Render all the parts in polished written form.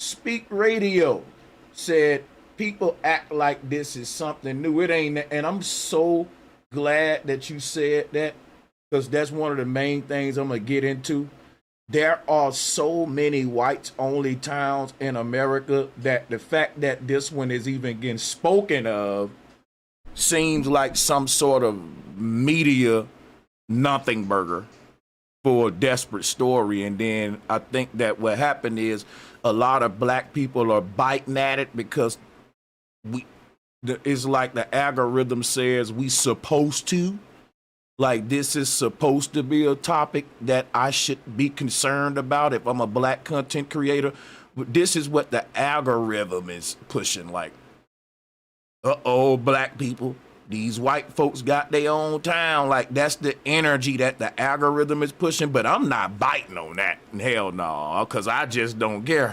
Speak Radio said people act like this is something new. It ain't, and I'm so glad that you said that because that's one of the main things I'm gonna get into. There are so many whites only towns in America that the fact that this one is even getting spoken of seems like some sort of media nothing burger for a desperate story. And then I think that what happened is a lot of black people are biting at it because it's like the algorithm says we supposed to. Like, this is supposed to be a topic that I should be concerned about if I'm a black content creator. But this is what the algorithm is pushing. Like, black people, these white folks got their own town. Like, that's the energy that the algorithm is pushing. But I'm not biting on that. Hell no, because I just don't care.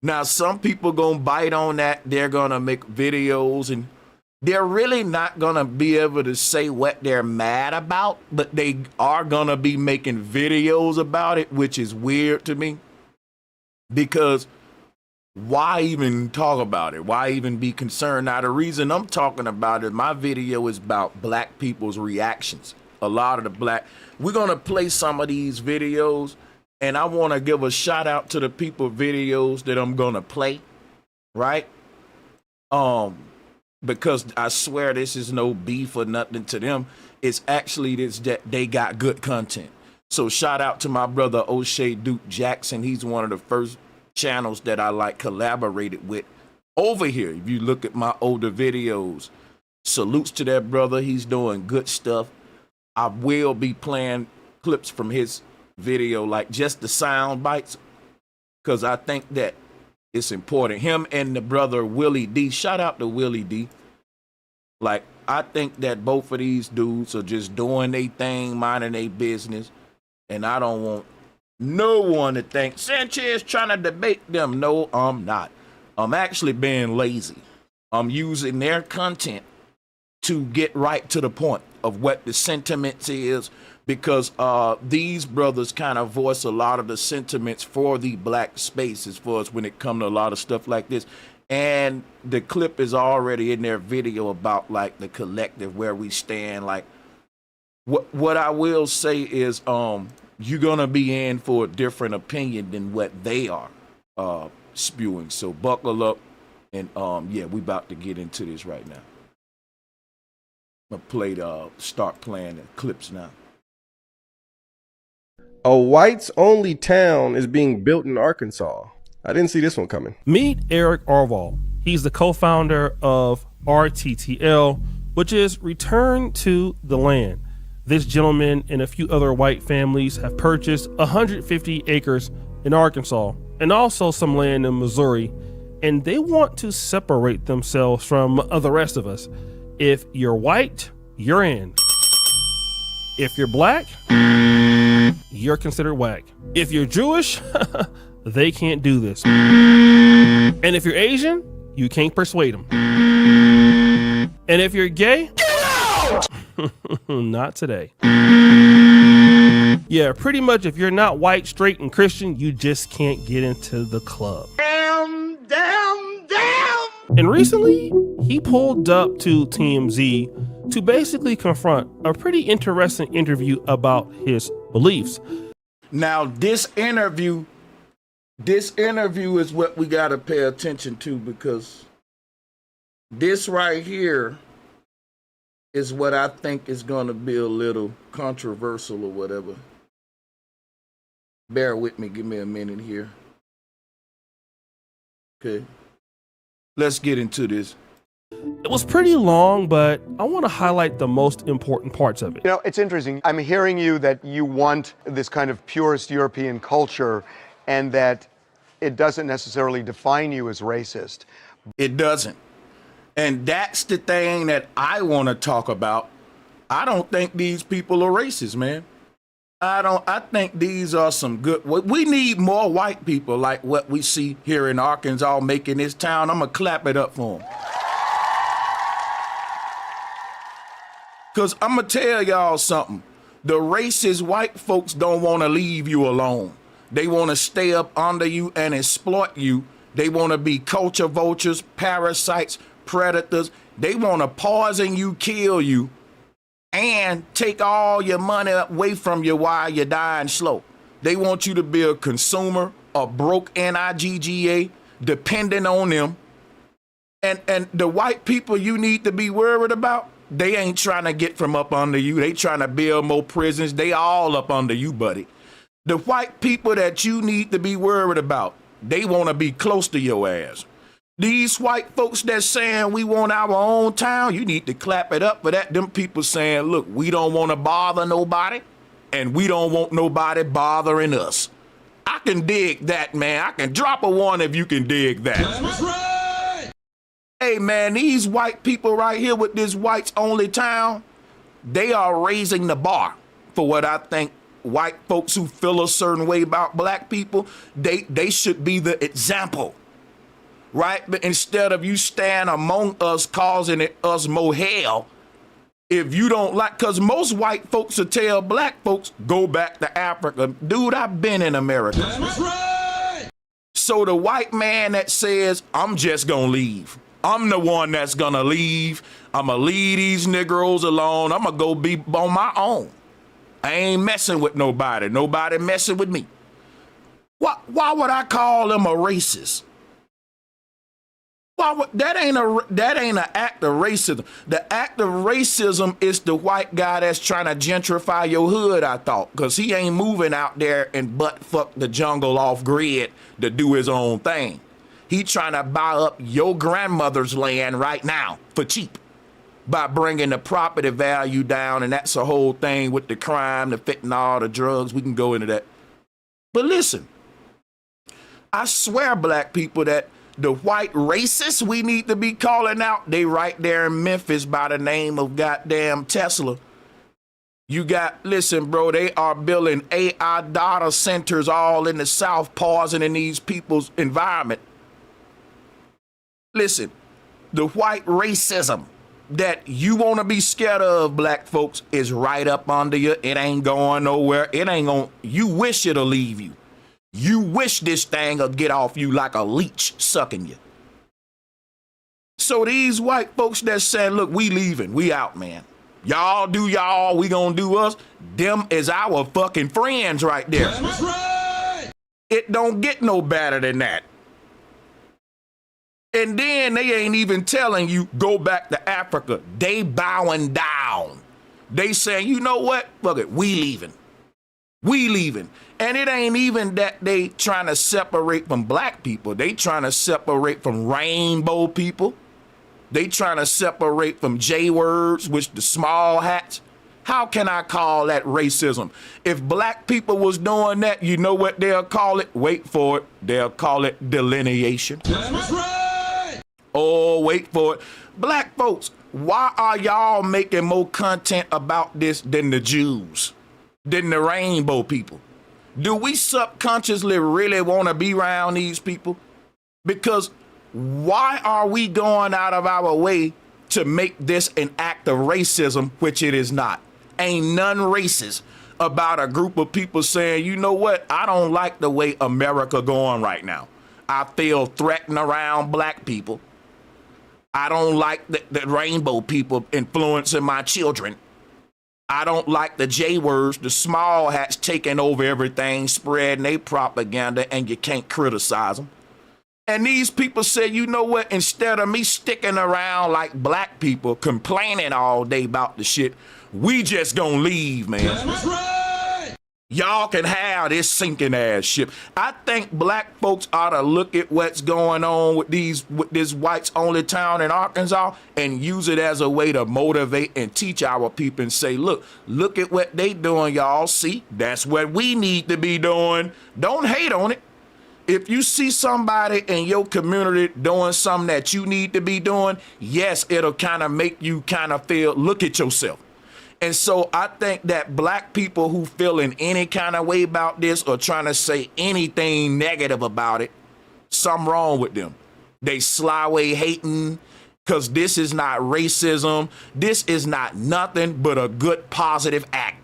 Now, some people gonna bite on that. They're gonna make videos and they're really not going to be able to say what they're mad about, but they are going to be making videos about it, which is weird to me. Because why even talk about it? Why even be concerned? Now, the reason I'm talking about it, my video is about black people's reactions. A lot of the black, we're going to play some of these videos, and I want to give a shout out to the people videos that I'm going to play, right? Because I swear this is no beef or nothing to them. It's actually this that they got good content. So shout out to my brother O'Shea Duke Jackson. He's one of the first channels that I like collaborated with over here. If you look at my older videos, salutes to that brother. He's doing good stuff. I will be playing clips from his video, like just the sound bites, because I think that it's important. Him and the brother Willie D. Shout out to Willie D. Like, I think that both of these dudes are just doing their thing, minding their business. And I don't want no one to think Sanchez trying to debate them. No, I'm not. I'm actually being lazy. I'm using their content to get right to the point of what the sentiments is, because these brothers kind of voice a lot of the sentiments for the black space as far as when it comes to a lot of stuff like this. And the clip is already in their video about like the collective, where we stand. Like, what I will say is you're gonna be in for a different opinion than what they are spewing. So buckle up, and yeah, we about to get into this right now. I'm gonna start playing the clips now. A whites-only town is being built in Arkansas. I didn't see this one coming. Meet Eric Arval. He's the co-founder of RTTL, which is Return to the Land. This gentleman and a few other white families have purchased 150 acres in Arkansas and also some land in Missouri, and they want to separate themselves from the rest of us. If you're white, you're in. If you're black, you're considered whack. If you're Jewish, they can't do this. And if you're Asian, you can't persuade them. And if you're gay, get out! Not today. Yeah, pretty much if you're not white, straight, and Christian, you just can't get into the club. Damn! And recently, he pulled up to TMZ to basically confront a pretty interesting interview about his beliefs. Now, this interview is what we got to pay attention to, because this right here is what I think is going to be a little controversial or whatever. Bear with me. Give me a minute here. Okay. Let's get into this. It was pretty long, but I want to highlight the most important parts of it. You know, it's interesting. I'm hearing you that you want this kind of purist European culture, and that it doesn't necessarily define you as racist. It doesn't. And that's the thing that I want to talk about. I don't think these people are racist, man. I think these are some good, we need more white people like what we see here in Arkansas making this town. I'm going to clap it up for them. Because I'm going to tell y'all something. The racist white folks don't want to leave you alone. They want to stay up under you and exploit you. They want to be culture vultures, parasites, predators. They want to poison you, kill you, and take all your money away from you while you're dying slow. They want you to be a consumer, a broke NIGGA, dependent on them. And the white people you need to be worried about, they ain't trying to get from up under you. They trying to build more prisons. They all up under you, buddy. The white people that you need to be worried about, they want to be close to your ass. These white folks that saying we want our own town, you need to clap it up for that. Them people saying, look, we don't want to bother nobody, and we don't want nobody bothering us. I can dig that, man. I can drop a one if you can dig that. That's right. Hey, man, these white people right here with this whites only town, they are raising the bar for what I think white folks who feel a certain way about black people, they should be the example. Right? But instead of you stand among us causing us more hell, if you don't like, because most white folks will tell black folks, go back to Africa. Dude, I've been in America. That's right. So the white man that says, I'm just going to leave. I'm the one that's going to leave. I'm going to leave these Negroes alone. I'm going to go be on my own. I ain't messing with nobody. Nobody messing with me. Why would I call them a racist? That ain't an act of racism. The act of racism is the white guy that's trying to gentrify your hood, I thought, because he ain't moving out there and butt fuck the jungle off grid to do his own thing. He trying to buy up your grandmother's land right now for cheap by bringing the property value down, and that's the whole thing with the crime, the fentanyl, the drugs. We can go into that. But listen, I swear, black people, that the white racists we need to be calling out, they right there in Memphis by the name of goddamn Tesla. You got, listen, bro, they are building AI data centers all in the South, poisoning these people's environment. Listen, the white racism that you want to be scared of, black folks, is right up under you. It ain't going nowhere. It ain't going, you wish it'll leave you. You wish this thing will get off you like a leech sucking you. So these white folks that saying, look, we leaving, we out, man. Y'all do y'all, we gonna do us. Them is our fucking friends right there. That's right. It don't get no better than that. And then they ain't even telling you, go back to Africa. They bowing down. They saying, you know what? Fuck it, we leaving. We leaving. And it ain't even that they trying to separate from black people. They trying to separate from rainbow people. They trying to separate from J-words, which the small hats. How can I call that racism? If black people was doing that, you know what they'll call it? Wait for it. They'll call it delineation. That's right. Oh, wait for it. Black folks, why are y'all making more content about this than the Jews, than the rainbow people? Do we subconsciously really want to be around these people? Because why are we going out of our way to make this an act of racism, which it is not? Ain't none racist about a group of people saying, you know what? I don't like the way America going right now. I feel threatened around black people. I don't like the rainbow people influencing my children. I don't like the J-words, the small hats taking over everything, spreading their propaganda, and you can't criticize them. And these people say, you know what, instead of me sticking around like black people complaining all day about the shit, we just gonna leave, man. That's right. Y'all can have this sinking ass ship. I think black folks ought to look at what's going on with this whites only town in Arkansas and use it as a way to motivate and teach our people and say, look at what they doing, y'all. See, that's what we need to be doing. Don't hate on it. If you see somebody in your community doing something that you need to be doing, yes, it'll kind of make you kind of feel, look at yourself. And so I think that black people who feel in any kind of way about this or trying to say anything negative about it, something wrong with them. They sly way hating, because this is not racism. This is not nothing but a good positive act.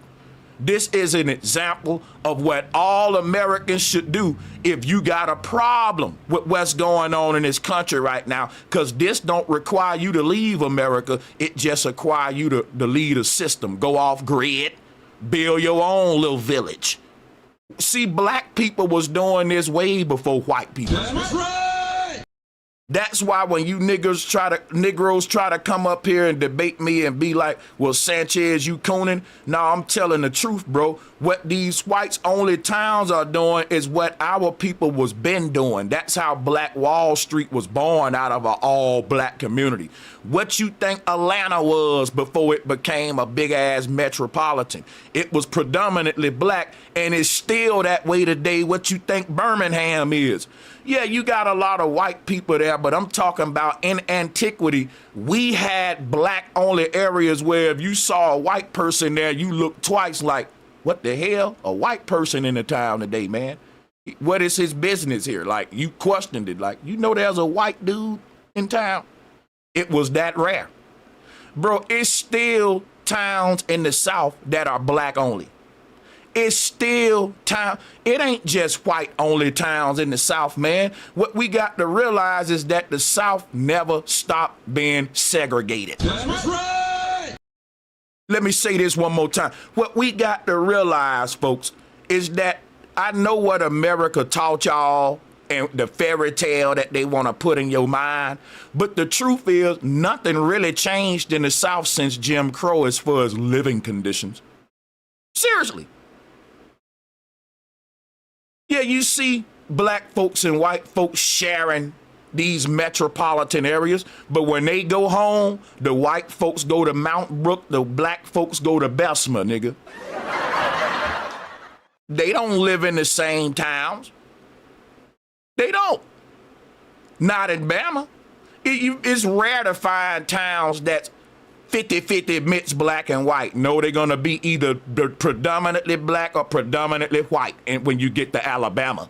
This is an example of what all Americans should do if you got a problem with what's going on in this country right now, because this don't require you to leave America. It just require you to lead a system, go off grid, build your own little village. See, black people was doing this way before white people. That's right. That's why when you Negroes try to come up here and debate me and be like, well, Sanchez, you cooning. No, I'm telling the truth, bro. What these whites only towns are doing is what our people was been doing. That's how Black Wall Street was born, out of an all black community. What you think Atlanta was before it became a big ass metropolitan? It was predominantly black, and it's still that way today. What you think Birmingham is? Yeah, you got a lot of white people there, but I'm talking about in antiquity, we had black only areas where if you saw a white person there, you looked twice like, what the hell? A white person in the town today, man. What is his business here? Like, you questioned it. Like, you know there's a white dude in town? It was that rare. Bro, it's still towns in the South that are black only. It's still town. It ain't just white only towns in the South, man. What we got to realize is that the South never stopped being segregated. That's right. Let me say this one more time. What we got to realize, folks, is that I know what America taught y'all and the fairy tale that they want to put in your mind, but the truth is nothing really changed in the South since Jim Crow as far as living conditions. Seriously. Yeah, you see black folks and white folks sharing these metropolitan areas, but when they go home, the white folks go to Mount Brook, the black folks go to Bessemer, nigga. They don't live in the same towns. They don't. Not in Bama. It's rare to find towns that's 50-50 mixed black and white. No, they're going to be either predominantly black or predominantly white. And when you get to Alabama,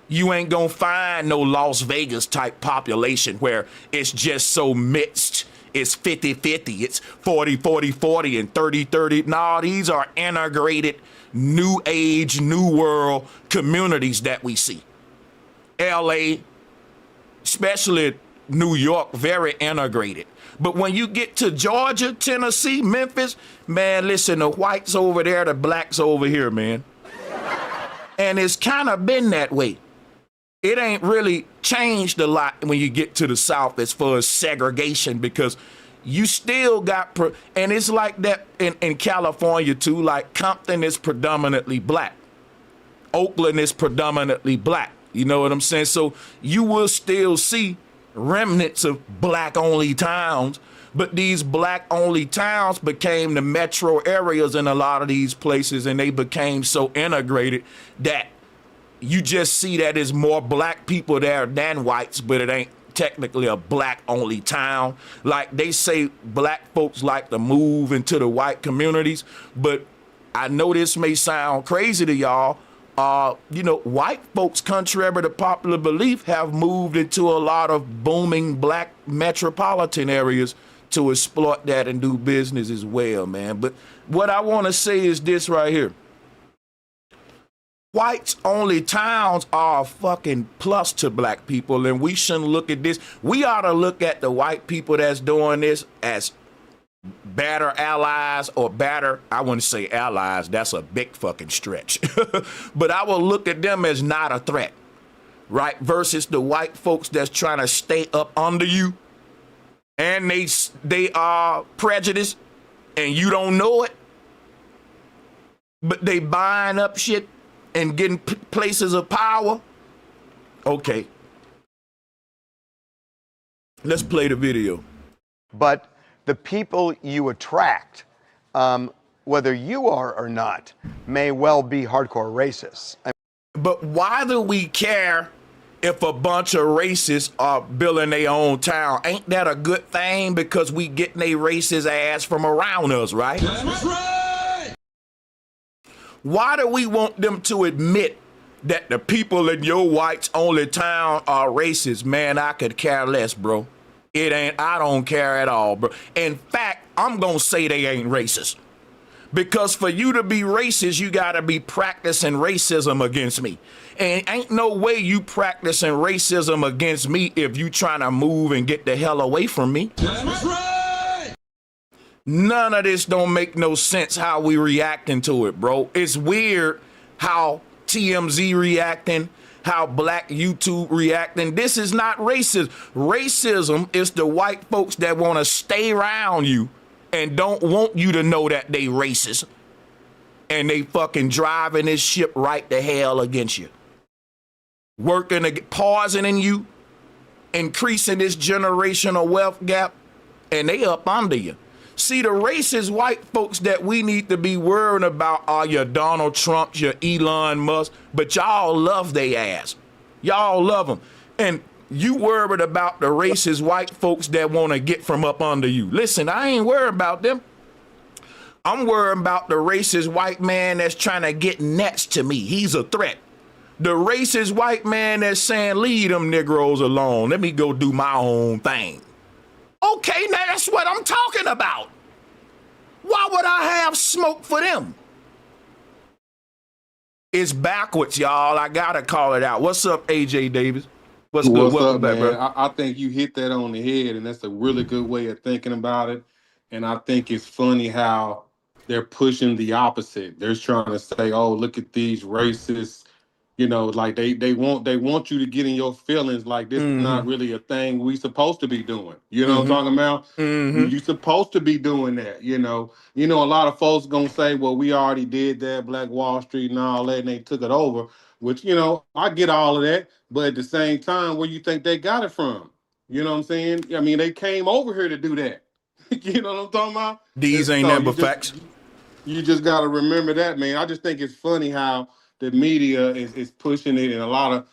you ain't going to find no Las Vegas type population where it's just so mixed. It's 50-50. It's 40-40-40 and 30-30. No, these are integrated, new age, new world communities that we see. LA, especially New York, very integrated. But when you get to Georgia, Tennessee, Memphis, man, listen, the whites over there, the blacks over here, man. And it's kind of been that way. It ain't really changed a lot when you get to the South as far as segregation, because you still got, and it's like that in California too, like Compton is predominantly black. Oakland is predominantly black. You know what I'm saying? So you will still see remnants of black-only towns, but these black-only towns became the metro areas in a lot of these places, and they became so integrated that you just see that there's more black people there than whites, but it ain't technically a black-only town. Like they say black folks like to move into the white communities, but I know this may sound crazy to y'all. You know, white folks, contrary to popular belief, have moved into a lot of booming black metropolitan areas to exploit that and do business as well, man. But what I want to say is this right here. Whites only towns are a fucking plus to black people, and we shouldn't look at this. We ought to look at the white people that's doing this as better allies, or better, I wouldn't say allies, that's a big fucking stretch. But I will look at them as not a threat, right? Versus the white folks that's trying to stay up under you, and they are prejudiced, and you don't know it, but they buying up shit and getting places of power. Okay. Let's play the video. But the people you attract, whether you are or not, may well be hardcore racists. But why do we care if a bunch of racists are building their own town? Ain't that a good thing? Because we getting a racist ass from around us, right? That's right. Why do we want them to admit that the people in your whites only town are racist? Man, I could care less, bro. It ain't, I don't care at all, bro. In fact, I'm gonna say they ain't racist. Because for you to be racist, you got to be practicing racism against me. And ain't no way you practicing racism against me if you trying to move and get the hell away from me. That's right. None of this don't make no sense how we reacting to it, bro. It's weird how TMZ reacting, how black YouTube reacting. This is not racism. Racism is the white folks that want to stay around you and don't want you to know that they racist. And they fucking driving this ship right to hell against you. Working, pausing in you, increasing this generational wealth gap, and they up under you. See, the racist white folks that we need to be worrying about are your Donald Trumps, your Elon Musk, but y'all love they ass. Y'all love them. And you worried about the racist white folks that want to get from up under you. Listen, I ain't worried about them. I'm worried about the racist white man that's trying to get next to me. He's a threat. The racist white man that's saying, leave them Negroes alone. Let me go do my own thing. Okay, now that's what I'm talking about. Why would I have smoke for them? It's backwards, y'all. I gotta call it out. What's up, AJ Davis? What's good? What's up, back, man? bro. I think you hit that on the head, and that's a really good way of thinking about it. And I think it's funny how they're pushing the opposite. They're trying to say, "Oh, look at these racists." You know, like they want you to get in your feelings. Like this is not really a thing we supposed to be doing. You know what I'm talking about? You supposed to be doing that. You know, a lot of folks gonna say, "Well, we already did that, Black Wall Street and all that, and they took it over." Which, I get all of that, but at the same time, where you think they got it from? You know what I'm saying? I mean, they came over here to do that. You know what I'm talking about? These ain't never facts. You just got to remember that, man. I just think it's funny how the media is pushing it, and a lot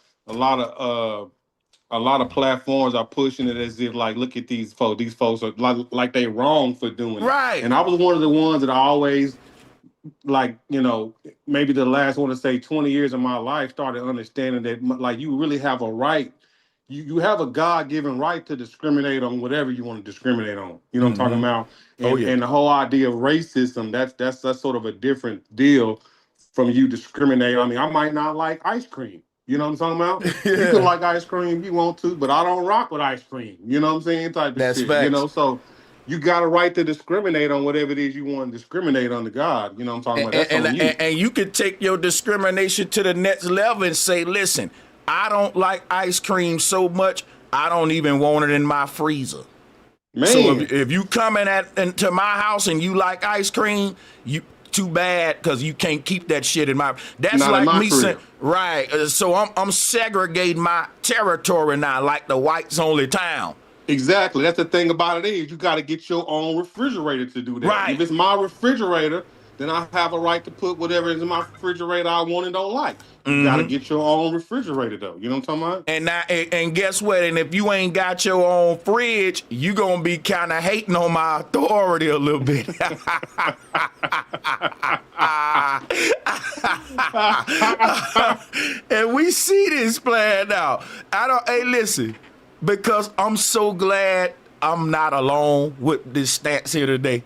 of platforms are pushing it as if, like, look at these folks. These folks are like they wrong for doing it. Right. And I was one of the ones that I always, like, maybe the last, I want to say 20 years of my life, started understanding that, like, you really have a right. You have a God-given right to discriminate on whatever you want to discriminate on. You know what I'm talking about? And, and the whole idea of racism, that's sort of a different deal from you discriminate. I mean, I might not like ice cream. You know what I'm talking about? You can like ice cream if you want to, but I don't rock with ice cream. You know what I'm saying? Type of That's shit. facts. So you got a right to discriminate on whatever it is you want to discriminate on to God. You know what I'm talking about? That's on you. And you could take your discrimination to the next level and say, listen, I don't like ice cream so much, I don't even want it in my freezer. Man. So if you coming into my house and you like ice cream, you too bad, because you can't keep that shit in my. That's not like me saying, right. So I'm segregating my territory now, like the whites only town. Exactly. That's the thing about it is you got to get your own refrigerator to do that. Right. If it's my refrigerator, then I have a right to put whatever is in my refrigerator I want and don't like. You got to get your own refrigerator, though. You know what I'm talking about? And now, and guess what? And if you ain't got your own fridge, you gonna be kind of hating on my authority a little bit. And we see this playing out. Hey, listen, because I'm so glad I'm not alone with this stance here today.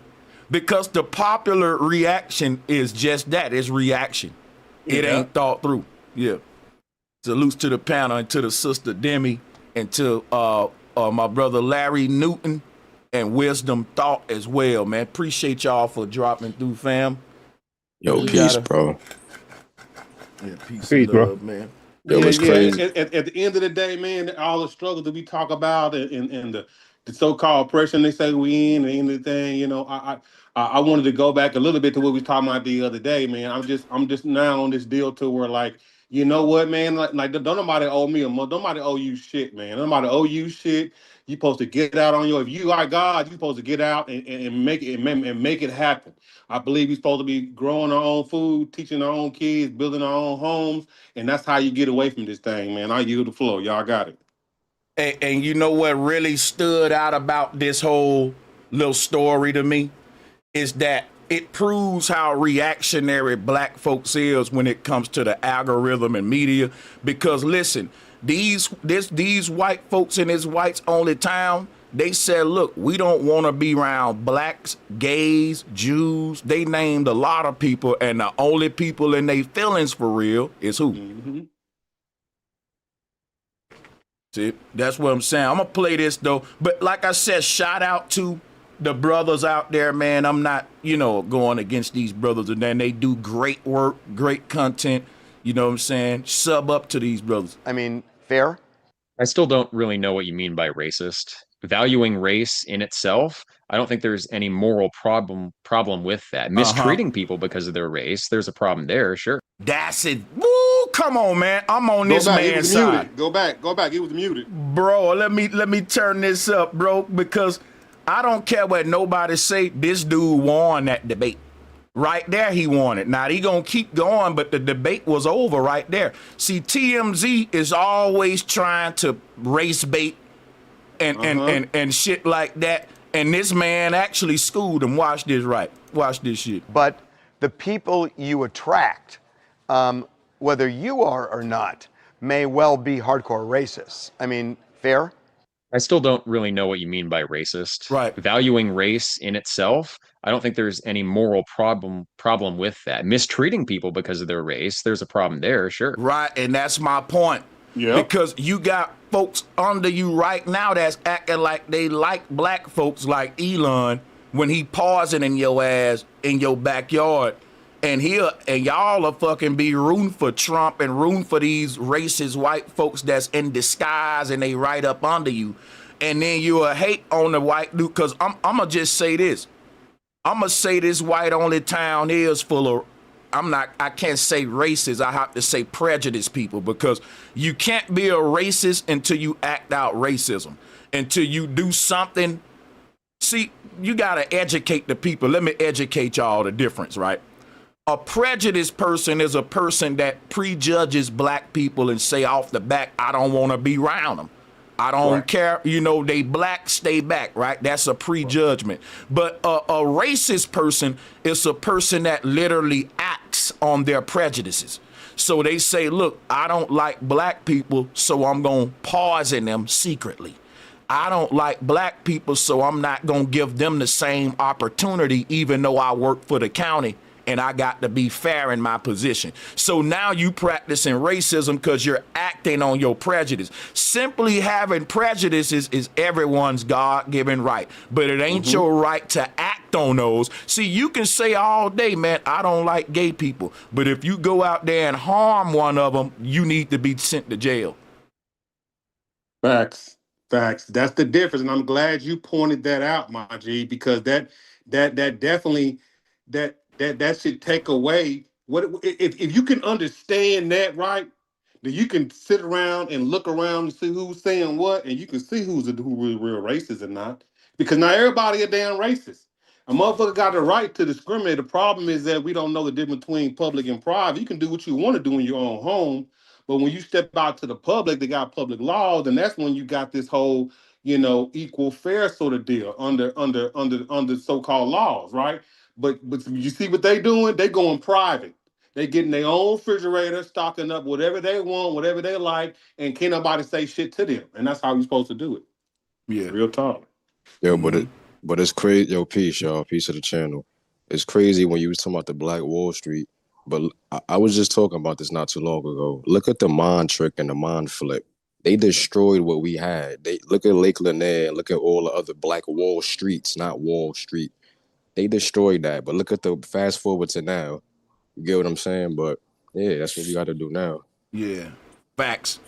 Because the popular reaction is just that. It's reaction. It ain't thought through. Yeah. Salutes to the panel and to the sister Demi and to my brother Larry Newton and Wisdom Thought as well, man. Appreciate y'all for dropping through, fam. Yo, peace, bro. Yeah, peace and love, bro. Man. Yo, it's crazy. At the end of the day, man, all the struggle that we talk about and the so-called oppression they say we in and anything, I wanted to go back a little bit to what we were talking about the other day, man. I'm just now on this deal to where, like, you know what, man? Like don't nobody owe me don't nobody owe you shit, man. Nobody owe you shit. You supposed to get out on if you are God, you supposed to get out and make it happen. I believe we're supposed to be growing our own food, teaching our own kids, building our own homes, and that's how you get away from this thing, man. I yield the floor. Y'all got it. And you know what really stood out about this whole little story to me is that it proves how reactionary black folks is when it comes to the algorithm and media. Because listen, these white folks in this whites only town, They said, look, we don't want to be around blacks, gays, Jews. They named a lot of people, and the only people in their feelings for real is who? Mm-hmm. See, that's what I'm saying. I'm going to play this, though. But like I said, shout out to the brothers out there, man. I'm not, going against these brothers. And then they do great work, great content. You know what I'm saying? Sub up to these brothers. I mean, fair? I still don't really know what you mean by racist. Valuing race in itself, I don't think there's any moral problem with that. Mistreating people because of their race, there's a problem there, sure. That's it. Woo, come on, man. I'm on this man's side. Go back. He was muted. Bro, let me turn this up, bro, because I don't care what nobody say. This dude won that debate. Right there, he won it. Now, he gonna keep going, but the debate was over right there. See, TMZ is always trying to race bait and shit like that. And this man actually schooled him. Watch this Watch this shit. But the people you attract, whether you are or not, may well be hardcore racists. I mean, fair? I still don't really know what you mean by racist. Right. Valuing race in itself, I don't think there's any moral problem with that. Mistreating people because of their race, there's a problem there, sure. Right, and that's my point. Yeah. Because you got folks under you right now that's acting like they like black folks, like Elon, when he pausing in your ass in your backyard. And y'all are fucking be rooting for Trump and rooting for these racist white folks that's in disguise and they right up under you. And then you hate on the white dude, because I'm going to just say this. I'm going to say this white only town is full of, I can't say racist, I have to say prejudice people, because you can't be a racist until you act out racism, until you do something. See, you got to educate the people. Let me educate y'all the difference, right? A prejudiced person is a person that prejudges black people and say off the back, I don't want to be around them. I don't care. They black, stay back, right? That's a prejudgment. But a racist person is a person that literally acts on their prejudices. So they say, look, I don't like black people, so I'm going to poison them secretly. I don't like black people, so I'm not going to give them the same opportunity, even though I work for the county. And I got to be fair in my position. So now you practicing racism because you're acting on your prejudice. Simply having prejudices is everyone's God-given right, but it ain't your right to act on those. See, you can say all day, man, I don't like gay people, but if you go out there and harm one of them, you need to be sent to jail. Facts. That's the difference, and I'm glad you pointed that out, my G, because that definitely that should take away what if you can understand that, right? Then you can sit around and look around and see who's saying what, and you can see who real racist or not. Because not everybody a damn racist. A motherfucker got the right to discriminate. The problem is that we don't know the difference between public and private. You can do what you want to do in your own home, but when you step out to the public, they got public laws, and that's when you got this whole, equal fair sort of deal under so-called laws, right? But you see what they doing? They going private. They getting their own refrigerator, stocking up whatever they want, whatever they like, and can't nobody say shit to them. And that's how you're supposed to do it. Yeah. Real talk. Yo, but it's crazy. Yo, peace, y'all. Peace of the channel. It's crazy when you was talking about the Black Wall Street, but I was just talking about this not too long ago. Look at the mind trick and the mind flip. They destroyed what we had. They look at Lake Lanier, look at all the other Black Wall Streets, not Wall Street. They destroyed that, but look at the fast forward to now. You get what I'm saying? But yeah, that's what we got to do now. Yeah, facts.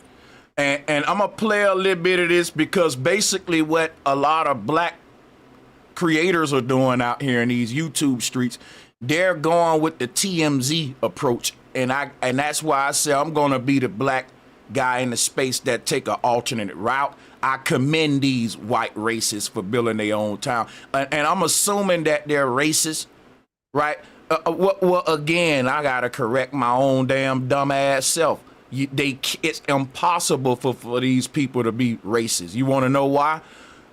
And I'm gonna play a little bit of this because basically what a lot of black creators are doing out here in these YouTube streets, they're going with the TMZ approach, and that's why I say I'm gonna be the black guy in the space that take an alternate route. I commend these white racists for building their own town. And I'm assuming that they're racist, right? Well, again, I got to correct my own damn dumbass self. It's impossible for these people to be racist. You want to know why?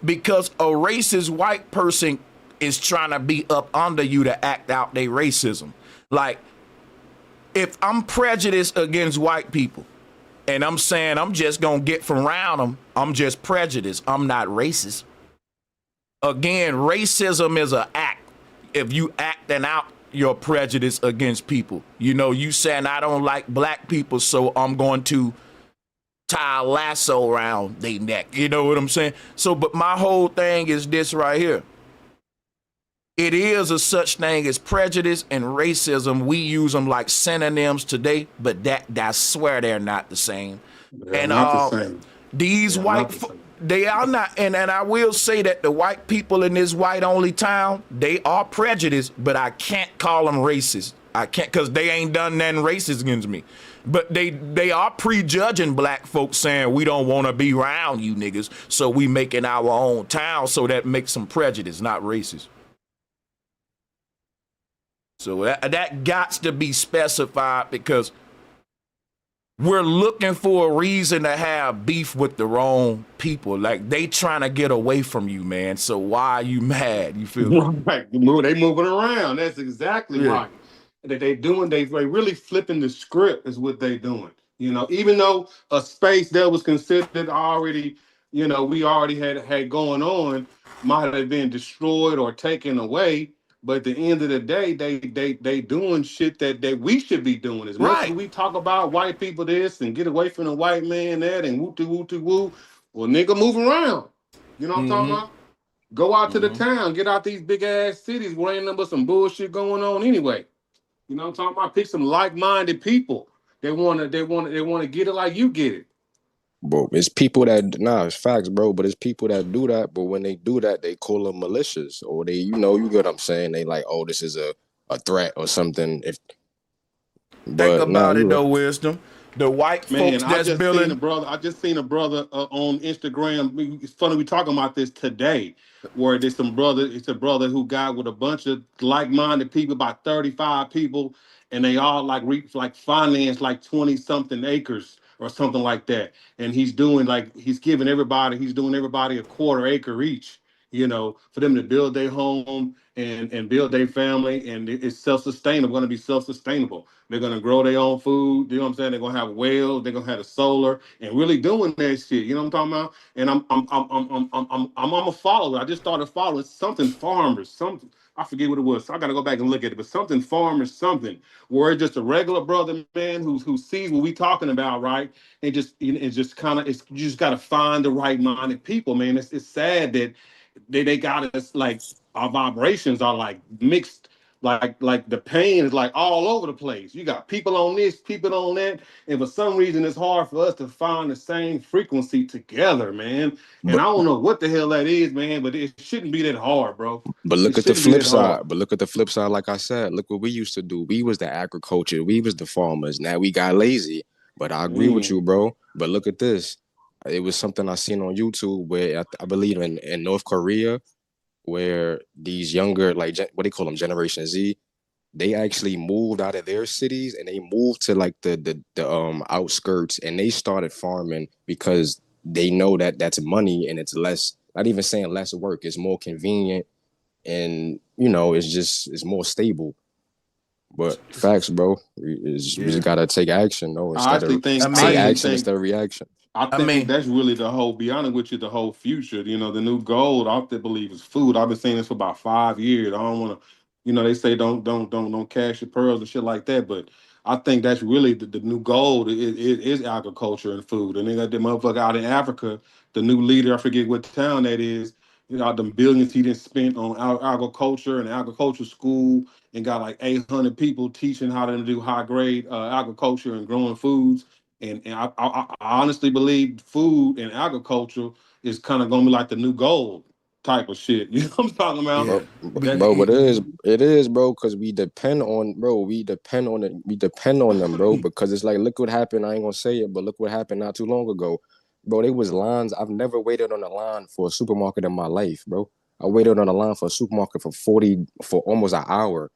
Because a racist white person is trying to be up under you to act out their racism. Like, if I'm prejudiced against white people, and I'm saying I'm just going to get from around them, I'm just prejudiced. I'm not racist. Again, racism is an act. If you acting out your prejudice against people, you know, you saying I don't like black people, so I'm going to tie a lasso around their neck. You know what I'm saying? So, but my whole thing is this right here. It is a such thing as prejudice and racism. We use them like synonyms today, but I swear they're not the same. They're And not the same. these They're white, not the same. they are not. And I will say that the white people in this white only town, they are prejudiced, but I can't call them racist. I can't, because they ain't done nothing racist against me. But they are prejudging black folks, saying we don't want to be around you niggas, so we making our own town, so that makes them prejudice, not racist. So that got to be specified, because we're looking for a reason to have beef with the wrong people. Like, they trying to get away from you, man. So why are you mad? You feel me? Right. They moving around. That's exactly right. That they really flipping the script is what they doing. You know, even though a space that was considered already, you know, we already had going on, might have been destroyed or taken away. But at the end of the day, they doing shit that we should be doing. As much as we talk about white people this and get away from the white man that and woo. Well, nigga, move around. You know what I'm talking about? Go out to the town, get out these big ass cities where ain't nothing but some bullshit going on anyway. You know what I'm talking about? Pick some like-minded people. They wanna get it like you get it. Bro, it's people that it's facts, bro. But it's people that do that. But when they do that, they call them malicious, or they, you get what I'm saying. They like, oh, this is a threat or something. Think about it though, Wisdom. The white folks that's building. I just seen a brother on Instagram. It's funny we talking about this today, where there's some brother. It's a brother who got with a bunch of like-minded people, about 35 people, and they all finance like 20-something acres or something like that. And he's doing he's doing everybody a quarter acre each, for them to build their home and build their family, and it's self-sustainable, going to be self-sustainable. They're going to grow their own food, you know what I'm saying? They're going to have wells, they're going to have the solar, and really doing that shit, you know what I'm talking about? And I'm a follower. I just started following something farmers, I forget what it was. So I got to go back and look at it, but something farmers, where it's just a regular brother, man, who sees what we talking about, right? And you just got to find the right-minded people, man. It's sad that they got us, like, our vibrations are like mixed, like the pain is like all over the place. You got people on this, people on that, and for some reason it's hard for us to find the same frequency together, man. And I don't know what the hell that is, man, but it shouldn't be that hard, bro. But look at the flip side. Like I said, look what we used to do. We was the agriculture, we was the farmers. Now we got lazy. But I agree with you, bro. But look at this. It was something I seen on YouTube where I believe in North Korea, where these younger, like, what they call them, Generation Z, they actually moved out of their cities and they moved to like the outskirts, and they started farming because they know that that's money and it's less, not even saying less work, it's more convenient, and it's more stable. But facts, bro. We just gotta take action, though. Take action instead of reaction. I think that's really be honest with you, the whole future. The new goal I believe is food. I've been saying this for about 5 years. I don't want to, they say don't cash your pearls and shit like that. But I think that's really the new goal is agriculture and food. And then that motherfucker out in Africa, the new leader, I forget what town that is. The billions he didn't spent on agriculture and agriculture school, and got like 800 people teaching how to do high grade agriculture and growing foods. And I honestly believe food and agriculture is kind of gonna be like the new gold type of shit. You know what I'm talking about? Yeah. Bro, but it is, bro, because we depend on them, bro. Because it's like, look what happened. I ain't gonna say it, but look what happened not too long ago. Bro, there was lines. I've never waited on a line for a supermarket in my life, bro. I waited on a line for a supermarket for almost an hour.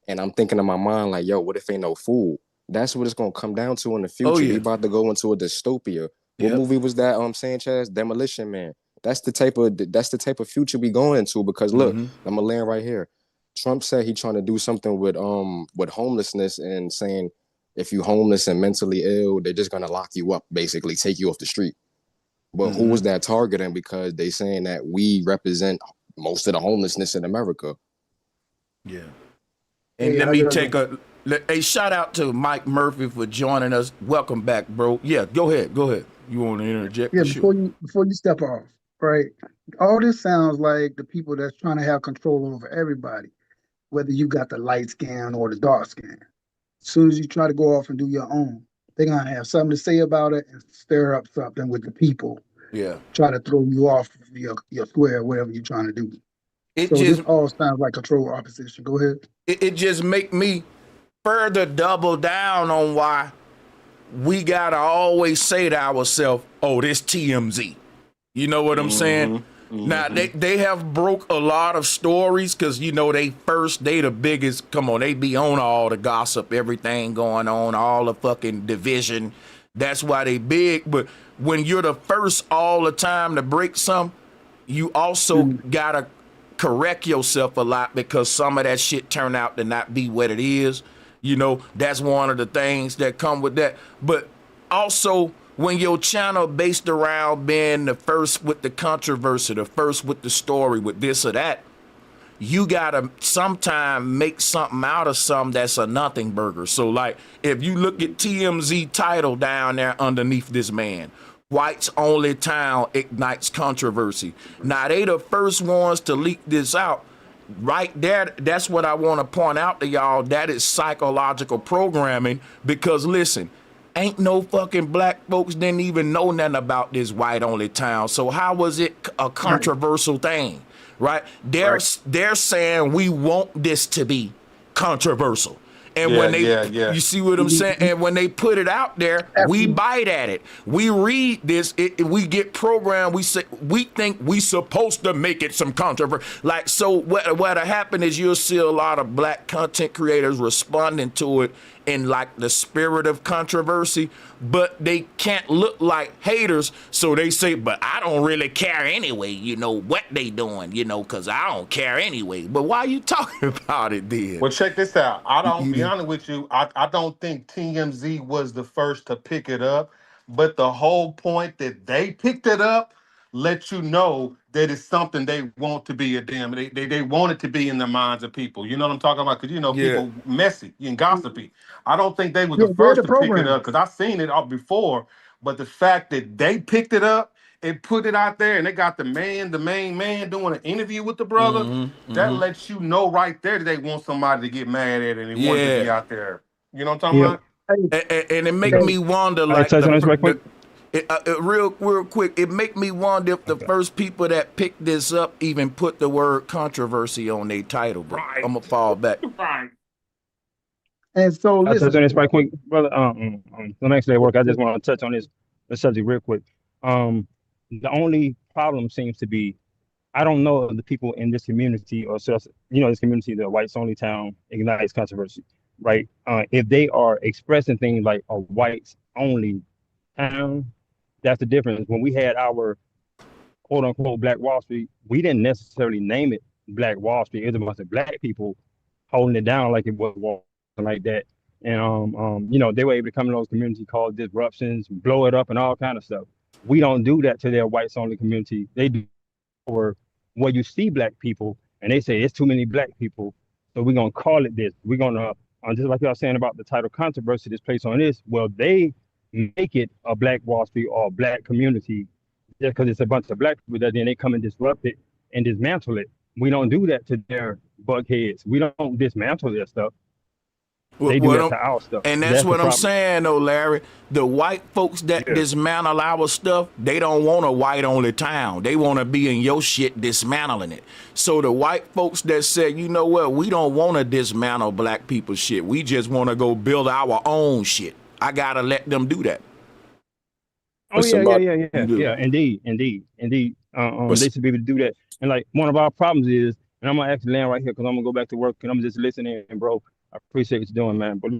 And I'm thinking in my mind, like, yo, what if ain't no food? That's what it's gonna come down to in the future. We about to go into a dystopia. What movie was that? Sanchez, Demolition Man. That's the type of future we going into. Because look, I'm gonna land right here. Trump said he trying to do something with homelessness, and saying if you homeless and mentally ill, they're just gonna lock you up, basically take you off the street. But who was that targeting? Because they saying that we represent most of the homelessness in America. Yeah. And let me take a shout out to Mike Murphy for joining us. Welcome back, bro. Yeah, go ahead. You want to interject? Yeah, Sure. before you step off, right? All this sounds like the people that's trying to have control over everybody, whether you got the light skin or the dark skin. As soon as you try to go off and do your own, they're gonna have something to say about it and stir up something with the people. Yeah. Try to throw you off your square, whatever you're trying to do. This all sounds like control opposition. Go ahead. It just make me further double down on why we gotta always say to ourselves, "Oh, this TMZ." You know what I'm saying? Now they have broke a lot of stories because they the biggest. Come on, they be on all the gossip, everything going on, all the fucking division. That's why they big. But when you're the first all the time to break some, you also gotta correct yourself a lot because some of that shit turn out to not be what it is. That's one of the things that come with that. But also, when your channel based around being the first with the controversy, the first with the story, with this or that, you gotta sometime make something out of something that's a nothing burger. So, like, if you look at TMZ title down there underneath this man, Whites Only Town Ignites Controversy. Now, they the first ones to leak this out. Right there, that's what I want to point out to y'all. That is psychological programming because, listen, ain't no fucking black folks didn't even know nothing about this white only town. So how was it a controversial thing, right? They're saying we want this to be controversial. And when you see what I'm saying? And when they put it out there, we bite at it. We read this, we get programmed. We say we think we supposed to make it some controversy. Like, so what'll happen is you'll see a lot of black content creators responding to it in like the spirit of controversy, but they can't look like haters. So they say, but I don't really care anyway, what they doing, because I don't care anyway. But why are you talking about it then? Well, check this out. I don't be honest with you. I don't think TMZ was the first to pick it up, but the whole point that they picked it up let you know that it's something they want to be they want it to be in the minds of people. You know what I'm talking about? Because people messy and gossipy. I don't think they were the first to pick it up because I've seen it all before. But the fact that they picked it up and put it out there and they got the main man doing an interview with the brother, that lets you know right there that they want somebody to get mad at it and they want it to be out there. You know what I'm talking about? And it make me wonder, like, real quick, it make me wonder if the first people that picked this up even put the word controversy on their title. But I'm gonna fall back. Right. And so I'll touch on this right quick, brother. The next day at work, I just want to touch on this subject real quick. The only problem seems to be, I don't know the people in this community this community, the whites only town ignites controversy, right? If they are expressing things like a whites only town, that's the difference. When we had our quote unquote Black Wall Street, we didn't necessarily name it Black Wall Street. It was a bunch of black people holding it down like it was Wall Street, like that. And they were able to come to those community, cause disruptions, blow it up, and all kind of stuff. We don't do that to their whites only community. They do, or where you see black people and they say it's too many black people, so we're gonna call it this. We're gonna just like y'all saying about the title controversy this place on this. Well, they make it a Black Wall Street or a black community just because it's a bunch of black people that then they come and disrupt it and dismantle it. We don't do that to their bugheads. We don't dismantle their stuff. They do that to our stuff. And that's what I'm saying, though, Larry. The white folks that dismantle our stuff, they don't want a white-only town. They want to be in your shit dismantling it. So the white folks that said, you know what, we don't want to dismantle black people's shit. We just want to go build our own shit. I got to let them do that. Oh, yeah. Indeed. They should be able to do that. And, like, one of our problems is, and I'm going to actually land right here because I'm going to go back to work and I'm just listening, bro. I appreciate what you're doing, man. But,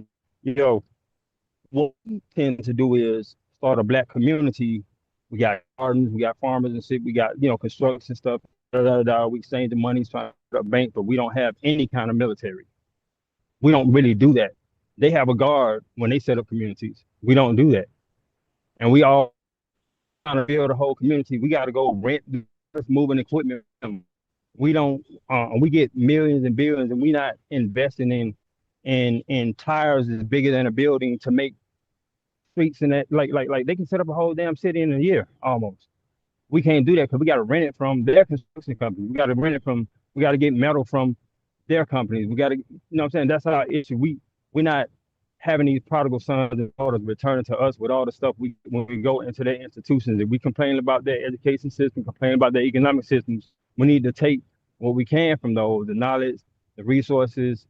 what we tend to do is start a black community. We got gardens, we got farmers and shit. We got, construction stuff. We exchange the money, trying to put up bank, but we don't have any kind of military. We don't really do that. They have a guard when they set up communities. We don't do that. And we all trying to build a whole community. We got to go rent moving equipment. We don't. We get millions and billions, and we not investing in tires is bigger than a building to make streets and that. Like they can set up a whole damn city in a year almost. We can't do that because we got to rent it from their construction company. We got to rent it from. We got to get metal from their companies. We got to, you know what I'm saying? That's our issue. We're not having these prodigal sons and daughters returning to us with all the stuff we when we go into their institutions. If we complain about their education system, complain about their economic systems, we need to take what we can from those, the knowledge, the resources.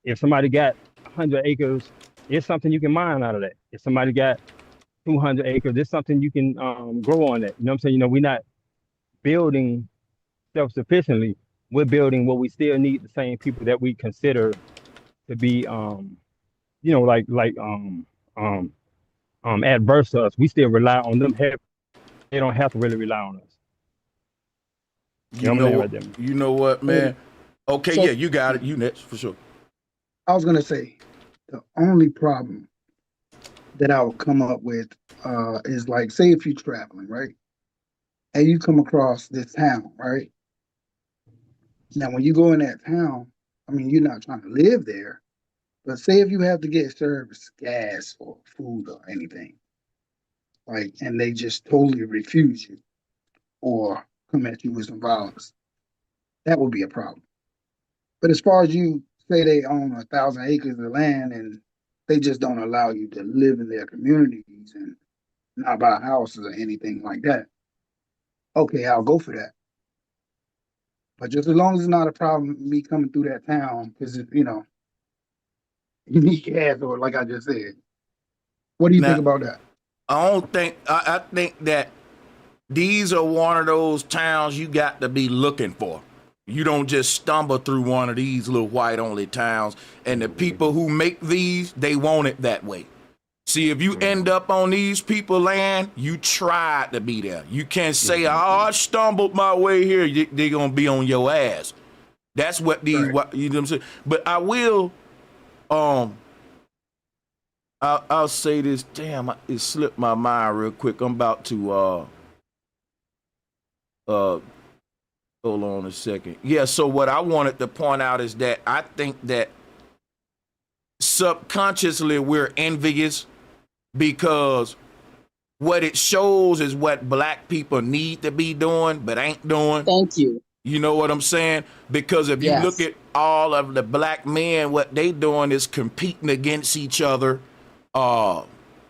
If somebody got 100 acres, it's something you can mine out of that. If somebody got 200 acres, there's something you can grow on that. You know what I'm saying? You know, we're not building self-sufficiently. We're building what we still need the same people that we consider to be you know, adverse to us. We still rely on them heavy. They don't have to really rely on us. You know what, man? Okay, So- yeah, you got it. You next for sure. I was gonna say the only problem that I would come up with is like, say if you're traveling, right? And you come across this town, right? Now when you go in that town, I mean you're not trying to live there, but say if you have to get service, gas or food or anything, like, and they just totally refuse you or come at you with some violence, that would be a problem. But as far as you say they own 1,000 acres of land and they just don't allow you to live in their communities and not buy houses or anything like that, okay, I'll go for that. But just as long as it's not a problem me coming through that town, because you know, you need gas or like I just said. What do you think about that? I think that these are one of those towns you got to be looking for. You don't just stumble through one of these little white only towns, and the people who make these, they want it that way. See, if you end up on these people land, you tried to be there. You can't say, "Oh, I stumbled my way here." They're gonna be on your ass. That's what these, Right. you know what I'm saying. But I will, I'll say this. Damn, it slipped my mind real quick. I'm about to hold on a second. Yeah, so what I wanted to point out is that I think that subconsciously we're envious because what it shows is what black people need to be doing but ain't doing. Thank you. You know what I'm saying? Because if you Yes. look at all of the black men, what they doing is competing against each other,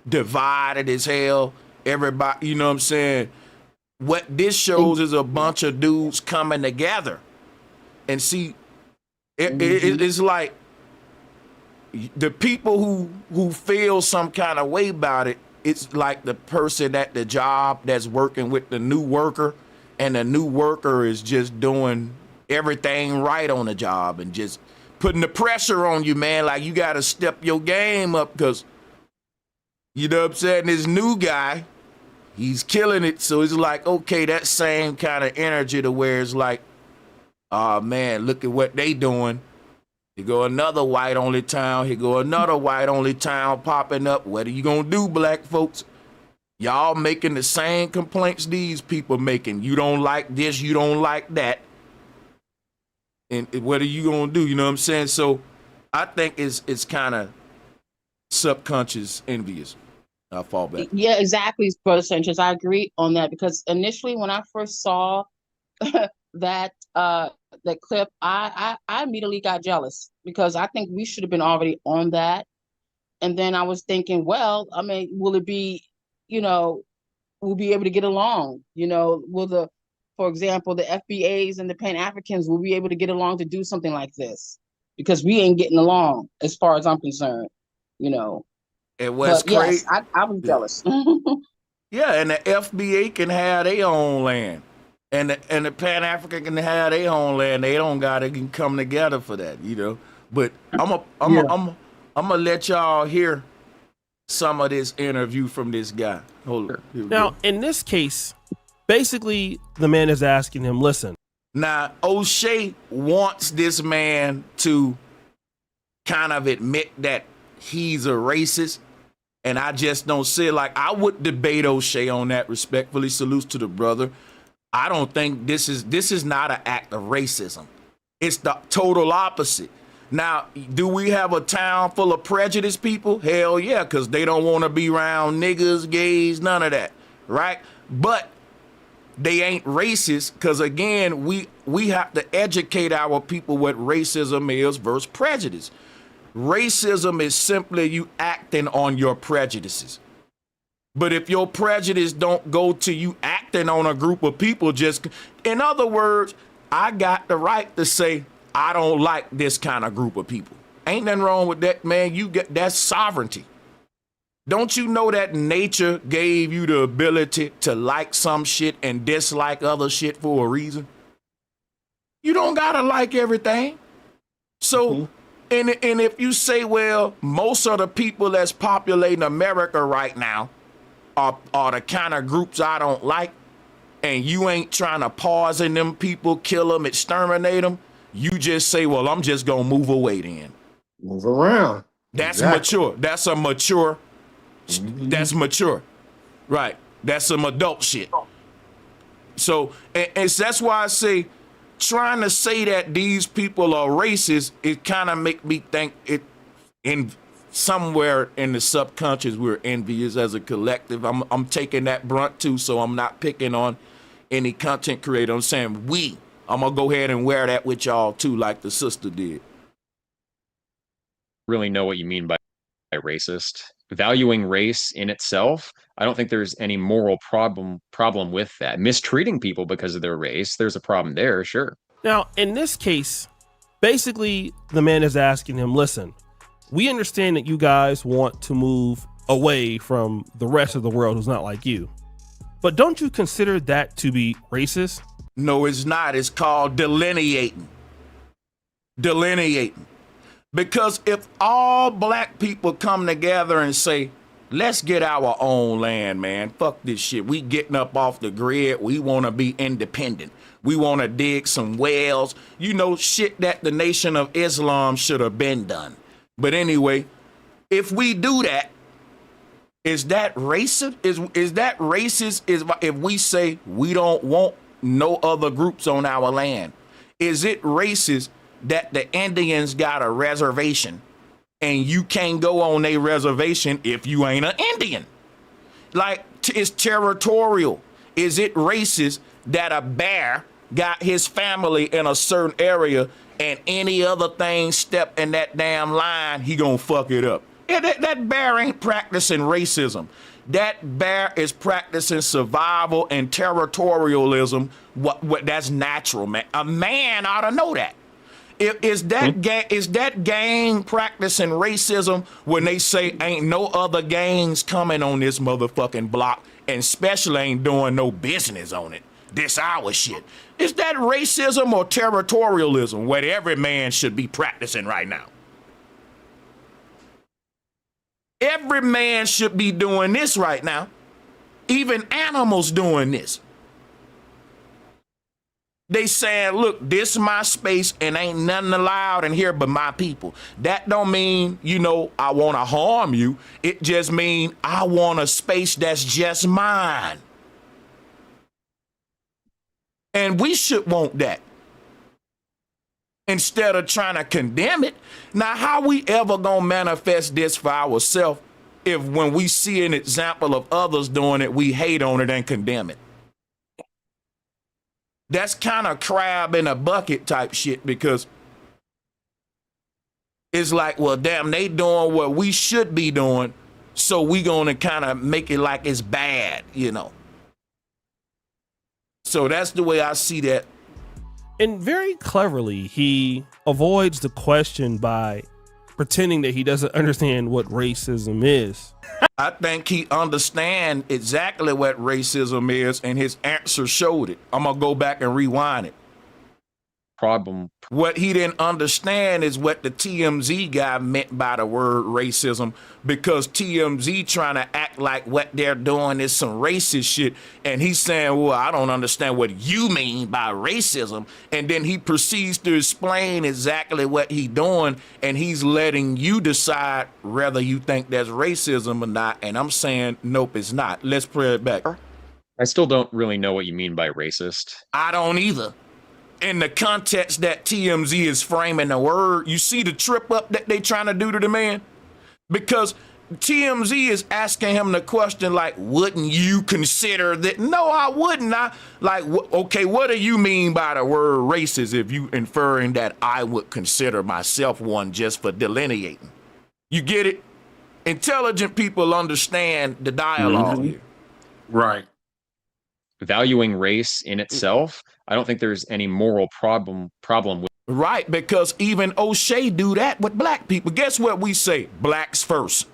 divided as hell. Everybody, you know what I'm saying? What this shows is a bunch of dudes coming together. And see, it's like the people who feel some kind of way about it, it's like the person at the job that's working with the new worker, and the new worker is just doing everything right on the job and just putting the pressure on you, man. Like, you got to step your game up because, you know what I'm saying, this new guy, he's killing it. So it's like, okay, that same kind of energy to where it's like, oh, man, look at what they doing. Here go another white-only town. Here go another white-only town popping up. What are you going to do, black folks? Y'all making the same complaints these people making. You don't like this, you don't like that. And what are you going to do? You know what I'm saying? So I think it's kind of subconscious envious. I'll fall back. Yeah, exactly, Brother Sanchez. I agree on that because initially when I first saw that that clip, I immediately got jealous because I think we should have been already on that. And then I was thinking, well, I mean, will it be, you know, we'll be able to get along? You know, for example, the FBAs and the Pan-Africans will be able to get along to do something like this because we ain't getting along as far as I'm concerned, you know. And what's crazy? Yes, I was jealous. Yeah, and the FBA can have their own land. And the Pan-African can have their own land. They don't gotta come together for that, you know. But I'm gonna let y'all hear some of this interview from this guy. Hold on. Now, in this case, basically the man is asking him, listen. Now, O'Shea wants this man to kind of admit that he's a racist, and I just don't see it. Like, I would debate O'Shea on that respectfully. Salutes to the brother. I don't think this is not an act of racism. It's the total opposite. Now, do we have a town full of prejudiced people? Hell yeah, because they don't want to be around niggas, gays, none of that, right? But they ain't racist because, again, we have to educate our people what racism is versus prejudice. Racism is simply you acting on your prejudices. But if your prejudice don't go to you acting on a group of people, just, in other words, I got the right to say, I don't like this kind of group of people. Ain't nothing wrong with that, man. You get that's sovereignty. Don't you know that nature gave you the ability to like some shit and dislike other shit for a reason? You don't gotta like everything. So, and if you say, well, most of the people that's populating America right now are the kind of groups I don't like, and you ain't trying to poison them people, kill them, exterminate them, you just say, well, I'm just gonna move away then. Move around. That's mature. That's a mature. That's mature. Right. That's some adult shit. So, and that's why I say, trying to say that these people are racist, it kind of make me think it in somewhere in the subconscious we're envious as a collective. I'm taking that brunt too, so I'm not picking on any content creator. I'm saying we. I'm gonna go ahead and wear that with y'all too, like the sister did. Really know what you mean by racist. Valuing race in itself, I don't think there's any moral problem with that. Mistreating people because of their race, there's a problem there, sure. Now, in this case, basically the man is asking him, listen, we understand that you guys want to move away from the rest of the world who's not like you, but don't you consider that to be racist? No, it's not. It's called delineating. Delineating. Because if all black people come together and say, let's get our own land, man. Fuck this shit. We getting up off the grid. We want to be independent. We want to dig some wells. You know, shit that the Nation of Islam should have been done. But anyway, if we do that, is that racist? Is that racist? Is if we say we don't want no other groups on our land? Is it racist that the Indians got a reservation and you can't go on a reservation if you ain't an Indian? Like, it's territorial. Is it racist that a bear got his family in a certain area and any other thing step in that damn line, he gonna fuck it up? Yeah, that bear ain't practicing racism. That bear is practicing survival and territorialism. What that's natural, man. A man ought to know that. Is that gang practicing racism when they say ain't no other gangs coming on this motherfucking block and especially ain't doing no business on it? This our shit. Is that racism or territorialism what every man should be practicing right now? Every man should be doing this right now. Even animals doing this. They saying, look, this is my space and ain't nothing allowed in here but my people. That don't mean, you know, I want to harm you. It just mean I want a space that's just mine. And we should want that instead of trying to condemn it. Now, how we ever gonna manifest this for ourselves if when we see an example of others doing it, we hate on it and condemn it? That's kind of crab in a bucket type shit, because it's like, well, damn, they doing what we should be doing, so we gonna kind of make it like it's bad, you know? So that's the way I see that. And very cleverly, he avoids the question by pretending that he doesn't understand what racism is. I think he understands exactly what racism is, and his answer showed it. I'm going to go back and rewind it. Problem. What he didn't understand is what the TMZ guy meant by the word racism, because TMZ trying to act like what they're doing is some racist shit, and he's saying, well, I don't understand what you mean by racism, and then he proceeds to explain exactly what he's doing, and he's letting you decide whether you think that's racism or not, and I'm saying, nope, it's not. Let's play it back. I still don't really know what you mean by racist. I don't either. In the context that TMZ is framing the word, you see the trip up that they trying to do to the man? Because TMZ is asking him the question like, wouldn't you consider that? No, I wouldn't. Okay, what do you mean by the word racist if you inferring that I would consider myself one just for delineating? You get it? Intelligent people understand the dialogue here. Right. Valuing race in itself, I don't think there's any moral problem with. Right, because even O'Shea do that with black people. Guess what we say? Blacks first.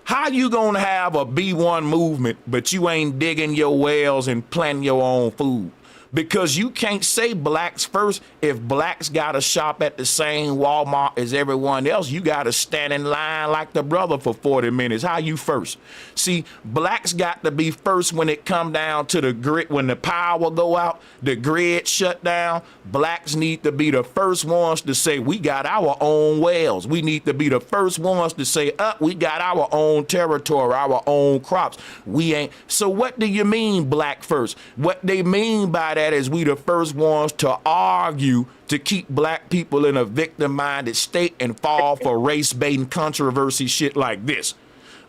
How you gonna have a B1 movement, but you ain't digging your wells and planting your own food? Because you can't say blacks first if blacks gotta shop at the same Walmart as everyone else. You gotta stand in line like the brother for 40 minutes. How you first? See, blacks got to be first when it come down to the grid. When the power go out, the grid shut down, blacks need to be the first ones to say, we got our own wells. We need to be the first ones to say, we got our own territory, our own crops. We ain't. So what do you mean black first? What they mean by that is we the first ones to argue to keep black people in a victim-minded state and fall for race-baiting controversy shit like this.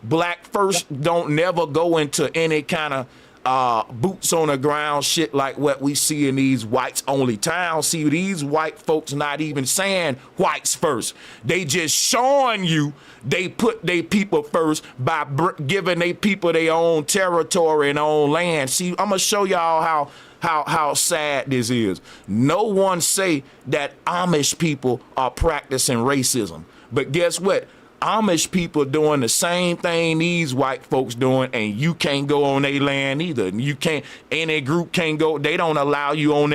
Black first don't never go into any kind of boots on the ground shit like what we see in these whites only towns. See, these white folks not even saying whites first. They just showing you they put their people first by giving their people their own territory and own land. See, I'm gonna show y'all how sad this is. No one say that Amish people are practicing racism, but guess what? Amish people doing the same thing these white folks doing, and you can't go on their land either. You can't, any group can't go. They don't allow you on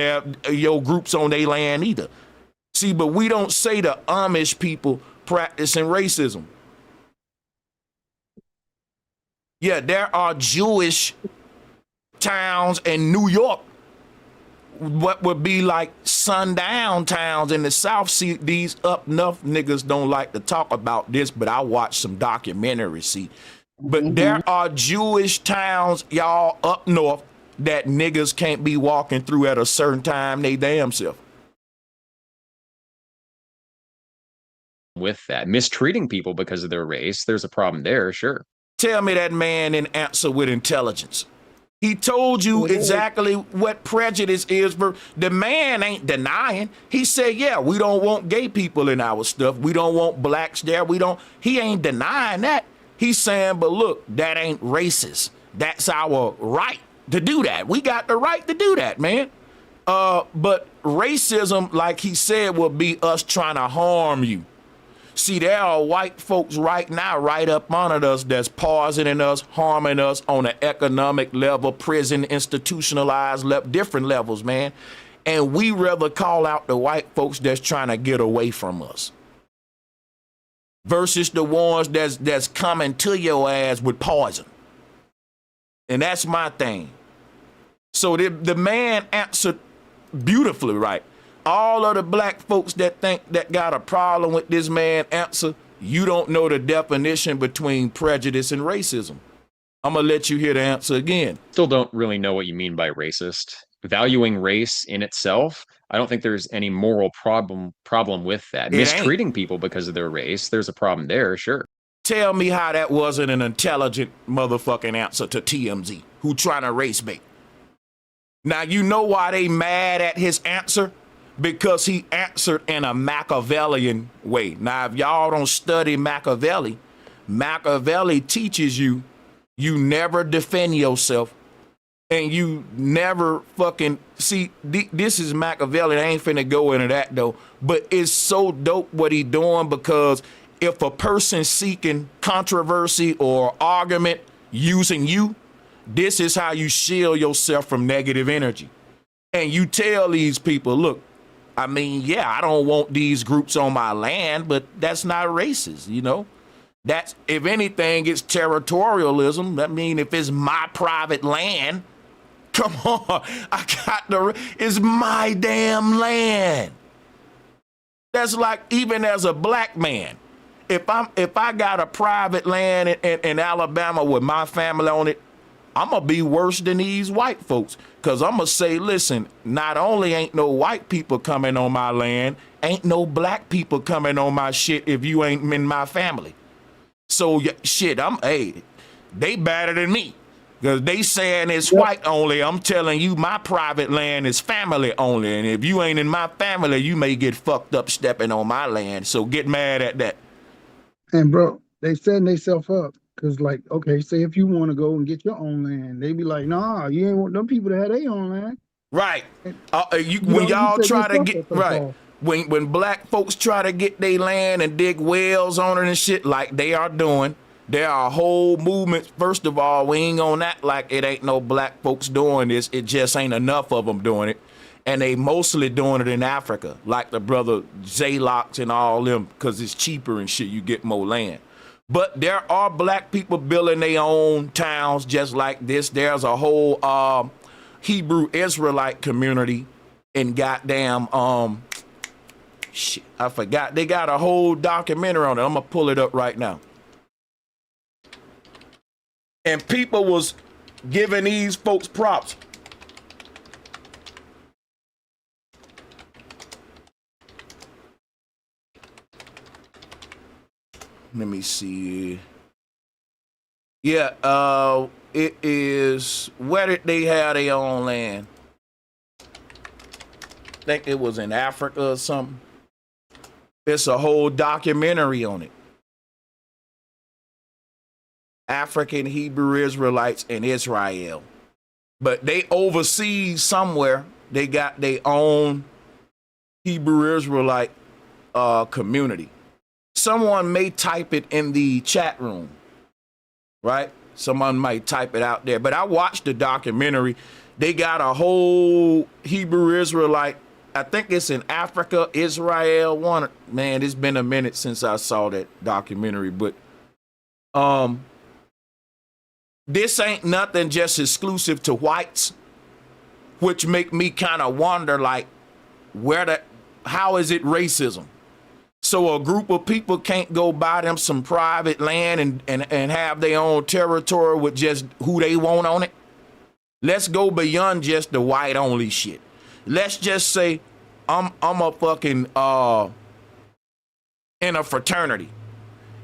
your groups on their land either. See, but we don't say the Amish people practicing racism. Yeah, there are Jewish towns in New York, what would be like sundown towns in the South. See, these up north niggas don't like to talk about this, but I watched some documentaries, see. But there are Jewish towns, y'all, up north that niggas can't be walking through at a certain time they damn self. With that, mistreating people because of their race, there's a problem there, sure. Tell me that man didn't answer with intelligence. He told you exactly what prejudice is. The man ain't denying. He said, yeah, we don't want gay people in our stuff. We don't want blacks there. He ain't denying that. He's saying, but look, that ain't racist. That's our right to do that. We got the right to do that, man. But racism, like he said, would be us trying to harm you. See, there are white folks right now, right up under us, that's poisoning us, harming us on an economic level, prison, institutionalized, different levels, man. And we rather call out the white folks that's trying to get away from us versus the ones that's coming to your ass with poison. And that's my thing. So the man answered beautifully, right? All of the black folks that think that got a problem with this man answer, you don't know the definition between prejudice and racism. I'm gonna let you hear the answer again. Still don't really know what you mean by racist. Valuing race in itself, I don't think there's any moral problem with that. Mistreating people because of their race, there's a problem there, sure. Tell me how that wasn't an intelligent motherfucking answer to TMZ, who trying to race bait. Now you know why they mad at his answer? Because he answered in a Machiavellian way. Now, if y'all don't study Machiavelli, Machiavelli teaches you never defend yourself and you never fucking see. This is Machiavelli. I ain't finna go into that though, but it's so dope what he doing, because if a person seeking controversy or argument using you, this is how you shield yourself from negative energy. And you tell these people, look, I mean, yeah, I don't want these groups on my land, but that's not racist, you know? That's, if anything, it's territorialism. I mean, if it's my private land, come on, it's my damn land. That's like, even as a black man, if I got a private land in Alabama with my family on it, I'm going to be worse than these white folks. Because I'm going to say, listen, not only ain't no white people coming on my land, ain't no black people coming on my shit if you ain't in my family. So, shit, they better than me. Because they saying it's white only. I'm telling you, my private land is family only. And if you ain't in my family, you may get fucked up stepping on my land. So get mad at that. And bro, they setting themselves up. Cause like, okay, say if you want to go and get your own land, they be like, nah, you ain't want them people to have their own land. Right. When Y'all try to get right. When black folks try to get their land and dig wells on it and shit like they are doing, there are whole movements. First of all, we ain't gonna act like it ain't no black folks doing this. It just ain't enough of them doing it. And they mostly doing it in Africa, like the brother Zaylocks and all them, because it's cheaper and shit. You get more land. But there are black people building their own towns just like this. There's a whole Hebrew Israelite community in goddamn shit. I forgot. They got a whole documentary on it. I'm gonna pull it up right now. And people was giving these folks props. Let me see. Yeah, it is, where did they have their own land? I think it was in Africa or something. It's a whole documentary on it. African Hebrew Israelites in Israel. But they overseas somewhere, they got their own Hebrew Israelite community. Someone may type it in the chat room, right? Someone might type it out there. But I watched the documentary. They got a whole Hebrew Israelite, I think it's in Africa, Israel one. Man, it's been a minute since I saw that documentary, but this ain't nothing just exclusive to whites, which make me kind of wonder, like, how is it racism? So a group of people can't go buy them some private land and have their own territory with just who they want on it? Let's go beyond just the white only shit. Let's just say I'm a fucking in a fraternity,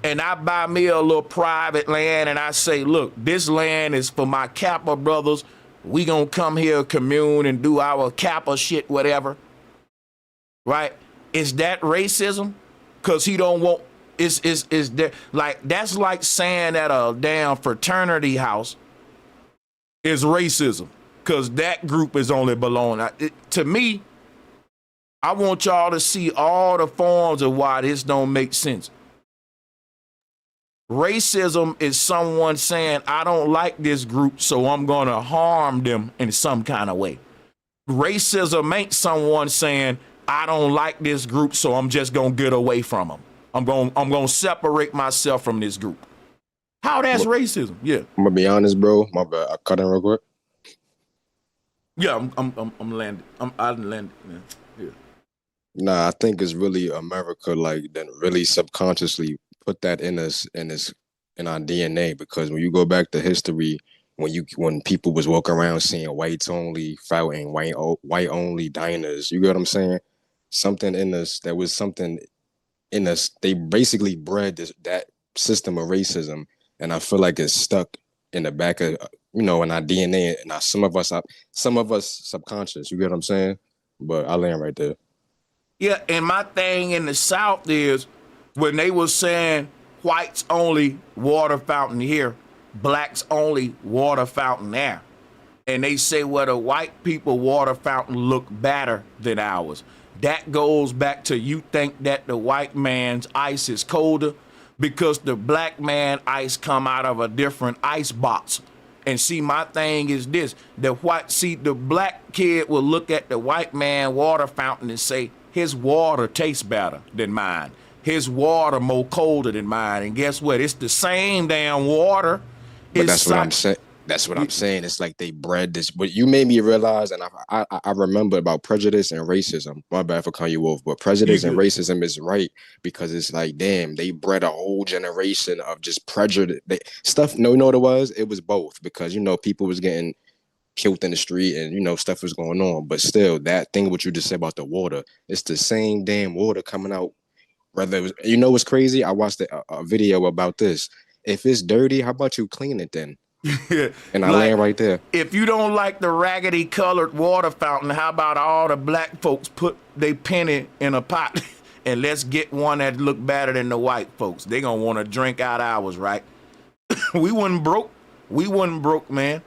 and I buy me a little private land, and I say, look, this land is for my Kappa brothers. We gonna come here, commune, and do our Kappa shit, whatever. Right? Is that racism? Cause he don't want, is there, like, that's like saying that a damn fraternity house is racism, cause that group is only belong. To me, I want y'all to see all the forms of why this don't make sense. Racism is someone saying, I don't like this group, so I'm gonna harm them in some kind of way. Racism ain't someone saying, I don't like this group, so I'm just gonna get away from them. I'm gonna separate myself from this group. How that's racism? Yeah. I'm gonna be honest, bro. My bad. I cut in real quick. Yeah, I'm landed. I landed. Yeah. Nah, I think it's really America, like, that really subconsciously put that in us, in our DNA. Because when you go back to history, when people was walking around seeing whites only fighting, white only diners, you get what I'm saying? Something in us, there was something in us. They basically bred that system of racism, and I feel like it's stuck in the back of, in our DNA, and some of us subconscious. You get what I'm saying? But I land right there. Yeah, and my thing in the South is when they were saying whites only water fountain here, blacks only water fountain there. And they say, well, the white people water fountain look better than ours. That goes back to, you think that the white man's ice is colder because the black man ice come out of a different ice box. And see, my thing is this, the black kid will look at the white man water fountain and say, his water tastes better than mine. His water more colder than mine. And guess what? It's the same damn water. But that's what I'm saying. That's what I'm saying. It's like they bred this. But you made me realize, and I remember about prejudice and racism. My bad for calling you wolf, but prejudice and racism is right because it's like, damn, they bred a whole generation of just prejudice stuff. No, you know what it was? It was both because people was getting killed in the street and stuff was going on. But still, that thing what you just said about the water, it's the same damn water coming out. Whether it was, what's crazy? I watched a video about this. If it's dirty, how about you clean it then? And I land right there. If you don't like the raggedy colored water fountain, how about all the black folks put their penny in a pot and let's get one that look better than the white folks. They gonna want to drink out ours, right? We wasn't broke. We wasn't broke, man.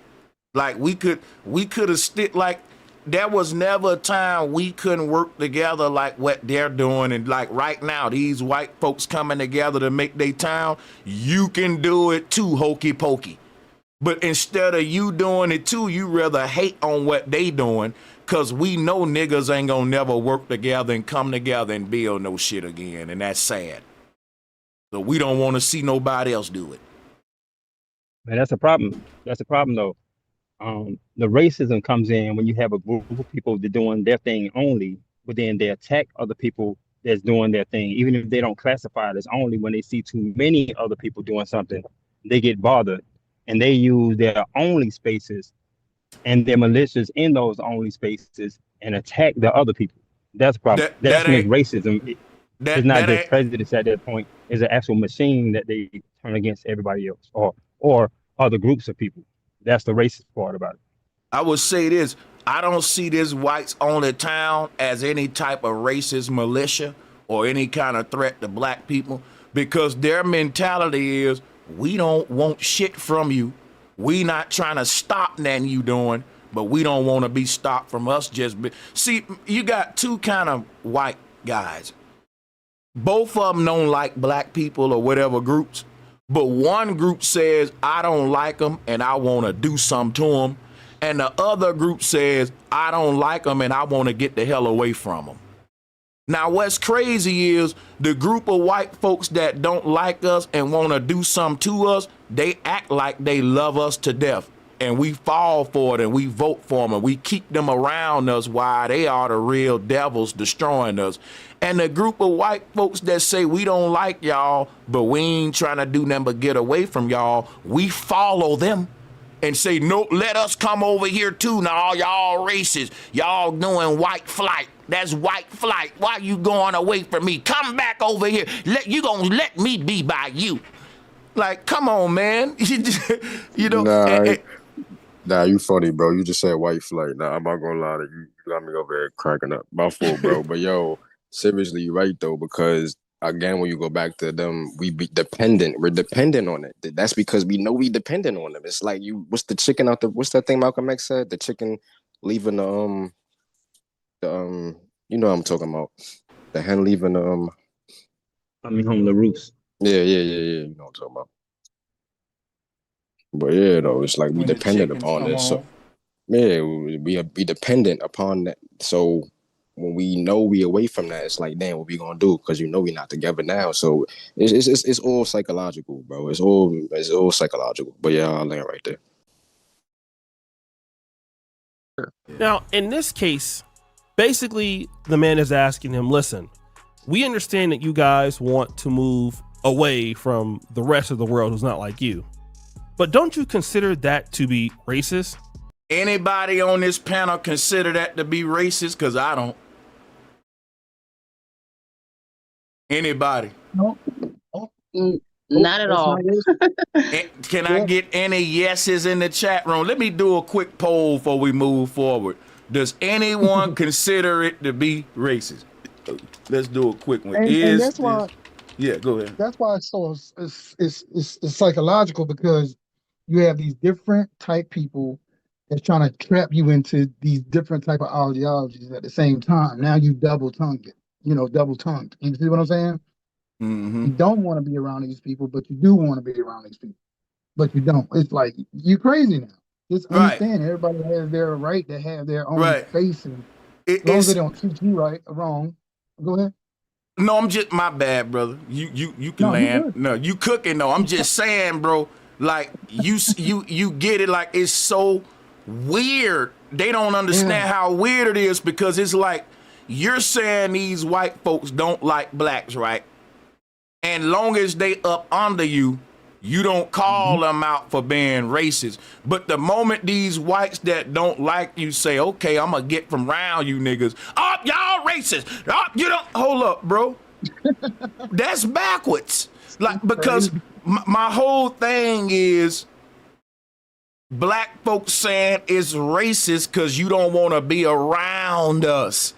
Like we could have stick like there was never a time we couldn't work together like what they're doing. And like right now, these white folks coming together to make their town, you can do it too, hokey pokey. But instead of you doing it too, you rather hate on what they doing because we know niggas ain't gonna never work together and come together and build no shit again. And that's sad. So we don't want to see nobody else do it. Man, that's a problem. That's a problem, though. The racism comes in when you have a group of people that doing their thing only, but then they attack other people that's doing their thing, even if they don't classify it as only. When they see too many other people doing something, they get bothered. And they use their only spaces and their militias in those only spaces and attack the other people. That's a problem. That's when racism. It's not just prejudice at that point. It's an actual machine that they turn against everybody else or other groups of people. That's the racist part about it. I would say this. I don't see this whites only town as any type of racist militia or any kind of threat to black people because their mentality is, we don't want shit from you. We not trying to stop nothing you doing, but we don't want to be stopped from us See, you got two kind of white guys. Both of them don't like black people or whatever groups, but one group says, I don't like them and I want to do something to them. And the other group says, I don't like them and I want to get the hell away from them. Now, what's crazy is the group of white folks that don't like us and want to do something to us, they act like they love us to death. And we fall for it and we vote for them and we keep them around us while they are the real devils destroying us. And the group of white folks that say we don't like y'all, but we ain't trying to do nothing but get away from y'all, we follow them and say, no, let us come over here too. Now, y'all racist. Y'all doing white flight. That's white flight. Why you going away from me? Come back over here. You gonna let me be by you. Like, come on, man. You know. Nah, you funny, bro. You just said white flight. Nah, I'm not gonna lie to you. You got me over here cracking up. My fault, bro. But yo, seriously, you're right though, because again, when you go back to them, we be dependent. We're dependent on it. That's because we know we dependent on them. It's like what's the chicken out the? What's that thing Malcolm X said? The chicken leaving the you know what I'm talking about. The hen leaving home the roost. Yeah. You know what I'm talking about. But yeah, though, it's like we dependent upon this. So yeah, we dependent upon that. So when we know we away from that, it's like, damn, what we gonna do? Because we not together now. So it's all psychological, bro. It's all psychological. But yeah, I'll land right there. Now, in this case, basically, the man is asking him, listen, we understand that you guys want to move away from the rest of the world who's not like you, but don't you consider that to be racist? Anybody on this panel consider that to be racist? Because I don't. Anybody? No. Not at all. Can I get any yeses in the chat room? Let me do a quick poll before we move forward. Does anyone consider it to be racist? Let's do a quick one. And that's why. Yeah, go ahead. That's why it's psychological, because you have these different type people that's trying to trap you into these different type of ideologies at the same time. Now you double tongued it. Double tongued. You see what I'm saying? Mm-hmm. You don't want to be around these people, but you do want to be around these people. But you don't. It's like, you crazy now. Just understand, everybody has their right to have their own space. And as long as they don't treat you right or wrong. Go ahead. No, I'm just, my bad, brother. You can land. No, you cooking though. I'm just saying, bro, Like you get it. Like it's so weird. They don't understand how weird it is because it's like you're saying these white folks don't like blacks, right? And long as they up under you, you don't call them out for being racist. But the moment these whites that don't like you say, okay, I'm gonna get from around you niggas. Oh, y'all racist. Oh, you don't hold up, bro. That's backwards. Like, because my whole thing is black folks saying it's racist because you don't want to be around us.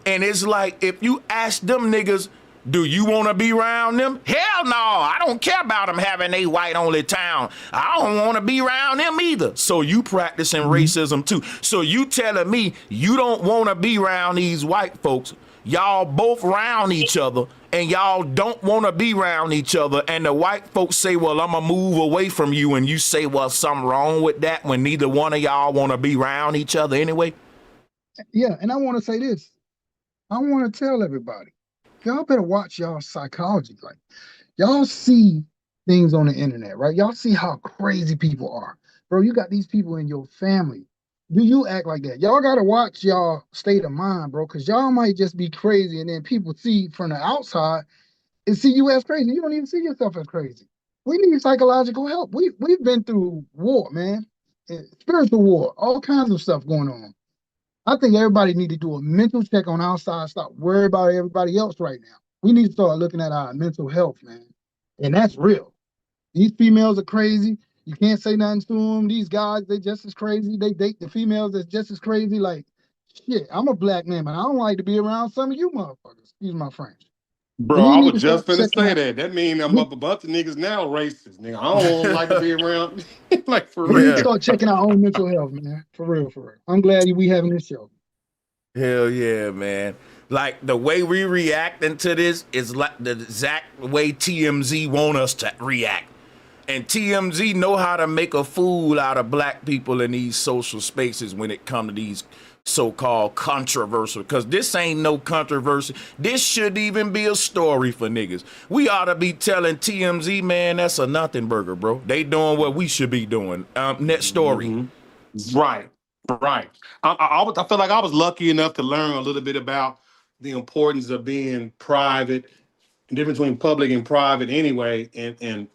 And it's like, if you ask them niggas, do you want to be around them? Hell no, I don't care about them having a white only town. I don't want to be around them either. So you practicing racism too. So you telling me you don't want to be around these white folks. Y'all both around each other and y'all don't want to be around each other. And the white folks say, well, I'm going to move away from you. And you say, well, something wrong with that when neither one of y'all want to be around each other anyway. Yeah, and I want to say this. I want to tell everybody, y'all better watch y'all psychology. Like, y'all see things on the internet, right? Y'all see how crazy people are. Bro, you got these people in your family. Do you act like that? Y'all got to watch y'all state of mind, bro, because y'all might just be crazy, and then people see from the outside and see you as crazy. You don't even see yourself as crazy. We need psychological help. We've been through war, man, spiritual war, all kinds of stuff going on. I think everybody need to do a mental check on our side. Stop worrying about everybody else right now. We need to start looking at our mental health, man. And that's real. These females are crazy. You can't say nothing to them. These guys, they just as crazy. They date the females that's just as crazy. Like, shit, I'm a black man, but I don't like to be around some of you motherfuckers. Excuse my French. Bro, And we I need was to just start finna checking say out. that. That mean I'm up a bunch of niggas now racist, nigga. I don't like to be around, like for We need to real. start checking our own mental health, man. For real, for real. I'm glad we having this show. Hell yeah, man. Like the way we reacting to this is like the exact way TMZ want us to react. And TMZ know how to make a fool out of black people in these social spaces when it come to these so-called controversial, because this ain't no controversy. This shouldn't even be a story for niggas. We ought to be telling TMZ, man, that's a nothing burger, bro. They doing what we should be doing. Next story. Right, right. I feel like I was lucky enough to learn a little bit about the importance of being private, the difference between public and private anyway, and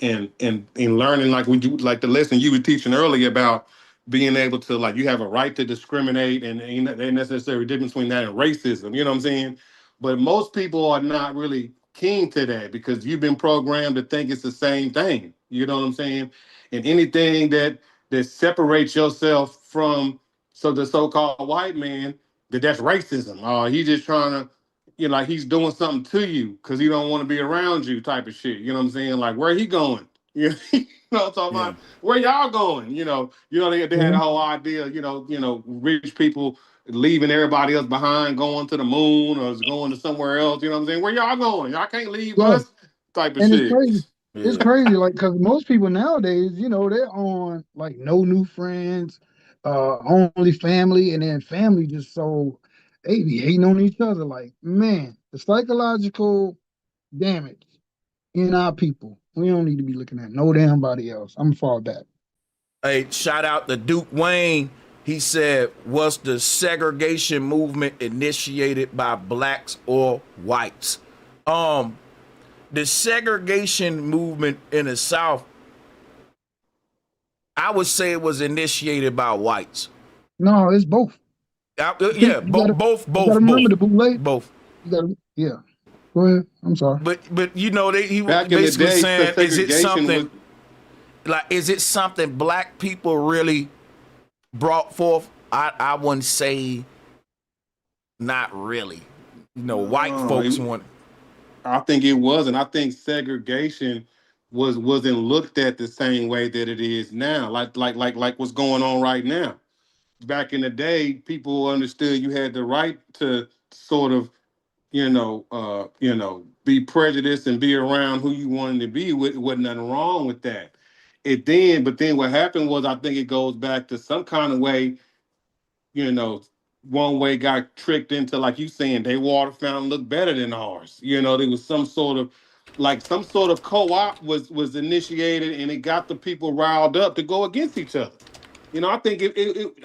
learning like we do, like the lesson you were teaching earlier about being able to, like, you have a right to discriminate, and ain't necessarily difference between that and racism. You know what I'm saying? But most people are not really keen to that because you've been programmed to think it's the same thing. You know what I'm saying? And anything that separates yourself from the so-called white man, that's racism. He just trying to, like he's doing something to you because he don't want to be around you, type of shit. You know what I'm saying? Like, where he going? You know what I'm talking Yeah. about? Where y'all going? They had Yeah. a whole idea, rich people leaving everybody else behind, going to the moon or going to somewhere else. You know what I'm saying? Where y'all going? Y'all can't leave Yeah. us, type of And it's shit. crazy. It's Yeah. crazy, like, because most people nowadays, they're on like no new friends, only family, and then family just so they be hating on each other. Like, man, the psychological damage in our people, we don't need to be looking at no damn body else. I'm gonna fall back. Hey, shout out to Duke Wayne. He said, was the segregation movement initiated by blacks or whites? The segregation movement in the South, I would say it was initiated by whites. No, it's both. Yeah, You gotta, you gotta remember both, the bootleg. both. You gotta, yeah. Go ahead. I'm sorry. But he was Back in the basically day, saying, segregation was. is it something black people really brought forth? I wouldn't say not really. White folks want. I think it was, and I think segregation wasn't looked at the same way that it is now. Like what's going on right now. Back in the day, people understood you had the right to sort of, be prejudiced and be around who you wanted to be with. Wasn't nothing wrong with that. But then what happened was, I think it goes back to some kind of way, you know, one way got tricked into, like you saying, they water fountain looked better than ours. There was some sort of like some sort of co-op was initiated, and it got the people riled up to go against each other. You know, I think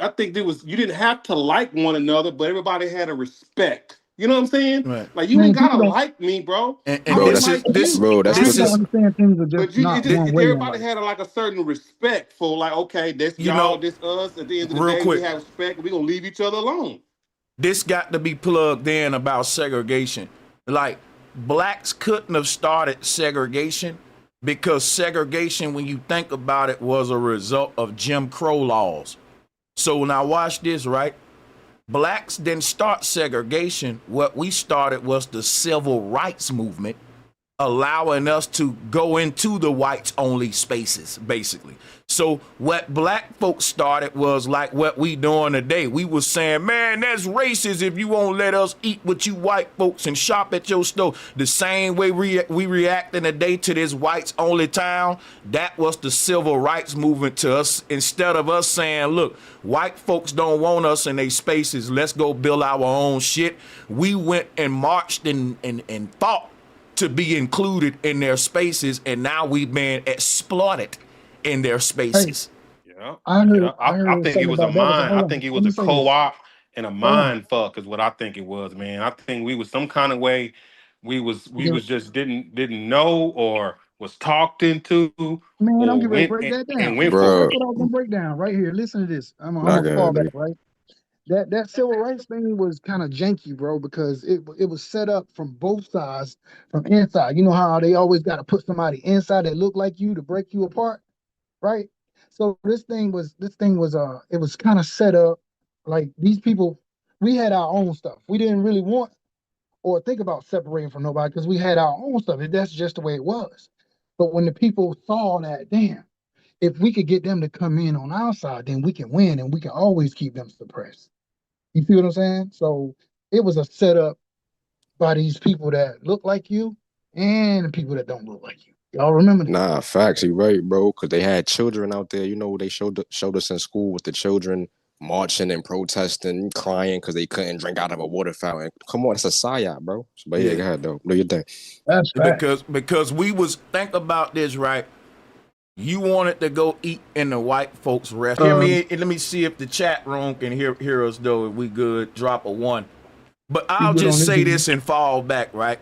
I think there was, you didn't have to like one another, but everybody had a respect. You know what I'm saying? Right. Like, you ain't Man, gotta people don't. like me, bro. I And Bro, may this that's is like this you, bro, that's right? People this don't because is understand things are just But not one way in everybody life. had like a certain respect for, like, okay, this you y'all, know this us. At the end of the real day, we quick. have respect. We gonna leave each other alone. This got to be plugged in about segregation. Like, blacks couldn't have started segregation because segregation, when you think about it, was a result of Jim Crow laws. So now watch this, right? Blacks didn't start segregation. What we started was the civil rights movement, allowing us to go into the whites only spaces, basically. So what black folks started was like what we doing today. We was saying, man, that's racist if you won't let us eat with you white folks and shop at your store. The same way we reacting today to this whites only town, that was the civil rights movement to us. Instead of us saying, look, white folks don't want us in their spaces, let's go build our own shit. We went and marched and fought to be included in their spaces, and now we've been exploited in their Hey, spaces. Yeah, I yeah. heard I, I I heard think it something was a about that was a mind. I hold think on. it Let was me a say this. co-op and a Hold on. mind fuck is what I think it was, man. I think we was some kind of way, we Okay. was just didn't know, or was talked into, Man, I'm or getting ready to went break that and down. went for bro. That's it. what I was gonna break down right here. Listen to this. I'm Nah, gonna go fall ahead, back, B. right? That civil rights thing was kind of janky, bro, because it was set up from both sides, from inside. You know how they always got to put somebody inside that look like you to break you apart, right? So this thing was it was kind of set up like these people. We had our own stuff. We didn't really want or think about separating from nobody because we had our own stuff. That's just the way it was. But when the people saw that, damn, if we could get them to come in on our side, then we can win and we can always keep them suppressed. You feel what I'm saying? So it was a setup by these people that look like you and the people that don't look like you. Y'all remember that? Nah, facts, you right, bro. Because they had children out there. You know, they showed us in school with the children marching and protesting, crying because they couldn't drink out of a water fountain. Come on, it's a psyop, bro. But yeah, Yeah. go ahead though. Do your thing. That's facts. Because we was, think about this, right? You wanted to go eat in the white folks restaurant. Hear Um, me, let me see if the chat room can hear us though. If we good, drop a one. But we I'll good on just this say end. this and fall back, right?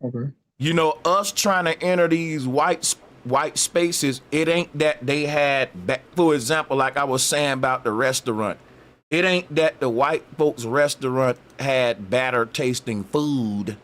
Okay. You know, us trying to enter these white spaces, it ain't that they had, for example, like I was saying about the restaurant, it ain't that the white folks restaurant had better tasting food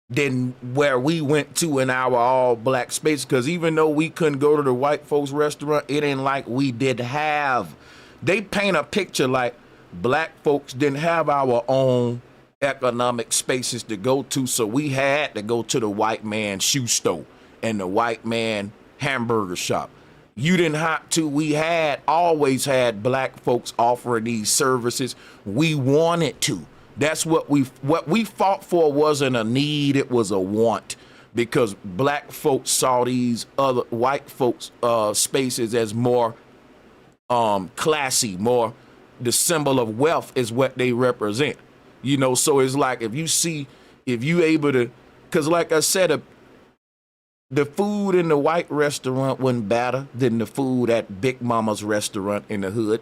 than where we went to in our all black space. Because even though we couldn't go to the white folks restaurant, it ain't like we did have. They paint a picture like black folks didn't have our own economic spaces to go to, so we had to go to the white man shoe store and the white man hamburger shop. You didn't have to. We had always had black folks offering these services. We wanted to. That's what we fought for. Wasn't a need, it was a want, because black folks saw these other white folks spaces as more classy, more the symbol of wealth is what they represent. You know, so it's like if you able to, because like I said, the food in the white restaurant wasn't better than the food at Big Mama's restaurant in the hood.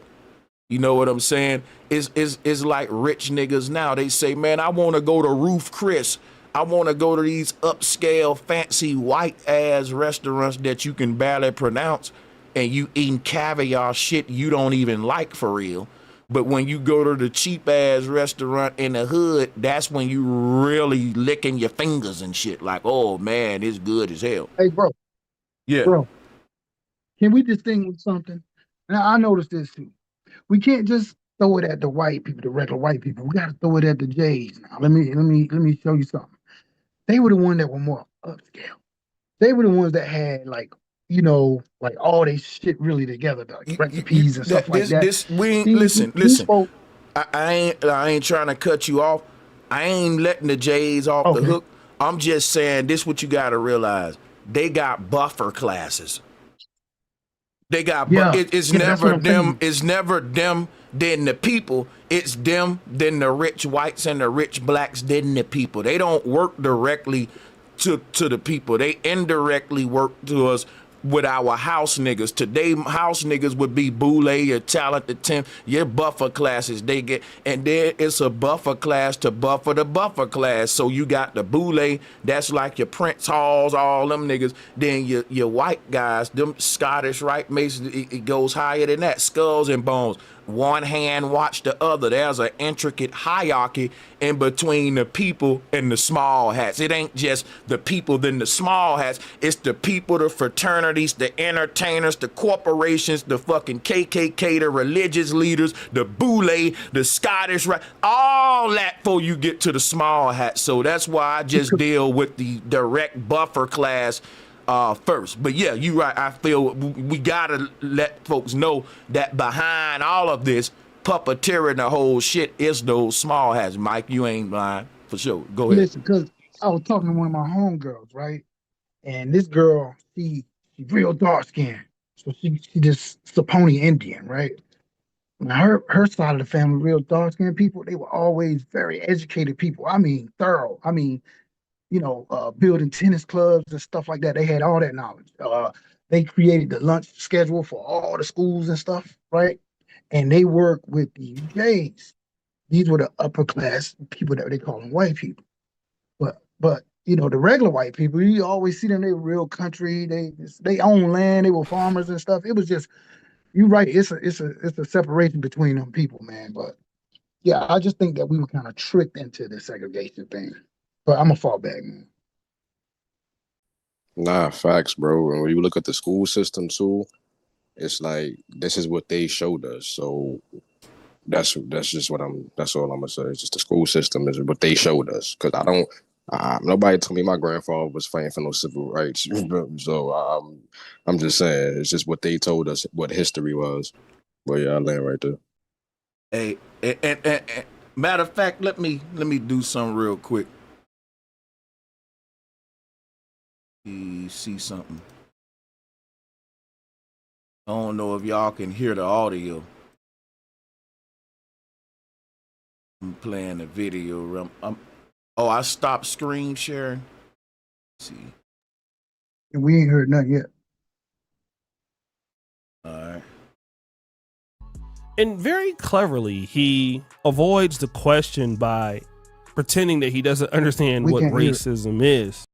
You know what I'm saying? It's like rich niggas now. They say, man, I want to go to Roof Chris. I want to go to these upscale, fancy, white ass restaurants that you can barely pronounce, and you eating caviar shit you don't even like for real. But when you go to the cheap ass restaurant in the hood, that's when you really licking your fingers and shit. Like, oh man, it's good as hell. Hey, bro, Yeah. bro, can we distinguish something? Now I noticed this too. We can't just throw it at the white people, the regular white people. We got to throw it at the Jays. Now, let me show you something. They were the ones that were more upscale. They were the ones that had like all they shit really together, like recipes and stuff That like that. this we ain't, These listen. folks, I ain't trying to cut you off. I ain't letting the Jays off the okay, hook. I'm just saying this what you gotta realize. They got buffer classes. They got yeah, it's yeah, that's what never I'm them, saying. it's never them then the people. It's them then the rich whites and the rich blacks then the people. They don't work directly to the people. They indirectly work to us with our house niggas. Today, house niggas would be Boule, your talented 10, your buffer classes they get. And then it's a buffer class to buffer the buffer class. So you got the Boule, that's like your Prince Halls, all them niggas. Then your white guys, them Scottish, right? Masons, it goes higher than that. Skulls and bones. One hand watch the other. There's an intricate hierarchy in between the people and the small hats. It ain't just the people then the small hats. It's the people, the fraternities, the entertainers, the corporations, the fucking KKK, the religious leaders, the Boule, the Scottish, right? All that before you get to the small hats. So that's why I just deal with the direct buffer class first. But yeah, you right. I feel we gotta let folks know that behind all of this puppeteering the whole shit is those small hats. Mike, you ain't lying for sure. Go ahead. Listen, because I was talking to one of my homegirls, right? And this girl, she real dark skinned. So she just Saponi Indian, right? Now her side of the family, real dark skinned people, they were always very educated people. I mean, thorough. I mean, building tennis clubs and stuff like that. They had all that knowledge. They created the lunch schedule for all the schools and stuff, right? And they work with the UJs. These were the upper class people that they call them white people. But the regular white people, you always see them. They were real country. They own land. They were farmers and stuff. It was just, you're right. It's a separation between them people, man. But yeah, I just think that we were kind of tricked into the segregation thing. But I'm gonna fall back, man. Nah, facts, bro. And when you look at the school system too, it's like this is what they showed us. So that's just that's all I'm gonna say. It's just the school system is what they showed us. Cause nobody told me my grandfather was fighting for no civil rights. So I'm just saying it's just what they told us what history was. But yeah, I land right there. Hey, and matter of fact, let me do something real quick. You see something. I don't know if y'all can hear the audio. I'm playing the video. I stopped screen sharing. Let's see. We ain't heard nothing yet. All right. And very cleverly, he avoids the question by pretending that he doesn't understand what racism is.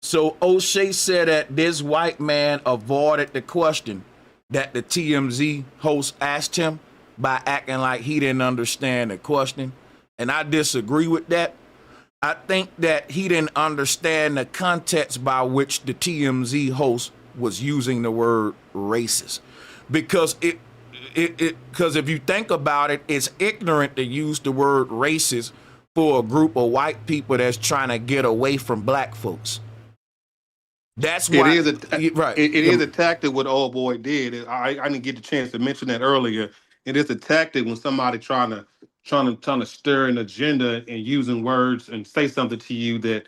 So O'Shea said that this white man avoided the question that the TMZ host asked him by acting like he didn't understand the question. And I disagree with that. I think that he didn't understand the context by which the TMZ host was using the word racist. Because because if you think about it, it's ignorant to use the word racist for a group of white people that's trying to get away from black folks. That's why it is a tactic what old boy did. I didn't get the chance to mention that earlier. It is a tactic when somebody trying to stir an agenda and using words and say something to you that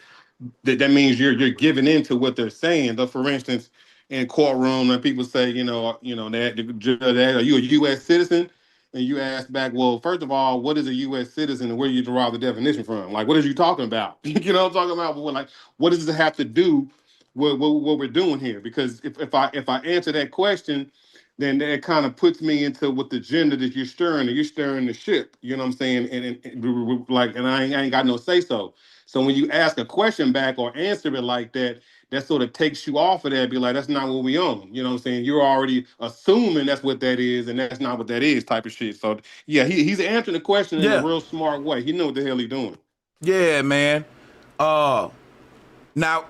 means you're giving into what they're saying. But for instance, in courtroom, when people say, that the judge, are you a U.S. citizen? And you ask back, well, first of all, what is a U.S. citizen and where do you derive the definition from? Like, what are you talking about? You know what I'm talking about? Well, like, what does it have to do with what we're doing here? Because if I answer that question, then that kind of puts me into what the gender that you're stirring, and you're stirring the ship. You know what I'm saying? And I ain't got no say so. So when you ask a question back or answer it like that, that sort of takes you off of that. Be like, that's not what we own. You know what I'm saying? You're already assuming that's what that is, and that's not what that is, type of shit. So yeah, he's answering the question in a real smart way. He know what the hell he's doing. Yeah, man. Now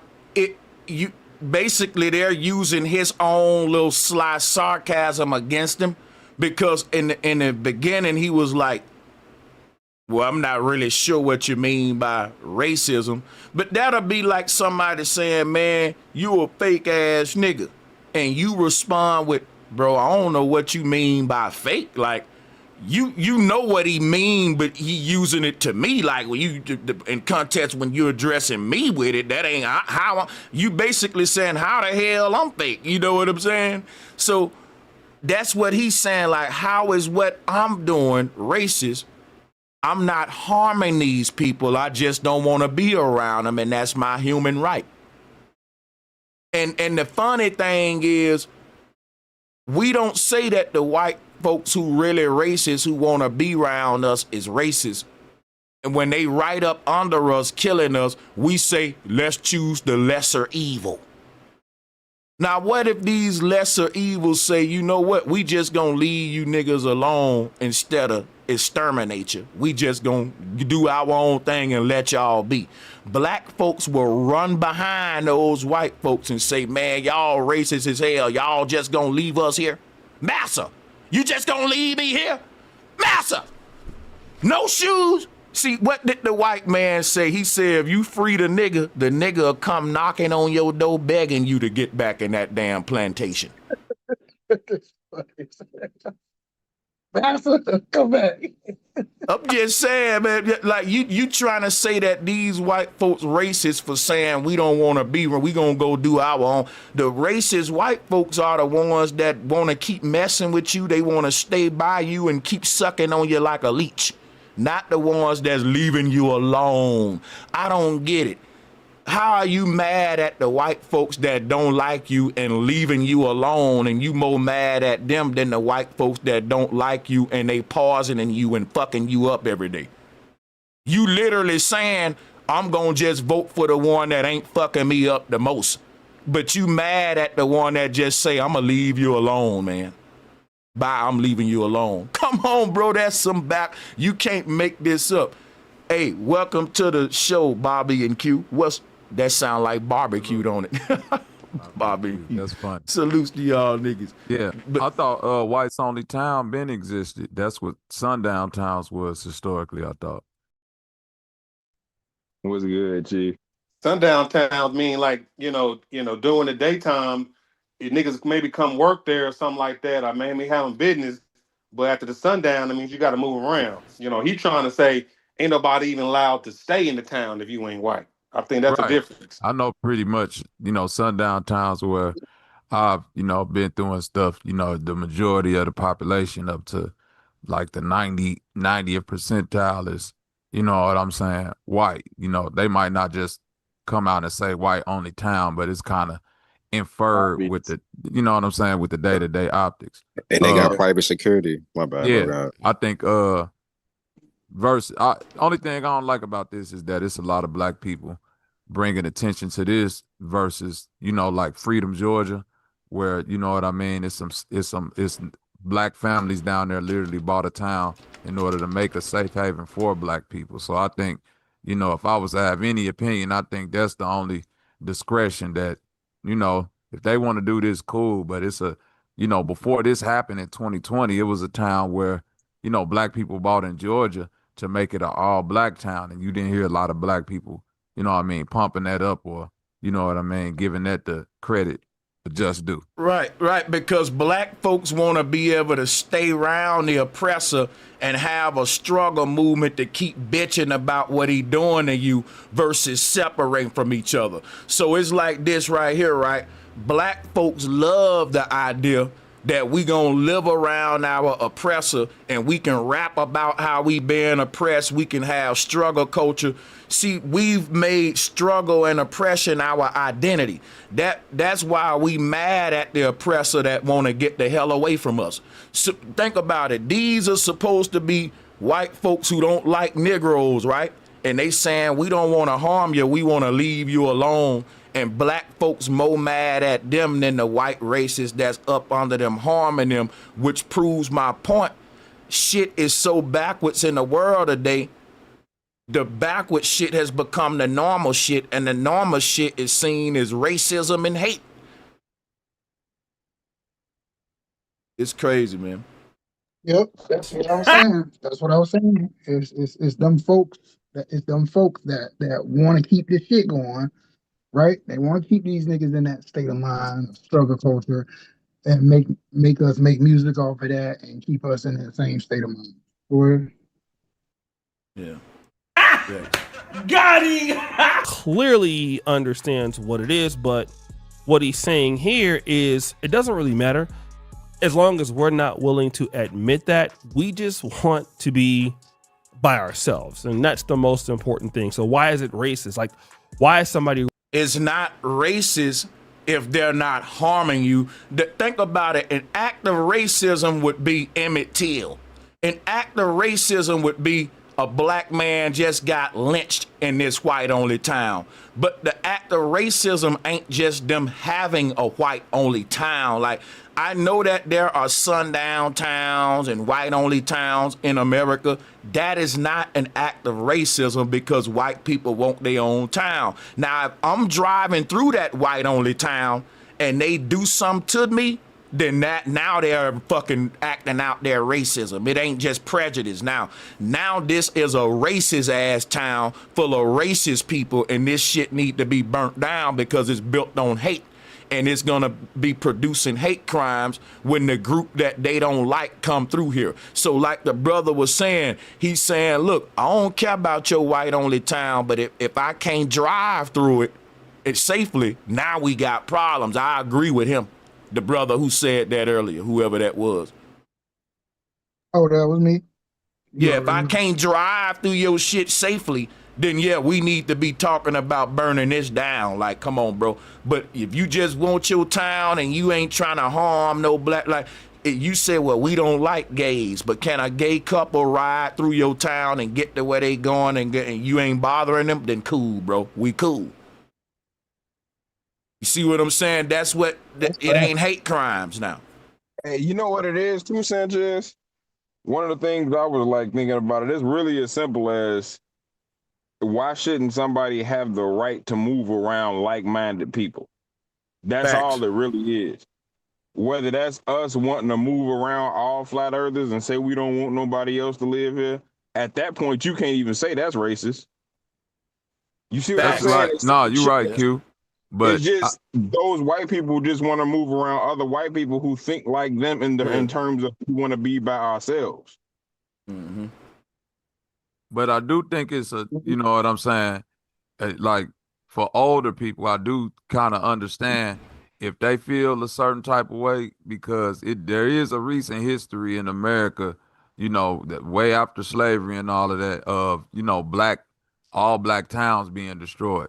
you basically they're using his own little sly sarcasm against him, because in the beginning he was like, well, I'm not really sure what you mean by racism, but that'll be like somebody saying, man, you a fake ass nigga. And you respond with, bro, I don't know what you mean by fake. Like, you know what he mean, but he using it to me. Like, when you in context when you're addressing me with it, that ain't how you basically saying how the hell I'm fake. You know what I'm saying? So that's what he's saying. Like, how is what I'm doing racist? I'm not harming these people. I just don't want to be around them, and that's my human right. And the funny thing is, we don't say that the white folks who really racist, who want to be around us, is racist. And when they right up under us, killing us, we say, let's choose the lesser evil. Now, what if these lesser evils say, you know what, we just gonna leave you niggas alone instead of exterminate you. We just gonna do our own thing and let y'all be. Black folks will run behind those white folks and say, man, y'all racist as hell. Y'all just gonna leave us here? Massa, you just gonna leave me here? Massa, no shoes? See, what did the white man say? He said, if you free the nigga will come knocking on your door begging you to get back in that damn plantation. Come back. I'm just saying, man, like you trying to say that these white folks racist for saying we don't want to be, we gonna go do our own. The racist white folks are the ones that want to keep messing with you. They want to stay by you and keep sucking on you like a leech. Not the ones that's leaving you alone. I don't get it. How are you mad at the white folks that don't like you and leaving you alone, and you more mad at them than the white folks that don't like you and they poisoning you and fucking you up every day? You literally saying, I'm gonna just vote for the one that ain't fucking me up the most. But you mad at the one that just say, I'm gonna leave you alone, man. Bye, I'm leaving you alone. Come on, bro, that's some back. You can't make this up. Hey, welcome to the show, Bobby and Q. That sound like barbecue, don't it? Bobby. That's funny. Salutes to y'all niggas. Yeah, But I thought whites only town been existed. That's what sundown towns was historically, I thought. What's good, Chief? Sundown towns mean like, during the daytime, if niggas maybe come work there or something like that, or maybe having business, but after the sundown, that means you got to move around. He trying to say ain't nobody even allowed to stay in the town if you ain't white. I think that's a difference. I know pretty much, sundown towns where I've, been through and stuff, the majority of the population up to like the 90th percentile is, you know what I'm saying, white. They might not just come out and say white only town, but it's kind of inferred with the, you know what I'm saying, with the day-to-day optics. And they got private security. My bad. Yeah, I think only thing I don't like about this is that it's a lot of black people bringing attention to this versus, like Freedom, Georgia, where, you know what I mean, it's black families down there literally bought a town in order to make a safe haven for black people. So I think, if I was to have any opinion, I think that's the only discretion that, if they want to do this, cool. But it's before this happened in 2020, it was a town where, black people bought in Georgia to make it an all black town. And you didn't hear a lot of black people, pumping that up or, giving that the credit to just do. Right, because black folks want to be able to stay around the oppressor and have a struggle movement to keep bitching about what he doing to you versus separating from each other. So it's like this right here, right? Black folks love the idea that we gonna live around our oppressor and we can rap about how we been oppressed. We can have struggle culture. See, we've made struggle and oppression our identity. That's why we mad at the oppressor that want to get the hell away from us. So think about it. These are supposed to be white folks who don't like Negroes, right? And they saying, we don't want to harm you. We want to leave you alone. And black folks more mad at them than the white racists that's up under them harming them, which proves my point. Shit is so backwards in the world today. The backward shit has become the normal shit, and the normal shit is seen as racism and hate. It's crazy, man. Yep, that's what I was saying. That's what I was saying. It's them folks that want to keep this shit going. Right? They want to keep these niggas in that state of mind, struggle culture, and make us make music off of that and keep us in that same state of mind. Or Yeah. Got him! Clearly understands what it is, but what he's saying here is it doesn't really matter as long as we're not willing to admit that. We just want to be by ourselves. And that's the most important thing. So why is it racist? Like, why is somebody... It's not racist if they're not harming you. Think about it. An act of racism would be Emmett Till. An act of racism would be a black man just got lynched in this white-only town. But the act of racism ain't just them having a white-only town. Like, I know that there are sundown towns and white-only towns in America. That is not an act of racism because white people want their own town. Now, if I'm driving through that white-only town and they do something to me, then now they're fucking acting out their racism. It ain't just prejudice. Now this is a racist ass town full of racist people, and this shit need to be burnt down because it's built on hate, and it's gonna be producing hate crimes when the group that they don't like come through here. So like the brother was saying, he's saying, look, I don't care about your white only town, but if I can't drive through it safely, now we got problems. I agree with him. The brother who said that earlier, whoever that was. Oh, that was me? Yeah, if I can't drive through your shit safely, then yeah, we need to be talking about burning this down. Like, come on, bro. But if you just want your town and you ain't trying to harm no black, like, you say, well, we don't like gays, but can a gay couple ride through your town and get to where they going and you ain't bothering them? Then cool, bro. We cool. You see what I'm saying? That's what, it ain't hate crimes now. Hey, you know what it is too, Sanchez? One of the things I was like thinking about it's really as simple as why shouldn't somebody have the right to move around like-minded people? That's Facts. all it really is. Whether that's us wanting to move around all flat earthers and say we don't want nobody else to live here, at that point, you can't even say that's racist. You see what I'm saying? Right. No, you're right, Q. But it's just those white people just want to move around other white people who think like them in terms of we want to be by ourselves. Mm-hmm. But I do think it's you know what I'm saying? Like for older people, I do kind of understand if they feel a certain type of way because there is a recent history in America, you know, that way after slavery and all of that of, you know, all black towns being destroyed,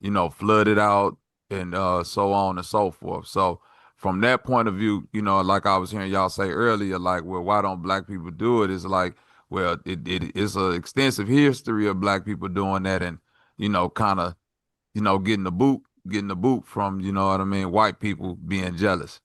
you know, flooded out and so on and so forth. So from that point of view, you know, like I was hearing y'all say earlier, like, well, why don't black people do it? It's like, well, it's an extensive history of black people doing that and, you know, kind of, you know, getting the boot from, you know what I mean, white people being jealous.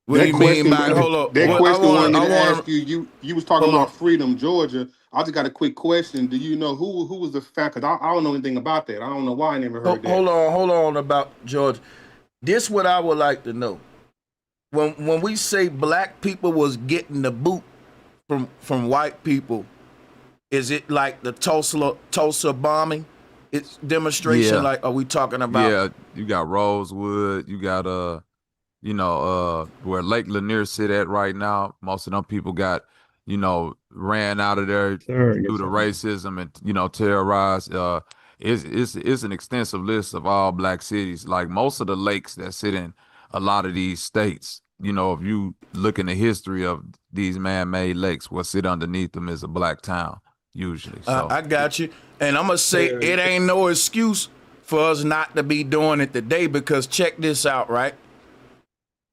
What do you mean by, hold up? That question I wanted to ask you, you was talking about Freedom, Georgia. I just got a quick question. Do you know who was the fact? Because I don't know anything about that. I don't know why I never heard that. Hold on about Georgia. This what I would like to know. When we say black people was getting the boot from white people, is it like the Tulsa bombing? It's demonstration. Like, are we talking about? Yeah, you got Rosewood. You got you know, where Lake Lanier sit at right now. Most of them people got, you know, ran out of there due to racism and, you know, terrorized. It's an extensive list of all black cities. Like most of the lakes that sit in a lot of these states, you know, if you look in the history of these man-made lakes, what sit underneath them is a black town, usually. So I got you. And I'm going to say it ain't no excuse for us not to be doing it today because check this out, right?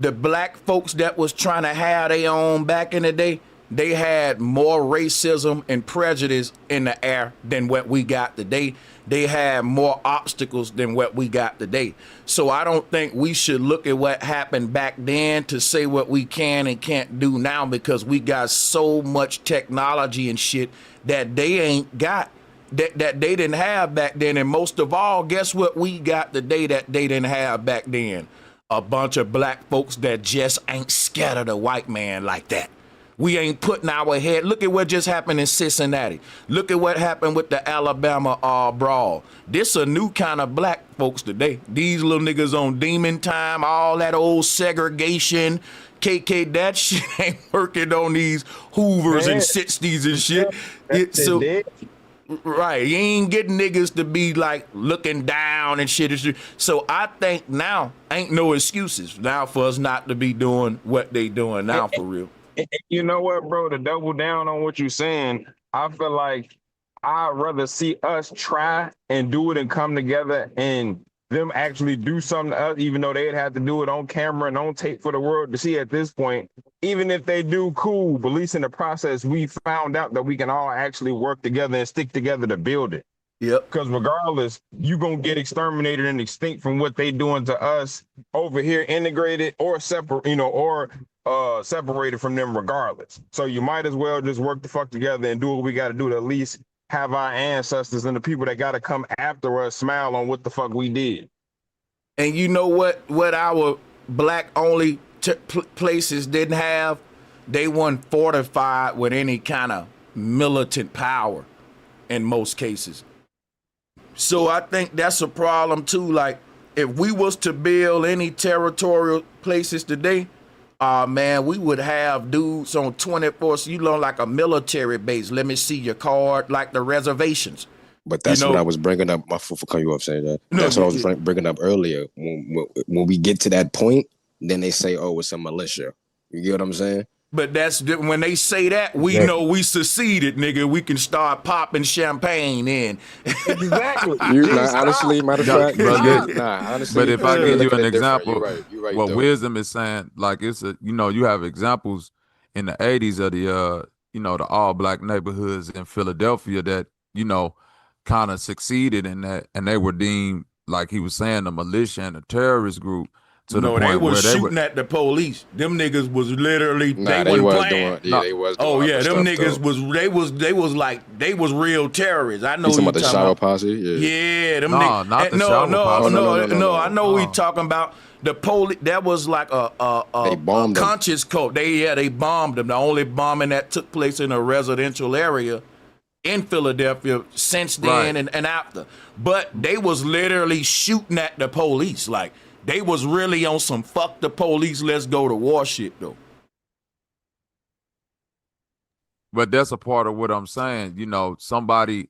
The black folks that was trying to have their own back in the day, they had more racism and prejudice in the air than what we got today. They had more obstacles than what we got today. So I don't think we should look at what happened back then to say what we can and can't do now because we got so much technology and shit that they ain't got, that they didn't have back then. And most of all, guess what we got today that they didn't have back then? A bunch of black folks that just ain't scared of the white man like that. We ain't putting our head. Look at what just happened in Cincinnati. Look at what happened with the Alabama brawl. This a new kind of black folks today. These little niggas on demon time, all that old segregation, KK, that shit ain't working on these Hoovers and 60s and shit. Right, you ain't getting niggas to be like looking down and shit. So I think now ain't no excuses now for us not to be doing what they doing now for real. You know what, bro? To double down on what you're saying, I feel like I'd rather see us try and do it and come together and them actually do something to us, even though they'd have to do it on camera and on tape for the world to see at this point. Even if they do, cool, but at least in the process, we found out that we can all actually work together and stick together to build it. Yep. Because regardless, you gonna get exterminated and extinct from what they doing to us over here, integrated or separate, or separated from them regardless. So you might as well just work the fuck together and do what we got to do to at least have our ancestors and the people that got to come after us smile on what the fuck we did. And you know what our black only places didn't have? They weren't fortified with any kind of militant power in most cases. So I think that's a problem too. Like if we was to build any territorial places today, man, we would have dudes on 24, so you know, like a military base. Let me see your card, like the reservations. But that's what I was bringing up. My foot for cutting you off saying that. That's what I was bringing up earlier. When we get to that point, then they say, "Oh, it's a militia." You get what I'm saying? But that's when they say that, we know we succeeded, nigga. We can start popping champagne in. Exactly. Honestly, matter of fact, honestly. But if I give you an example, you're right, what though. wisdom is saying, like it's you have examples in the 80s of the the all black neighborhoods in Philadelphia that kind of succeeded in that, and they were deemed, like he was saying, a militia and a terrorist group. To the point they where was shooting at the police. Them niggas was literally they wasn't was playing. they was doing oh yeah, them niggas though. they was real terrorists. I know you talking about the shower posse. Yeah, them niggas. Not the shower posse. No, I know we talking about the police. That was like they bombed conscious code. They bombed them. The only bombing that took place in a residential area in Philadelphia since then and after. But they was literally shooting at the police. Like they was really on some fuck the police, let's go to war shit though. But that's a part of what I'm saying. Somebody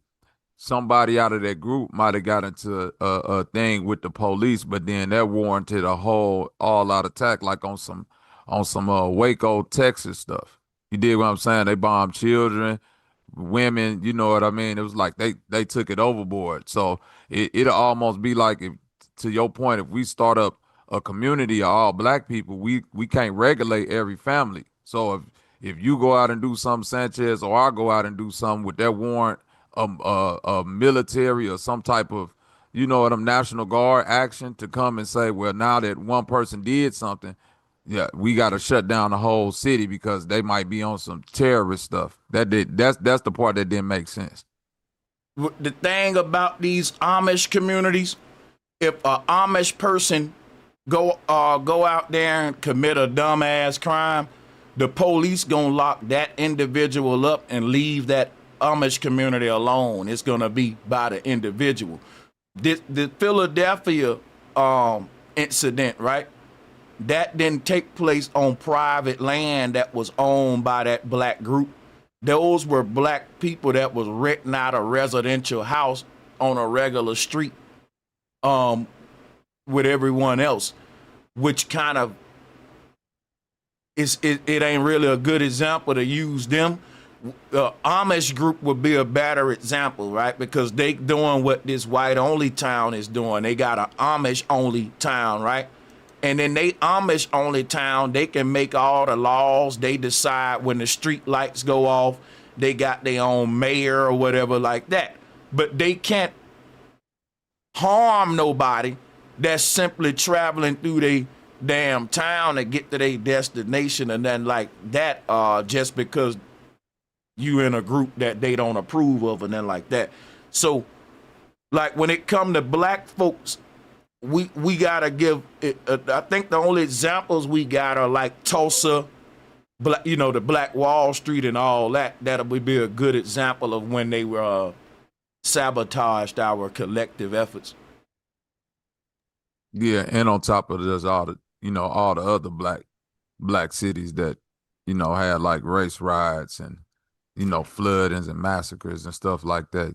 out of that group might have got into a thing with the police, but then that warranted a whole all-out attack, like on some Waco, Texas stuff. You dig what I'm saying? They bombed children, women. You know what I mean? It was like they took it overboard. So it'll almost be like, if, to your point, if we start up a community of all black people, we can't regulate every family. So if you go out and do something, Sanchez, or I go out and do something with that warrant, a military or some type of, National Guard action to come and say, well, now that one person did something, yeah, we got to shut down the whole city because they might be on some terrorist stuff. That's the part that didn't make sense. The thing about these Amish communities, if an Amish person go out there and commit a dumbass crime, the police gonna lock that individual up and leave that Amish community alone. It's gonna be by the individual. The Philadelphia incident, right? That didn't take place on private land that was owned by that black group. Those were black people that was renting out a residential house on a regular street with everyone else, which kind of it ain't really a good example to use them. The Amish group would be a better example, right? Because they doing what this white only town is doing. They got an Amish only town, right? And then they Amish only town, they can make all the laws. They decide when the street lights go off. They got their own mayor or whatever like that. But they can't harm nobody that's simply traveling through their damn town to get to their destination and then like that, just because you in a group that they don't approve of and then like that. So like when it come to black folks, we gotta give it, I think the only examples we got are like Tulsa, the Black Wall Street and all that. That would be a good example of when they were sabotaged our collective efforts. Yeah, and on top of this, all the other black cities that had like race riots and floodings and massacres and stuff like that.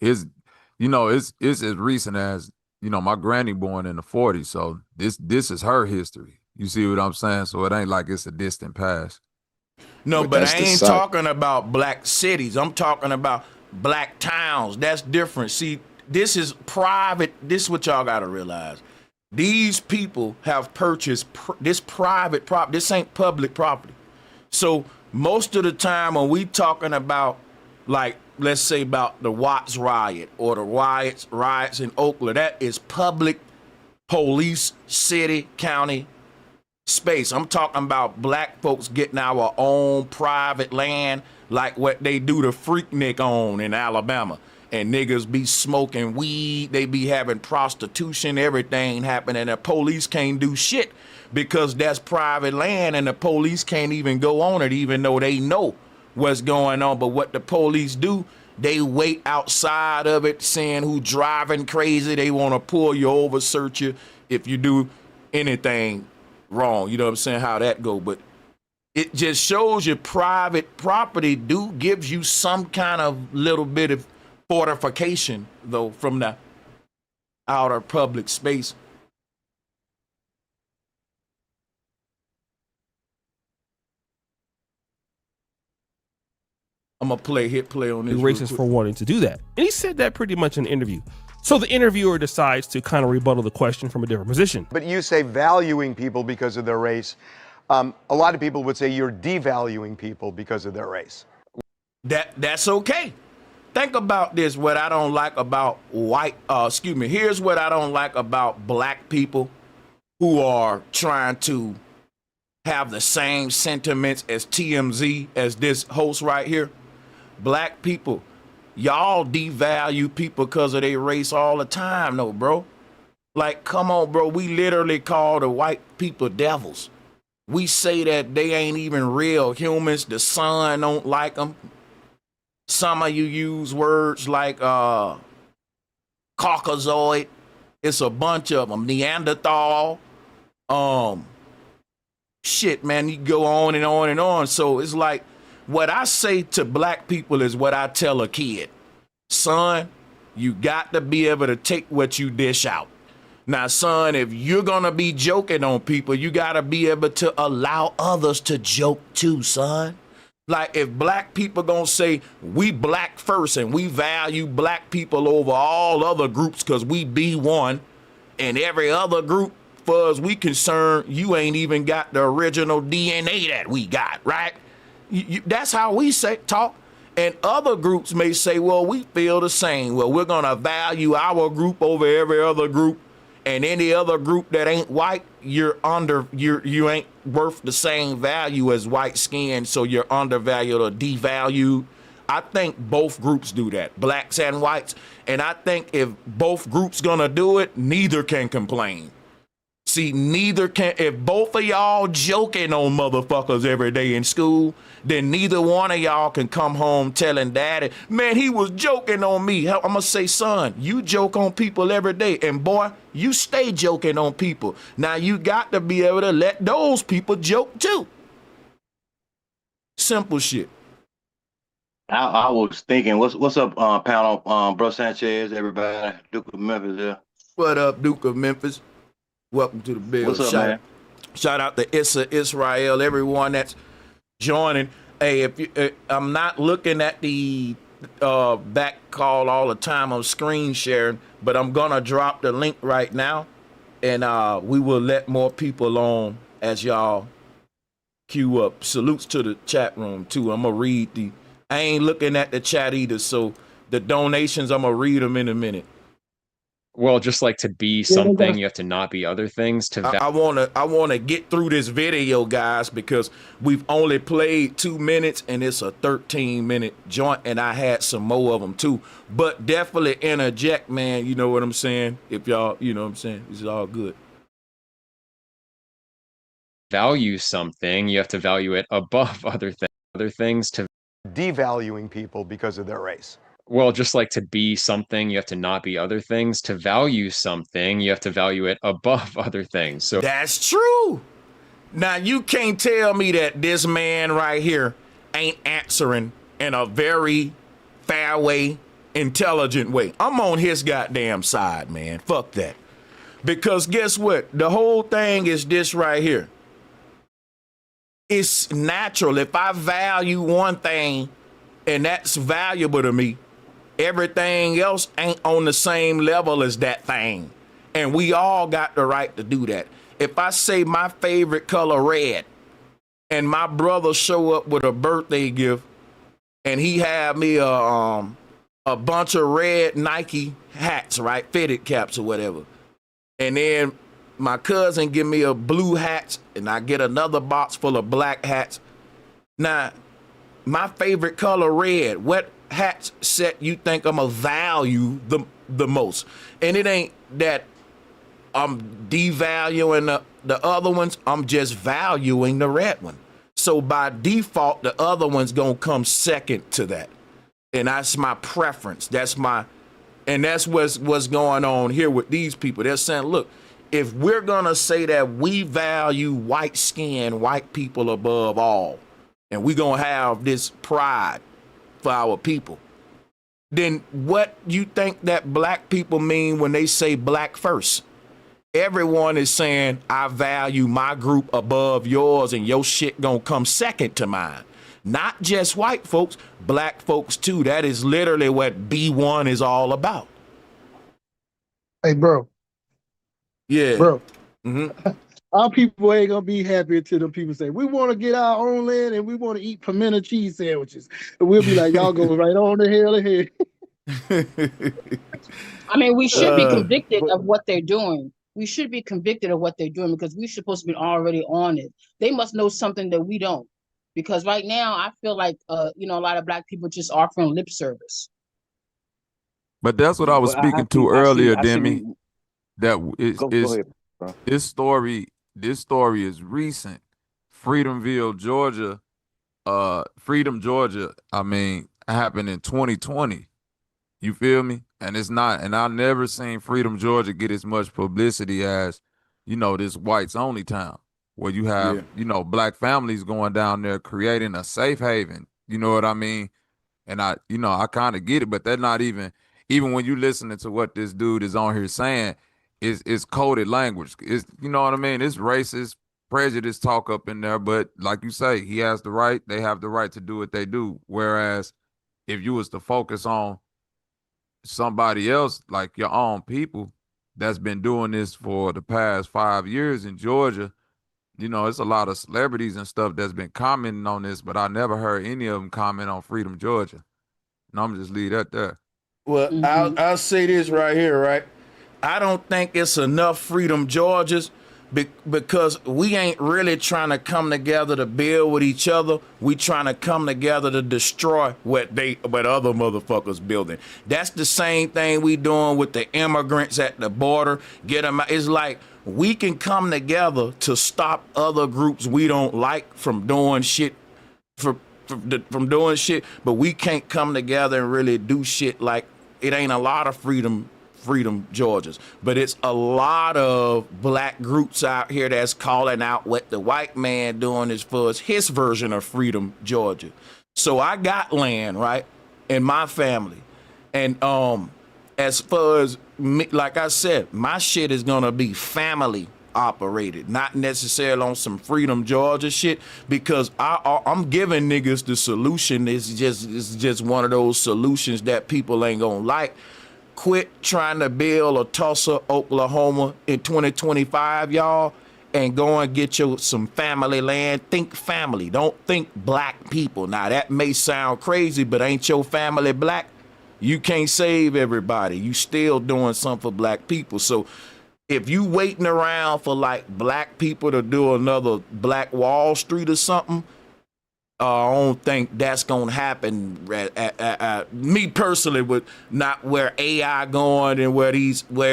It's as recent as my granny born in the 40s, so this is her history. You see what I'm saying? So it ain't like it's a distant past. No, But but that's I the ain't side. talking about black cities. I'm talking about black towns. That's different. See, this is private. This is what y'all got to realize. These people have purchased this private property. This ain't public property. So most of the time when we talking about, like, let's say about the Watts riot or the riots in Oakland, that is public police, city, county space. I'm talking about black folks getting our own private land, like what they do to Freaknik on in Alabama. And niggas be smoking weed, they be having prostitution, everything happening, and the police can't do shit because that's private land and the police can't even go on it even though they know what's going on. But what the police do, they wait outside of it, saying who driving crazy, they want to pull you over, search you if you do anything wrong. You know what I'm saying, how that go. But it just shows you private property gives you some kind of little bit of fortification, though, from the outer public space. I'm gonna hit play on this. Racist for wanting to do that. And he said that pretty much in an interview. So the interviewer decides to kind of rebuttal the question from a different position. But you say valuing people because of their race. A lot of people would say you're devaluing people because of their race. That's okay. Think about this, what I don't like about here's what I don't like about black people who are trying to have the same sentiments as TMZ, as this host right here. Black people, y'all devalue people because of their race all the time, though, bro. Like, come on, bro. We literally call the white people devils. We say that they ain't even real humans. The sun don't like them. Some of you use words like Caucasoid. It's a bunch of them. Neanderthal. Shit, man, you go on and on and on. So it's like, what I say to black people is what I tell a kid. Son, you got to be able to take what you dish out. Now, son, if you're going to be joking on people, you got to be able to allow others to joke too, son. Like, if black people gonna say we black first and we value black people over all other groups because we be one, and every other group, far as we concerned, you ain't even got the original DNA that we got, right? That's how we talk. And other groups may say, well, we feel the same. Well, we're gonna value our group over every other group, and any other group that ain't white, you ain't worth the same value as white skin, so you're undervalued or devalued. I think both groups do that, blacks and whites. And I think if both groups gonna do it, neither can complain. See, neither can. If both of y'all joking on motherfuckers every day in school, then neither one of y'all can come home telling daddy, man, he was joking on me. I'm gonna say, son, you joke on people every day, and boy, you stay joking on people. Now you got to be able to let those people joke too. Simple shit. I was thinking, what's up, panel, bro Sanchez, everybody, Duke of Memphis there. What up, Duke of Memphis? Welcome to the bill. What's up, man? Shout out to Issa, Israel, everyone that's joining. Hey, I'm not looking at the back call all the time. I'm screen sharing, but I'm gonna drop the link right now, and we will let more people on as y'all queue up. Salutes to the chat room too. I'm gonna read I ain't looking at the chat either, so the donations, I'm gonna read them in a minute. Well, just like to be something, you have to not be other things. I wanna get through this video, guys, because we've only played 2 minutes and it's a 13-minute joint, and I had some more of them too. But definitely interject, man. You know what I'm saying? If y'all, you know what I'm saying, it's all good. Value something, you have to value it above other things. To Devaluing people because of their race. Well, just like to be something, you have to not be other things. To value something, you have to value it above other things. So that's true. Now, you can't tell me that this man right here ain't answering in a very fair way, intelligent way. I'm on his goddamn side, man. Fuck that. Because guess what? The whole thing is this right here. It's natural. If I value one thing and that's valuable to me, everything else ain't on the same level as that thing. And we all got the right to do that. If I say my favorite color red and my brother show up with a birthday gift and he have me a bunch of red Nike hats, right? Fitted caps or whatever. And then my cousin give me a blue hat and I get another box full of black hats. Now, my favorite color red, what hat set you think I'm gonna value the most? And it ain't that I'm devaluing the other ones, I'm just valuing the red one. So by default, the other one's gonna come second to that. And that's my preference. That's what's going on here with these people. They're saying, look, if we're gonna say that we value white skin, white people above all, and we're gonna have this pride for our people, then what you think that black people mean when they say black first? Everyone is saying, I value my group above yours and your shit gonna come second to mine. Not just white folks, black folks too. That is literally what B1 is all about. Hey, bro. Yeah. Bro. Mm-hmm. Our people ain't gonna be happy until them people say, we want to get our own land and we want to eat pimento cheese sandwiches. And we'll be like, y'all go right on the hell ahead. I mean, we should be convicted of what they're doing. We should be convicted of what they're doing because we're supposed to be already on it. They must know something that we don't. Because right now, I feel like, a lot of black people just offering lip service. But that's what I was speaking to earlier, Demi. That Go ahead, bro. This story is recent. Freedom, Georgia. I mean, happened in 2020. You feel me? And it's not, and I never seen Freedom, Georgia get as much publicity as, this whites only town where you have, black families going down there creating a safe haven. You know what I mean? And I kind of get it, but they're not even when you listening to what this dude is on here saying, it's coded language. It's, you know what I mean? It's racist, prejudice talk up in there, but like you say, they have the right to do what they do. Whereas if you was to focus on somebody else, like your own people that's been doing this for the past 5 years in Georgia, it's a lot of celebrities and stuff that's been commenting on this, but I never heard any of them comment on Freedom, Georgia. And I'm just leave that there. Well, I'll say this right here, right? I don't think it's enough Freedom, Georgias, because we ain't really trying to come together to build with each other. We trying to come together to destroy what other motherfuckers building. That's the same thing we doing with the immigrants at the border. Get them out. It's like we can come together to stop other groups we don't like from doing shit, from doing shit, but we can't come together and really do shit. Like, it ain't a lot of Freedom, Georgias, but it's a lot of black groups out here that's calling out what the white man doing as far as his version of Freedom, Georgia. So I got land, right, in my family. And as far as me, like I said, my shit is gonna be family operated, not necessarily on some Freedom, Georgia shit, because I'm giving niggas the solution. It's just one of those solutions that people ain't gonna like. Quit trying to build a Tulsa, Oklahoma in 2025, y'all, and go and get some family land. Think family. Don't think black people. Now, that may sound crazy, but ain't your family black? You can't save everybody. You still doing something for black people. So if you waiting around for like black people to do another Black Wall Street or something, I don't think that's gonna happen. Me personally, with not where AI going and where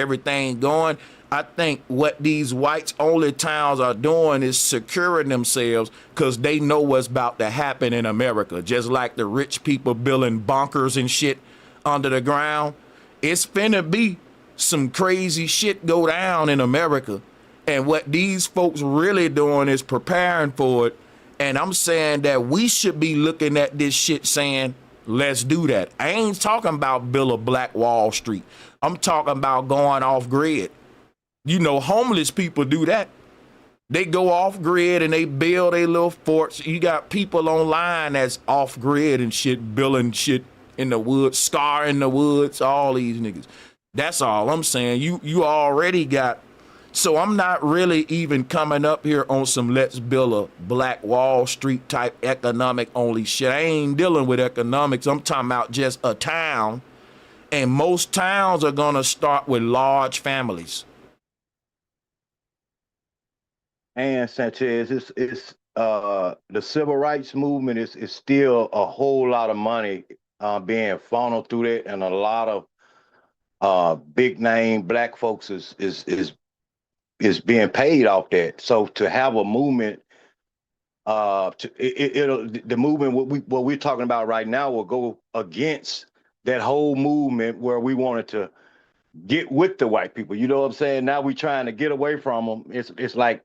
everything going. I think what these whites only towns are doing is securing themselves because they know what's about to happen in America. Just like the rich people building bunkers and shit under the ground, it's finna be some crazy shit go down in America. And what these folks really doing is preparing for it. And I'm saying that we should be looking at this shit saying, let's do that. I ain't talking about build a Black Wall Street. I'm talking about going off grid. Homeless people do that. They go off grid and they build a little forts. You got people online that's off grid and shit, building shit in the woods, Scar in the woods, all these niggas. That's all I'm saying. You already got. So I'm not really even coming up here on some let's build a Black Wall Street type economic only shit. I ain't dealing with economics. I'm talking about just a town. And most towns are gonna start with large families. And Sanchez, it's the civil rights movement is still a whole lot of money being funneled through that, and a lot of big name black folks is being paid off that. So to have a movement, the movement what we're talking about right now will go against that whole movement where we wanted to get with the white people. You know what I'm saying? Now we're trying to get away from them. It's like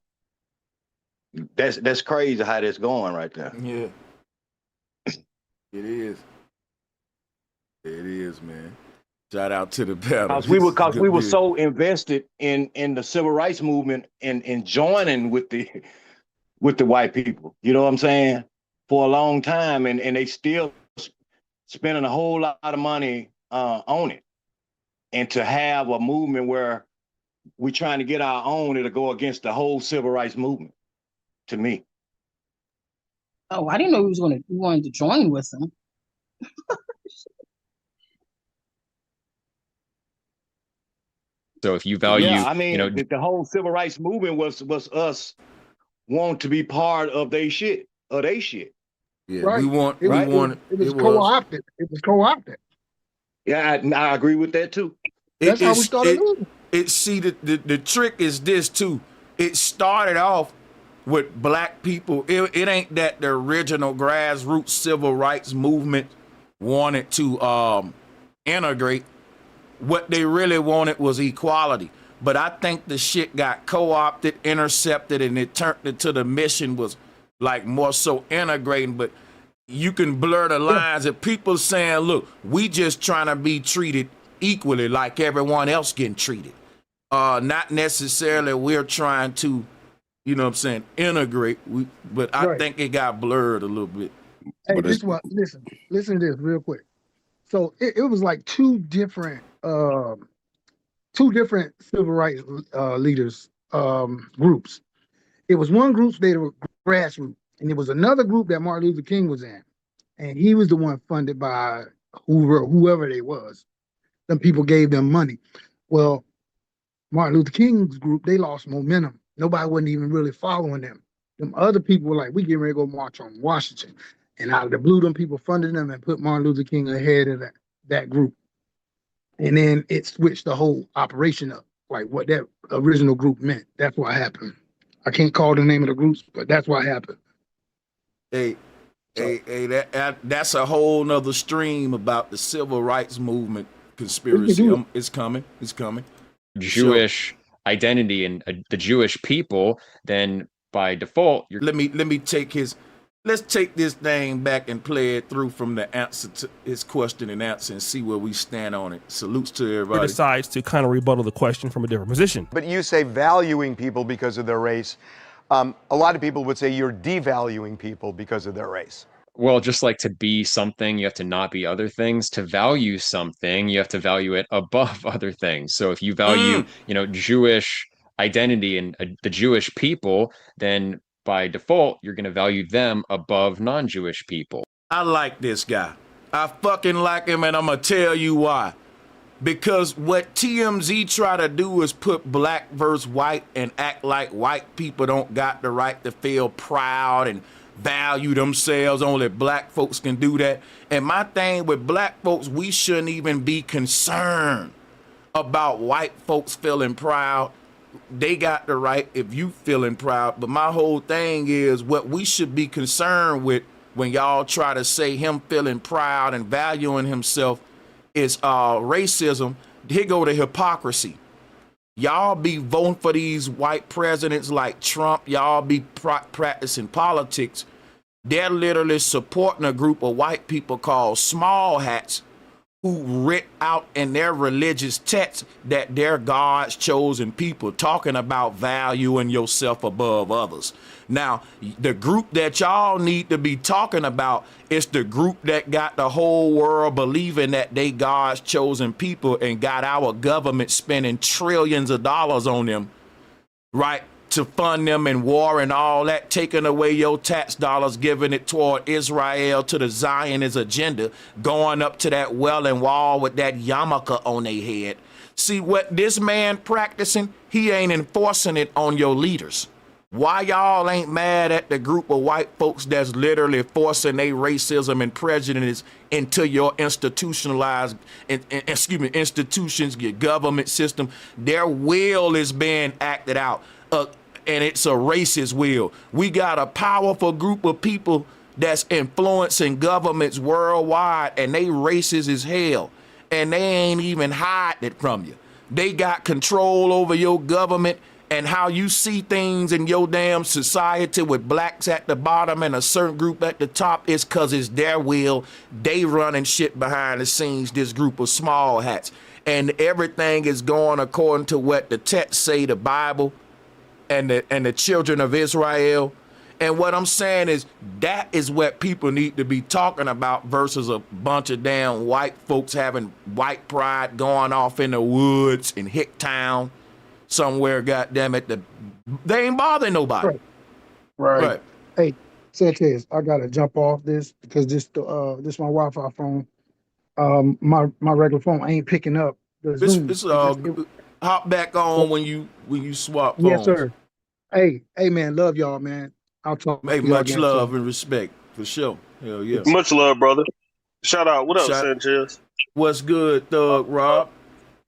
that's crazy how that's going right there. Yeah. It is. It is, man. Shout out to the panel. Because we were so invested in the civil rights movement and joining with the white people. You know what I'm saying? For a long time, and they still spending a whole lot of money on it. And to have a movement where we're trying to get our own, it'll go against the whole civil rights movement. To me. Oh, I didn't know we wanted to join with them. So if you value, I mean, the whole civil rights movement was us wanting to be part of their shit. Yeah, right. we want. It was co-opted. It was co-opted. Yeah, I agree with that too. That's how we started. The trick is this too. It started off with black people. It ain't that the original grassroots civil rights movement wanted to integrate. What they really wanted was equality. But I think the shit got co-opted, intercepted, and it turned into the mission was like more so integrating. But you can blur the lines. If people saying, look, we just trying to be treated equally like everyone else getting treated. Not necessarily we're trying to, you know what I'm saying, integrate. But I think it got blurred a little bit. Hey, listen to this real quick. So it was like two different civil rights leaders groups. It was one group they were grassroots, and there was another group that Martin Luther King was in, and he was the one funded by whoever they was. Them people gave them money. Well, Martin Luther King's group, they lost momentum. Nobody wasn't even really following them. Them other people were like, we getting ready to go march on Washington. And out of the blue, them people funded them and put Martin Luther King ahead of that group. And then it switched the whole operation up, like what that original group meant. That's what happened. I can't call the name of the groups, but that's what happened. That's a whole nother stream about the civil rights movement conspiracy. It's coming. Jewish identity and the Jewish people, then by default, let's take this thing back and play it through from the answer to his question and answer and see where we stand on it. Salutes to everybody. He decides to kind of rebuttal the question from a different position. But you say valuing people because of their race. A lot of people would say you're devaluing people because of their race. Well, just like to be something, you have to not be other things. To value something, you have to value it above other things. So if you value, Jewish identity and the Jewish people, then by default, you're going to value them above non-Jewish people. I like this guy. I fucking like him, and I'm going to tell you why. Because what TMZ try to do is put black versus white and act like white people don't got the right to feel proud and value themselves. Only black folks can do that. And my thing with black folks, we shouldn't even be concerned about white folks feeling proud. They got the right if you feeling proud. But my whole thing is what we should be concerned with when y'all try to say him feeling proud and valuing himself is racism. Here go the hypocrisy. Y'all be voting for these white presidents like Trump. Y'all be practicing politics. They're literally supporting a group of white people called small hats who writ out in their religious texts that they're God's chosen people, talking about valuing yourself above others. Now, the group that y'all need to be talking about is the group that got the whole world believing that they God's chosen people and got our government spending trillions of dollars on them, right? To fund them in war and all that, taking away your tax dollars, giving it toward Israel, to the Zionist agenda, going up to that Wailing Wall with that yarmulke on their head. See what this man practicing? He ain't enforcing it on your leaders. Why y'all ain't mad at the group of white folks that's literally forcing their racism and prejudice into your institutionalized, institutions, your government system? Their will is being acted out. And it's a racist will. We got a powerful group of people that's influencing governments worldwide, and they racist as hell, and they ain't even hiding it from you. They got control over your government and how you see things in your damn society with blacks at the bottom and a certain group at the top. Is because it's their will. They running shit behind the scenes, this group of small hats. And everything is going according to what the text say, the Bible, and the children of Israel. And what I'm saying is that is what people need to be talking about versus a bunch of damn white folks having white pride going off in the woods in Hicktown somewhere, goddamn it. They ain't bothering nobody. Right. Hey, Sanchez, I gotta jump off this because this my Wi-Fi phone. My regular phone ain't picking up the Zoom. Hop back on when you swap phones. Yes, sir. Hey, man, love y'all, man. I'll talk. Hey, much love and respect for sure. Hell yeah. Much love, brother. Shout out. What up, Sanchez? What's good, Thug Rob?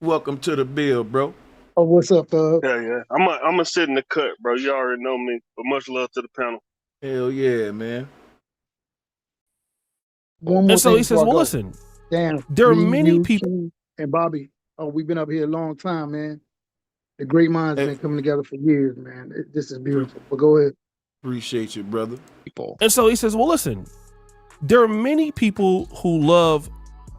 Welcome to the bill, bro. Oh, what's up, Thug? Yeah. I'm gonna sit in the cut, bro. You already know me. But much love to the panel. Hell yeah, man. One more and so thing he says, well, listen, damn, there are many people. And Bobby, we've been up here a long time, man. The great minds have been coming together for years, man. This is beautiful. But go ahead. Appreciate you, brother. And so he says, well, listen, there are many people who love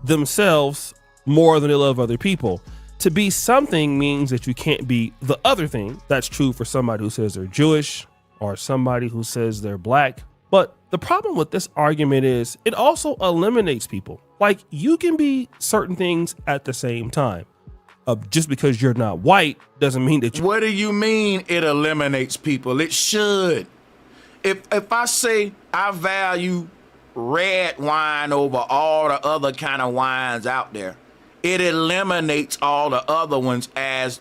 themselves more than they love other people. To be something means that you can't be the other thing. That's true for somebody who says they're Jewish or somebody who says they're black. But the problem with this argument is it also eliminates people. Like, you can be certain things at the same time. Just because you're not white doesn't mean that you... What do you mean it eliminates people? It should. If I say I value red wine over all the other kind of wines out there, it eliminates all the other ones as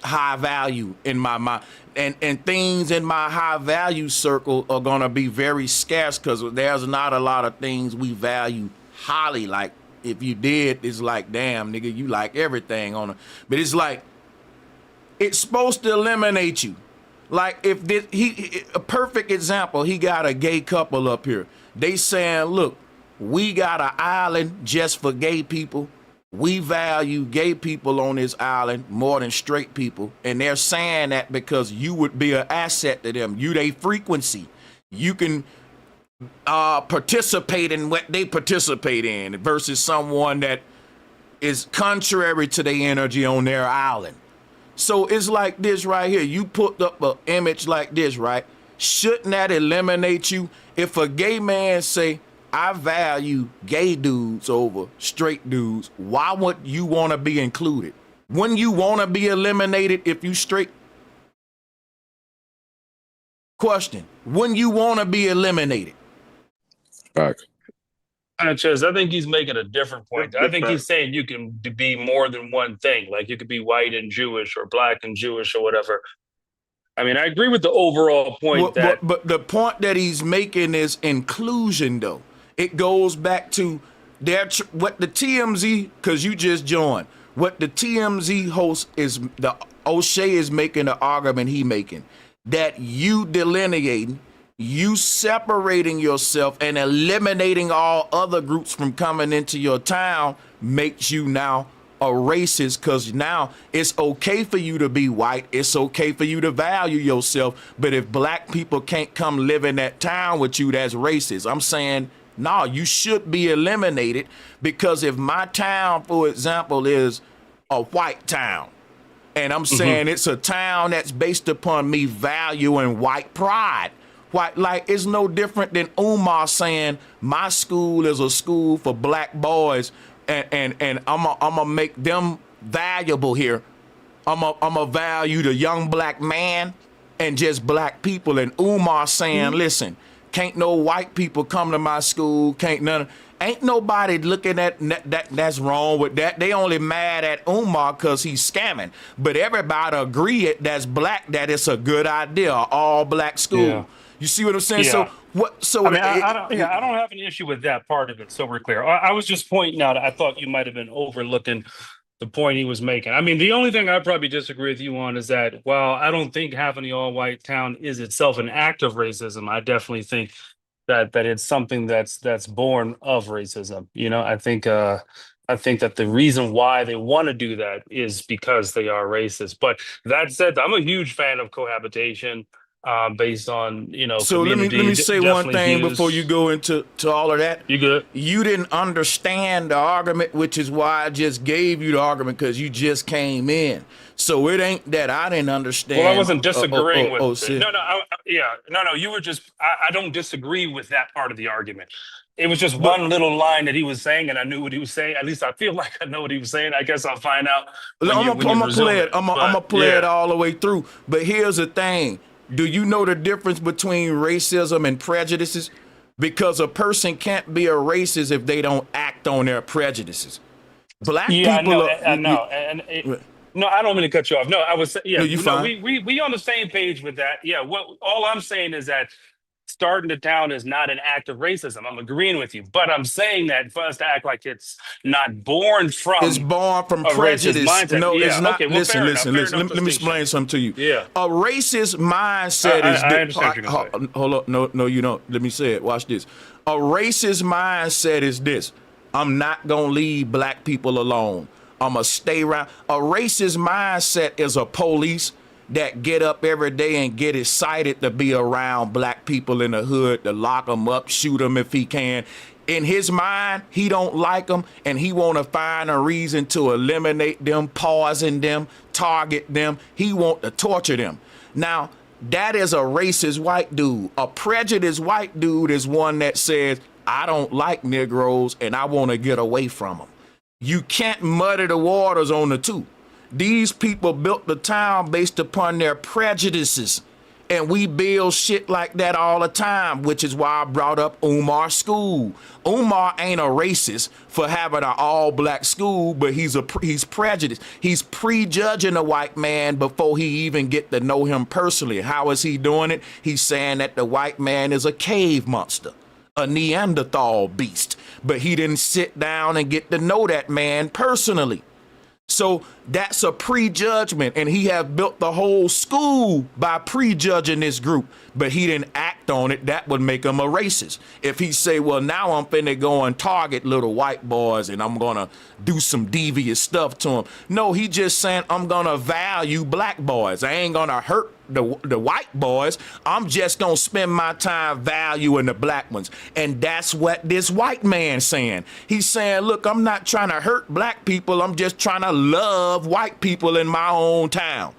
high value in my mind. And things in my high value circle are gonna be very scarce because there's not a lot of things we value highly. Like, if you did, it's like, damn, nigga, you like everything on it. But it's like, it's supposed to eliminate you. Like, if this, a perfect example, he got a gay couple up here. They saying, look, we got an island just for gay people. We value gay people on this island more than straight people. And they're saying that because you would be an asset to them. You, they frequency. You can participate in what they participate in versus someone that is contrary to their energy on their island. So it's like this right here. You put up an image like this, right? Shouldn't that eliminate you? If a gay man say, I value gay dudes over straight dudes, why would you want to be included? Wouldn't you want to be eliminated if you straight? Question. Wouldn't you want to be eliminated? Fact. Sanchez, I think he's making a different point. I think he's saying you can be more than one thing. Like, you could be white and Jewish or black and Jewish or whatever. I mean, I agree with the overall point but the point that he's making is inclusion, though. It goes back to what the TMZ, because you just joined, what the TMZ host is, the O'Shea is making the argument he making, that you delineating, you separating yourself and eliminating all other groups from coming into your town makes you now a racist, because now it's okay for you to be white. It's okay for you to value yourself. But if black people can't come live in that town with you, that's racist. I'm saying No, you should be eliminated, because if my town, for example, is a white town, and I'm saying it's a town that's based upon me valuing white pride. White, like, it's no different than Umar saying my school is a school for black boys, and I'm gonna make them valuable here. I'm a value the young black man and just black people. And Umar saying, listen, can't no white people come to my school, ain't nobody looking at that's wrong with that. They only mad at Umar because he's scamming. But everybody agree that's black, that it's a good idea, all black school. Yeah. You see what I'm saying? Yeah. So what? So I mean, I don't have an issue with that part of it. So we're clear. I was just pointing out. I thought you might have been overlooking the point he was making. I mean, the only thing I probably disagree with you on is that while I don't think having the all-white town is itself an act of racism, I definitely think that it's something that's born of racism. You know, I think that the reason why they want to do that is because they are racist. But that said, I'm a huge fan of cohabitation. Based on, you know, so let me say one thing before you go into all of that. You good? You didn't understand the argument, which is why I just gave you the argument, because you just came in. So it ain't that I didn't understand. Well, I wasn't disagreeing with it. Sid. No, you were just. I don't disagree with that part of the argument. It was just one little line that he was saying, and I knew what he was saying. At least I feel like I know what he was saying. I guess I'll find out. I'm gonna play it. I'm gonna play it all the way through. But here's the thing. Do you know the difference between racism and prejudices? Because a person can't be a racist if they don't act on their prejudices. Black people I know. No, I don't mean to cut you off. No, I was fine. We on the same page with that. Yeah, all I'm saying is that starting the town is not an act of racism. I'm agreeing with you, but I'm saying that for us to act like it's not born from, it's born from prejudice. No, it's not. Okay, well, listen. Let me explain something to you. Yeah, a racist mindset is. I understand what you're saying. Hold up, no, you don't. Let me say it. Watch this. A racist mindset is this: I'm not gonna leave black people alone. I'm gonna stay around. A racist mindset is a police that get up every day and get excited to be around black people in the hood, to lock them up, shoot them if he can. In his mind, he don't like them, and he want to find a reason to eliminate them, poison them, target them. He want to torture them. Now, that is a racist white dude. A prejudiced white dude is one that says, I don't like Negroes, and I want to get away from them. You can't muddy the waters on the two. These people built the town based upon their prejudices, and we build shit like that all the time, which is why I brought up Umar School. Umar ain't a racist for having an all-black school, but he's prejudiced. He's prejudging a white man before he even get to know him personally. How is he doing it? He's saying that the white man is a cave monster, a Neanderthal beast, but he didn't sit down and get to know that man personally. So that's a prejudgment, and he have built the whole school by prejudging this group, but he didn't act on it. That would make him a racist. If he say, well, now I'm finna go and target little white boys and I'm gonna do some devious stuff to them. No, he just saying, I'm gonna value black boys. I ain't gonna hurt the white boys. I'm just gonna spend my time valuing the black ones. And that's what this white man saying. He's saying, look, I'm not trying to hurt black people. I'm just trying to love white people in my own town.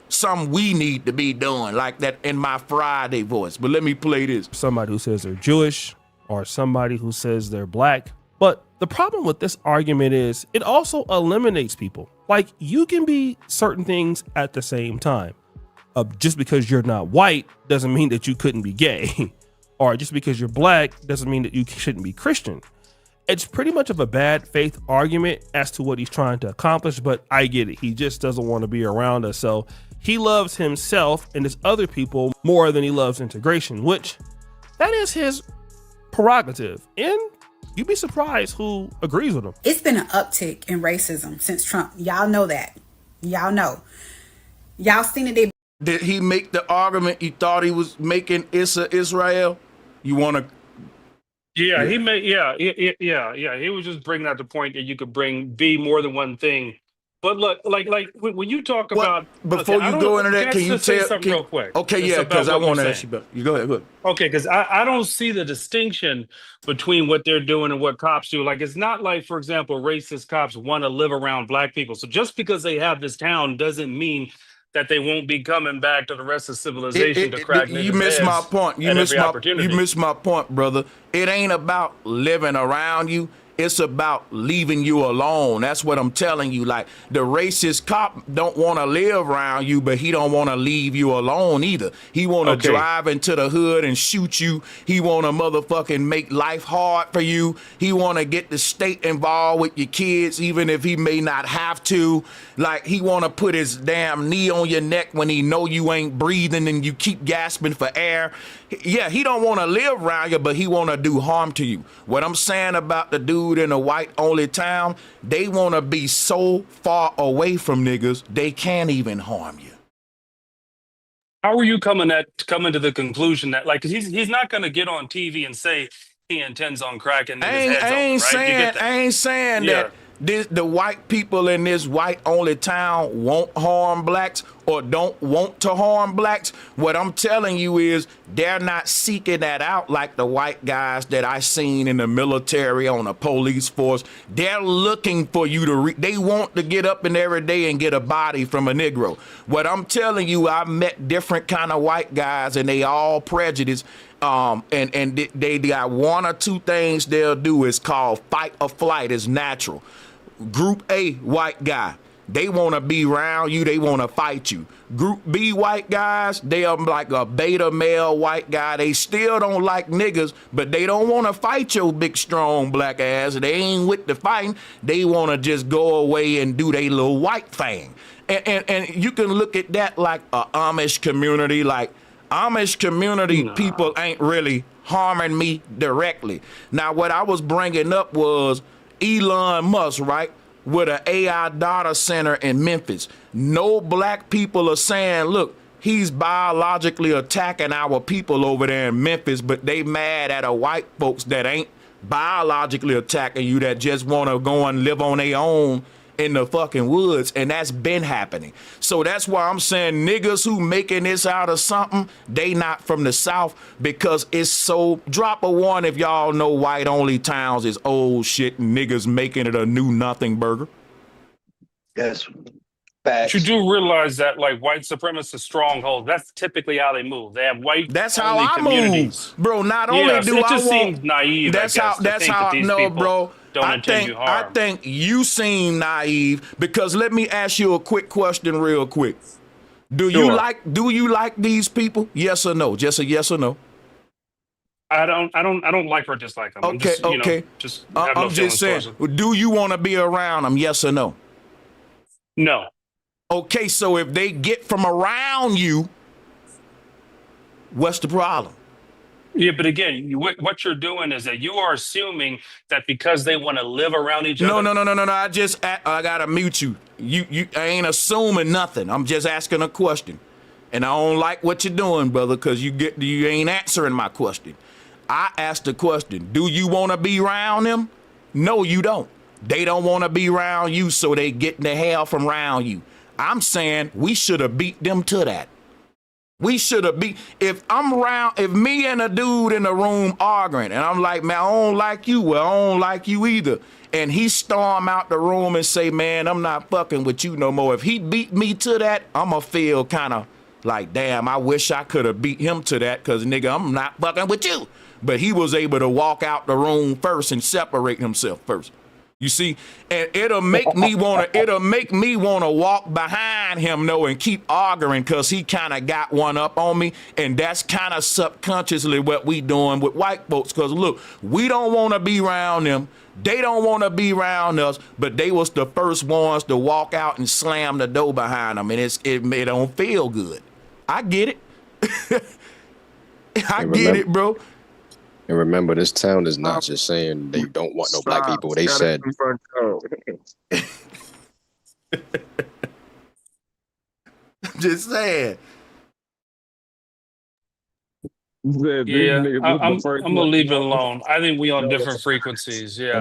Something we need to be doing, like that in my Friday voice. But let me play this. Somebody who says they're Jewish or somebody who says they're black. But the problem with this argument is it also eliminates people. Like, you can be certain things at the same time. Just because you're not white doesn't mean that you couldn't be gay. Or just because you're black doesn't mean that you shouldn't be Christian. It's pretty much of a bad faith argument as to what he's trying to accomplish, but I get it. He just doesn't want to be around us. So he loves himself and his other people more than he loves integration, which that is his prerogative. And you'd be surprised who agrees with him. It's been an uptick in racism since Trump. Y'all know that. Y'all know. Y'all seen it. Did he make the argument you thought he was making Israel? You want to? Yeah, he made. Yeah. He was just bringing out the point that you could be more than one thing But look, like when you talk What about before I you go don't. into that? Can I Can you just say tell? something real quick? Okay, Just yeah, about because I what you're want to ask saying. you about. You go ahead. Go ahead. Okay, because I don't see the distinction between what they're doing and what cops do. Like, it's not like, for example, racist cops want to live around black people. So just because they have this town doesn't mean that they won't be coming back to the rest of civilization to crack You niggas' missed my heads point. at every You opportunity. missed my point, brother. It ain't about living around you. It's about leaving you alone. That's what I'm telling you. Like, the racist cop don't want to live around you, but he don't want to leave you alone either. He want to Okay. drive into the hood and shoot you. He want to motherfucking make life hard for you. He want to get the state involved with your kids, even if he may not have to. Like, he want to put his damn knee on your neck when he know you ain't breathing and you keep gasping for air. Yeah, he don't want to live around you, but he want to do harm to you. What I'm saying about the dude in a white-only town, they want to be so far away from niggas, they can't even harm you. How are you coming to the conclusion that, like, 'cause he's not going to get on TV and say he intends on cracking niggas' heads open, right? You get that? I ain't saying Yeah. that the white people in this white-only town won't harm blacks or don't want to harm blacks. What I'm telling you is they're not seeking that out like the white guys that I seen in the military on a police force. They're looking for you to they want to get up in every day and get a body from a Negro. What I'm telling you, I've met different kind of white guys and they all prejudiced. And they got one or two things they'll do. It's called fight or flight. It's natural. Group A white guy, they want to be around you, they want to fight you. Group B white guys, they are like a beta male white guy. They still don't like niggas, but they don't want to fight your big strong black ass. They ain't with the fighting. They want to just go away and do their little white thing. And you can look at that like a Amish community. Like, Amish community people ain't really harming me directly. Now, what I was bringing up was Elon Musk, right, with an AI data center in Memphis. No black people are saying, look, he's biologically attacking our people over there in Memphis, but they mad at a white folks that ain't biologically attacking you, that just want to go and live on their own in the fucking woods, and that's been happening. So that's why I'm saying niggas who making this out of something, they not from the South, because it's so, drop a one if y'all know white only towns is old shit and niggas making it a new nothing burger. Yes. But you do realize that, like, white supremacist strongholds, that's typically how they move. They have white That's how only I communities. move, bro. Not Yeah, only so do it I just want, seems naive, that's I guess, how, that's to think how, that these no, people bro. don't I intend you harm. I think you seem naive, because let me ask you a quick question real quick. Do you like these people? Yes or no? Just a yes or no. I don't like or dislike them. I'm Okay, just, okay. just have no I'm just feelings saying, towards them. do you want to be around them? Yes or no? No. Okay, so if they get from around you, what's the problem? Yeah, but again, what you're doing is that you are assuming that because they want to live around each No, other. no. I gotta mute you. I ain't assuming nothing. I'm just asking a question, and I don't like what you're doing, brother, because you ain't answering my question. I asked the question: do you want to be around them? No, you don't. They don't want to be around you, so they getting the hell from around you. I'm saying we should have beat them to that. We should have beat. If me and a dude in the room arguing, and I'm like, man, I don't like you. Well, I don't like you either. And he storm out the room and say, man, I'm not fucking with you no more. If he beat me to that, I'ma feel kind of like, damn, I wish I could have beat him to that, because, nigga, I'm not fucking with you. But he was able to walk out the room first and separate himself first. You see, and it'll make me wanna walk behind him, though, and keep arguing, because he kind of got one up on me. And that's kind of subconsciously what we doing with white folks, because look, we don't want to be around them. They don't want to be around us, but they was the first ones to walk out and slam the door behind them, and it don't feel good. I get it. I get it, bro. And remember, this town is not just saying they don't want no black people. They said, just saying. Said this Yeah, nigga, I, this is the I'm first I'm gonna leave it one. alone. I think we on different frequencies. Yeah,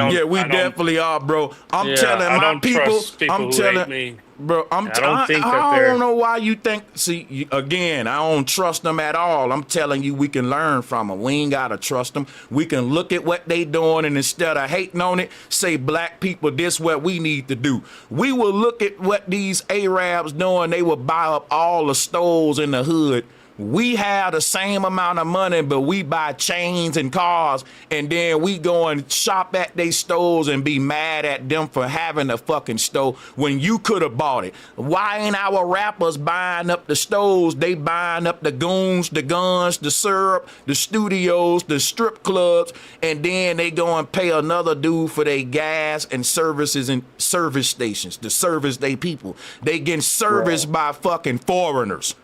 Yeah, we I don't definitely are, bro. I'm yeah, telling I my don't people, trust people I'm who hate telling, me. bro, I don't think that I don't they're know why you think, see, again, I don't trust them at all. I'm telling you, we can learn from them. We ain't got to trust them. We can look at what they doing, and instead of hating on it, say, black people, this what we need to do. We will look at what these Arabs doing. They will buy up all the stores in the hood. We have the same amount of money, but we buy chains and cars, and then we go and shop at they stores and be mad at them for having a fucking store when you could have bought it. Why ain't our rappers buying up the stores? They buying up the goons, the guns, the syrup, the studios, the strip clubs, and then they go and pay another dude for their gas and services and service stations to service they people. They getting serviced by fucking foreigners.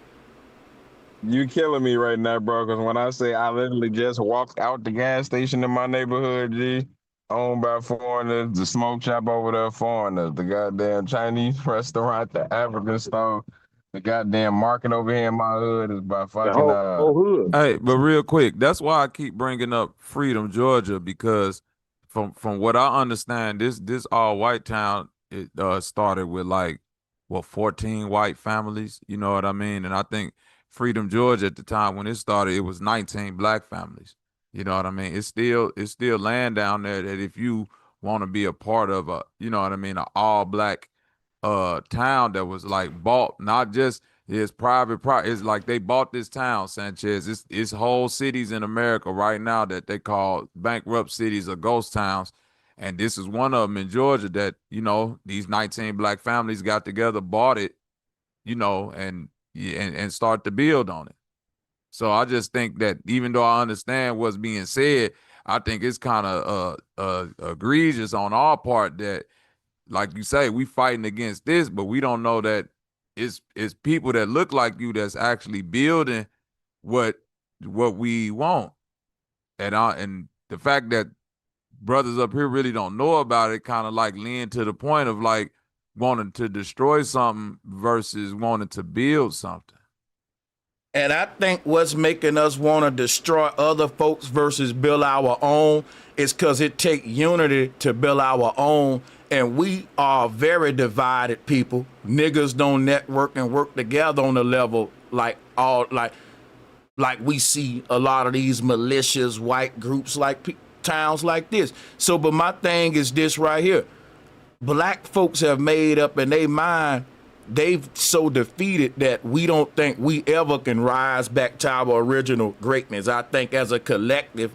You killing me right now, bro. Because when I say I literally just walked out the gas station in my neighborhood, G, owned by foreigners, the smoke shop over there, foreigners, the goddamn Chinese restaurant, the African store, the goddamn market over here in my hood is by The fucking whole hood. Hey, but real quick, that's why I keep bringing up Freedom, Georgia, because from what I understand, this all white town it started with like 14 white families. You know what I mean? And I think Freedom, Georgia, at the time when it started, it was 19 black families. You know what I mean? It's still land down there that if you want to be a part of a, you know what I mean, an all black town that was like bought, not just it's it's like they bought this town, Sanchez. It's whole cities in America right now that they call bankrupt cities or ghost towns. And this is one of them in Georgia that, you know, these 19 black families got together, bought it, you know, and start to build on it. So I just think that even though I understand what's being said, I think it's kind of egregious on our part that, like you say, we fighting against this, but we don't know that it's people that look like you that's actually building what we want. And the fact that brothers up here really don't know about it kind of like lean to the point of like wanting to destroy something versus wanting to build something. And I think what's making us want to destroy other folks versus build our own is because it takes unity to build our own. And we are very divided people. Niggas don't network and work together on the level like we see a lot of these malicious white groups like towns like this. So, but my thing is this right here. Black folks have made up in their mind, they've so defeated that we don't think we ever can rise back to our original greatness. I think as a collective,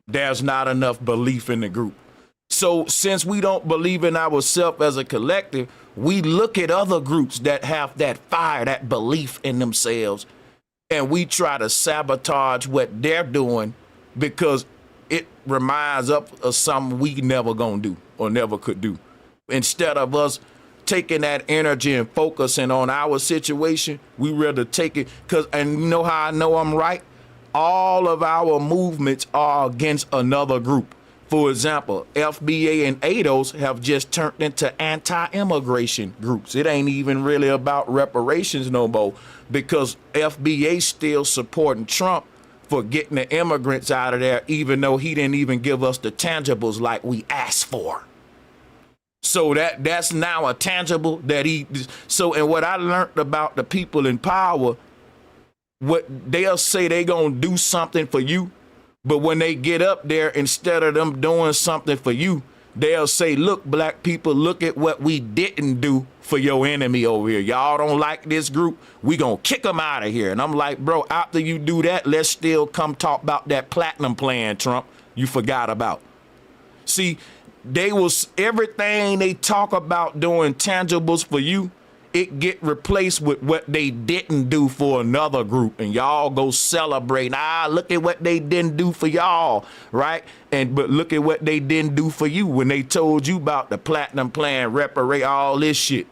there's not enough belief in the group. So since we don't believe in ourselves as a collective, we look at other groups that have that fire, that belief in themselves, and we try to sabotage what they're doing because it reminds us of something we never gonna do or never could do. Instead of us taking that energy and focusing on our situation, we rather take it and you know how I know I'm right? All of our movements are against another group. For example, FBA and ADOS have just turned into anti-immigration groups. It ain't even really about reparations no more because FBA still supporting Trump for getting the immigrants out of there, even though he didn't even give us the tangibles like we asked for. So that's now a tangible that and what I learned about the people in power, what they'll say they gonna do something for you, but when they get up there, instead of them doing something for you, they'll say, look, black people, look at what we didn't do for your enemy over here. Y'all don't like this group, we gonna kick them out of here. And I'm like, bro, after you do that, let's still come talk about that platinum plan, Trump, you forgot about. See, everything they talk about doing tangibles for you, it get replaced with what they didn't do for another group, and y'all go celebrate. Look at what they didn't do for y'all, right? But look at what they didn't do for you when they told you about the platinum plan, reparate, all this shit.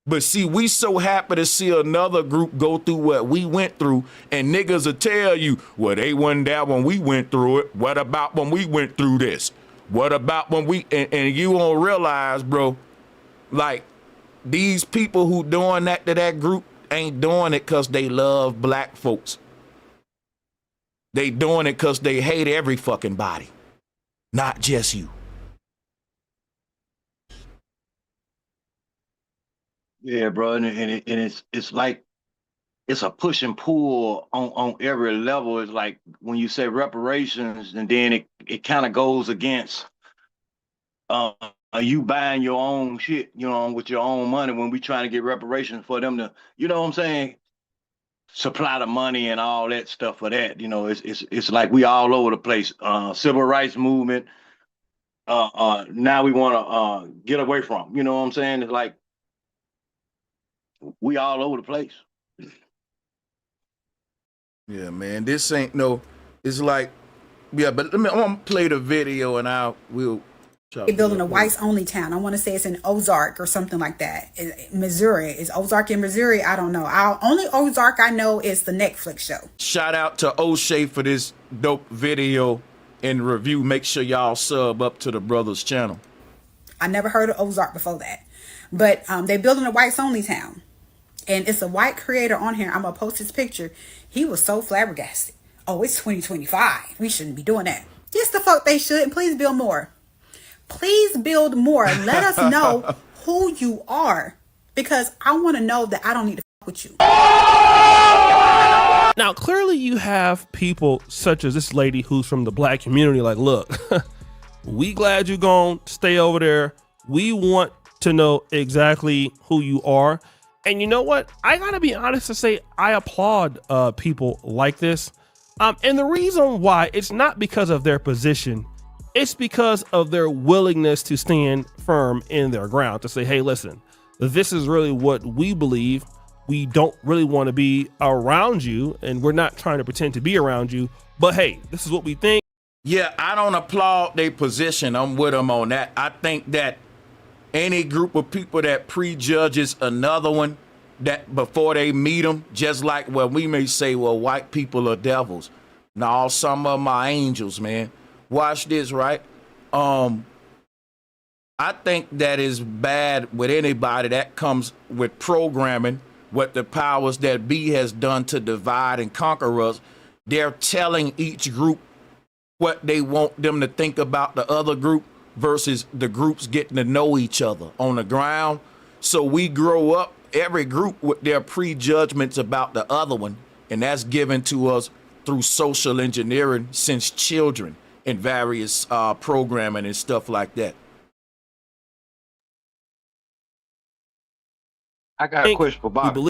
But see, we so happy to see another group go through what we went through, and niggas will tell you, well, they wasn't there when we went through it. What about when we went through this? What about when we, and you won't realize, bro, like, these people who doing that to that group ain't doing it because they love black folks. They doing it because they hate every fucking body, not just you. Yeah, bro, it's like it's a push and pull on every level. It's like when you say reparations, and then it kind of goes against uh you buying your own shit, with your own money when we trying to get reparations for them to, you know what I'm saying, supply the money and all that stuff for that. It's like we all over the place. Civil rights movement. Now we want to get away from. You know what I'm saying? It's like we all over the place. Yeah, man, this ain't no. It's like, yeah, but I'm gonna play the video and we'll. They're building a whites only town. I want to say it's in Ozark or something like that. Missouri. Is Ozark in Missouri? I don't know. Only Ozark I know is the Netflix show. Shout out to O'Shea for this dope video and review. Make sure y'all sub up to the brother's channel. I never heard of Ozark before that. But they're building a whites only town. And it's a white creator on here. I'm going to post his picture. He was so flabbergasted. Oh, it's 2025. We shouldn't be doing that. Yes, the fuck they should. And please build more. Please build more. Let us know who you are. Because I want to know that I don't need to fuck with you. Now, clearly you have people such as this lady who's from the black community like, look, we glad you're going to stay over there. We want to know exactly who you are. And you know what? I got to be honest to say I applaud people like this. And the reason why, it's not because of their position. It's because of their willingness to stand firm in their ground, to say, hey, listen, this is really what we believe. We don't really want to be around you, and we're not trying to pretend to be around you. But hey, this is what we think. Yeah, I don't applaud their position. I'm with them on that. I think that any group of people that prejudges another one that before they meet them, just like what we may say, well, white people are devils. No, some of them are angels, man. Watch this, right? I think that is bad with anybody that comes with programming, what the powers that be has done to divide and conquer us. They're telling each group what they want them to think about the other group versus the groups getting to know each other on the ground. So we grow up, every group with their prejudgments about the other one, and that's given to us through social engineering since children and various programming and stuff like that. I got a question for Bobby.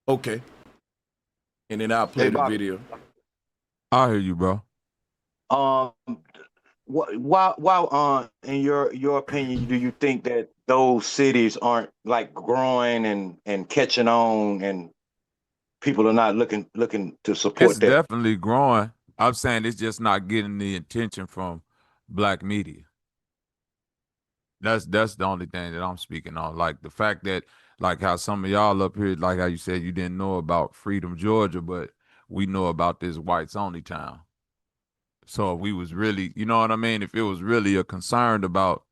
Okay. And then I'll play the video. I hear you, bro. Why in your opinion, do you think that those cities aren't like growing and catching on, and people are not looking to support It's that? definitely growing. I'm saying it's just not getting the attention from black media. That's the only thing that I'm speaking on. Like the fact that, like how some of y'all up here, like how you said you didn't know about Freedom, Georgia, but we know about this whites only town. So if we was really, you know what I mean? If it was really a concern about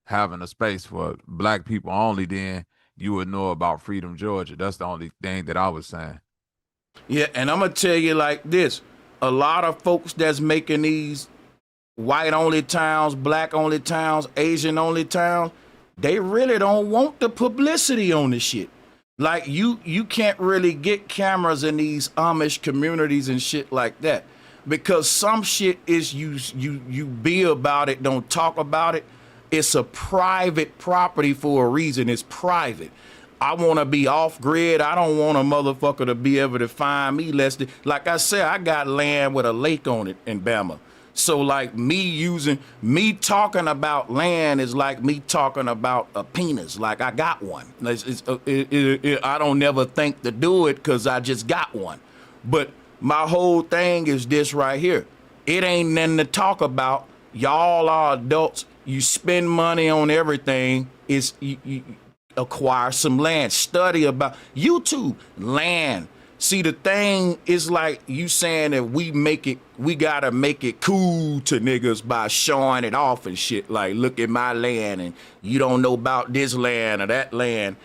having a space for black people only, then you would know about Freedom, Georgia. That's the only thing that I was saying. Yeah, and I'm going to tell you like this. A lot of folks that's making these white only towns, black only towns, Asian only towns, they really don't want the publicity on this shit. Like you can't really get cameras in these Amish communities and shit like that. Because some shit is you be about it, don't talk about it. It's a private property for a reason. It's private. I want to be off grid. I don't want a motherfucker to be able to find me less than, like I said, I got land with a lake on it in Bama. So like me talking about land is like me talking about a penis. Like I got one. I don't never think to do it because I just got one. But my whole thing is this right here. It ain't nothing to talk about. Y'all are adults. You spend money on everything. You acquire some land. Study about YouTube, land. See, the thing is like you saying that we gotta make it cool to niggas by showing it off and shit. Like, look at my land and you don't know about this land or that land.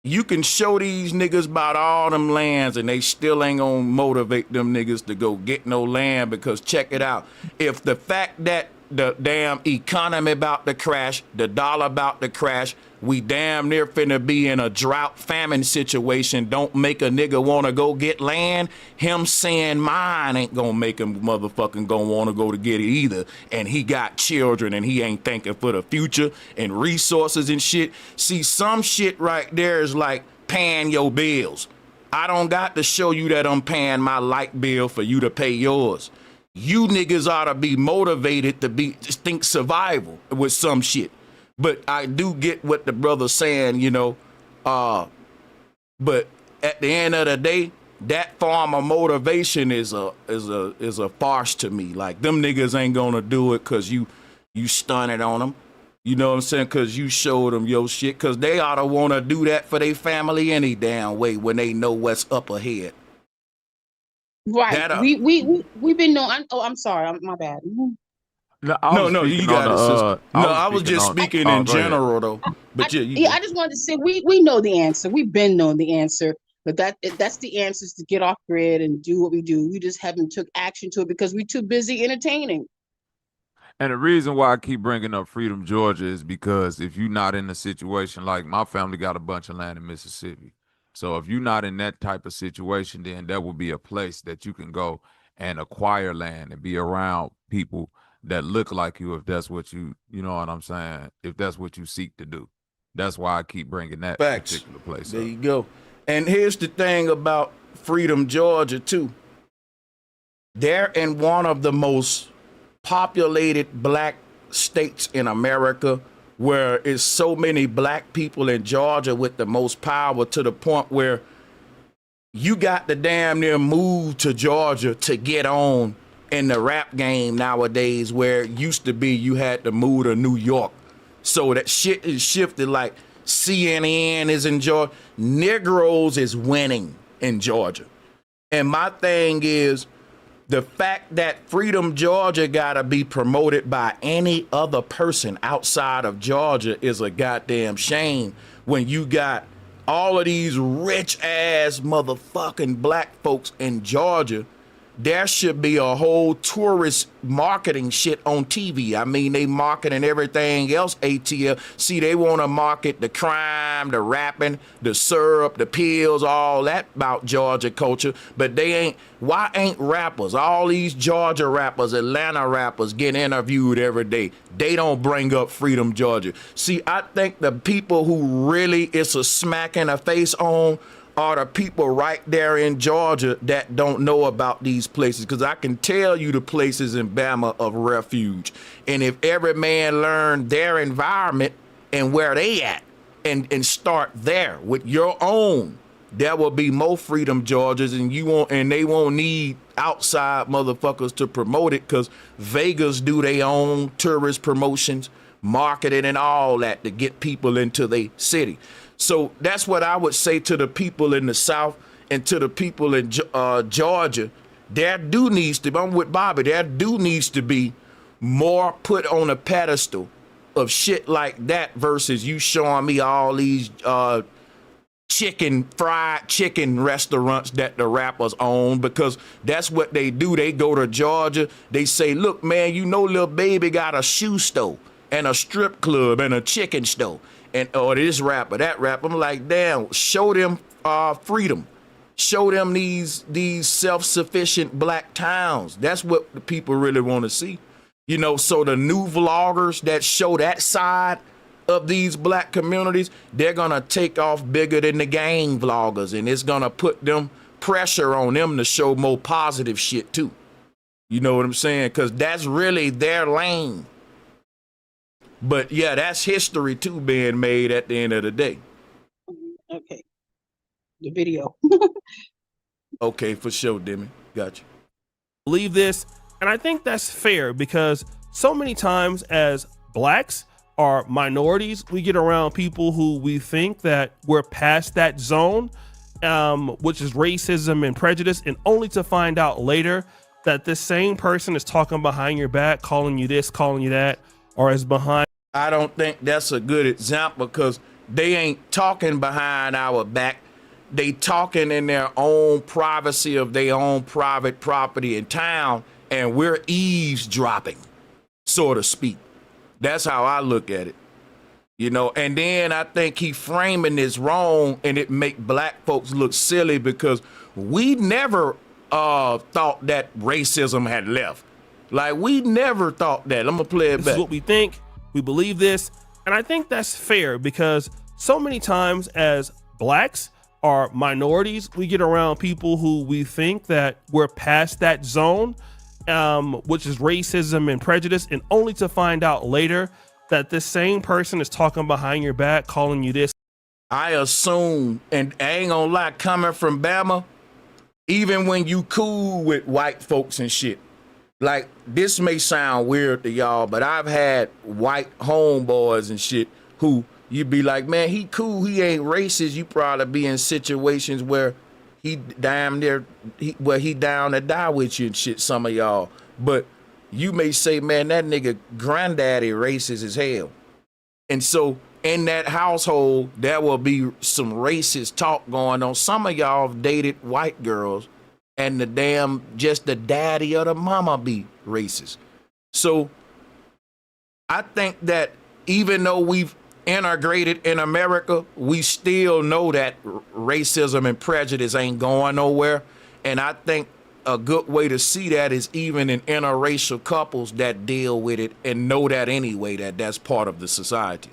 You can show these niggas about all them lands and they still ain't gonna motivate them niggas to go get no land, because check it out. If the fact that the damn economy about to crash, the dollar about to crash, we damn near finna be in a drought famine situation, don't make a nigga wanna go get land, him saying mine ain't gonna make him motherfucking gonna wanna go to get it either. And he got children and he ain't thinking for the future and resources and shit. See, some shit right there is like paying your bills. I don't got to show you that I'm paying my light bill for you to pay yours. You niggas ought to be motivated to think survival with some shit. But I do get what the brother's saying, you know. But at the end of the day, that form of motivation is a farce to me. Like, them niggas ain't gonna do it because you stunted on them. You know what I'm saying? Because you showed them your shit. Because they ought to want to do that for their family any damn way when they know what's up ahead. Right. We've been knowing. Oh, I'm sorry. My bad. No, you got it, sister. No, I was just speaking in general, though. But I just wanted to say we know the answer. We've been knowing the answer, but that's the answer, is to get off grid and do what we do. We just haven't took action to it because we're too busy entertaining. And the reason why I keep bringing up Freedom, Georgia is because if you're not in a situation, like my family got a bunch of land in Mississippi. So if you're not in that type of situation, then that would be a place that you can go and acquire land and be around people that look like you, if that's what you know what I'm saying, if that's what you seek to do. That's why I keep bringing that particular place there up. You go. And here's the thing about Freedom, Georgia, too. They're in one of the most populated black states in America, where is so many black people in Georgia with the most power, to the point where you got to damn near move to Georgia to get on in the rap game nowadays, where it used to be you had to move to New York. So that shit is shifted. Like CNN is in Georgia. Negroes is winning in Georgia. And my thing is, the fact that Freedom, Georgia gotta be promoted by any other person outside of Georgia is a goddamn shame, when you got all of these rich ass motherfucking black folks in Georgia. There should be a whole tourist marketing shit on TV. I mean, they marketing everything else, ATL. See, they want to market the crime, the rapping, the syrup, the pills, all that about Georgia culture. But they ain't, why ain't rappers, all these Georgia rappers, Atlanta rappers get interviewed every day? They don't bring up Freedom, Georgia. See, I think the people who really it's a smack in the face on are the people right there in Georgia that don't know about these places. Because I can tell you the places in Bama of refuge. And if every man learned their environment and where they at and start there with your own, there will be more Freedom, Georgias, and they won't need outside motherfuckers to promote it, because Vegas do their own tourist promotions, marketing and all that to get people into their city. So that's what I would say to the people in the South and to the people in Georgia. There do needs to be, I'm with Bobby, there do needs to be more put on a pedestal of shit like that versus you showing me all these fried chicken restaurants that the rappers own, because that's what they do. They go to Georgia, they say, look, man, you know, Lil Baby got a shoe store and a strip club and a chicken store. And or this rapper, that rapper. I'm like, damn, show them freedom. Show them these self-sufficient black towns. That's what the people really want to see. You know, so the new vloggers that show that side of these black communities, they're gonna take off bigger than the gang vloggers, and it's gonna put them pressure on them to show more positive shit too. You know what I'm saying? Because that's really their lane. But yeah, that's history too being made at the end of the day. Okay. The video. Okay, for sure, Demi. Got you. Believe this, and I think that's fair, because so many times as blacks or minorities, we get around people who we think that we're past that zone, which is racism and prejudice, and only to find out later that this same person is talking behind your back, calling you this, calling you that, or is behind. I don't think that's a good example, because They ain't talking behind our back. They talking in their own privacy of their own private property in town, and we're eavesdropping, so to speak. That's how I look at it. You know, and then I think he framing this wrong, and it make black folks look silly because we never thought that racism had left. Like, we never thought that. I'm gonna play it back. This is what we think. We believe this. And I think that's fair because so many times as blacks or minorities, we get around people who we think that we're past that zone, which is racism and prejudice, and only to find out later that this same person is talking behind your back, calling you this. I assume, and I ain't gonna lie, coming from Bama, even when you cool with white folks and shit, like, this may sound weird to y'all, but I've had white homeboys and shit who you'd be like, man, he cool, he ain't racist. You probably be in situations where he down to die with you and shit, some of y'all. But you may say, man, that nigga granddaddy racist as hell. And so in that household, there will be some racist talk going on. Some of y'all have dated white girls, and just the daddy or the mama be racist. So I think that even though we've integrated in America, we still know that racism and prejudice ain't going nowhere. And I think a good way to see that is even in interracial couples that deal with it and know that anyway, that that's part of the society.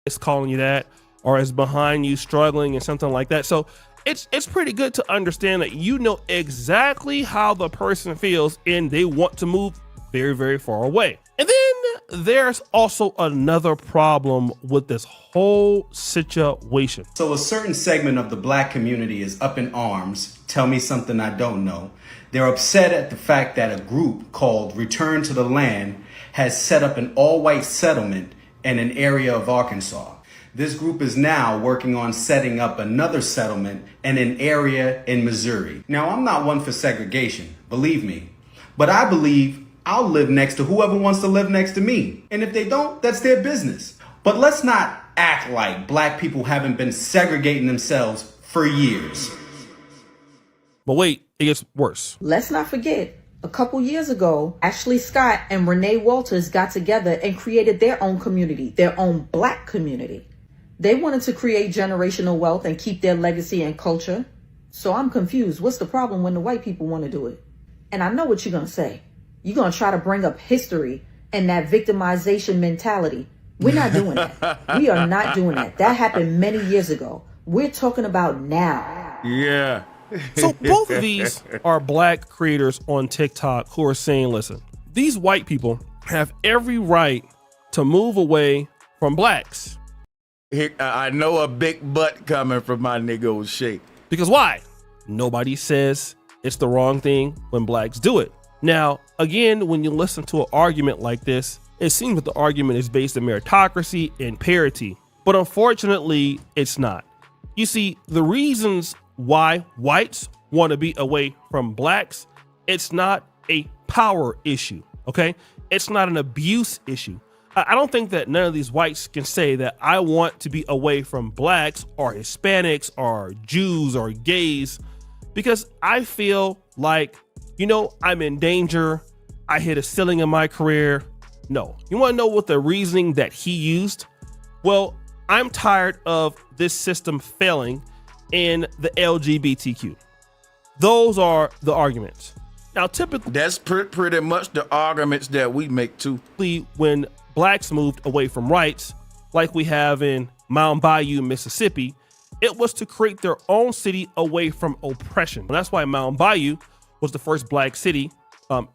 It's calling you that, or is behind you struggling and something like that. So it's pretty good to understand that you know exactly how the person feels and they want to move very, very far away. And then there's also another problem with this whole situation. So a certain segment of the black community is up in arms. Tell me something I don't know. They're upset at the fact that a group called Return to the Land has set up an all-white settlement in an area of Arkansas. This group is now working on setting up another settlement in an area in Missouri. Now, I'm not one for segregation, believe me, but I believe I'll live next to whoever wants to live next to me. And if they don't, that's their business. But let's not act like black people haven't been segregating themselves for years. But wait, it gets worse. Let's not forget, a couple years ago, Ashley Scott and Renee Walters got together and created their own community, their own black community. They wanted to create generational wealth and keep their legacy and culture. So I'm confused. What's the problem when the white people want to do it? And I know what you're going to say. You're going to try to bring up history and that victimization mentality. We're not doing that. We are not doing that. That happened many years ago. We're talking about now. Yeah. So both of these are black creators on TikTok who are saying, listen, these white people have every right to move away from blacks. I know a big butt coming from my nigga O'Shea. Because why? Nobody says it's the wrong thing when blacks do it. Now, again, when you listen to an argument like this, it seems that the argument is based on meritocracy and parity. But unfortunately, it's not. You see, the reasons why whites want to be away from blacks, it's not a power issue, okay? It's not an abuse issue. I don't think that none of these whites can say that I want to be away from blacks or Hispanics or Jews or gays, because I feel like, you know, I'm in danger. I hit a ceiling in my career. No. You want to know what the reasoning that he used? Well, I'm tired of this system failing in the LGBTQ. Those are the arguments. Now, typically, that's pretty much the arguments that we make too. When blacks moved away from rights, like we have in Mound Bayou, Mississippi, it was to create their own city away from oppression. And that's why Mound Bayou was the first black city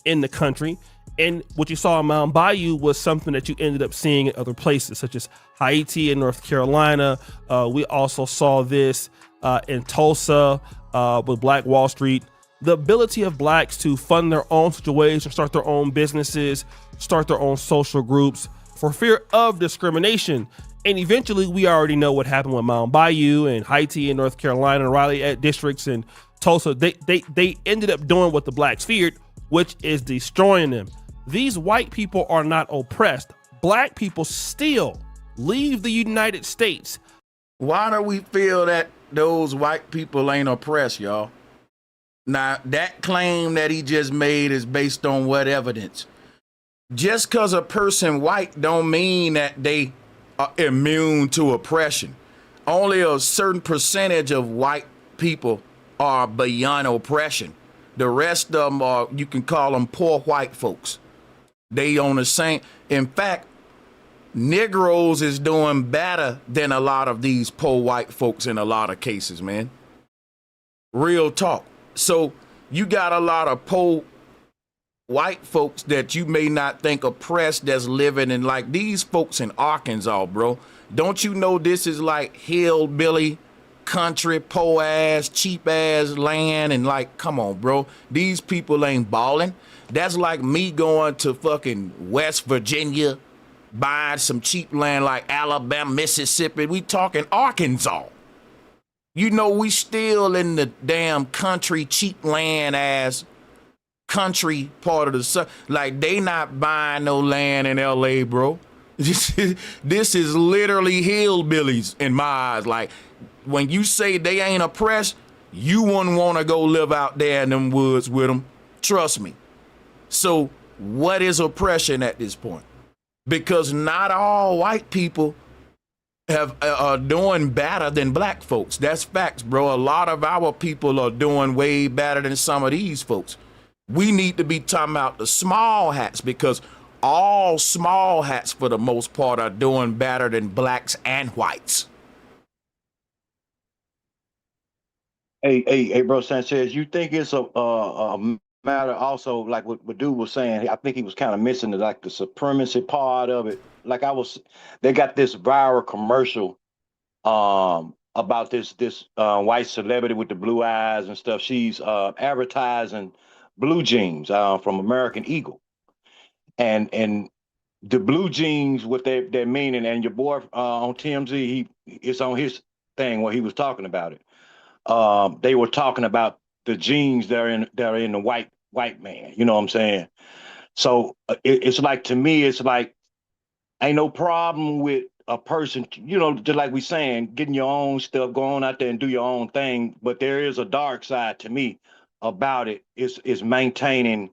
in the country. And what you saw in Mound Bayou was something that you ended up seeing in other places, such as Haiti and North Carolina. We also saw this in Tulsa with Black Wall Street. The ability of blacks to fund their own situations, start their own businesses, start their own social groups for fear of discrimination. And eventually, we already know what happened with Mound Bayou and Haiti and North Carolina and Raleigh districts and Tulsa. They ended up doing what the blacks feared, which is destroying them. These white people are not oppressed. Black people still leave the United States Why do we feel that those white people ain't oppressed, y'all? Now, that claim that he just made is based on what evidence? Just because a person white don't mean that they are immune to oppression. Only a certain percentage of white people are beyond oppression. The rest of them are, you can call them poor white folks. They on the same, in fact, Negroes is doing better than a lot of these poor white folks in a lot of cases, man. Real talk. So you got a lot of poor white folks that you may not think oppressed that's living in, like these folks in Arkansas, bro. Don't you know this is like hillbilly country, poor ass, cheap ass land, and like, come on, bro. These people ain't balling. That's like me going to fucking West Virginia, buying some cheap land like Alabama, Mississippi. We talking Arkansas. You know, we still in the damn country, cheap land ass country part of the sun. Like, they not buying no land in LA, bro. This is literally hillbillies in my eyes. Like, when you say they ain't oppressed, you wouldn't want to go live out there in them woods with them. Trust me. So what is oppression at this point? Because not all white people are doing better than black folks. That's facts, bro. A lot of our people are doing way better than some of these folks. We need to be talking about the small hats, because all small hats for the most part are doing better than blacks and whites. Hey, bro, Sanchez, you think it's a matter also, like what dude was saying? I think he was kind of missing the supremacy part of it. They got this viral commercial about this white celebrity with the blue eyes and stuff. She's advertising blue jeans from American Eagle, and the blue jeans, what their meaning. And your boy on TMZ, it's on his thing where he was talking about it. They were talking about the genes that are in the white man. You know what I'm saying? So it's like, to me, it's like, ain't no problem with a person, just like we saying, getting your own stuff, going out there and do your own thing. But there is a dark side to me about it. It's maintaining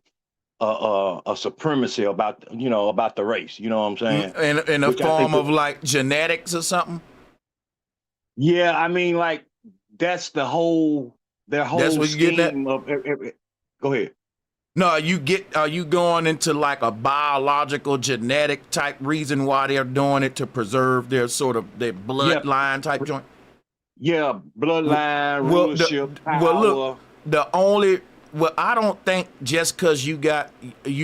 a supremacy about the race. You know what I'm saying? In a form of like genetics or something. Yeah, I mean, like, that's their whole That's what you scheme of. Go ahead. No, are you going into like a biological genetic type reason why they're doing it, to preserve their sort of their bloodline type joint? Yeah, bloodline, rulership, power. Well, look, I don't think just because you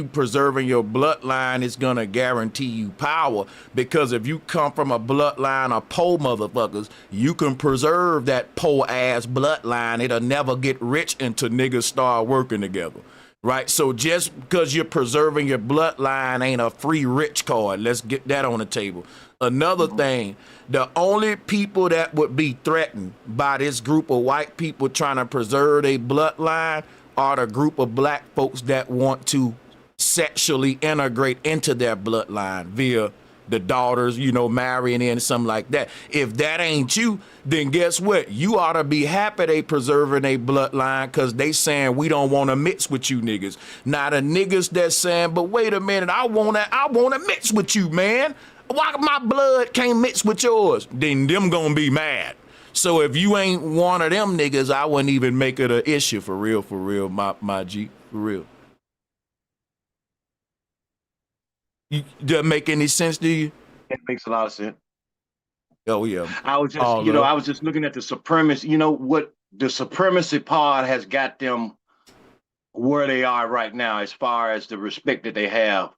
preserving your bloodline is gonna guarantee you power. Because if you come from a bloodline of poor motherfuckers, you can preserve that poor ass bloodline. It'll never get rich until niggas start working together. Right? So just because you're preserving your bloodline ain't a free rich card. Let's get that on the table. Another thing, the only people that would be threatened by this group of white people trying to preserve their bloodline are the group of black folks that want to sexually integrate into their bloodline via the daughters, marrying in, something like that. If that ain't you, then guess what? You ought to be happy they preserving a bloodline, because they saying we don't want to mix with you niggas. Now the niggas that's saying, but wait a minute, I wanna mix with you, man. Why my blood can't mix with yours? Then them gonna be mad. So if you ain't one of them niggas, I wouldn't even make it an issue, for real, my G, for real. Doesn't make any sense to you? It makes a lot of sense. Oh yeah. I was just looking at the supremacy. What the supremacy part has got them where they are right now, as far as the respect that they have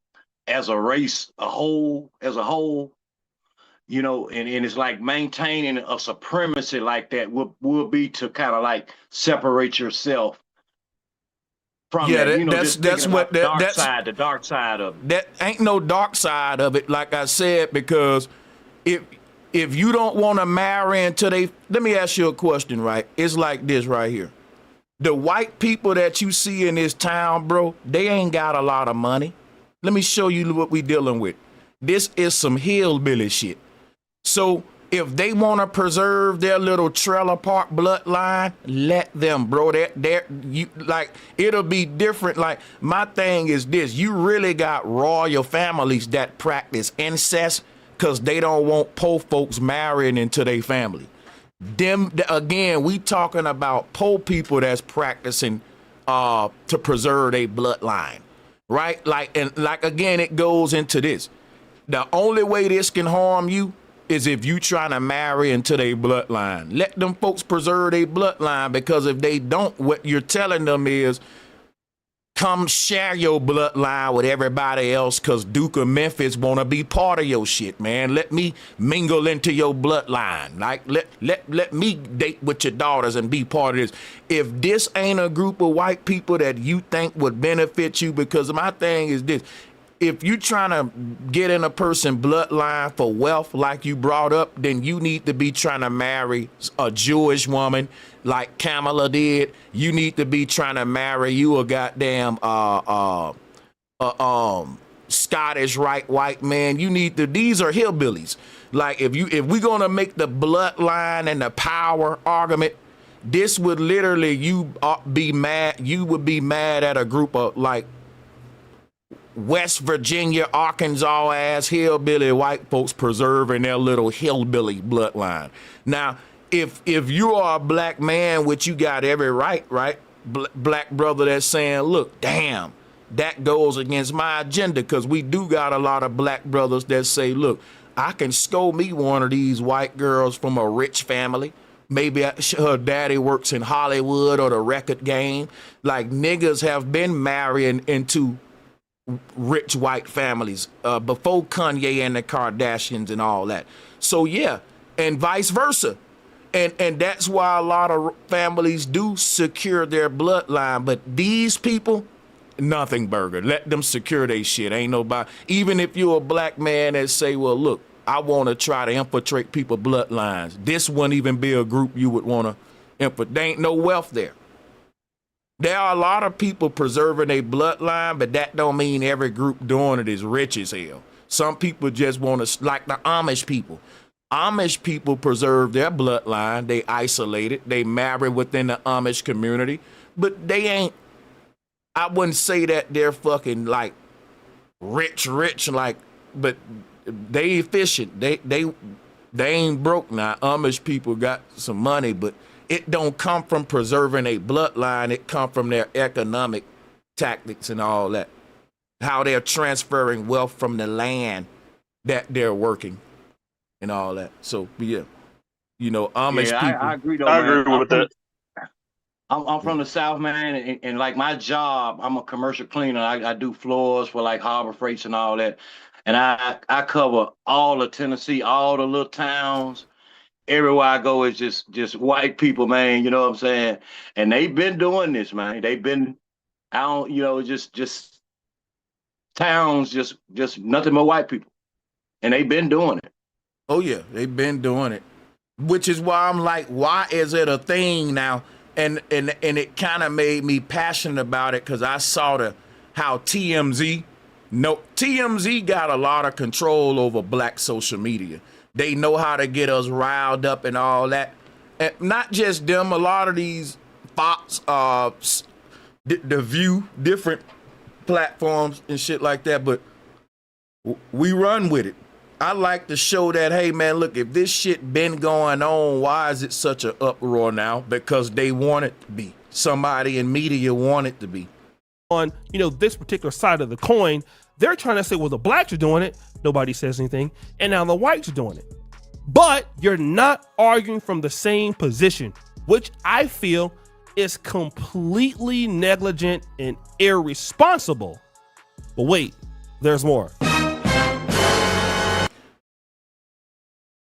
as a race, as a whole. And it's like maintaining a supremacy like that will be to kind of like separate yourself from that. That's what the dark side of it. That ain't no dark side of it, like I said, because if you don't want to marry into let me ask you a question, right? It's like this right here. The white people that you see in this town, bro, they ain't got a lot of money. Let me show you what we dealing with. This is some hillbilly shit. So If they want to preserve their little trailer park bloodline, let them, bro. You like it'll be different. Like my thing is this: you really got royal families that practice incest because they don't want poor folks marrying into their family. Them again, we talking about poor people that's practicing to preserve their bloodline, right? Like again, it goes into this. The only way this can harm you is if you trying to marry into their bloodline. Let them folks preserve their bloodline, because if they don't, what you're telling them is, come share your bloodline with everybody else, because Duke of Memphis want to be part of your shit, man. Let me mingle into your bloodline. Like, let me date with your daughters and be part of this. If this ain't a group of white people that you think would benefit you, because my thing is this: if you trying to get in a person bloodline for wealth, like you brought up, then you need to be trying to marry a Jewish woman like Kamala did. You need to be trying to marry you a goddamn Scottish white man. You need to, these are hillbillies. Like if we gonna make the bloodline and the power argument, this would literally, you would be mad at a group of like West Virginia, Arkansas ass hillbilly white folks preserving their little hillbilly bloodline. Now, if you are a black man, which you got every right, black brother that's saying, look, damn, that goes against my agenda, because we do got a lot of black brothers that say, look, I can score me one of these white girls from a rich family. Maybe her daddy works in Hollywood or the record game. Like, niggas have been marrying into rich white families before Kanye and the Kardashians and all that. So yeah, and vice versa. And that's why a lot of families do secure their bloodline. But these people, nothing, burger. Let them secure their shit. Ain't nobody, even if you're a black man that say, well, look, I want to try to infiltrate people's bloodlines, this wouldn't even be a group you would want to infiltrate. There ain't no wealth there. There are a lot of people preserving their bloodline, but that don't mean every group doing it is rich as hell. Some people just want to, like the Amish people. Amish people preserve their bloodline. They isolate it. They marry within the Amish community, but they ain't, I wouldn't say that they're fucking like rich, like, but they efficient. They ain't broke now. Amish people got some money, but it don't come from preserving a bloodline. It come from their economic tactics and all that. How they're transferring wealth from the land that they're working and all that. So yeah, you know, Amish people. I agree though, I man. agree with that. I'm from the South, man, and like my job, I'm a commercial cleaner. I do floors for like Harbor Freights and all that. And I cover all of Tennessee, all the little towns. Everywhere I go is just white people, man. You know what I'm saying? And they've been doing this, man. They've been out, you know, just towns, just nothing but white people, and they've been doing it. Oh yeah, they've been doing it, which is why I'm like, why is it a thing now? And it kind of made me passionate about it, because I saw how TMZ got a lot of control over black social media. They know how to get us riled up and all that. And not just them, a lot of these Fox, the View, different platforms and shit like that, but we run with it. I like to show that, hey man, look, if this shit been going on, why is it such an uproar now? Because they want it to be. Somebody in media want it to be. On, you know, this particular side of the coin, they're trying to say, well, the blacks are doing it, nobody says anything, and now the whites are doing it. But you're not arguing from the same position, which I feel is completely negligent and irresponsible. But wait, there's more.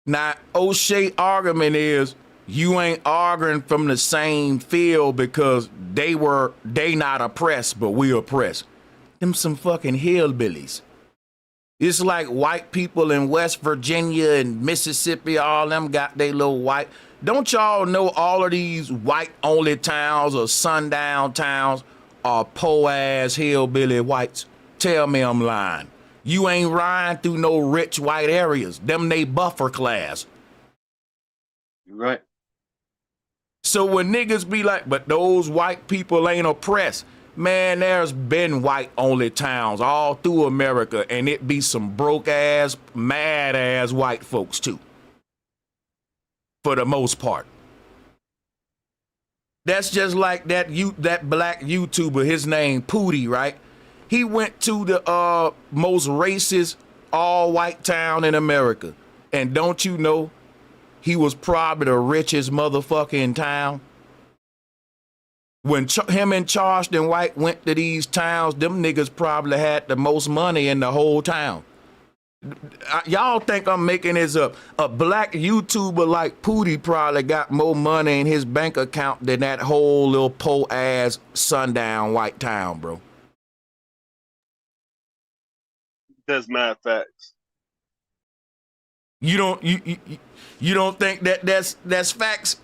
Now, O'Shea argument is you ain't arguing from the same field because they not oppressed, but we oppressed. Them some fucking hillbillies. It's like white people in West Virginia and Mississippi, all them got they little white. Don't y'all know all of these white-only towns or sundown towns are poor-ass hillbilly whites? Tell me I'm lying. You ain't riding through no rich white areas. Them they buffer class. Right. So when niggas be like, but those white people ain't oppressed, man, there's been white-only towns all through America, and it be some broke-ass, mad-ass white folks, too. For the most part. That's just like that black YouTuber, his name Pootie, right? He went to the most racist all-white town in America. And don't you know, he was probably the richest motherfucker in town. When him and Charleston White went to these towns, them niggas probably had the most money in the whole town. Y'all think I'm making this up? A black YouTuber like Pootie probably got more money in his bank account than that whole little po-ass Sundown white town, bro. That's mad facts. You don't think that's facts?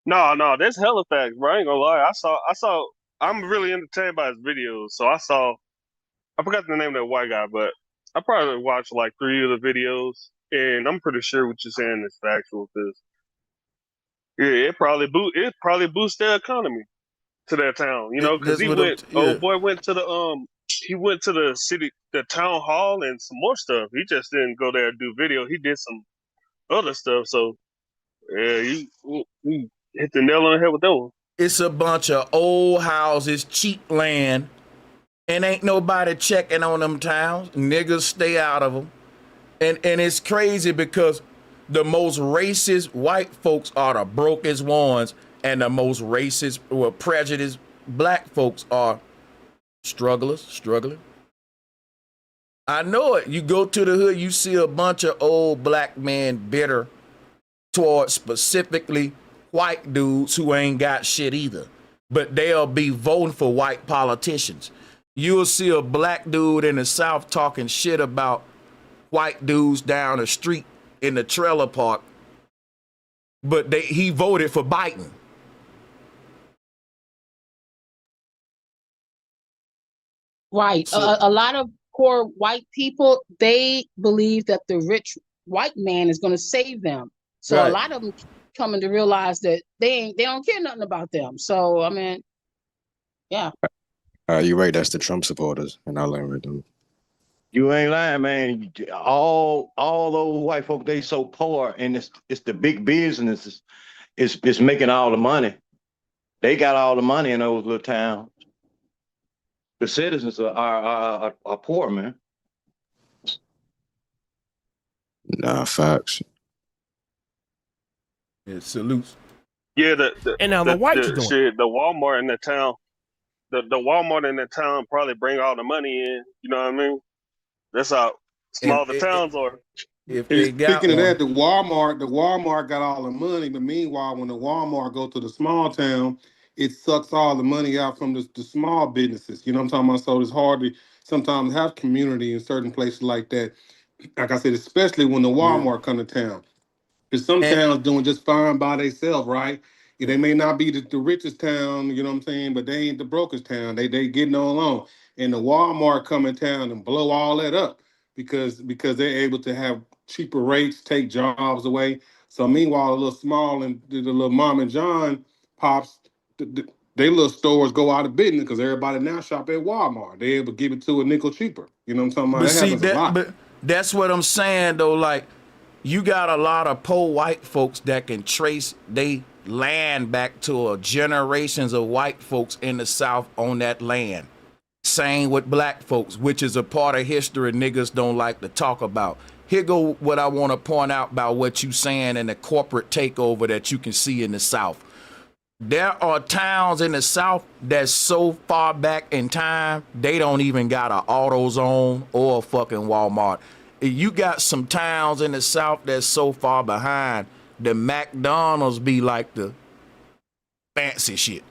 No, that's hella facts, bro. I ain't gonna lie. I'm really entertained by his videos. So I forgot the name of that white guy, but I probably watched like 3 of the videos, and I'm pretty sure what you're saying is factual, because it probably boosts their economy to that town, you know, because he went to the city, the town hall, and some more stuff. He just didn't go there and do video. He did some other stuff. So yeah, he hit the nail on the head with that one. It's a bunch of old houses, cheap land, and ain't nobody checking on them towns. Niggas stay out of them. And it's crazy because the most racist white folks are the brokest ones, and the most racist or prejudiced black folks are struggling. I know it. You go to the hood, you see a bunch of old black men bitter towards specifically white dudes who ain't got shit either. But they'll be voting for white politicians. You'll see a black dude in the South talking shit about white dudes down the street in the trailer park, but he voted for Biden. Right. So, A lot of poor white people, they believe that the rich white man is going to save them. So right. a lot of them coming to realize that they don't care nothing about them. So I mean, yeah. You're right. That's the Trump supporters, and I'll learn with them. You ain't lying, man. All those white folk, they so poor, and it's the big businesses. It's making all the money. They got all the money in those little towns. The citizens are poor, man. Nah, facts. Yeah, salutes. Yeah, the whites doing shit, the Walmart in the town, the Walmart in the town probably bring all the money in. You know what I mean? That's how small the towns are. If they got Speaking of one. that, the Walmart got all the money, but meanwhile, when the Walmart go to the small town, it sucks all the money out from the small businesses. You know what I'm talking about? So it's hard to sometimes have community in certain places like that. Like I said, especially when the Walmart come to town. Because some towns doing just fine by themselves, right? Yeah, they may not be the richest town, you know what I'm saying, but they ain't the brokest town. They getting along. And the Walmart come in town and blow all that up because they're able to have cheaper rates, take jobs away. So meanwhile, the little small and the little Mom and John pops, they little stores go out of business because everybody now shop at Walmart. They able to give it to a nickel cheaper. You know what I'm talking about? But That see happens a lot. but that's what I'm saying though. Like, you got a lot of poor white folks that can trace they land back to generations of white folks in the South on that land. Same with black folks, which is a part of history niggas don't like to talk about. Here go what I want to point out about what you saying and the corporate takeover that you can see in the South. There are towns in the South that's so far back in time, they don't even got an AutoZone or a fucking Walmart. You got some towns in the South that's so far behind, the McDonald's be like the fancy shit.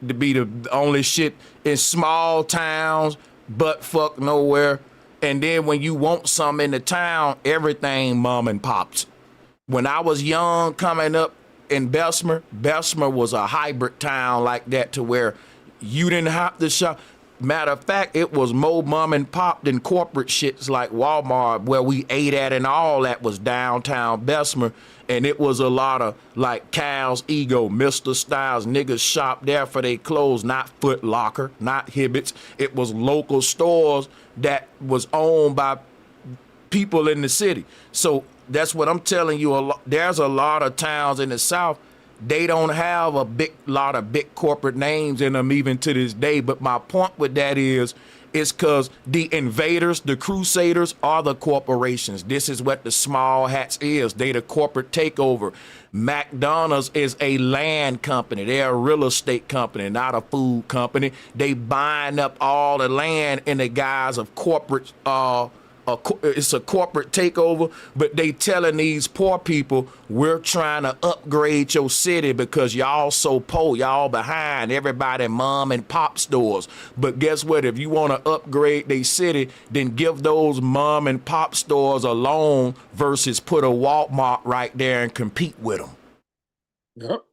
To be the only shit in small towns, butt fuck nowhere. And then when you want something in the town, everything mom and pops. When I was young coming up in Bessemer was a hybrid town like that to where you didn't have to shop. Matter of fact, it was more mom and pop than corporate shits like Walmart, where we ate at, and all that was downtown Bessemer. And it was a lot of like Cal's Ego, Mr. Styles, niggas shop there for their clothes, not Foot Locker, not Hibbett's. It was local stores that was owned by people in the city. So that's what I'm telling you. There's a lot of towns in the South, they don't have a big lot of big corporate names in them even to this day. But my point with that is, it's because the invaders, the crusaders, are the corporations. This is what the small hats is. They the corporate takeover. McDonald's is a land company. They're a real estate company, not a food company. They buying up all the land in the guise of corporate it's a corporate takeover, but they telling these poor people, we're trying to upgrade your city because y'all so poor, y'all behind everybody mom and pop stores. But guess what? If you want to upgrade their city, then give those mom and pop stores a loan versus put a Walmart right there and compete with them. Yep.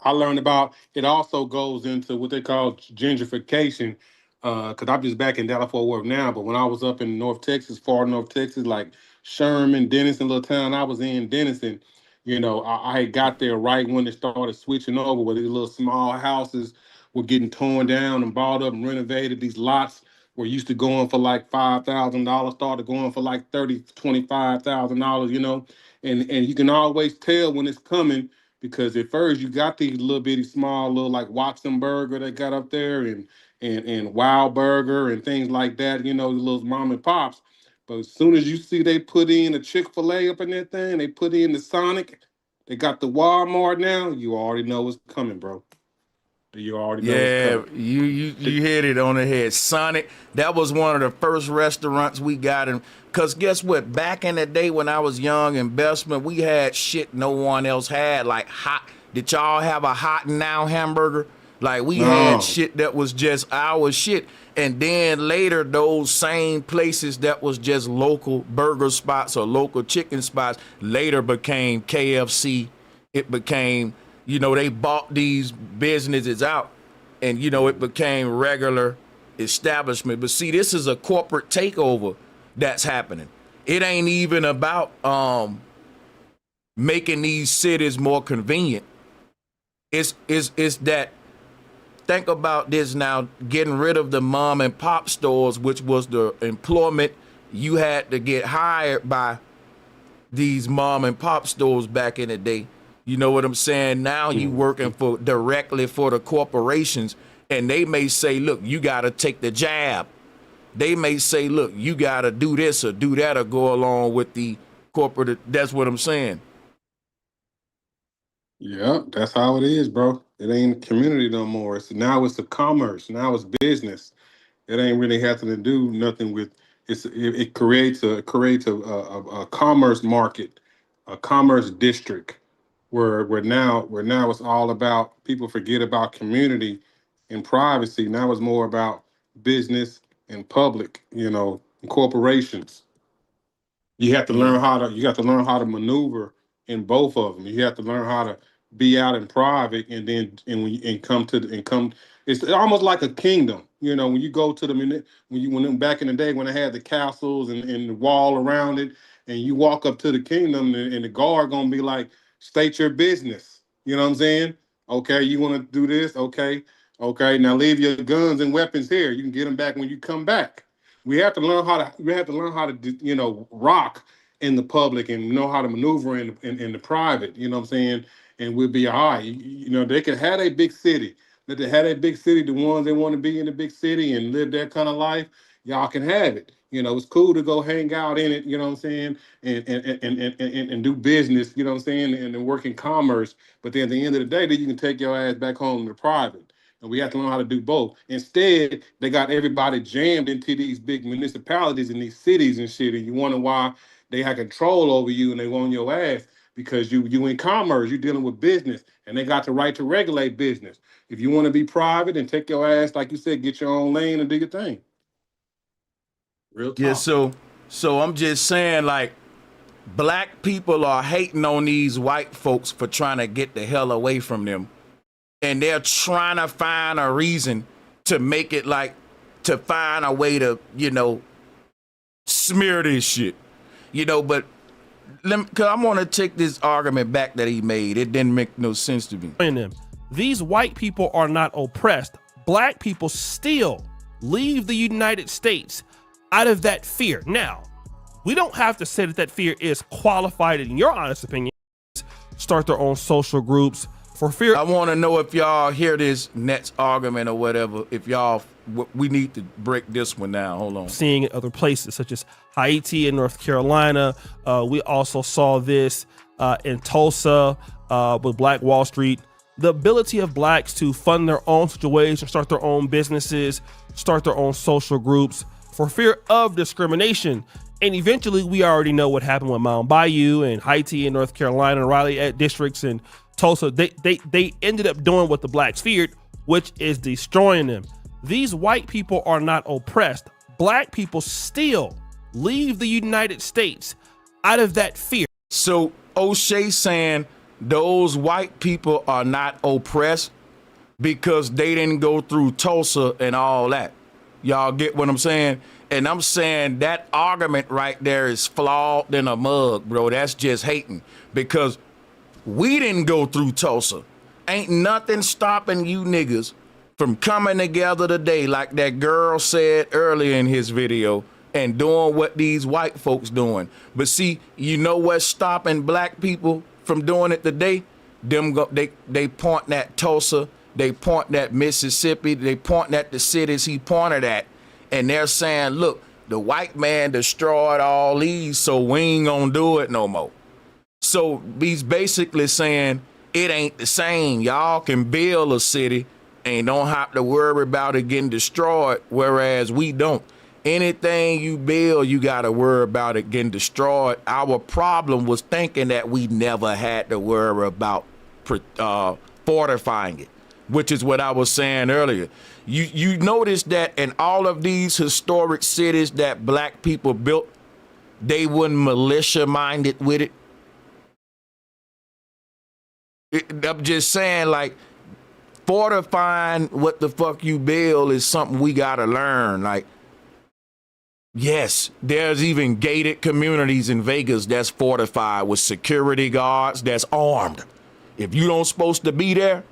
I learned about it. Also goes into what they call gentrification, because I'm just back in Dallas-Fort Worth now. But when I was up in North Texas, far North Texas, like Sherman, Denison, little town I was in, Denison, I had got there right when it started switching over, where these little small houses were getting torn down and bought up and renovated. These lots were used to going for like $5,000, started going for like $25,000, and you can always tell when it's coming. Because at first you got these little bitty small little like Watson Burger they got up there and Wild Burger and things like that, the little mom and pops. But as soon as you see they put in a Chick-fil-A up in that thing, they put in the Sonic, they got the Walmart now, you already know what's coming, bro. You already know what's coming. You hit it on the head. Sonic, that was one of the first restaurants we got in. Because guess what? Back in the day when I was young in Bessemer, we had shit no one else had. Like hot. Did y'all have a Hot and Now hamburger? Like we had shit that was just our shit. And then later, those same places that was just local burger spots or local chicken spots later became KFC. It became, they bought these businesses out and, it became regular establishment. But see, this is a corporate takeover that's happening. It ain't even about making these cities more convenient. It's that, think about this now, getting rid of the mom and pop stores, which was the employment you had to get hired by these mom and pop stores back in the day. You know what I'm saying? Now you working directly for the corporations, and they may say, look, you got to take the jab. They may say, look, you got to do this or do that or go along with the corporate. That's what I'm saying. Yeah, that's how it is, bro. It ain't community no more. Now it's the commerce. Now it's business. It ain't really having to do nothing with it creates a commerce market, a commerce district where now it's all about, people forget about community and privacy. Now it's more about business and public, and corporations. You have to learn how to maneuver in both of them. You have to learn how to be out in private, and then come. It's almost like a kingdom. When you go to when back in the day when they had the castles and the wall around it, and you walk up to the kingdom, and the guard gonna be like, state your business. You know what I'm saying? Okay, you want to do this? Okay, now leave your guns and weapons here. You can get them back when you come back. We have to learn how to rock in the public and know how to maneuver in the private. You know what I'm saying? And we'll be all right. They can have a big city. Let they have a big city. The ones that want to be in the big city and live that kind of life, y'all can have it. It's cool to go hang out in it. You know what I'm saying? And do business. You know what I'm saying? And work in commerce. But then at the end of the day, then you can take your ass back home to private. And we have to learn how to do both. Instead, they got everybody jammed into these big municipalities and these cities and shit. And you wonder why they have control over you and they want your ass, because you in commerce, you're dealing with business, and they got the right to regulate business. If you want to be private and take your ass, like you said, get your own lane and do your thing. Real talk. Yeah, so I'm just saying, like, black people are hating on these white folks for trying to get the hell away from them. And they're trying to find a reason to make it like, to find a way to, smear this shit, but cause I want to take this argument back that he made. It didn't make no sense to me. These white people are not oppressed. Black people still leave the United States out of that fear. Now, we don't have to say that fear is qualified in your honest opinion. Start their own social groups for fear. I want to know if y'all hear this next argument or whatever. If y'all, we need to break this one down. Hold on. Seeing it other places such as Haiti and North Carolina. We also saw this in Tulsa with Black Wall Street. The ability of blacks to fund their own situations, start their own businesses, start their own social groups for fear of discrimination. And eventually, we already know what happened with Mount Bayou and Haiti and North Carolina and Raleigh districts and Tulsa. They ended up doing what the blacks feared, which is destroying them. These white people are not oppressed. Black people still leave the United States out of that fear. So O'Shea saying those white people are not oppressed because they didn't go through Tulsa and all that. Y'all get what I'm saying? And I'm saying that argument right there is flawed than a mug, bro. That's just hating because we didn't go through Tulsa. Ain't nothing stopping you niggas from coming together today, like that girl said earlier in his video, and doing what these white folks doing. But see, you know what's stopping black people from doing it today? They point at Tulsa, they point at Mississippi, they point at the cities he pointed at, and they're saying, look, the white man destroyed all these, so we ain't gonna do it no more. So he's basically saying it ain't the same. Y'all can build a city and don't have to worry about it getting destroyed, whereas we don't. Anything you build, you got to worry about it getting destroyed. Our problem was thinking that we never had to worry about fortifying it, which is what I was saying earlier. You notice that in all of these historic cities that black people built, they weren't militia-minded with it. I'm just saying, like, fortifying what the fuck you build is something we got to learn. Like, yes, there's even gated communities in Vegas that's fortified with security guards that's armed. If you don't supposed to be there,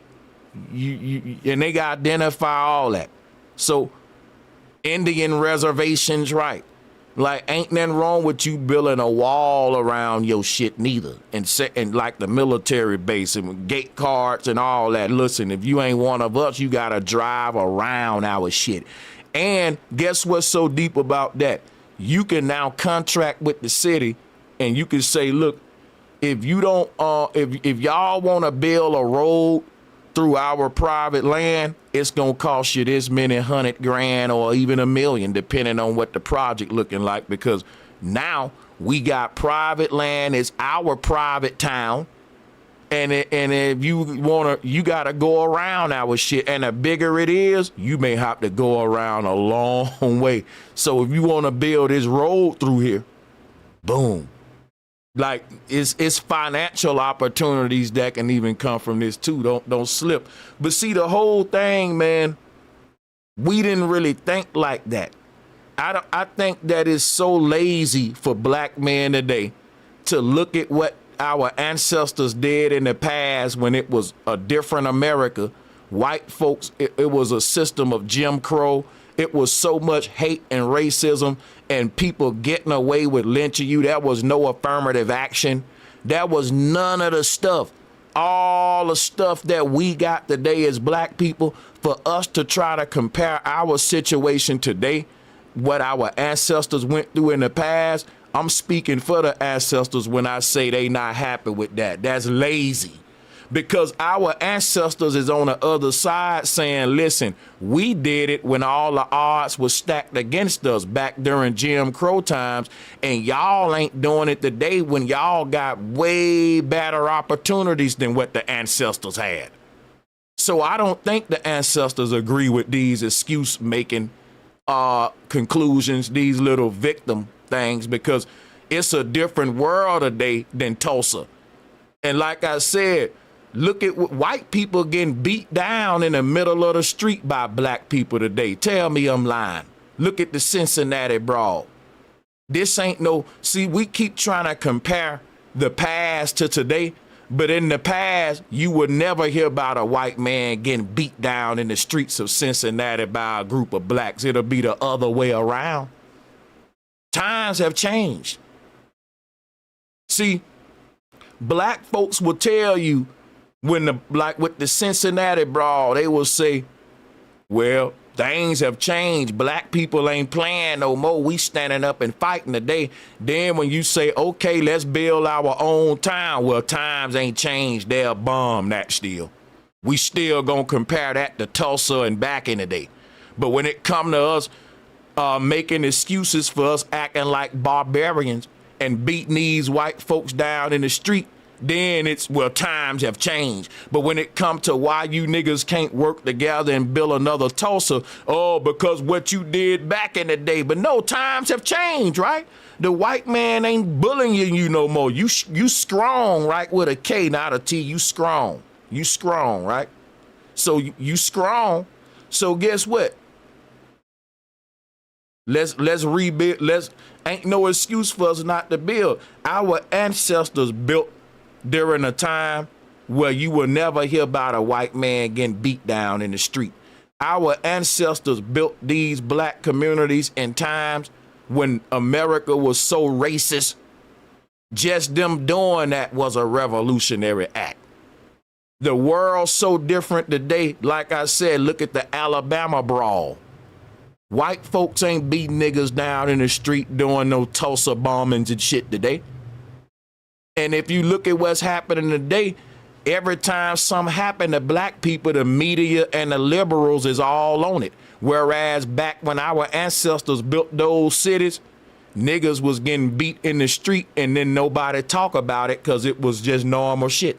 and they got to identify all that. So Indian reservations, right? Like, ain't nothing wrong with you building a wall around your shit neither. And like the military base and gate cards and all that. Listen, if you ain't one of us, you got to drive around our shit. And guess what's so deep about that? You can now contract with the city and you can say, look, if you don't, if y'all want to build a road through our private land, it's gonna cost you this many $100,000 or even $1 million, depending on what the project looking like. Because now we got private land, it's our private town, and if you wanna, you gotta go around our shit. And the bigger it is, you may have to go around a long way. So if you wanna build this road through here, boom. Like, it's financial opportunities that can even come from this too. Don't slip. But see, the whole thing, man, we didn't really think like that. I think that it's so lazy for black men today to look at what our ancestors did in the past when it was a different America. White folks, it was a system of Jim Crow. It was so much hate and racism and people getting away with lynching you. There was no affirmative action. There was none of the stuff. All the stuff that we got today as black people, for us to try to compare our situation today, what our ancestors went through in the past, I'm speaking for the ancestors when I say they not happy with that. That's lazy. Because our ancestors is on the other side saying, listen, we did it when all the odds were stacked against us back during Jim Crow times, and y'all ain't doing it today when y'all got way better opportunities than what the ancestors had. So I don't think the ancestors agree with these excuse-making conclusions, these little victim things, because it's a different world today than Tulsa. And like I said, Look at what white people getting beat down in the middle of the street by black people today. Tell me I'm lying. Look at the Cincinnati brawl. This ain't no, see, we keep trying to compare the past to today, but in the past, you would never hear about a white man getting beat down in the streets of Cincinnati by a group of blacks. It'll be the other way around. Times have changed. See, black folks will tell you when like with the Cincinnati brawl, they will say, well, things have changed. Black people ain't playing no more. We standing up and fighting today. Then when you say, okay, let's build our own town, well, times ain't changed. They'll bomb that still. We still gonna compare that to Tulsa and back in the day. But when it come to us making excuses for us acting like barbarians and beating these white folks down in the street, then it's, well, times have changed. But when it comes to why you niggas can't work together and build another Tulsa, oh, because what you did back in the day. But no, times have changed, right? The white man ain't bullying you no more. You strong, right? With a K, not a T. You strong. You strong, right? So you strong. So guess what? Let's rebuild. Ain't no excuse for us not to build. Our ancestors built during a time where you will never hear about a white man getting beat down in the street. Our ancestors built these black communities in times when America was so racist. Just them doing that was a revolutionary act. The world's so different today. Like I said, look at the Alabama brawl. White folks ain't beating niggas down in the street doing no Tulsa bombings and shit today. And if you look at what's happening today, every time something happened to black people, the media and the liberals is all on it. Whereas back when our ancestors built those cities, niggas was getting beat in the street and then nobody talk about it because it was just normal shit.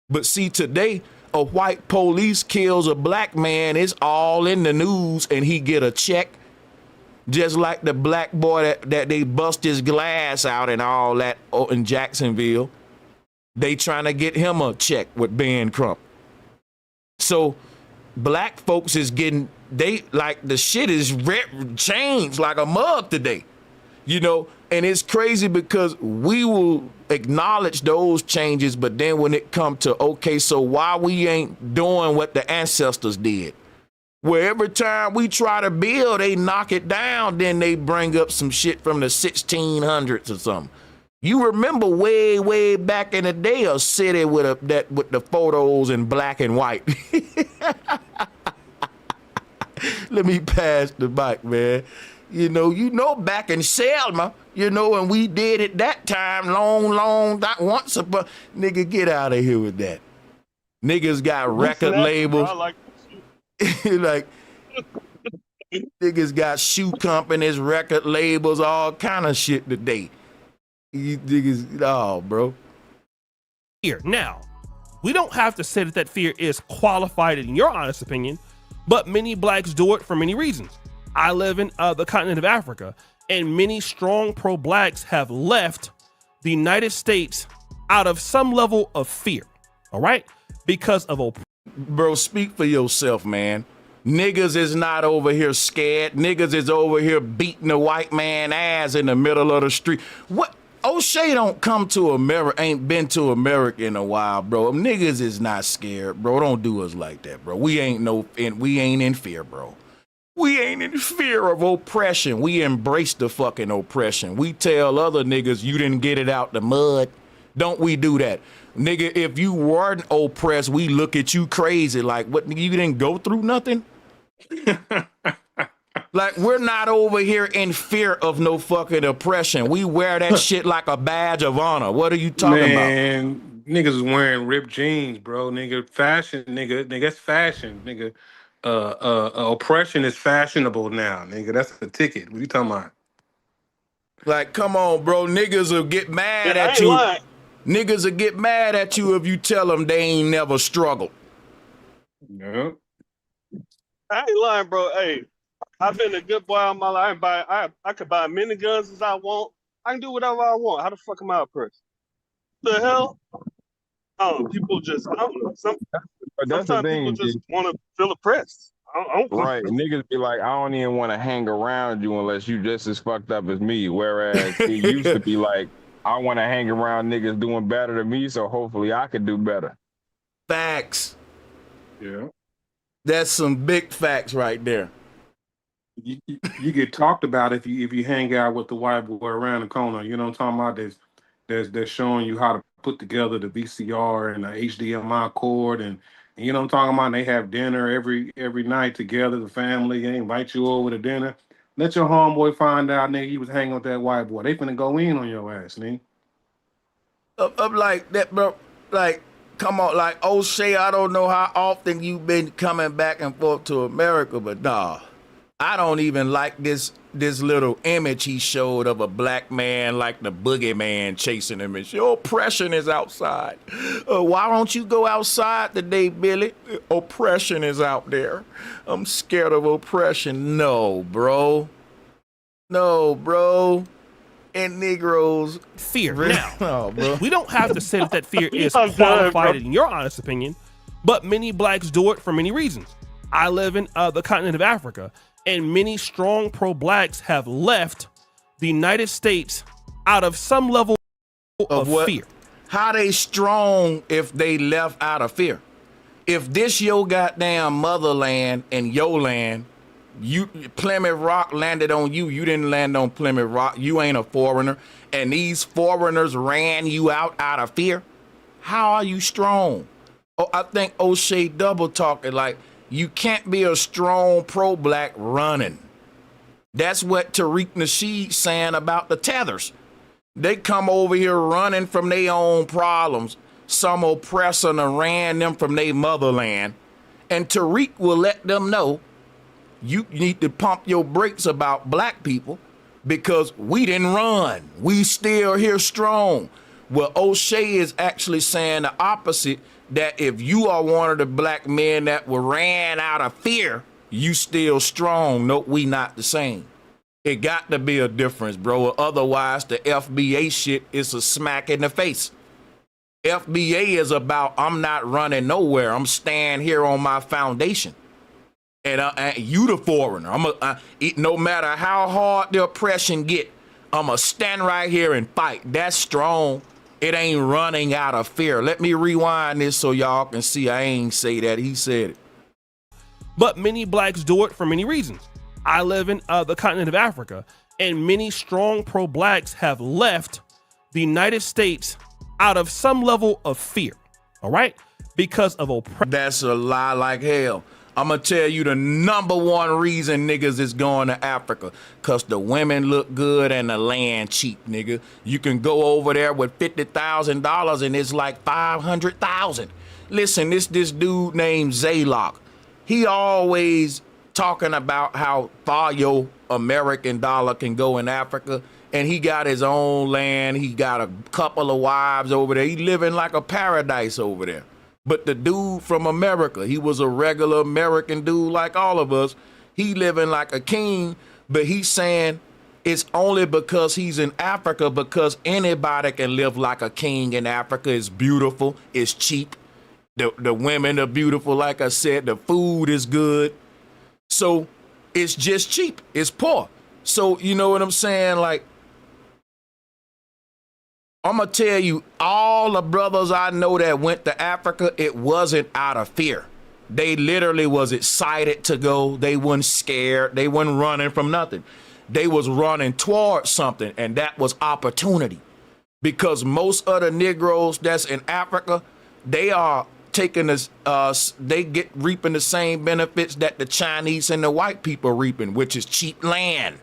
But see, today, a white police kills a black man, it's all in the news and he get a check. Just like the black boy that they bust his glass out and all that in Jacksonville. They trying to get him a check with Ben Crump. So black folks is getting, they like the shit is changed like a mug today, you know, and it's crazy because we will acknowledge those changes, but then when it come to, okay, so why we ain't doing what the ancestors did? Where every time we try to build, they knock it down, then they bring up some shit from the 1600s or something. You remember way, way back in the day, a city with the photos in black and white. Let me pass the mic, man. You know, back in Selma, you know, and we did it that time, long, not once upon. Nigga, get out of here with that. Niggas got record labels. Like, niggas got shoe companies, record labels, all kind of shit today. You niggas, oh, bro. Here, now, we don't have to say that fear is qualified in your honest opinion, but many blacks do it for many reasons. I live in the continent of Africa, and many strong pro-blacks have left the United States out of some level of fear, all right? Because of oppression. Bro, speak for yourself, man. Niggas is not over here scared. Niggas is over here beating the white man ass in the middle of the street. What? O'Shea don't come to America, ain't been to America in a while, bro. Niggas is not scared, bro. Don't do us like that, bro. We ain't in fear, bro. We ain't in fear of oppression. We embrace the fucking oppression. We tell other niggas you didn't get it out the mud. Don't we do that? Nigga, if you weren't oppressed, we look at you crazy. Like, what, you didn't go through nothing? Like, we're not over here in fear of no fucking oppression. We wear that shit like a badge of honor. What are you talking about? Man, niggas is wearing ripped jeans, bro. Nigga, fashion, nigga, that's fashion, nigga. Oppression is fashionable now, nigga. That's the ticket. What you talking about? Like, come on, bro. Niggas will get mad at you. Niggas will get mad at you if you tell them they ain't never struggled. Yeah. I ain't lying, bro. Hey, I've been a good boy all my life. I could buy many guns as I want. I can do whatever I want. How the fuck am I oppressed? The hell? People just, I don't know. But that's the Sometimes people thing, just G. want to feel oppressed. I don't Right. Niggas be like, I don't even want to hang around you unless you just as fucked up as me. Whereas it used to be like, I want to hang around niggas doing better than me, so hopefully I can do better. Facts. Yeah. That's some big facts right there. You get talked about if you hang out with the white boy around the corner. You know what I'm talking about? That's showing you how to put together the VCR and the HDMI cord and you know what I'm talking about. And they have dinner every night together, the family. They invite you over to dinner. Let your homeboy find out, nigga, you was hanging with that white boy. They finna go in on your ass, nigga. I'm like that, bro. Like, come on, like O'Shea. I don't know how often you've been coming back and forth to America, but nah, I don't even like this little image he showed of a black man like the boogeyman chasing him. And your oppression is outside. Why don't you go outside today, Billy? Oppression is out there. I'm scared of oppression. No, bro. No, bro. And Negroes fear. really, Now, oh, bro. we don't have to say that fear is I'm done, qualified bro. in your honest opinion, but many blacks do it for many reasons. I live in the continent of Africa, and many strong pro-blacks have left the United States out of some level of what? fear. How they strong if they left out of fear? If this your goddamn motherland and your land, you Plymouth Rock landed on you. You didn't land on Plymouth Rock. You ain't a foreigner. And these foreigners ran you out of fear. How are you strong? Oh, I think O'Shea double talking like you can't be a strong pro-black running. That's what Tariq Nasheed saying about the tethers. They come over here running from their own problems. Some oppressor done ran them from their motherland. And Tariq will let them know you need to pump your brakes about black people because we didn't run. We still here strong. Well, O'Shea is actually saying the opposite, that if you are one of the black men that were ran out of fear, you still strong. No, we not the same. It got to be a difference, bro. Otherwise, the FBA shit is a smack in the face. FBA is about, I'm not running nowhere. I'm staying here on my foundation. And you the foreigner. No matter how hard the oppression get, I'm going to stand right here and fight. That's strong. It ain't running out of fear. Let me rewind this so y'all can see I ain't say that. He said it. But many blacks do it for many reasons. I live in the continent of Africa, and many strong pro-blacks have left the United States out of some level of fear, all right? Because of oppression. That's a lie like hell. I'm going to tell you the number one reason niggas is going to Africa. Because the women look good and the land cheap, nigga. You can go over there with $50,000 and it's like $500,000. Listen, this dude named Zaylock. He always talking about how far your American dollar can go in Africa. And he got his own land. He got a couple of wives over there. He living like a paradise over there. But the dude from America, he was a regular American dude like all of us. He living like a king, but he's saying it's only because he's in Africa, because anybody can live like a king in Africa. It's beautiful. It's cheap. The women are beautiful. Like I said, the food is good. So it's just cheap. It's poor. So you know what I'm saying? Like, I'm going to tell you, all the brothers I know that went to Africa, it wasn't out of fear. They literally was excited to go. They weren't scared. They weren't running from nothing. They was running towards something, and that was opportunity. Because most of the Negroes that's in Africa, they are taking this, reaping the same benefits that the Chinese and the white people are reaping, which is cheap land.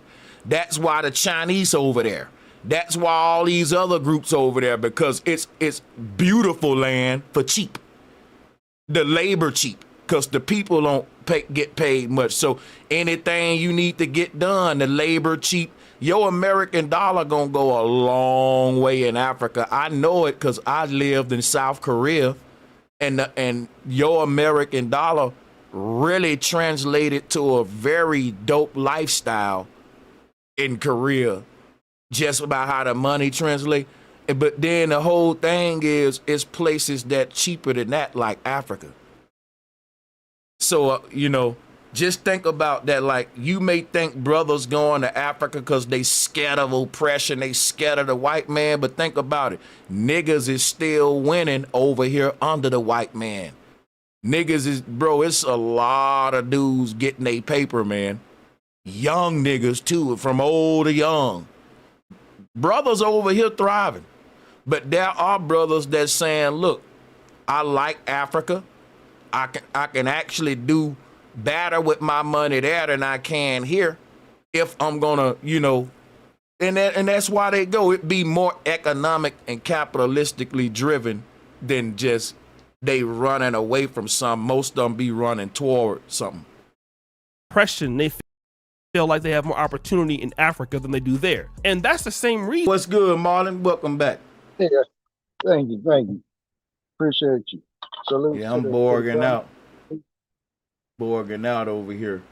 That's why the Chinese over there. That's why all these other groups over there, because it's beautiful land for cheap. The labor cheap, because the people don't get paid much. So anything you need to get done, the labor cheap. Your American dollar gonna go a long way in Africa. I know it because I lived in South Korea, and your American dollar really translated to a very dope lifestyle in Korea. Just about how the money translate. But then the whole thing is, it's places that cheaper than that, like Africa. So, just think about that. Like, you may think brothers going to Africa because they scared of oppression, they scared of the white man, but think about it. Niggas is still winning over here under the white man. Niggas is, bro, it's a lot of dudes getting their paper, man. Young niggas, too, from old to young. Brothers over here thriving. But there are brothers that's saying, look, I like Africa. I can actually do better with my money there than I can here if I'm gonna, and that's why they go. It be more economic and capitalistically driven than just they running away from something. Most of them be running toward something. Oppression, they feel like they have more opportunity in Africa than they do there. And that's the same reason. What's good, Marlon? Welcome back. Yeah, thank you. Appreciate you. Salute. Yeah, I'm borging out. Borging out over here.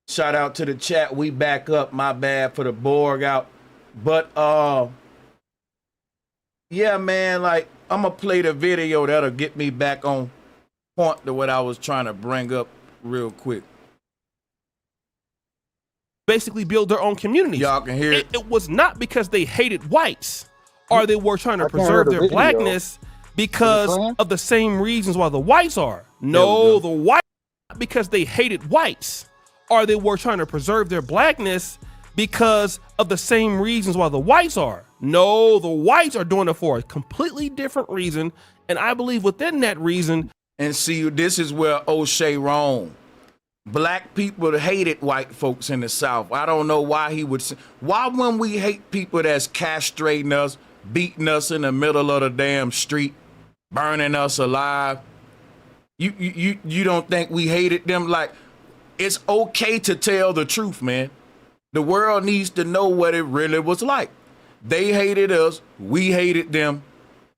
Shout out to the chat. We back up. My bad for the borg out. But yeah, man, like, I'm gonna play the video that'll get me back on point to what I was trying to bring up real quick. Basically build their own communities. Y'all can hear it. It was not because they hated whites or they were trying to preserve their blackness because of the same reasons why the whites are. No, the whites, because they hated whites or they were trying to preserve their blackness because of the same reasons why the whites are. No, the whites are doing it for a completely different reason. And I believe within that reason. And see, this is where O'Shea wrong. Black people hated white folks in the South. I don't know why he would say, why when we hate people that's castrating us, beating us in the middle of the damn street, burning us alive, you don't think we hated them? Like, it's okay to tell the truth, man. The world needs to know what it really was like. They hated us, we hated them,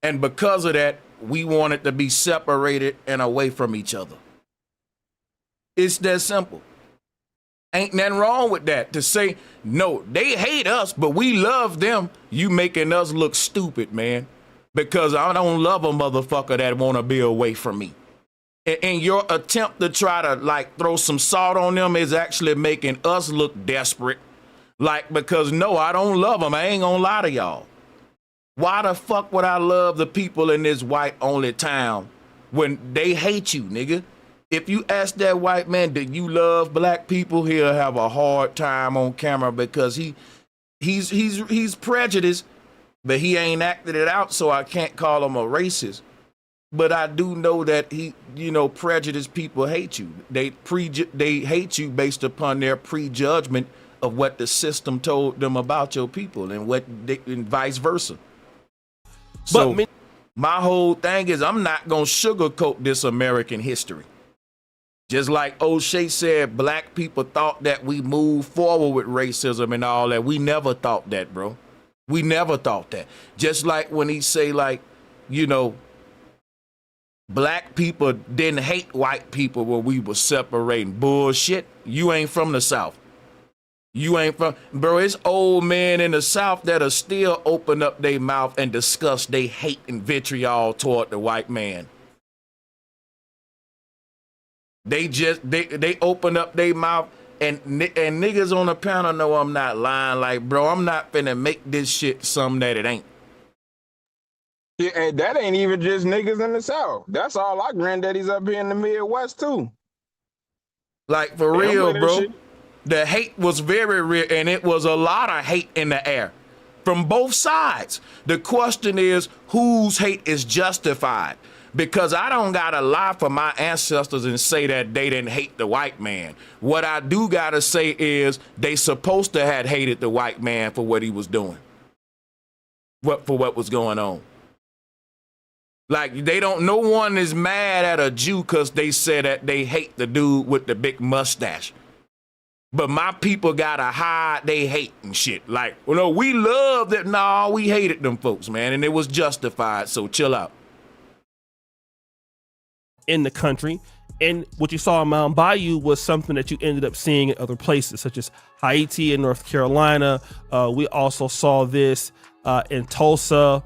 and because of that, we wanted to be separated and away from each other. It's that simple. Ain't nothing wrong with that. To say, no, they hate us, but we love them, you making us look stupid, man. Because I don't love a motherfucker that want to be away from me. And your attempt to try to, like, throw some salt on them is actually making us look desperate. Like, because no, I don't love them. I ain't gonna lie to y'all. Why the fuck would I love the people in this white-only town when they hate you, nigga? If you ask that white man, do you love black people, he'll have a hard time on camera because he's prejudiced, but he ain't acted it out, so I can't call him a racist. But I do know that prejudiced people hate you. They hate you based upon their prejudgment of what the system told them about your people and and vice versa. So my whole thing is, I'm not gonna sugarcoat this American history. Just like O'Shea said, black people thought that we moved forward with racism and all that. We never thought that, bro. We never thought that. Just like when he say, like, black people didn't hate white people when we were separating. Bullshit. You ain't from the South. You ain't from, bro, it's old men in the South that'll still open up their mouth and discuss they hate and vitriol toward the white man. They open up their mouth and niggas on the panel know I'm not lying. Like, bro, I'm not finna make this shit something that it ain't. Yeah, and that ain't even just niggas in the South. That's all our granddaddies up here in the Midwest too. Like, for real, bro. The hate was very real, and it was a lot of hate in the air from both sides. The question is, whose hate is justified? Because I don't gotta lie for my ancestors and say that they didn't hate the white man. What I do gotta say is they supposed to have hated the white man for what he was doing. For what was going on. Like, no one is mad at a Jew because they said that they hate the dude with the big mustache. But my people gotta hide they hate and shit. Like, we loved it. No, we hated them folks, man. And it was justified, so chill out. In the country, and what you saw in Mount Bayou was something that you ended up seeing in other places, such as Haiti and North Carolina. We also saw this in Tulsa,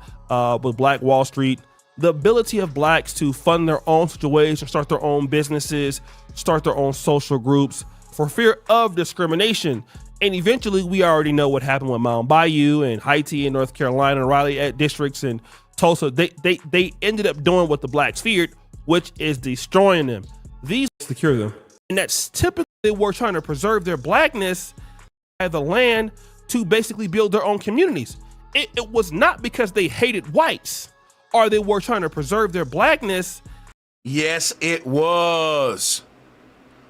with Black Wall Street, the ability of blacks to fund their own situation, start their own businesses, start their own social groups for fear of discrimination. And eventually, we already know what happened with Mount Bayou and Haiti in North Carolina, and Raleigh districts and Tulsa. They ended up doing what the blacks feared, which is destroying them. These secure them. And that's typically they were trying to preserve their blackness by the land to basically build their own communities. It was not because they hated whites or they were trying to preserve their blackness. Yes, it was.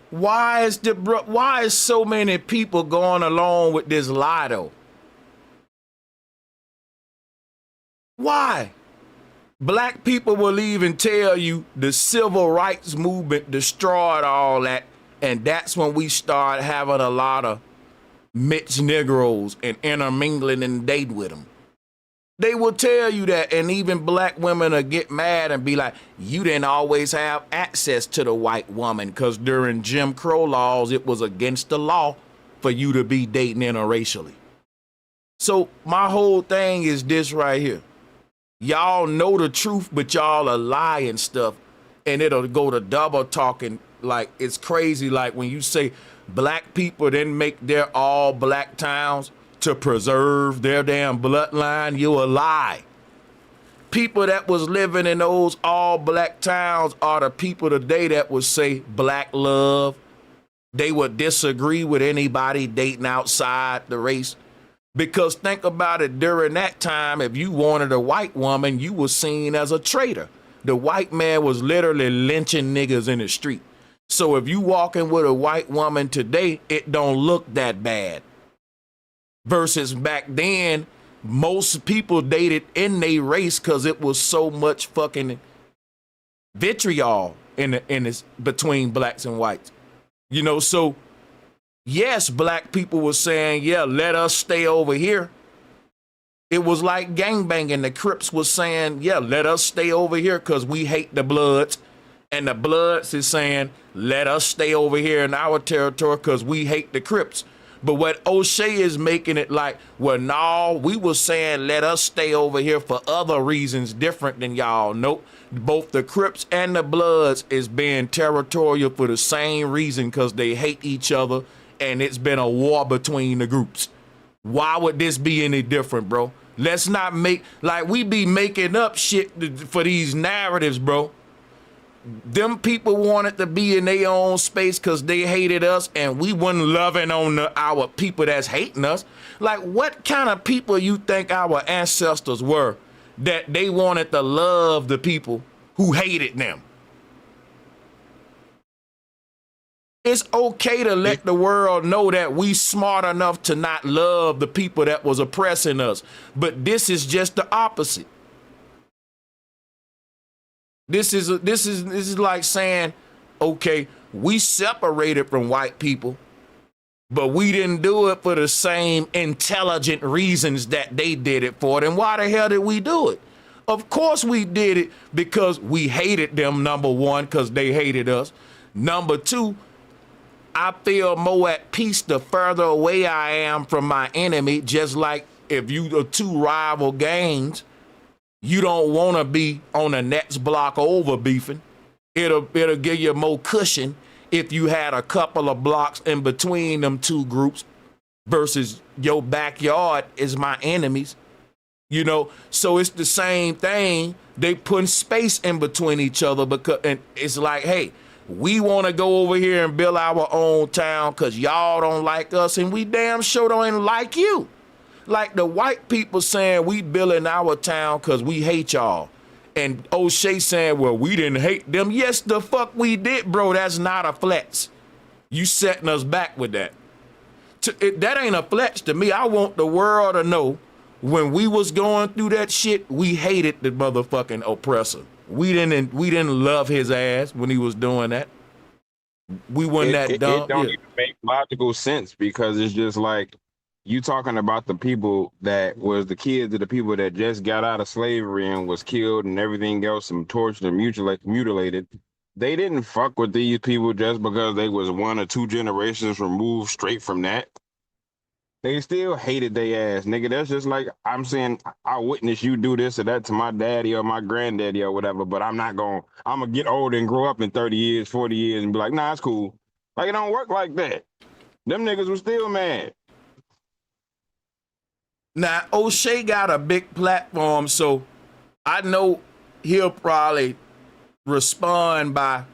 Why is so many people going along with this lie though? Why? Black people will even tell you the civil rights movement destroyed all that, and that's when we start having a lot of mixed Negroes and intermingling and date with them. They will tell you that, and even black women will get mad and be like, you didn't always have access to the white woman because during Jim Crow laws, it was against the law for you to be dating interracially. So my whole thing is this right here. Y'all know the truth, but y'all are lying stuff, and it'll go to double talking. Like, it's crazy. Like when you say black people didn't make their all black towns to preserve their damn bloodline, you a lie. People that was living in those all black towns are the people today that would say black love. They would disagree with anybody dating outside the race. Because think about it, during that time, if you wanted a white woman, you were seen as a traitor. The white man was literally lynching niggas in the street. So if you walking with a white woman today, it don't look that bad. Versus back then, most people dated in their race because it was so much fucking vitriol in this between blacks and whites. You know, so yes, black people were saying, yeah, let us stay over here. It was like gangbanging. The Crips was saying, yeah, let us stay over here because we hate the Bloods. And the Bloods is saying, let us stay over here in our territory because we hate the Crips. But what O'Shea is making it like, well, no, we were saying let us stay over here for other reasons different than y'all. Nope. Both the Crips and the Bloods is being territorial for the same reason because they hate each other and it's been a war between the groups. Why would this be any different, bro? Let's not make, like we be making up shit for these narratives, bro. Them people wanted to be in their own space because they hated us and we wasn't loving on our people that's hating us. Like, what kind of people you think our ancestors were that they wanted to love the people who hated them? It's okay to let the world know that we smart enough to not love the people that was oppressing us. But this is just the opposite. This is like saying, okay, we separated from white people, but we didn't do it for the same intelligent reasons that they did it for. Then why the hell did we do it? Of course we did it because we hated them, number one, because they hated us. Number two, I feel more at peace the further away I am from my enemy, just like if you are two rival gangs, you don't want to be on the next block over beefing. It'll give you more cushion if you had a couple of blocks in between them two groups versus your backyard is my enemies. You know, so it's the same thing. They putting space in between each other because and it's like, hey, we want to go over here and build our own town because y'all don't like us and we damn sure don't like you. Like the white people saying we building our town because we hate y'all. And O'Shea saying, well, we didn't hate them. Yes, the fuck we did, bro. That's not a flex. You setting us back with that. That ain't a flex to me. I want the world to know when we was going through that shit, we hated the motherfucking oppressor. We didn't love his ass when he was doing that. We weren't that dumb. It don't even make logical sense because it's just like, you talking about the people that was the kids of the people that just got out of slavery and was killed and everything else and tortured and mutilated. They didn't fuck with these people just because they was one or two generations removed straight from that. They still hated their ass, nigga. That's just like I'm saying I witnessed you do this or that to my daddy or my granddaddy or whatever, but I'm gonna get older and grow up in 30 years, 40 years and be like, nah, it's cool. Like it don't work like that. Them niggas was still mad. Now, O'Shea got a big platform, so I know he'll probably respond by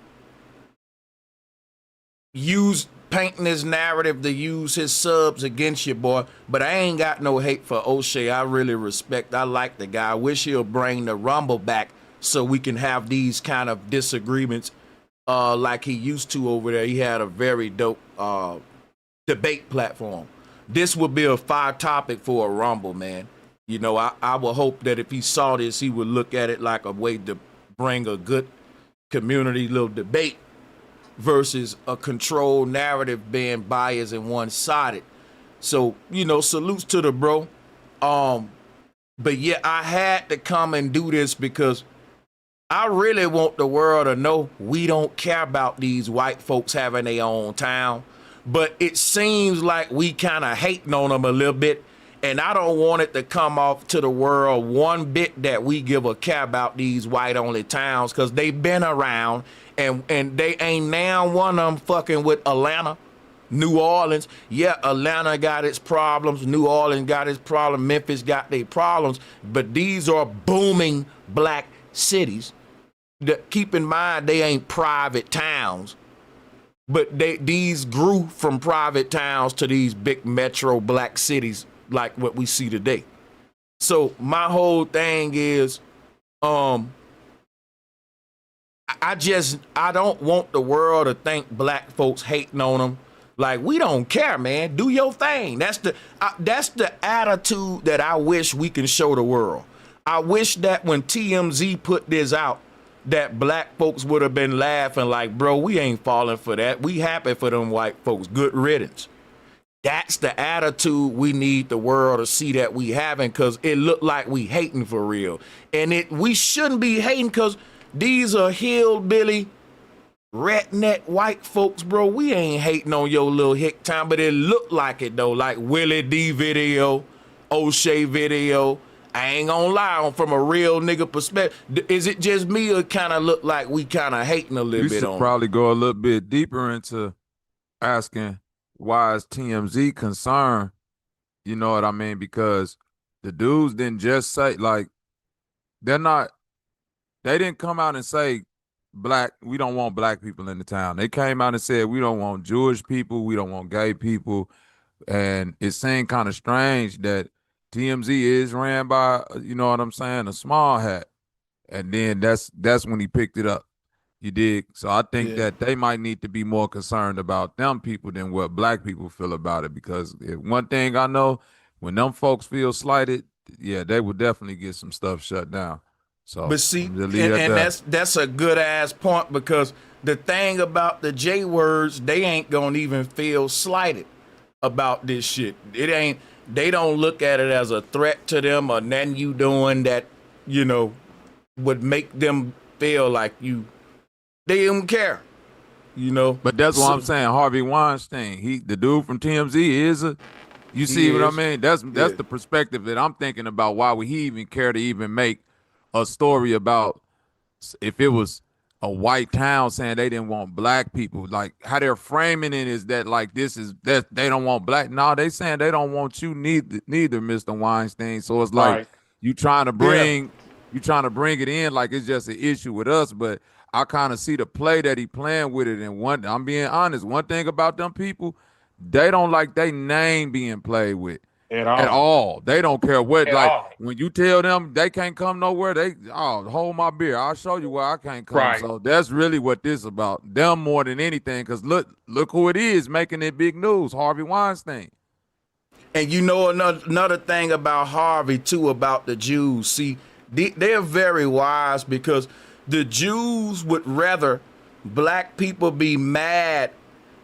painting his narrative to use his subs against you, boy. But I ain't got no hate for O'Shea. I really respect. I like the guy. I wish he'll bring the Rumble back so we can have these kind of disagreements like he used to over there. He had a very dope debate platform. This would be a fire topic for a Rumble, man. You know, I would hope that if he saw this, he would look at it like a way to bring a good community little debate versus a controlled narrative being biased and one-sided. So, you know, salutes to the bro. But yeah, I had to come and do this because I really want the world to know we don't care about these white folks having their own town. But it seems like we kind of hating on them a little bit. And I don't want it to come off to the world one bit that we give a care about these white-only towns because they've been around and they ain't now one of them fucking with Atlanta, New Orleans. Yeah, Atlanta got its problems. New Orleans got its problem. Memphis got their problems. But these are booming black cities. Keep in mind, they ain't private towns. But these grew from private towns to these big metro black cities like what we see today. So my whole thing is, I don't want the world to think black folks hating on them. Like, we don't care, man. Do your thing. That's the attitude that I wish we can show the world. I wish that when TMZ put this out, that black folks would have been laughing like, bro, we ain't falling for that. We happy for them white folks. Good riddance. That's the attitude we need the world to see that we having, because it looked like we hating for real. And we shouldn't be hating because these are hillbilly, redneck white folks, bro. We ain't hating on your little hick town, but it looked like it, though. Like Willie D video, O'Shea video. I ain't gonna lie, from a real nigga perspective. Is it just me or kind of look like we kind of hating a little bit on it? You should probably go a little bit deeper into asking, why is TMZ concerned? You know what I mean? Because the dudes didn't just say, like, they didn't come out and say, we don't want black people in the town. They came out and said, we don't want Jewish people, we don't want gay people. And it seemed kind of strange that TMZ is ran by, you know what I'm saying, a small hat. And then that's when he picked it up. You dig? So I think that they might need to be more concerned about them people than what black people feel about it. Because one thing I know, when them folks feel slighted, yeah, they would definitely get some stuff shut down. So, but see, and that's a good ass point, because the thing about the J words, they ain't gonna even feel slighted about this shit. They don't look at it as a threat to them or nothing you doing that, you know, would make them feel like they don't care, you know. But that's what I'm saying. Harvey Weinstein, the dude from TMZ you see what I mean? That's the perspective that I'm thinking about. Why would he even care to even make a story about if it was a white town saying they didn't want black people? Like, how they're framing it is that like that they don't want black. No, they saying they don't want you neither, Mr. Weinstein. So it's like you trying to bring it in like it's just an issue with us, but I kind of see the play that he playing with it. And I'm being honest, one thing about them people, they don't like their name being played with at all. They don't care what, when you tell them they can't come nowhere, hold my beer, I'll show you where I can't come. Right. So that's really what this is about, them more than anything. Because look who it is making it big news, Harvey Weinstein. And you know another thing about Harvey too, about the Jews. See, they're very wise, because the Jews would rather black people be mad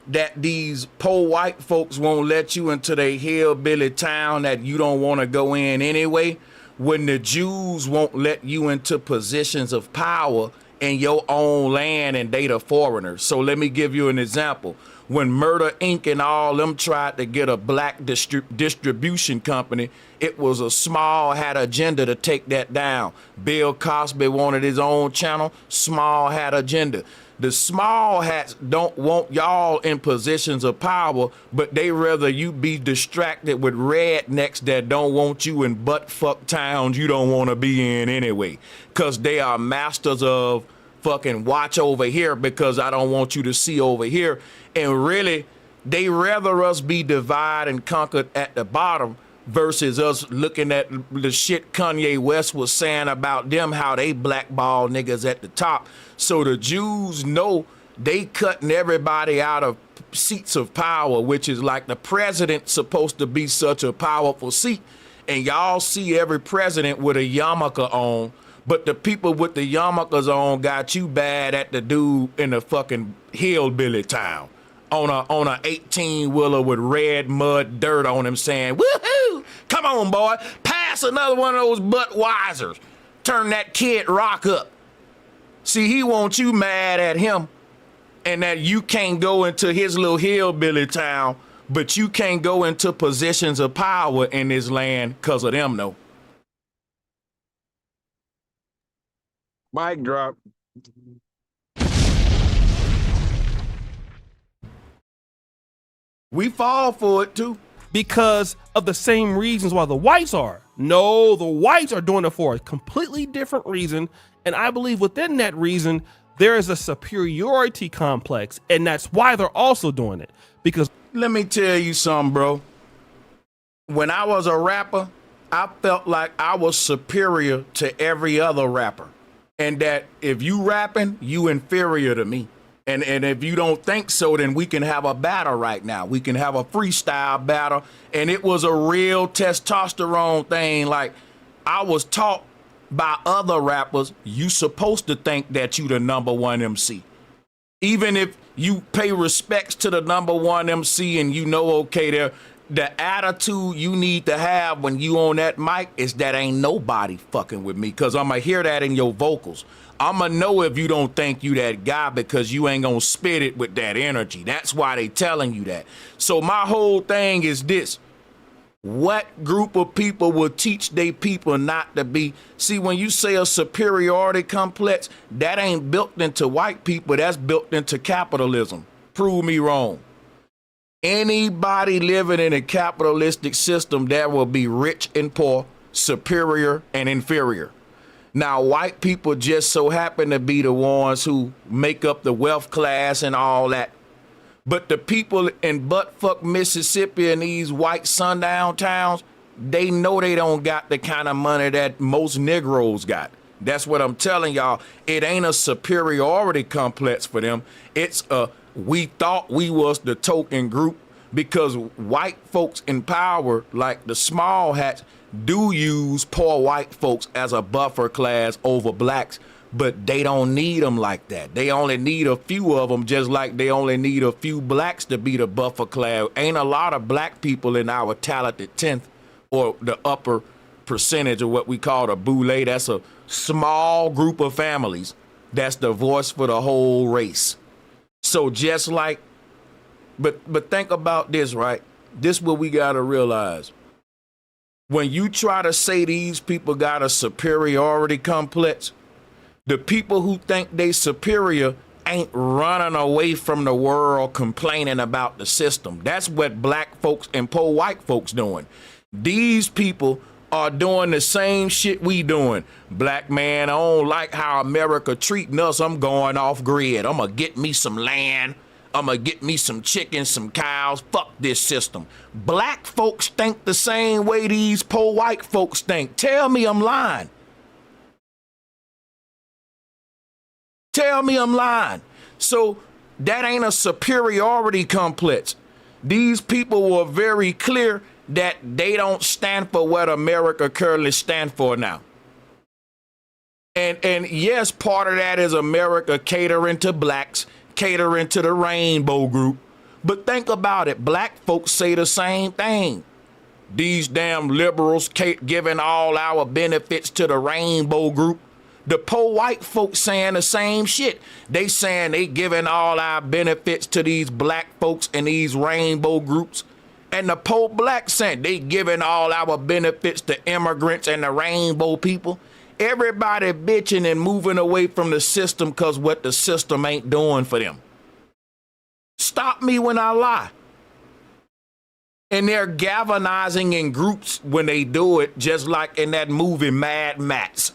that these poor white folks won't let you into their hillbilly town that you don't want to go in anyway, when the Jews won't let you into positions of power in your own land and they the foreigners. So let me give you an example. When Murder Inc. and all them tried to get a black distribution company, it was a small hat agenda to take that down. Bill Cosby wanted his own channel, small hat agenda. The small hats don't want y'all in positions of power, but they rather you be distracted with rednecks that don't want you in butt-fuck towns you don't want to be in anyway. Because they are masters of fucking watch over here because I don't want you to see over here. And really, they rather us be divided and conquered at the bottom versus us looking at the shit Kanye West was saying about them, how they blackball niggas at the top. So the Jews know they cutting everybody out of seats of power, which is like the president supposed to be such a powerful seat. And y'all see every president with a yarmulke on, but the people with the yarmulkes on got you bad at the dude in the fucking hillbilly town on a 18-wheeler with red mud dirt on him saying, woohoo, come on, boy, pass another one of those Budweisers. Turn that Kid Rock up. See, he wants you mad at him and that you can't go into his little hillbilly town, but you can't go into positions of power in this land because of them, though. Mic drop. We fall for it too. Because of the same reasons why the whites are. No, the whites are doing it for a completely different reason. And I believe within that reason, there is a superiority complex. And that's why they're also doing it. Because let me tell you something, bro. When I was a rapper, I felt like I was superior to every other rapper. And that if you rapping, you inferior to me. And if you don't think so, then we can have a battle right now. We can have a freestyle battle. And it was a real testosterone thing. Like, I was taught by other rappers, you supposed to think that you the number one MC. Even if you pay respects to the number one MC and you know, okay, the attitude you need to have when you on that mic is that ain't nobody fucking with me, because I'm going to hear that in your vocals. I'm going to know if you don't think you that guy because you ain't going to spit it with that energy. That's why they telling you that. So my whole thing is this. What group of people will teach they people not to be? See, when you say a superiority complex, that ain't built into white people. That's built into capitalism. Prove me wrong. Anybody living in a capitalistic system, that will be rich and poor, superior and inferior. Now, white people just so happen to be the ones who make up the wealth class and all that. But the people in buttfuck Mississippi and these white sundown towns, they know they don't got the kind of money that most Negroes got. That's what I'm telling y'all. It ain't a superiority complex for them. It's a we thought we was the token group, because white folks in power, like the small hats, do use poor white folks as a buffer class over blacks, but they don't need them like that. They only need a few of them, just like they only need a few blacks to be the buffer class. Ain't a lot of black people in our talented 10th or the upper percentage of what we call the boule. That's a small group of families that's the voice for the whole race. So just like, but think about this, right? This is what we got to realize. When you try to say these people got a superiority complex, the people who think they superior ain't running away from the world complaining about the system. That's what black folks and poor white folks doing. These people are doing the same shit we doing. Black man, I don't like how America treating us. I'm going off grid. I'm gonna get me some land. I'm gonna get me some chickens, some cows. Fuck this system. Black folks think the same way these poor white folks think. Tell me I'm lying. Tell me I'm lying. So that ain't a superiority complex. These people were very clear that they don't stand for what America currently stands for now. And yes, part of that is America catering to blacks, catering to the rainbow group. But think about it. Black folks say the same thing. These damn liberals giving all our benefits to the rainbow group. The poor white folks saying the same shit. They saying they giving all our benefits to these black folks and these rainbow groups. And the poor black saying they giving all our benefits to immigrants and the rainbow people. Everybody bitching and moving away from the system because what the system ain't doing for them. Stop me when I lie. And they're galvanizing in groups when they do it, just like in that movie Mad Max.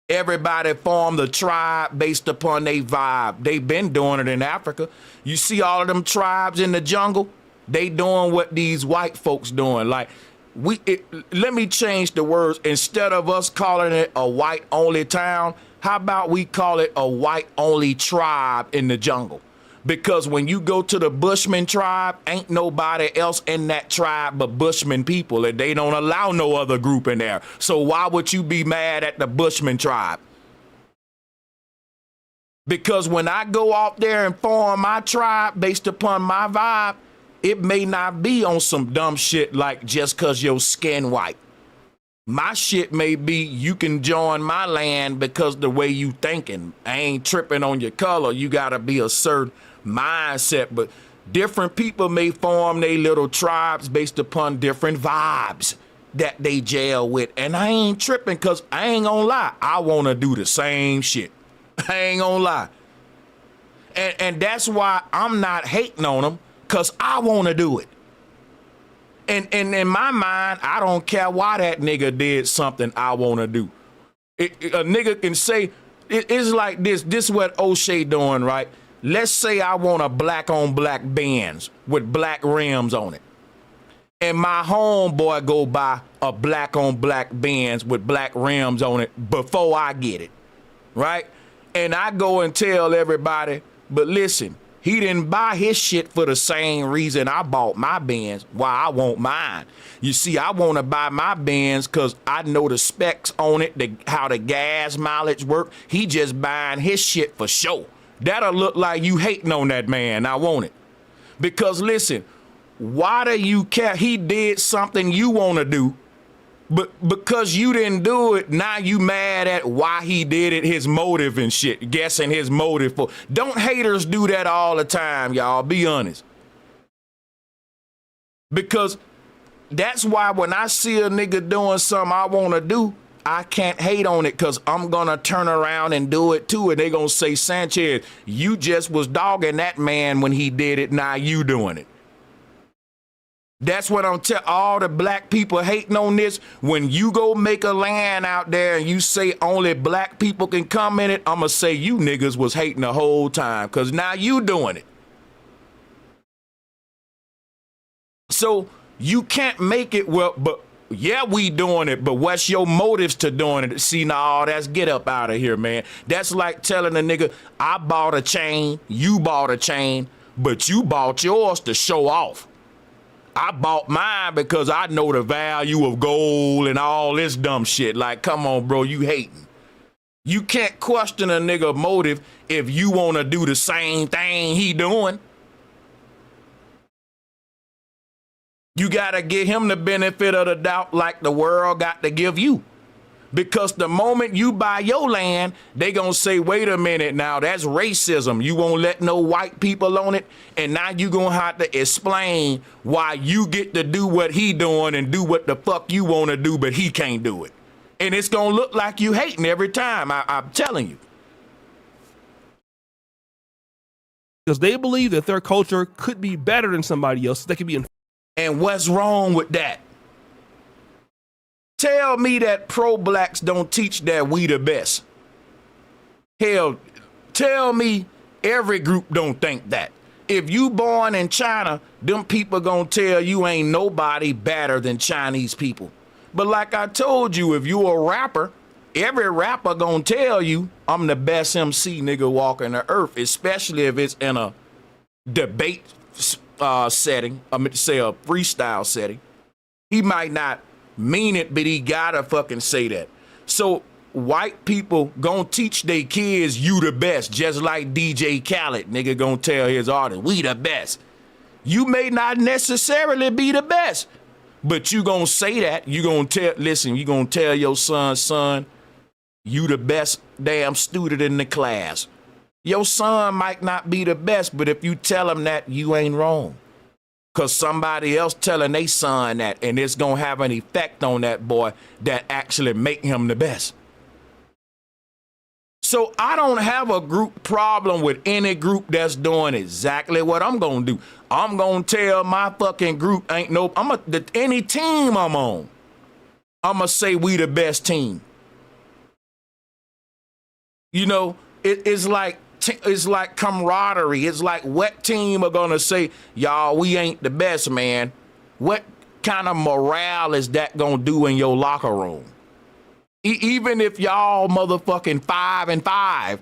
Everybody formed a tribe based upon their vibe. They've been doing it in Africa. You see all of them tribes in the jungle? They doing what these white folks doing. Like, let me change the words. Instead of us calling it a white-only town, how about we call it a white-only tribe in the jungle? Because when you go to the Bushman tribe, ain't nobody else in that tribe but Bushman people, and they don't allow no other group in there. So why would you be mad at the Bushman tribe? Because when I go out there and form my tribe based upon my vibe, it may not be on some dumb shit like just because your skin white. My shit may be you can join my land because the way you thinking. I ain't tripping on your color. You got to be a certain mindset, but different people may form their little tribes based upon different vibes that they jail with. And I ain't tripping because I ain't gonna lie. I want to do the same shit. I ain't gonna lie. And that's why I'm not hating on them, because I want to do it. And in my mind, I don't care why that nigga did something I want to do. A nigga can say, it's like this. This is what O'Shea doing, right? Let's say I want a black on black Benz with black rims on it. And my homeboy go buy a black on black Benz with black rims on it before I get it, right? And I go and tell everybody, but listen, he didn't buy his shit for the same reason I bought my Benz, why I want mine. You see, I want to buy my Benz because I know the specs on it, how the gas mileage work. He just buying his shit for show. That'll look like you hating on that man. I want it. Because listen, why do you care? He did something you want to do, but because you didn't do it, now you mad at why he did it, his motive and shit, guessing his motive for. Don't haters do that all the time, y'all? Be honest. Because that's why when I see a nigga doing something I want to do, I can't hate on it because I'm going to turn around and do it too. And they going to say, Sanchez, you just was dogging that man when he did it. Now you doing it. That's what I'm telling all the black people hating on this. When you go make a land out there and you say only black people can come in it, I'm going to say you niggas was hating the whole time because now you doing it. So you can't make it well, but yeah, we doing it, but what's your motives to doing it? See, now that's get up out of here, man. That's like telling a nigga, I bought a chain, you bought a chain, but you bought yours to show off. I bought mine because I know the value of gold and all this dumb shit. Like, come on, bro, you hating. You can't question a nigga motive if you want to do the same thing he doing. You got to give him the benefit of the doubt like the world got to give you. Because the moment you buy your land, they going to say, wait a minute now, that's racism. You won't let no white people on it. And now you going to have to explain why you get to do what he doing and do what the fuck you want to do, but he can't do it. And it's going to look like you hating every time, I'm telling you. Because they believe that their culture could be better than somebody else. They could be. And what's wrong with that? Tell me that pro-blacks don't teach that we the best. Hell, tell me every group don't think that. If you born in China, them people gonna tell you ain't nobody better than Chinese people. But like I told you, if you a rapper, every rapper gonna tell you I'm the best MC nigga walking the earth, especially if it's in a debate setting, say a freestyle setting. He might not mean it, but he gotta fucking say that. So white people gonna teach their kids you the best, just like DJ Khaled, nigga gonna tell his artist, we the best. You may not necessarily be the best, but you gonna say that. You gonna tell, listen, you gonna tell your son, You the best damn student in the class. Your son might not be the best, but if you tell him that, you ain't wrong. Because somebody else telling their son that, and it's going to have an effect on that boy that actually make him the best. So I don't have a group problem with any group that's doing exactly what I'm going to do. I'm going to tell my fucking group ain't no, any team I'm on, I'm going to say we the best team. You know, it's like camaraderie. It's like what team are going to say, y'all, we ain't the best, man. What kind of morale is that going to do in your locker room? Even if y'all motherfucking 5-5,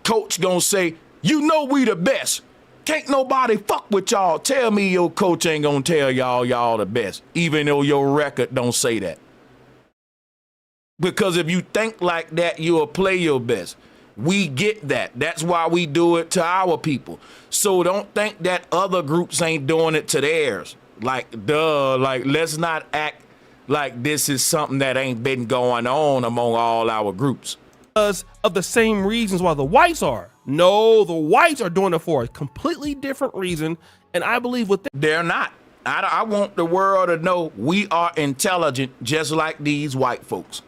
coach going to say, you know we the best. Can't nobody fuck with y'all. Tell me your coach ain't going to tell y'all the best, even though your record don't say that. Because if you think like that, you'll play your best. We get that. That's why we do it to our people. So don't think that other groups ain't doing it to theirs. Like, duh, like, let's not act like this is something that ain't been going on among all our groups. Because of the same reasons why the whites are. No, the whites are doing it for a completely different reason. And I believe with they're not. I want the world to know we are intelligent just like these white folks.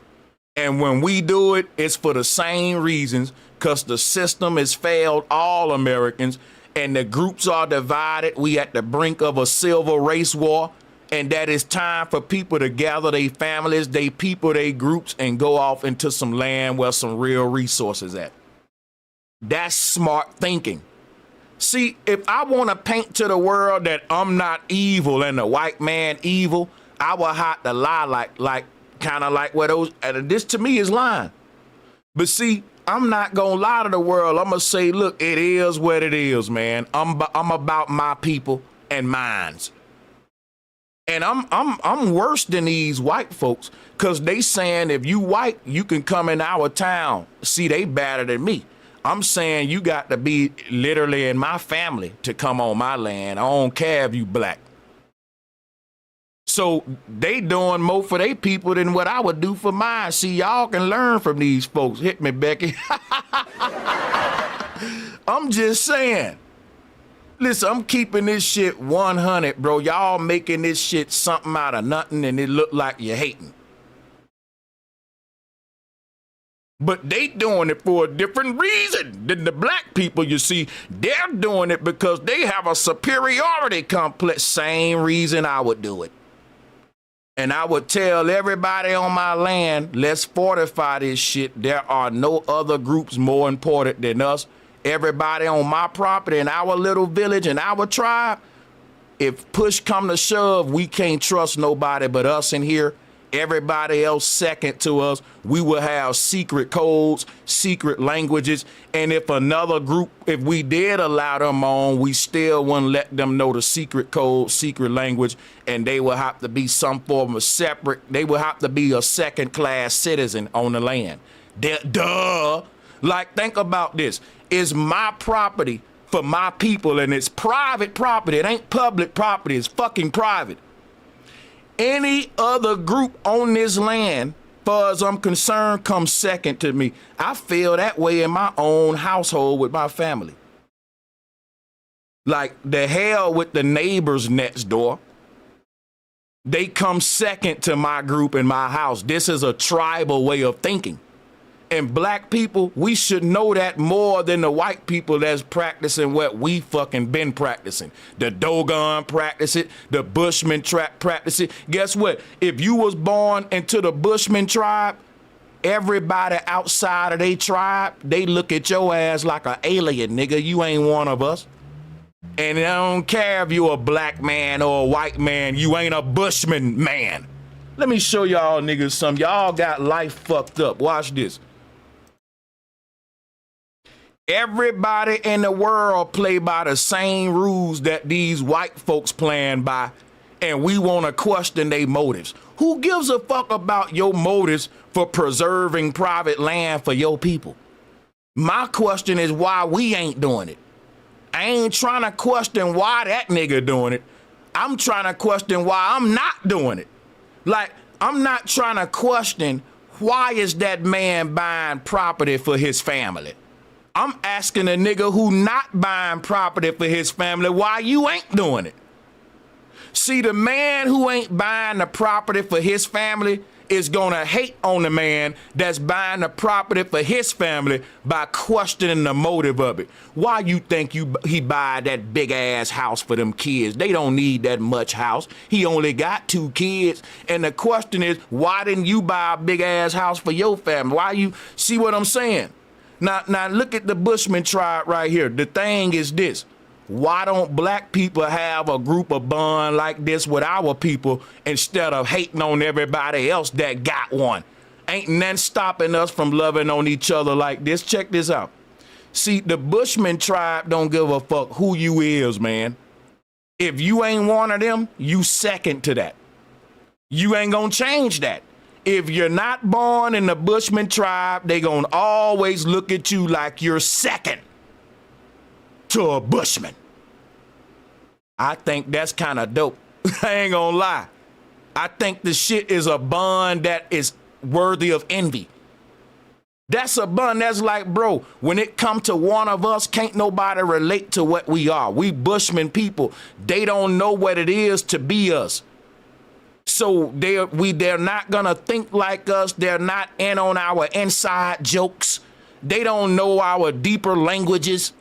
And when we do it, it's for the same reasons, because the system has failed all Americans and the groups are divided. We at the brink of a civil race war, and that it's time for people to gather their families, their people, their groups, and go off into some land where some real resources at. That's smart thinking. See, if I want to paint to the world that I'm not evil and the white man evil, I will have to lie like kind of like what those, and this to me is lying. But see, I'm not gonna lie to the world. I'm gonna say, look, it is what it is, man. I'm about my people and mines. And I'm worse than these white folks, because they saying if you white, you can come in our town. See, they better than me. I'm saying you got to be literally in my family to come on my land. I don't care if you black. So they doing more for their people than what I would do for mine. See, y'all can learn from these folks. Hit me, Becky. I'm just saying. Listen, I'm keeping this shit 100, bro. Y'all making this shit something out of nothing and it look like you're hating. But they doing it for a different reason than the black people, you see. They're doing it because they have a superiority complex. Same reason I would do it. And I would tell everybody on my land, let's fortify this shit. There are no other groups more important than us. Everybody on my property, in our little village, in our tribe, if push come to shove, we can't trust nobody but us in here. Everybody else second to us. We will have secret codes, secret languages. And if another group, if we did allow them on, we still wouldn't let them know the secret code, secret language, and they will have to be some form of separate, they will have to be a second-class citizen on the land. Duh. Like, think about this. It's my property for my people, and it's private property. It ain't public property. It's fucking private. Any other group on this land, far as I'm concerned, comes second to me. I feel that way in my own household with my family. Like, the hell with the neighbors next door. They come second to my group in my house. This is a tribal way of thinking. And black people, we should know that more than the white people that's practicing what we fucking been practicing. The Dogon practice it, the Bushman practice it. Guess what? If you was born into the Bushman tribe, everybody outside of their tribe, they look at your ass like an alien, nigga. You ain't one of us. And I don't care if you a black man or a white man, you ain't a Bushman man. Let me show y'all niggas something. Y'all got life fucked up. Watch this. Everybody in the world play by the same rules that these white folks playing by, and we want to question their motives. Who gives a fuck about your motives for preserving private land for your people? My question is why we ain't doing it. I ain't trying to question why that nigga doing it. I'm trying to question why I'm not doing it. Like, I'm not trying to question why is that man buying property for his family? I'm asking a nigga who not buying property for his family why you ain't doing it. See, the man who ain't buying the property for his family is gonna hate on the man that's buying the property for his family by questioning the motive of it. Why you think he buy that big ass house for them kids? They don't need that much house. He only got 2 kids. And the question is, why didn't you buy a big ass house for your family? Why you see what I'm saying? Now look at the Bushman tribe right here. The thing is this. Why don't black people have a group of bond like this with our people instead of hating on everybody else that got one? Ain't nothing stopping us from loving on each other like this. Check this out. See, the Bushman tribe don't give a fuck who you is, man. If you ain't one of them, you second to that. You ain't gonna change that. If you're not born in the Bushman tribe, they gonna always look at you like you're second to a Bushman. I think that's kind of dope. I ain't gonna lie. I think the shit is a bond that is worthy of envy. That's a bond that's like, bro, when it come to one of us, can't nobody relate to what we are. We Bushman people. They don't know what it is to be us. So they're not gonna think like us. They're not in on our inside jokes. They don't know our deeper languages.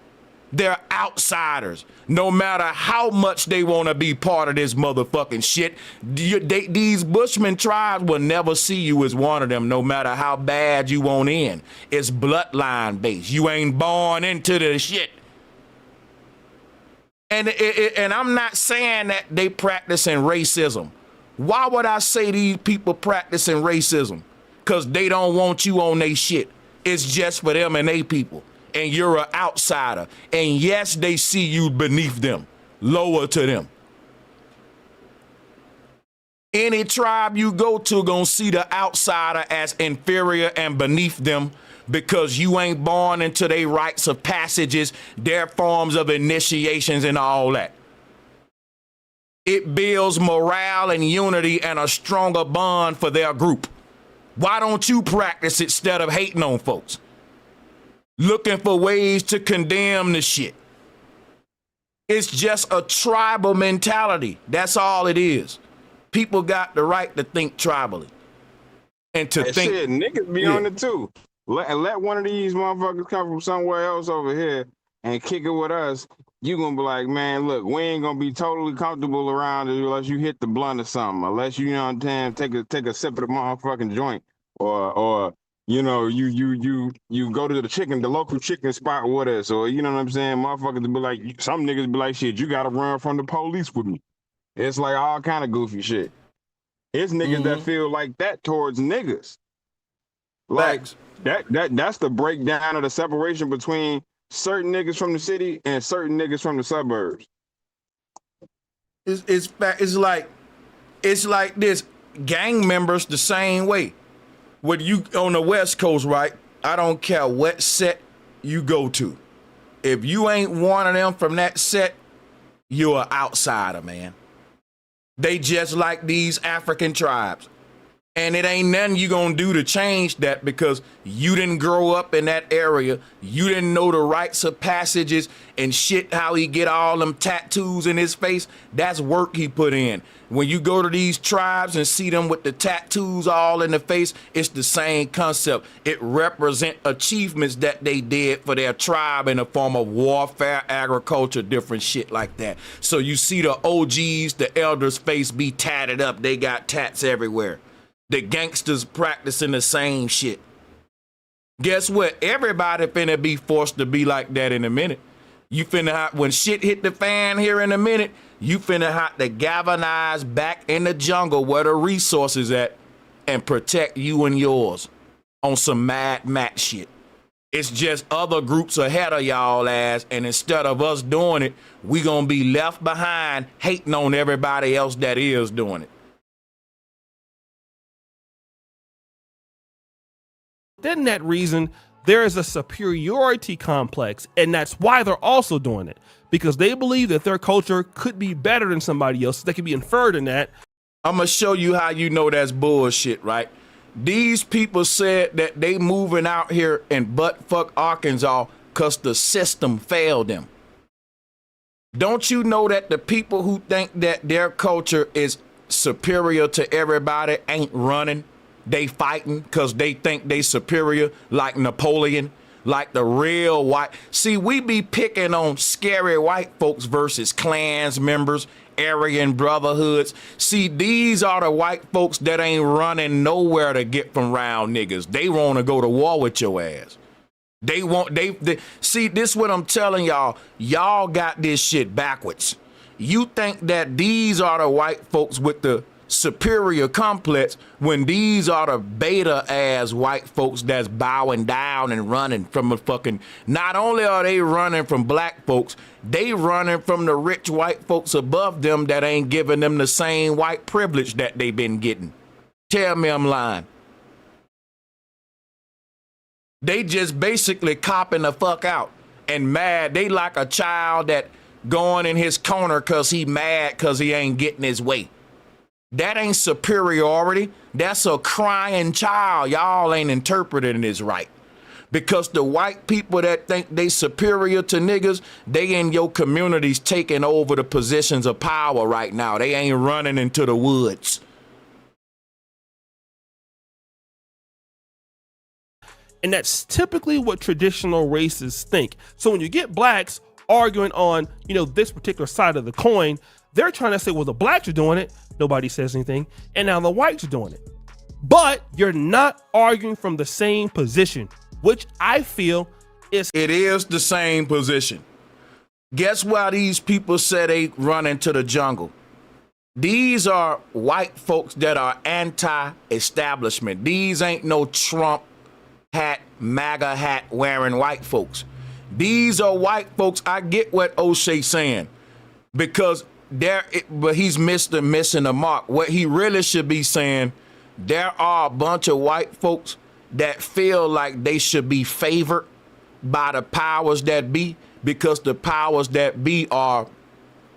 They're outsiders. No matter how much they want to be part of this motherfucking shit, these Bushman tribes will never see you as one of them, no matter how bad you want in. It's bloodline based. You ain't born into the shit. And I'm not saying that they practicing racism. Why would I say these people practicing racism? Because they don't want you on their shit. It's just for them and they people. And you're an outsider. And yes, they see you beneath them, lower to them. Any tribe you go to gonna see the outsider as inferior and beneath them because you ain't born into their rites of passages, their forms of initiations and all that. It builds morale and unity and a stronger bond for their group. Why don't you practice it instead of hating on folks? Looking for ways to condemn the shit. It's just a tribal mentality. That's all it is. People got the right to think tribally. And to think. Shit, niggas be on it too. Let one of these motherfuckers come from somewhere else over here and kick it with us. You gonna be like, man, look, we ain't gonna be totally comfortable around it unless you hit the blunt or something. Unless you know what I'm saying, take a sip of the motherfucking joint. Or you know, you go to the local chicken spot with us, or you know what I'm saying, motherfuckers be like, some niggas be like, shit, you gotta run from the police with me. It's like all kind of goofy shit. It's niggas that feel like that towards niggas. Like that's the breakdown of the separation between certain niggas from the city and certain niggas from the suburbs. It's like this. Gang members the same way. When you on the West Coast, right? I don't care what set you go to. If you ain't one of them from that set, you're an outsider, man. They just like these African tribes. And it ain't nothing you gonna do to change that because you didn't grow up in that area. You didn't know the rites of passages and shit, how he get all them tattoos in his face. That's work he put in. When you go to these tribes and see them with the tattoos all in the face, it's the same concept. It represent achievements that they did for their tribe in the form of warfare, agriculture, different shit like that. So you see the OGs, the elders' face be tatted up. They got tats everywhere. The gangsters practicing the same shit. Guess what? Everybody finna be forced to be like that in a minute. You finna have, when shit hit the fan here in a minute, you finna have to galvanize back in the jungle where the resources at and protect you and yours on some Mad Max shit. It's just other groups ahead of y'all ass, and instead of us doing it, we gonna be left behind hating on everybody else that is doing it. Then that reason, there is a superiority complex, and that's why they're also doing it, because they believe that their culture could be better than somebody else. They can be inferred in that. I'm gonna show you how you know that's bullshit, right? These people said that they moving out here in butt-fuck Arkansas because the system failed them. Don't you know that the people who think that their culture is superior to everybody ain't running? They fighting because they think they superior, like Napoleon, like the real white. See, we be picking on scary white folks versus clans members, Aryan brotherhoods. See, these are the white folks that ain't running nowhere to get from round niggas. They want to go to war with your ass. They see, this what I'm telling y'all. Y'all got this shit backwards. You think that these are the white folks with the superior complex when these are the beta ass white folks that's bowing down and running from a fucking, not only are they running from black folks, they running from the rich white folks above them that ain't giving them the same white privilege that they been getting. Tell me I'm lying. They just basically copping the fuck out and mad. They like a child that going in his corner cause he mad cause he ain't getting his way. That ain't superiority. That's a crying child. Y'all ain't interpreting this right. Because the white people that think they superior to niggas, they in your communities taking over the positions of power right now. They ain't running into the woods. And that's typically what traditional racists think. So when you get blacks arguing on, this particular side of the coin, they're trying to say, well, the blacks are doing it. Nobody says anything. And now the whites are doing it. But you're not arguing from the same position, which I feel is. It is the same position. Guess why these people say they run into the jungle? These are white folks that are anti-establishment. These ain't no Trump hat, MAGA hat wearing white folks. These are white folks. I get what O'Shea saying because but he's missing the mark. What he really should be saying, there are a bunch of white folks that feel like they should be favored by the powers that be because the powers that be are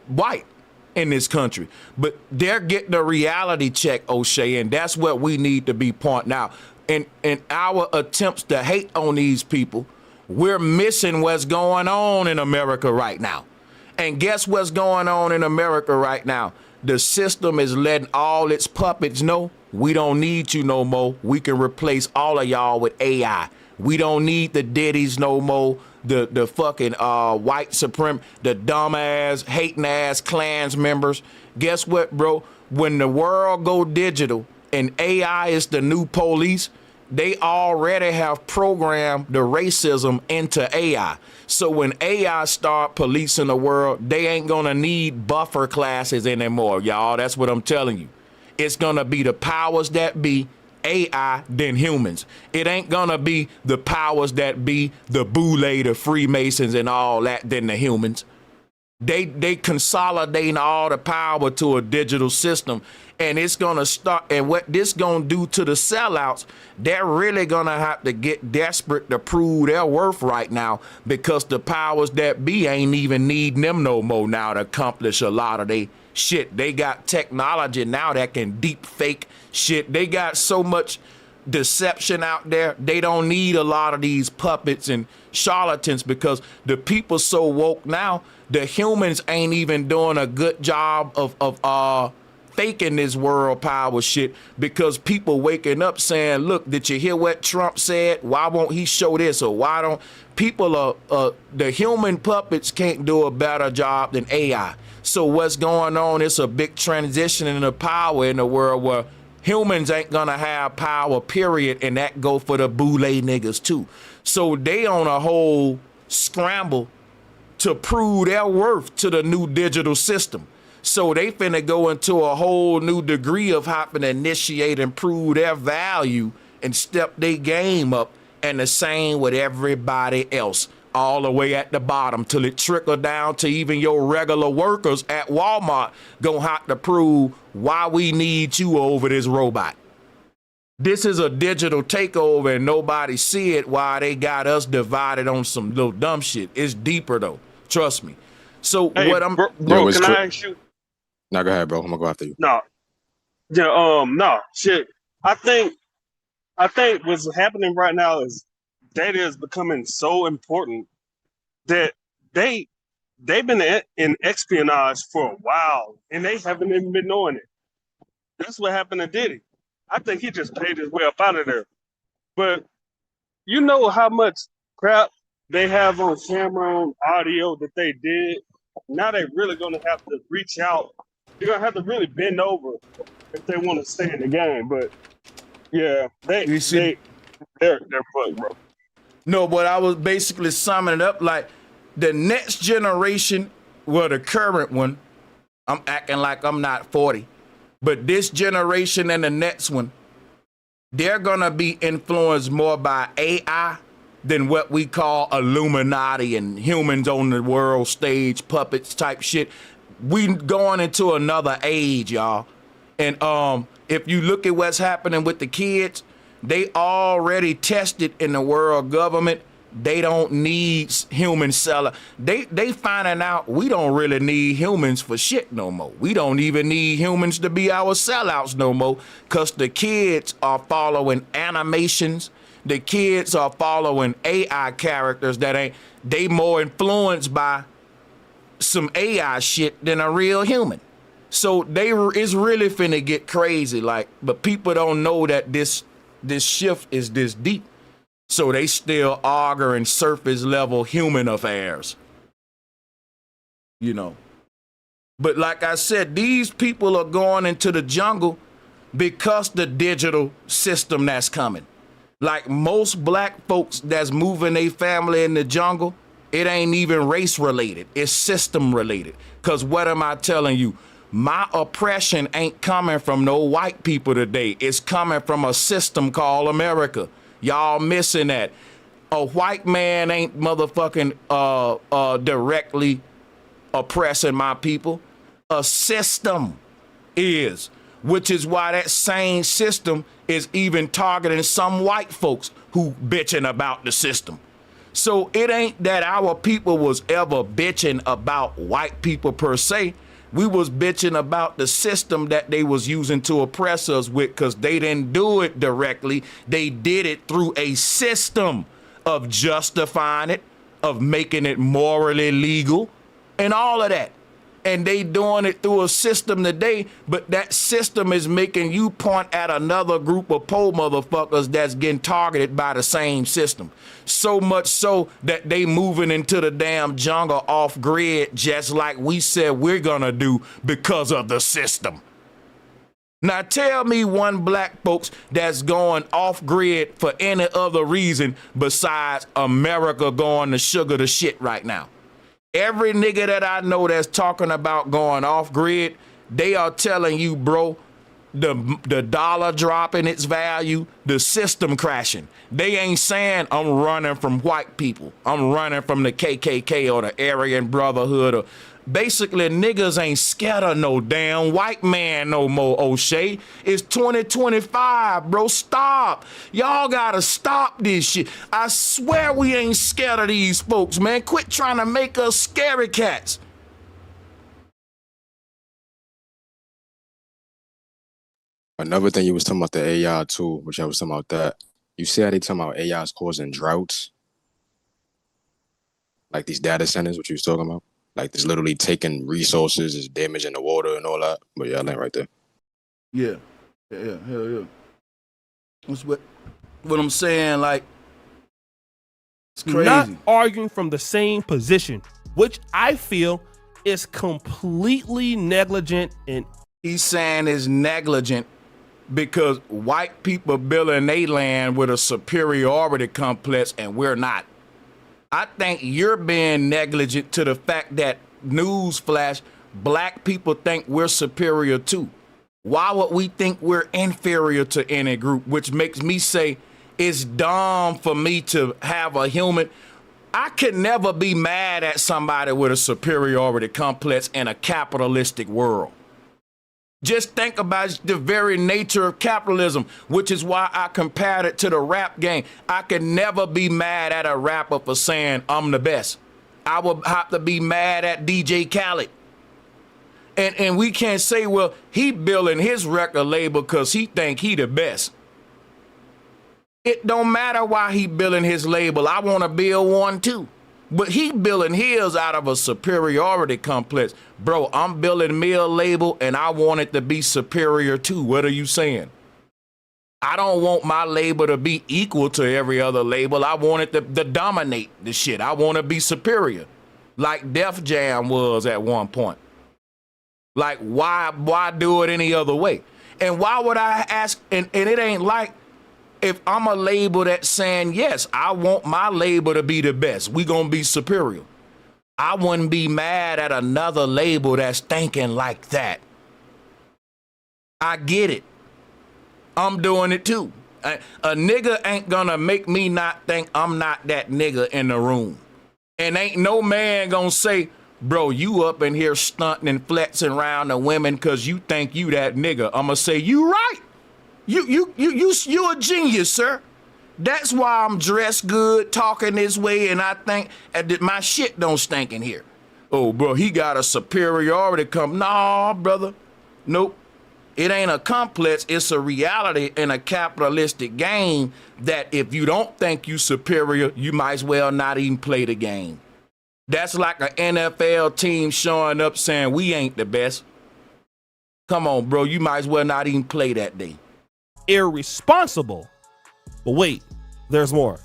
white in this country. But they're getting a reality check, O'Shea, and that's what we need to be pointing out. In our attempts to hate on these people, we're missing what's going on in America right now. And guess what's going on in America right now? The system is letting all its puppets know we don't need you no more. We can replace all of y'all with AI. We don't need the Diddies no more. The fucking white supreme, the dumbass, hating ass clans members. Guess what, bro? When the world go digital and AI is the new police, they already have programmed the racism into AI. So when AI start policing the world, they ain't gonna need buffer classes anymore, y'all. That's what I'm telling you. It's gonna be the powers that be, AI, then humans. It ain't gonna be the powers that be, the Boule, the Freemasons and all that, then the humans. They consolidating all the power to a digital system, and it's gonna start. And what this gonna do to the sellouts, they're really gonna have to get desperate to prove their worth right now because the powers that be ain't even needing them no more now to accomplish a lot of they shit. They got technology now that can deep fake shit. They got so much deception out there. They don't need a lot of these puppets and charlatans because the people so woke now. The humans ain't even doing a good job of faking this world power shit because people waking up saying, look, did you hear what Trump said? Why won't he show this? Or why don't people, the human puppets can't do a better job than AI. So what's going on? It's a big transition in the power in the world where humans ain't gonna have power, period, and that go for the Boule niggas too. So they on a whole scramble to prove their worth to the new digital system. So they finna go into a whole new degree of having to initiate and prove their value and step their game up, and the same with everybody else, all the way at the bottom till it trickle down to even your regular workers at Walmart gonna have to prove why we need you over this robot. This is a digital takeover and nobody see it while they got us divided on some little dumb shit. It's deeper though. Trust me. So Hey, what I'm... bro, can I ask you? Now go ahead, bro. I'm gonna go after you. No. Yeah, no, shit. I think I think what's happening right now is data is becoming so important that they they've been in espionage for a while and they haven't even been knowing it. That's what happened to Diddy. I think he just paid his way up out of there. But you know how much crap they have on camera, on audio that they did. Now they're really gonna have to reach out. They're gonna have to really bend over if they want to stay in the game. But yeah, You see, they're fucked, bro. no, but I was basically summing it up like the next generation, well, the current one, I'm acting like I'm not 40, but this generation and the next one, they're gonna be influenced more by AI than what we call Illuminati and humans on the world stage, puppets type shit. We going into another age, y'all. And if you look at what's happening with the kids, they already tested in the world government. They don't need human seller. They finding out we don't really need humans for shit no more. We don't even need humans to be our sellouts no more, because the kids are following animations. The kids are following AI characters that ain't, they more influenced by some AI shit than a real human. So it's really finna get crazy. Like, but people don't know that this shift is this deep. So they still arguing surface level human affairs. You know. But like I said, these people are going into the jungle because the digital system that's coming. Like most black folks that's moving their family in the jungle, it ain't even race related. It's system related. Because what am I telling you? My oppression ain't coming from no white people today. It's coming from a system called America. Y'all missing that. A white man ain't motherfucking directly oppressing my people. A system is, which is why that same system is even targeting some white folks who bitching about the system. So it ain't that our people was ever bitching about white people per se. We was bitching about the system that they was using to oppress us with, because they didn't do it directly. They did it through a system of justifying it, of making it morally legal, and all of that. And they doing it through a system today, but that system is making you point at another group of poor motherfuckers that's getting targeted by the same system. So much so that they moving into the damn jungle off grid, just like we said we're gonna do because of the system. Now tell me one black folks that's going off grid for any other reason besides America going to sugar the shit right now. Every nigga that I know that's talking about going off grid, they are telling you, bro, the dollar dropping its value, the system crashing. They ain't saying I'm running from white people. I'm running from the KKK or the Aryan Brotherhood. Or basically, niggas ain't scared of no damn white man no more, O'Shea. It's 2025, bro. Stop. Y'all gotta stop this shit. I swear we ain't scared of these folks, man. Quit trying to make us scary cats. Another thing you was talking about the AI too, which I was talking about that. You see how they talking about AI is causing droughts? Like these data centers, what you was talking about? Like it's literally taking resources, it's damaging the water and all that. But yeah, I ain't right there. Yeah. Yeah, hell yeah. That's what I'm saying, like, it's crazy. Not arguing from the same position, which I feel is completely negligent. And he's saying is negligent because white people building their land with a superiority complex and we're not. I think you're being negligent to the fact that, newsflash, black people think we're superior too. Why would we think we're inferior to any group? Which makes me say it's dumb for me to have a human. I could never be mad at somebody with a superiority complex in a capitalistic world. Just think about the very nature of capitalism, which is why I compared it to the rap game. I could never be mad at a rapper for saying I'm the best. I would have to be mad at DJ Khaled. And we can't say, well, he building his record label because he think he the best. It don't matter why he building his label. I want to build one too. But he building his out of a superiority complex. Bro, I'm building me a label and I want it to be superior too. What are you saying? I don't want my label to be equal to every other label. I want it to dominate the shit. I want to be superior. Like Def Jam was at one point. Like, why do it any other way? And why would I ask? And it ain't like, if I'm a label that's saying, yes, I want my label to be the best, we gonna be superior. I wouldn't be mad at another label that's thinking like that. I get it. I'm doing it too. A nigga ain't gonna make me not think I'm not that nigga in the room. And ain't no man gonna say, bro, you up in here stunting and flexing around the women cause you think you that nigga. I'ma say, you right. You a genius, sir. That's why I'm dressed good, talking this way, and I think that my shit don't stink in here. Oh, bro, he got a superiority Nah, brother. Nope. It ain't a complex, it's a reality in a capitalistic game that if you don't think you superior, you might as well not even play the game. That's like an NFL team showing up saying, we ain't the best. Come on, bro, you might as well not even play that day. Irresponsible. But wait, there's more.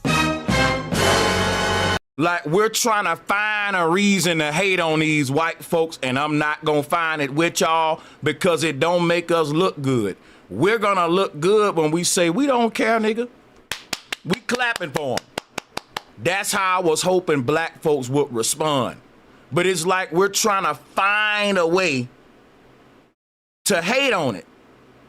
Like, we're trying to find a reason to hate on these white folks, and I'm not gonna find it with y'all because it don't make us look good. We're gonna look good when we say, we don't care, nigga. We clapping for them. That's how I was hoping black folks would respond. But it's like we're trying to find a way to hate on it.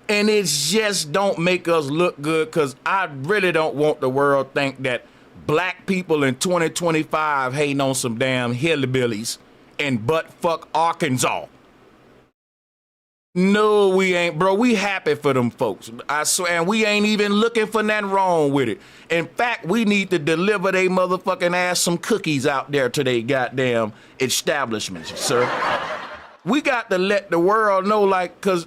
And it just don't make us look good because I really don't want the world to think that black people in 2025 hating on some damn hillbillies in butt-fuck Arkansas. No, we ain't, bro. We happy for them folks. I swear, and we ain't even looking for nothing wrong with it. In fact, we need to deliver they motherfucking ass some cookies out there to they goddamn establishments, sir. We got to let the world know, like, because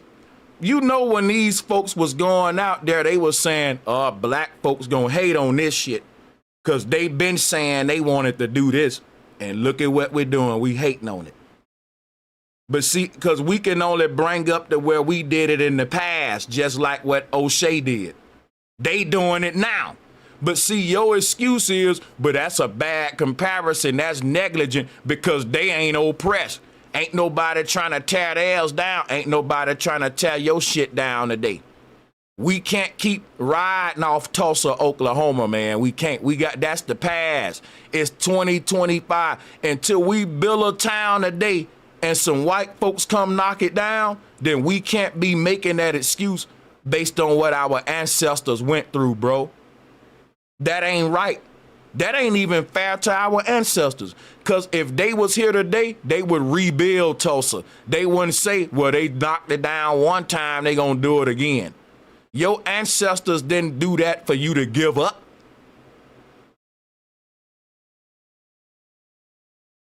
you know when these folks was going out there, they was saying, black folks gonna hate on this shit. Because they been saying they wanted to do this. And look at what we're doing. We hating on it. But see, because we can only bring up to where we did it in the past, just like what O'Shea did. They doing it now. But see, your excuse is, but that's a bad comparison. That's negligent because they ain't oppressed. Ain't nobody trying to tear theirs down. Ain't nobody trying to tear your shit down today. We can't keep riding off Tulsa, Oklahoma, man. We can't. That's the past. It's 2025. Until we build a town today and some white folks come knock it down, then we can't be making that excuse based on what our ancestors went through, bro. That ain't right. That ain't even fair to our ancestors. Because if they was here today, they would rebuild Tulsa. They wouldn't say, well, they knocked it down one time, they gonna do it again. Your ancestors didn't do that for you to give up.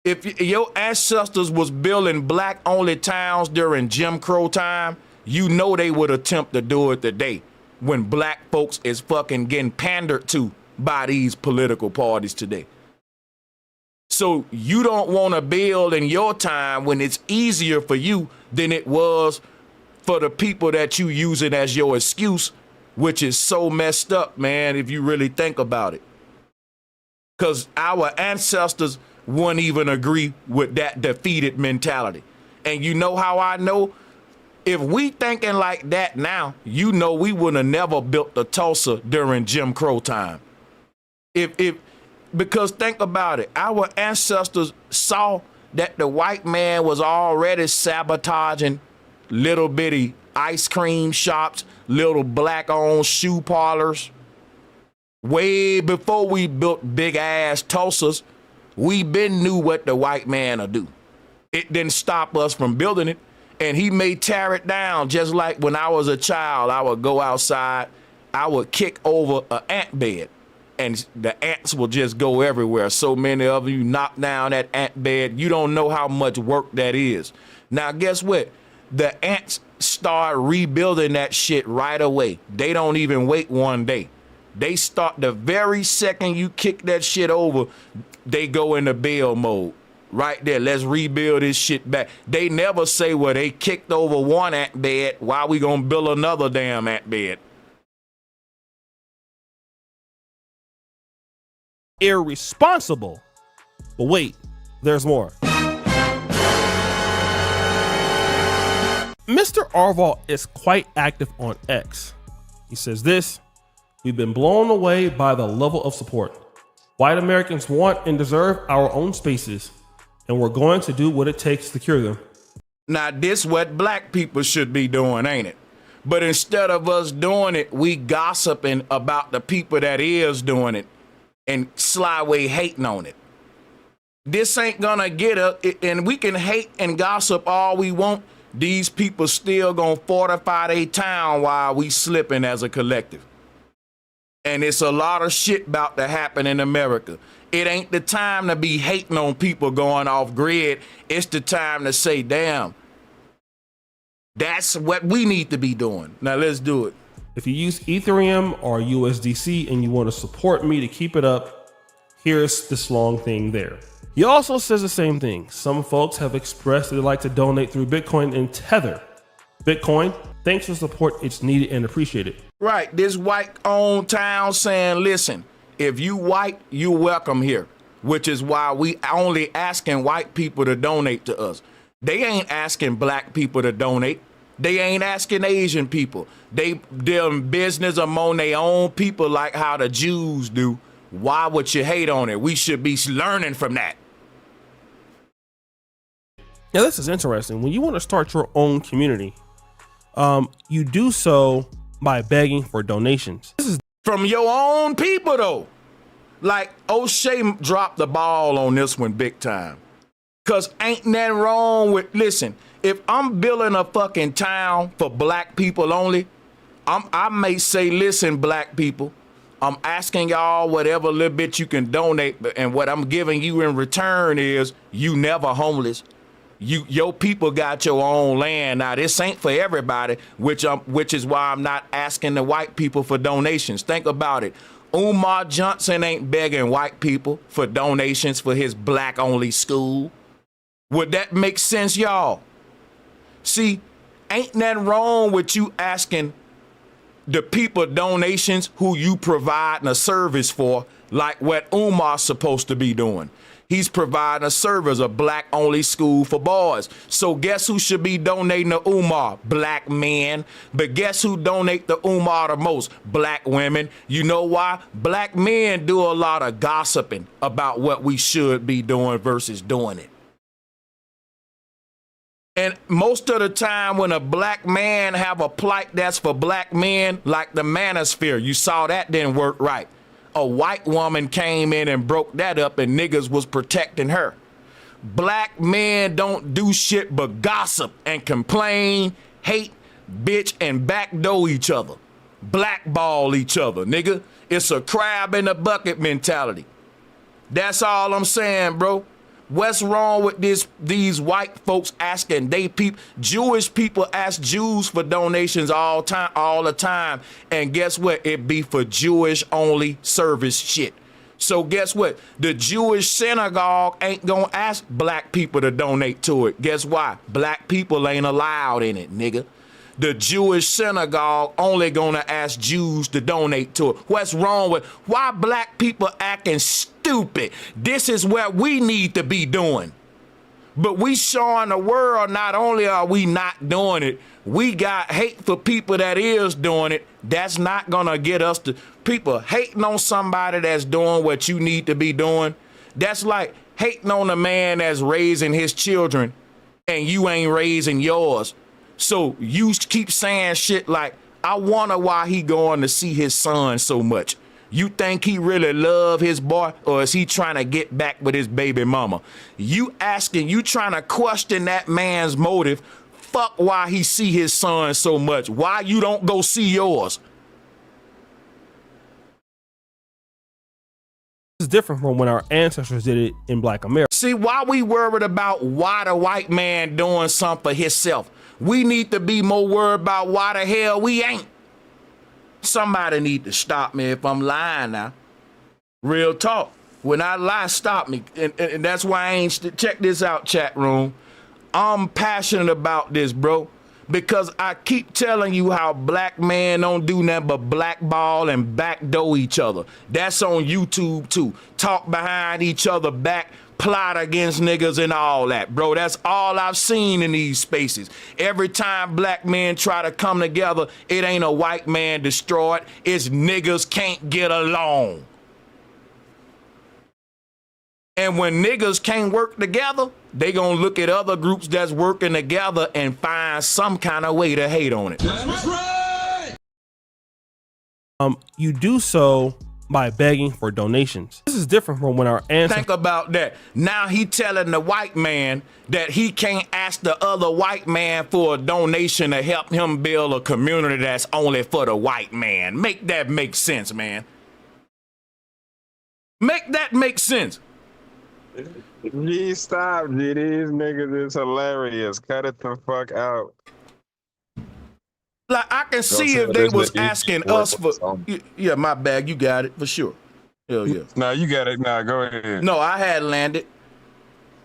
If your ancestors was building black-only towns during Jim Crow time, you know they would attempt to do it today when black folks is fucking getting pandered to by these political parties today. So you don't want to build in your time when it's easier for you than it was for the people that you using as your excuse, which is so messed up, man, if you really think about it. Because our ancestors wouldn't even agree with that defeated mentality. And you know how I know? If we thinking like that now, you know we would have never built the Tulsa during Jim Crow time. Because think about it, our ancestors saw that the white man was already sabotaging little bitty ice cream shops, little black-owned shoe parlors. Way before we built big-ass Tulsas, we been knew what the white man will do. It didn't stop us from building it, and he may tear it down, just like when I was a child, I would go outside, I would kick over an ant bed, and the ants will just go everywhere. So many of you knock down that ant bed, you don't know how much work that is. Now, guess what? The ants start rebuilding that shit right away. They don't even wait one day. They start the very second you kick that shit over, they go into bail mode. Right there, let's rebuild this shit back. They never say, well, they kicked over one ant bed, why we gonna build another damn ant bed? Irresponsible. But wait, there's more. Mr. Arval is quite active on X. He says this: we've been blown away by the level of support. White Americans want and deserve our own spaces, and we're going to do what it takes to secure them. Now, this what black people should be doing, ain't it? But instead of us doing it, we gossiping about the people that is doing it and slyway hating on it. This ain't gonna get us, and we can hate and gossip all we want. These people still gonna fortify their town while we slipping as a collective. And it's a lot of shit about to happen in America. It ain't the time to be hating on people going off grid. It's the time to say, damn, that's what we need to be doing. Now let's do it. If you use Ethereum or USDC and you want to support me to keep it up, here's this long thing there. He also says the same thing. Some folks have expressed that they'd like to donate through Bitcoin and Tether. Bitcoin, thanks for support. It's needed and appreciated. Right, this white-owned town saying, listen, if you white, you welcome here, which is why we only asking white people to donate to us. They ain't asking black people to donate. They ain't asking Asian people. They're in business among their own people like how the Jews do. Why would you hate on it? We should be learning from that. Now, this is interesting. When you want to start your own community, you do so by begging for donations. This is from your own people, though. Like, O'Shea dropped the ball on this one big time. Because ain't nothing wrong with, listen, if I'm building a fucking town for black people only, I may say, listen, black people, I'm asking y'all whatever little bit you can donate, and what I'm giving you in return is you never homeless. Your people got your own land. Now, this ain't for everybody, which is why I'm not asking the white people for donations. Think about it. Umar Johnson ain't begging white people for donations for his black-only school. Would that make sense, y'all? See, ain't nothing wrong with you asking the people donations who you providing a service for, like what Umar's supposed to be doing. He's providing a service, a black-only school for boys. So guess who should be donating to Umar? Black men. But guess who donate to Umar the most? Black women. You know why? Black men do a lot of gossiping about what we should be doing versus doing it. And most of the time when a black man have a plight that's for black men, like the manosphere, you saw that didn't work right. A white woman came in and broke that up and niggas was protecting her. Black men don't do shit but gossip and complain, hate, bitch, and backdoor each other. Blackball each other, nigga. It's a crab in a bucket mentality. That's all I'm saying, bro. What's wrong with these white folks asking they people? Jewish people ask Jews for donations all the time. And guess what? It be for Jewish only service shit. So guess what? The Jewish synagogue ain't gonna ask black people to donate to it. Guess why? Black people ain't allowed in it, nigga. The Jewish synagogue only gonna ask Jews to donate to it. What's wrong with why black people acting stupid? This is what we need to be doing. But we showing the world not only are we not doing it, we got hate for people that is doing it. That's not gonna get us to people hating on somebody that's doing what you need to be doing. That's like hating on a man that's raising his children and you ain't raising yours. So you keep saying shit like, I wonder why he going to see his son so much. You think he really love his boy, or is he trying to get back with his baby mama? You trying to question that man's motive. Fuck why he see his son so much. Why you don't go see yours? This is different from when our ancestors did it in Black America. See, why we worried about why the white man doing something for himself? We need to be more worried about why the hell we ain't. Somebody need to stop me if I'm lying now. Real talk. When I lie, stop me. And that's why I ain't, check this out, chat room. I'm passionate about this, bro. Because I keep telling you how black men don't do nothing but blackball and backdoor each other. That's on YouTube too. Talk behind each other back, plot against niggas and all that, bro. That's all I've seen in these spaces. Every time black men try to come together, it ain't a white man destroyed. It's niggas can't get along. And when niggas can't work together, they gonna look at other groups that's working together and find some kind of way to hate on it. That's right. You do so by begging for donations. This is different from when our ancestors. Think about that. Now he telling the white man that he can't ask the other white man for a donation to help him build a community that's only for the white man. Make that make sense, man. Make that make sense. G, stop, G. These niggas is hilarious. Cut it the fuck out. Like, I can see if they was asking us for... Yeah, my bag, you got it, for sure. Hell yeah. No, you got it. No, go ahead. No, I had landed.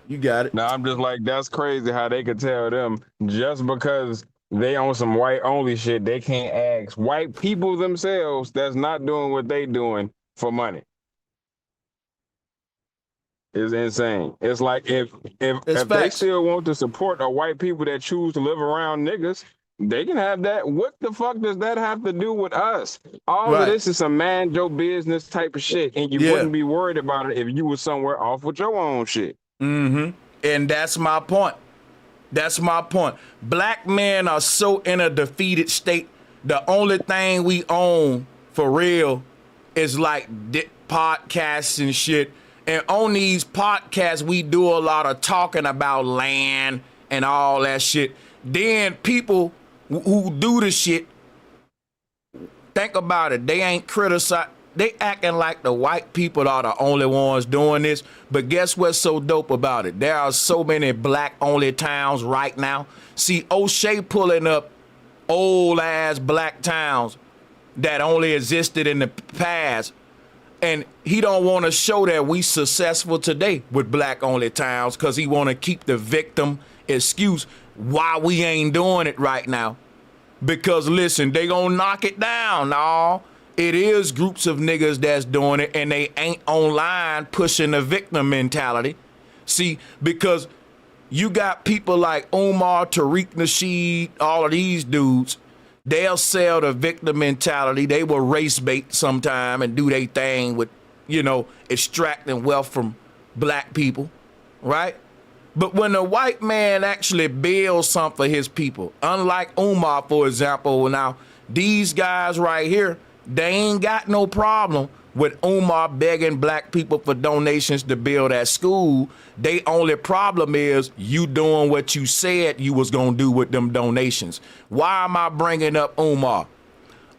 You got it. No, I'm just like, that's crazy how they could tell them just because they on some white-only shit, they can't ask white people themselves that's not doing what they doing for money. Is insane. It's like if they still want to support the white people that choose to live around niggas, they can have that. What the fuck does that have to do with us? All of this is some man Joe business type of shit, and you wouldn't be worried about it if you was somewhere off with your own shit. Mm-hmm. And that's my point. That's my point. Black men are so in a defeated state. The only thing we own for real is like podcasts and shit. And on these podcasts, we do a lot of talking about land and all that shit. Then people who do the shit, think about it. They ain't criticize. They acting like the white people are the only ones doing this. But guess what's so dope about it? There are so many black-only towns right now. See, O'Shea pulling up old-ass black towns that only existed in the past. And he don't want to show that we successful today with black-only towns because he want to keep the victim excuse why we ain't doing it right now. Because, listen, they gonna knock it down, no. It is groups of niggas that's doing it, and they ain't online pushing the victim mentality. See, because you got people like Umar, Tariq Nasheed, all of these dudes. They'll sell the victim mentality. They will race bait sometime and do their thing with, you know, extracting wealth from black people, right? But when a white man actually builds something for his people, unlike Umar, for example, now, these guys right here, they ain't got no problem with Umar begging black people for donations to build that school. They only problem is you doing what you said you was gonna do with them donations. Why am I bringing up Umar?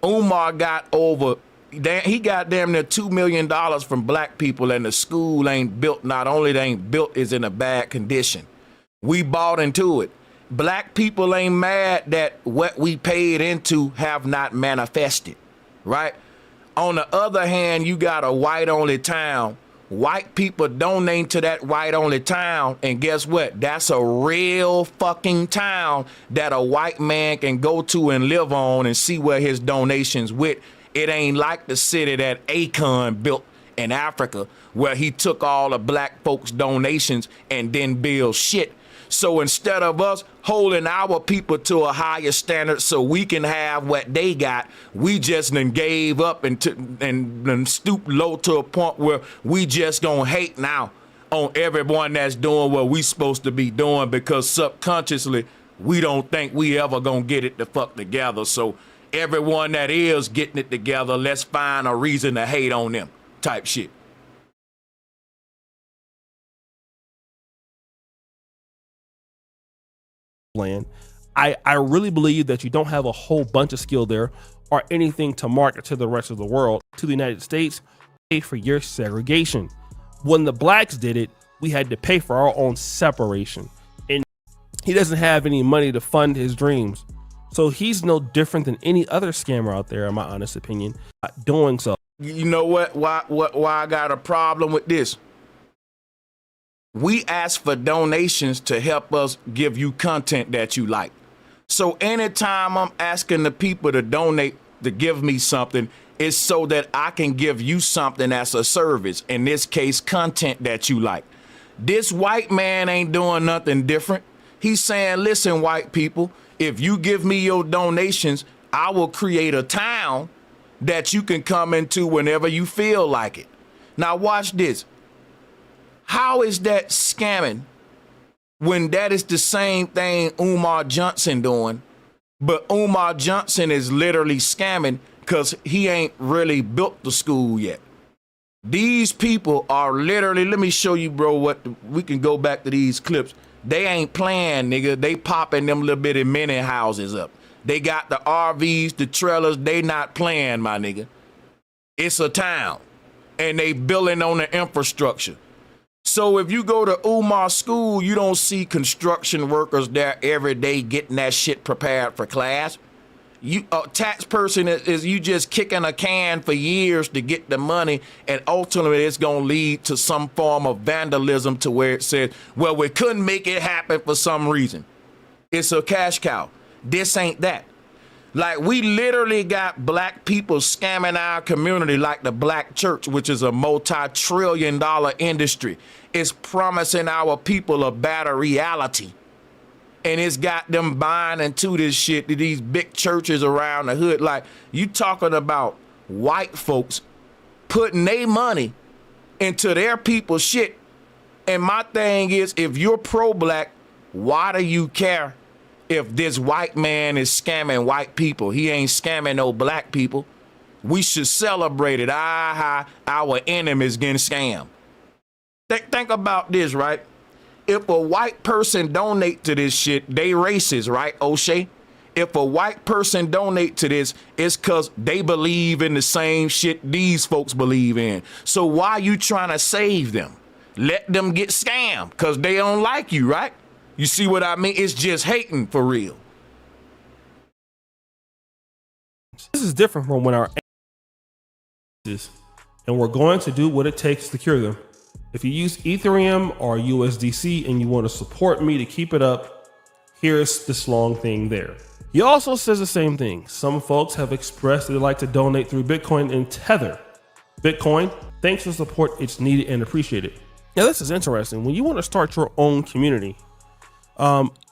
Umar got he got damn near $2 million from black people, and the school ain't built. Not only they ain't built, is in a bad condition. We bought into it. Black people ain't mad that what we paid into have not manifested, right? On the other hand, you got a white-only town. White people donate to that white-only town, and guess what? That's a real fucking town that a white man can go to and live on and see where his donations went. It ain't like the city that Akon built in Africa, where he took all the black folks' donations and then built shit. So instead of us holding our people to a higher standard so we can have what they got, we just done gave up and stooped low to a point where we just gonna hate now on everyone that's doing what we supposed to be doing, because subconsciously we don't think we ever gonna get it the fuck together. So everyone that is getting it together, let's find a reason to hate on them type shit. Land. I really believe that you don't have a whole bunch of skill there or anything to market to the rest of the world, to the United States, pay for your segregation. When the blacks did it, we had to pay for our own separation. And he doesn't have any money to fund his dreams. So he's no different than any other scammer out there, in my honest opinion, doing so. You know what? Why I got a problem with this? We ask for donations to help us give you content that you like. So anytime I'm asking the people to donate to give me something, it's so that I can give you something as a service. In this case, content that you like. This white man ain't doing nothing different. He's saying, listen, white people, if you give me your donations, I will create a town that you can come into whenever you feel like it. Now watch this. How is that scamming when that is the same thing Umar Johnson doing, but Umar Johnson is literally scamming because he ain't really built the school yet. These people are literally, let me show you, bro, we can go back to these clips. They ain't playing, nigga. They popping them little bitty mini houses up. They got the RVs, the trailers. They not playing, my nigga. It's a town, and they building on the infrastructure. So if you go to Umar school, you don't see construction workers there every day getting that shit prepared for class. You a tax person is you just kicking a can for years to get the money, and ultimately it's gonna lead to some form of vandalism to where it says, well, we couldn't make it happen for some reason. It's a cash cow. This ain't that. Like, we literally got black people scamming our community like the black church, which is a multi-trillion-dollar industry. It's promising our people a better reality. And it's got them buying into this shit to these big churches around the hood. Like, you talking about white folks putting their money into their people's shit. And my thing is, if you're pro-black, why do you care if this white man is scamming white people? He ain't scamming no black people. We should celebrate it. Our enemies getting scammed. Think about this, right? If a white person donate to this shit, they racist, right, O'Shea? If a white person donate to this, it's because they believe in the same shit these folks believe in. So why you trying to save them? Let them get scammed because they don't like you, right? You see what I mean? It's just hating for real. This is different from when our and we're going to do what it takes to cure them. If you use Ethereum or USDC and you want to support me to keep it up, here's this long thing there. He also says the same thing. Some folks have expressed that they'd like to donate through Bitcoin and Tether. Bitcoin, thanks for support. It's needed and appreciated. Now, this is interesting. When you want to start your own community,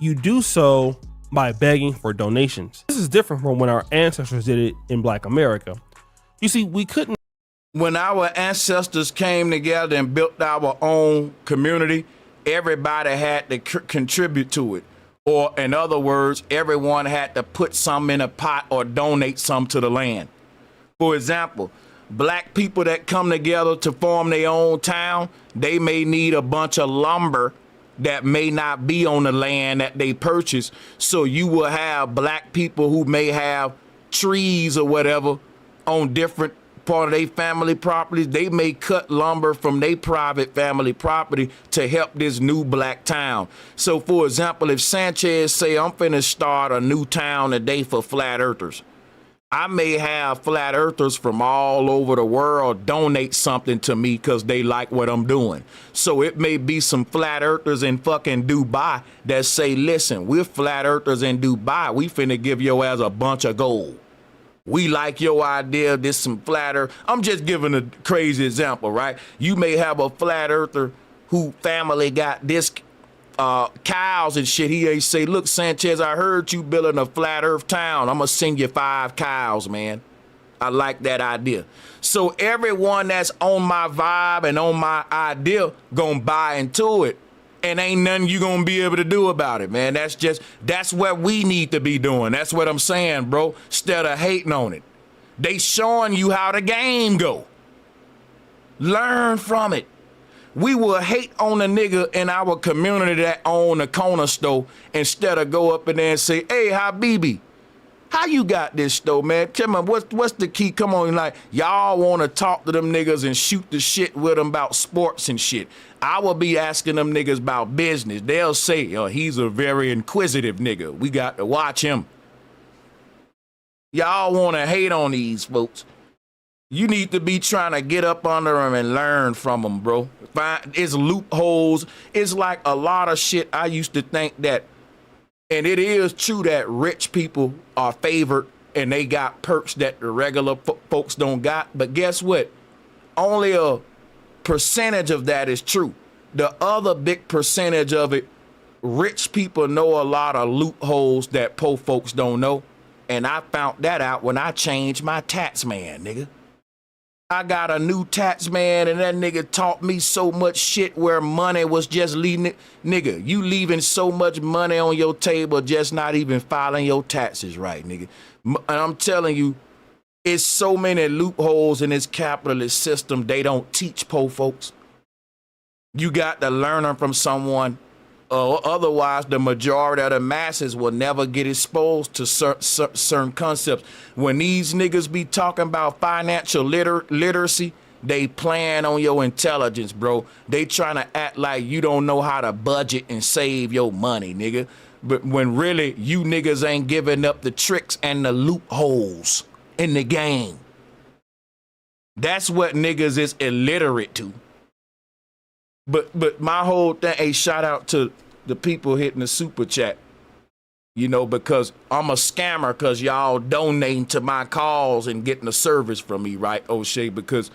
you do so by begging for donations. This is different from when our ancestors did it in Black America. You see, we couldn't. When our ancestors came together and built our own community, everybody had to contribute to it. Or in other words, everyone had to put some in a pot or donate some to the land. For example, black people that come together to form their own town, they may need a bunch of lumber that may not be on the land that they purchase. So you will have black people who may have trees or whatever on different part of their family properties. They may cut lumber from their private family property to help this new black town. So for example, if Sanchez say, I'm finna start a new town today for flat earthers, I may have flat earthers from all over the world donate something to me because they like what I'm doing. So it may be some flat earthers in fucking Dubai that say, listen, we're flat earthers in Dubai. We finna give your ass a bunch of gold. We like your idea, this some flat earth. I'm just giving a crazy example, right? You may have a flat earther who family got this cows and shit. He ain't say, look, Sanchez, I heard you building a flat earth town. I'm gonna send you 5 cows, man. I like that idea. So everyone that's on my vibe and on my idea gonna buy into it. And ain't nothing you gonna be able to do about it, man. That's what we need to be doing. That's what I'm saying, bro. Instead of hating on it. They showing you how the game go. Learn from it. We will hate on the nigga in our community that own the corner store instead of go up in there and say, hey, Habibi, how you got this store, man? Tell me, what's the key? Come on, like, y'all want to talk to them niggas and shoot the shit with them about sports and shit. I will be asking them niggas about business. They'll say, oh, he's a very inquisitive nigga. We got to watch him. Y'all want to hate on these folks. You need to be trying to get up under them and learn from them, bro. It's loopholes. It's like a lot of shit I used to think that, and it is true that rich people are favored and they got perks that the regular folks don't got. But guess what? Only a percentage of that is true. The other big percentage of it, rich people know a lot of loopholes that poor folks don't know. And I found that out when I changed my tax man, nigga. I got a new tax man and that nigga taught me so much shit where money was just leaving it. Nigga, you leaving so much money on your table just not even filing your taxes right, nigga. And I'm telling you, it's so many loopholes in this capitalist system they don't teach poor folks. You got to learn them from someone. Otherwise, the majority of the masses will never get exposed to certain concepts. When these niggas be talking about financial literacy, they playing on your intelligence, bro. They trying to act like you don't know how to budget and save your money, nigga. But when really you niggas ain't giving up the tricks and the loopholes in the game. That's what niggas is illiterate to. But my whole thing, hey, shout out to the people hitting the super chat, you know, because I'm a scammer because y'all donating to my cause and getting a service from me, right, O'Shea? Because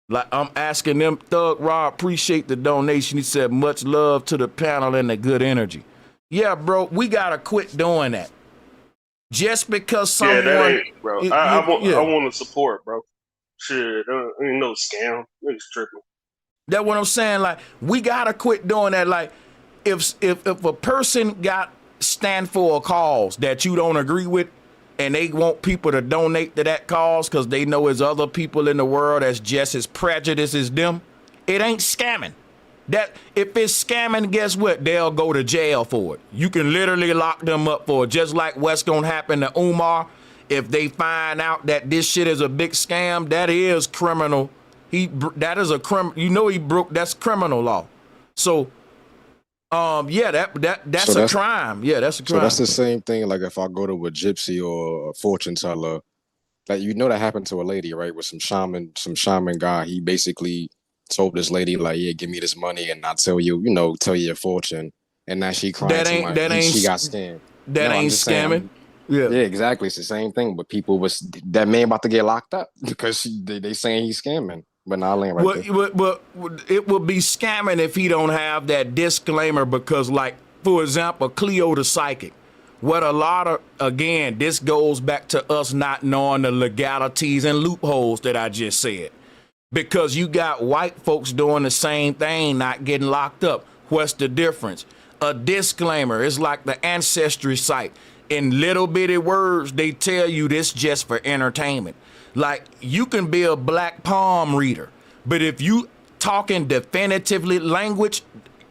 like I'm asking them, Thug Rob, appreciate the donation. He said, much love to the panel and the good energy. Yeah, bro, we got to quit doing that. Just because someone... Yeah, that ain't, bro. I want to support, bro. Shit, ain't no scam. Niggas tripping. That's what I'm saying. Like, we gotta quit doing that. Like, if a person stand for a cause that you don't agree with, and they want people to donate to that cause because they know there's other people in the world that's just as prejudiced as them, it ain't scamming. That if it's scamming, guess what? They'll go to jail for it. You can literally lock them up for it. Just like what's gonna happen to Umar, if they find out that this shit is a big scam, that is criminal. That is a you know, he broke, that's criminal law. So yeah, that's a crime. Yeah, that's a crime. So that's the same thing. Like if I go to a gypsy or a fortune teller, like, you know, that happened to a lady, right? With some shaman guy. He basically told this lady, like, yeah, give me this money and I'll tell you your fortune. And now she crying she got scammed. That ain't scamming. Yeah, exactly. It's the same thing. But that man about to get locked up because they saying he's scamming. But now I land right there. But it would be scamming if he don't have that disclaimer, because, like, for example, Cleo the Psychic. What a lot of, again, this goes back to us not knowing the legalities and loopholes that I just said. Because you got white folks doing the same thing, not getting locked up. What's the difference? A disclaimer is like the ancestry site. In little bitty words, they tell you this just for entertainment. Like, you can be a black palm reader, but if you talking definitively language,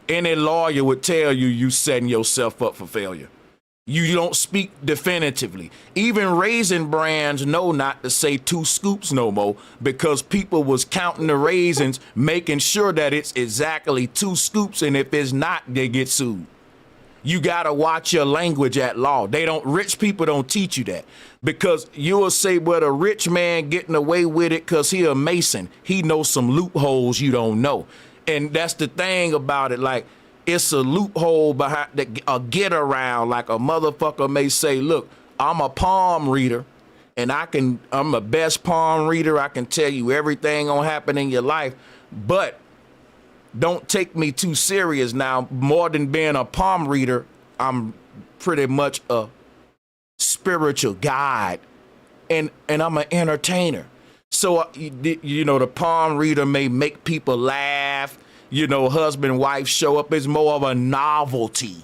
any lawyer would tell you setting yourself up for failure. You don't speak definitively. Even Raisin Brands know not to say 2 scoops no more, because people was counting the raisins, making sure that it's exactly 2 scoops, and if it's not, they get sued. You gotta watch your language at law. Rich people don't teach you that, because you will say, well, the rich man getting away with it because he a Mason. He knows some loopholes you don't know. And that's the thing about it. Like, it's a loophole behind a get around. Like, a motherfucker may say, look, I'm a palm reader and I'm the best palm reader. I can tell you everything gonna happen in your life, but don't take me too serious. Now, more than being a palm reader, I'm pretty much a spiritual guide, and I'm an entertainer. So, you know, the palm reader may make people laugh, you know, husband, wife show up. It's more of a novelty,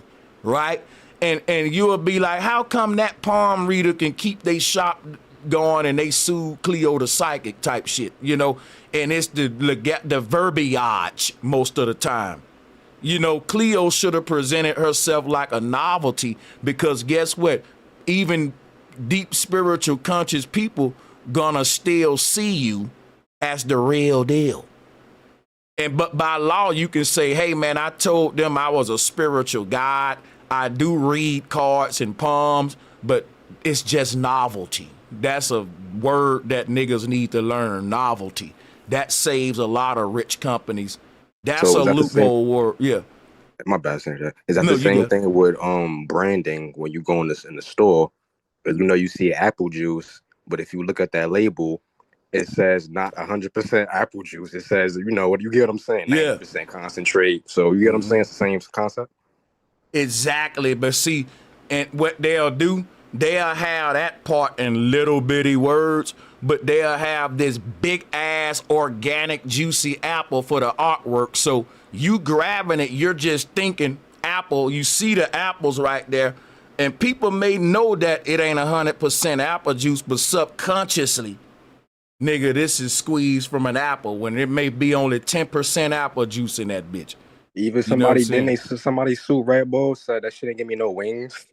right? And you will be like, how come that palm reader can keep their shop going and they sue Cleo the Psychic type shit, you know? And it's the verbiage most of the time. You know, Cleo should have presented herself like a novelty, because guess what? Even deep spiritual conscious people gonna still see you as the real deal. But by law, you can say, hey man, I told them I was a spiritual guide. I do read cards and palms, but it's just novelty. That's a word that niggas need to learn. Novelty. That saves a lot of rich companies. That's So a is that the same? loophole word. Yeah. My bad, Sanchez. Is that No, the you same good. thing with branding when you go in the store? You know, you see apple juice, but if you look at that label, it says not 100% apple juice. It says, you know, what you get what I'm saying? Yeah. 90% concentrate. So you get what I'm saying? It's the same concept. Exactly. But see, and what they'll do, they'll have that part in little bitty words, but they'll have this big ass organic juicy apple for the artwork. So you grabbing it, you're just thinking apple. You see the apples right there. And people may know that it ain't 100% apple juice, but subconsciously, nigga, this is squeezed from an apple when it may be only 10% apple juice in that bitch. Even You know what I'm somebody, saying? somebody sued Red Bull, said that shit didn't give me no wings.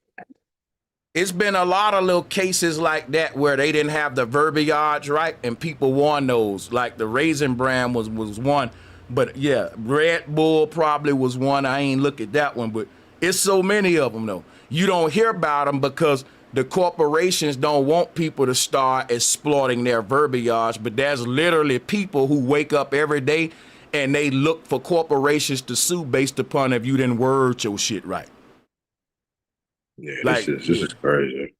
It's been a lot of little cases like that where they didn't have the verbiage right and people won those. Like the Raisin Bran was one. But yeah, Red Bull probably was one. I ain't look at that one, but it's so many of them though. You don't hear about them because the corporations don't want people to start exploiting their verbiage, but there's literally people who wake up every day and they look for corporations to sue based upon if you didn't word your shit right. Yeah, Like, this is crazy.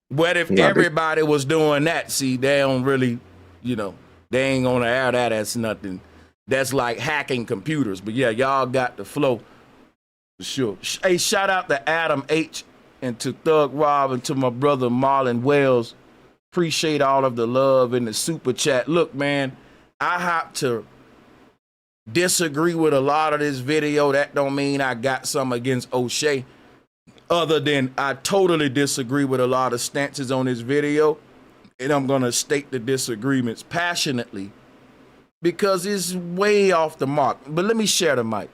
What if everybody was doing that? See, they don't really, you know, they ain't gonna air that as nothing. That's like hacking computers. But yeah, y'all got the flow for sure. Hey, shout out to Adam H and to Thug Rob and to my brother Marlon Wells. Appreciate all of the love in the super chat. Look, man, I have to disagree with a lot of this video. That don't mean I got something against O'Shea. Other than I totally disagree with a lot of stances on this video, and I'm going to state the disagreements passionately because it's way off the mark. But let me share the mic.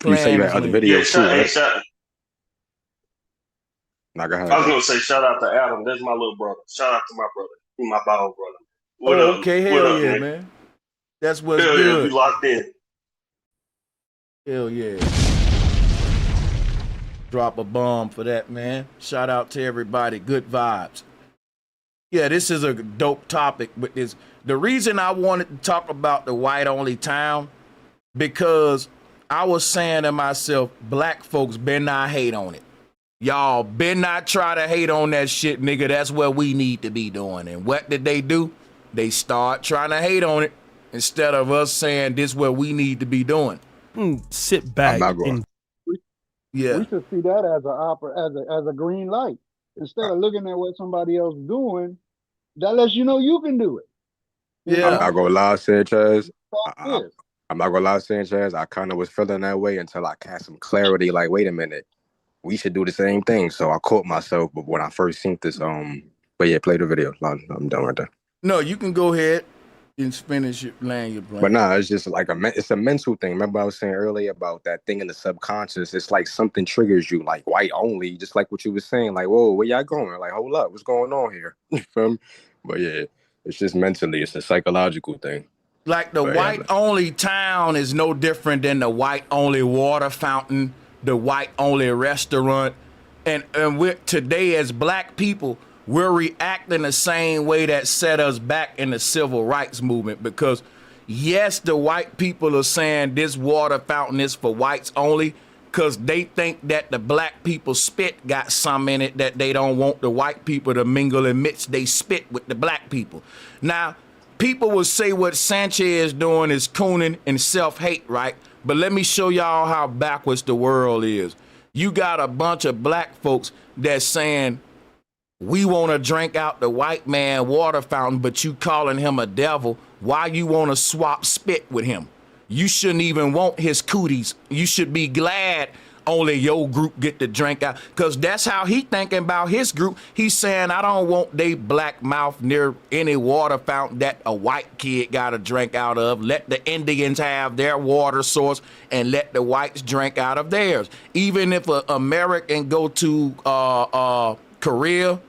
You say you had other videos too, right? I was going to say shout out to Adam. That's my little brother. Shout out to my brother. He's my bald brother. What up? Okay, hell what up, yeah, man. That's what's hell good. Yeah, we locked in. Hell yeah. Drop a bomb for that, man. Shout out to everybody. Good vibes. Yeah, this is a dope topic, but the reason I wanted to talk about the white-only town, because I was saying to myself, black folks better not hate on it. Y'all better not try to hate on that shit, nigga. That's what we need to be doing. And what did they do? They start trying to hate on it instead of us saying this is what we need to be doing. Sit back and yeah. We should see that as a green light. Instead of looking at what somebody else is doing, that lets you know you can do it. Yeah. I'm not gonna lie, Sanchez. I'm not gonna lie, Sanchez. I kind of was feeling that way until I got some clarity. Like, wait a minute, we should do the same thing. So I caught myself, but when I first seen this, but yeah, play the video. I'm done right there. No, you can go ahead and finish it, land your plane. But nah, it's just like it's a mental thing. Remember I was saying earlier about that thing in the subconscious. It's like something triggers you, like white only, just like what you were saying. Like, whoa, where y'all going? Like, hold up, what's going on here? You feel me? But yeah, it's just mentally, it's a psychological thing. Like the white-only town is no different than the white-only water fountain, the white-only restaurant. And today as black people, we're reacting the same way that set us back in the civil rights movement. Because yes, the white people are saying this water fountain is for whites only because they think that the black people spit got some in it that they don't want the white people to mingle and mix they spit with the black people. Now, people will say what Sanchez is doing is cooning and self-hate, right? But let me show y'all how backwards the world is. You got a bunch of black folks that's saying, we want to drink out the white man water fountain, but you calling him a devil. Why you want to swap spit with him? You shouldn't even want his cooties. You should be glad only your group get to drink out, because that's how he thinking about his group. He's saying, I don't want they black mouth near any water fountain that a white kid got to drink out of. Let the Indians have their water source and let the whites drink out of theirs. Even if an American go to Korea,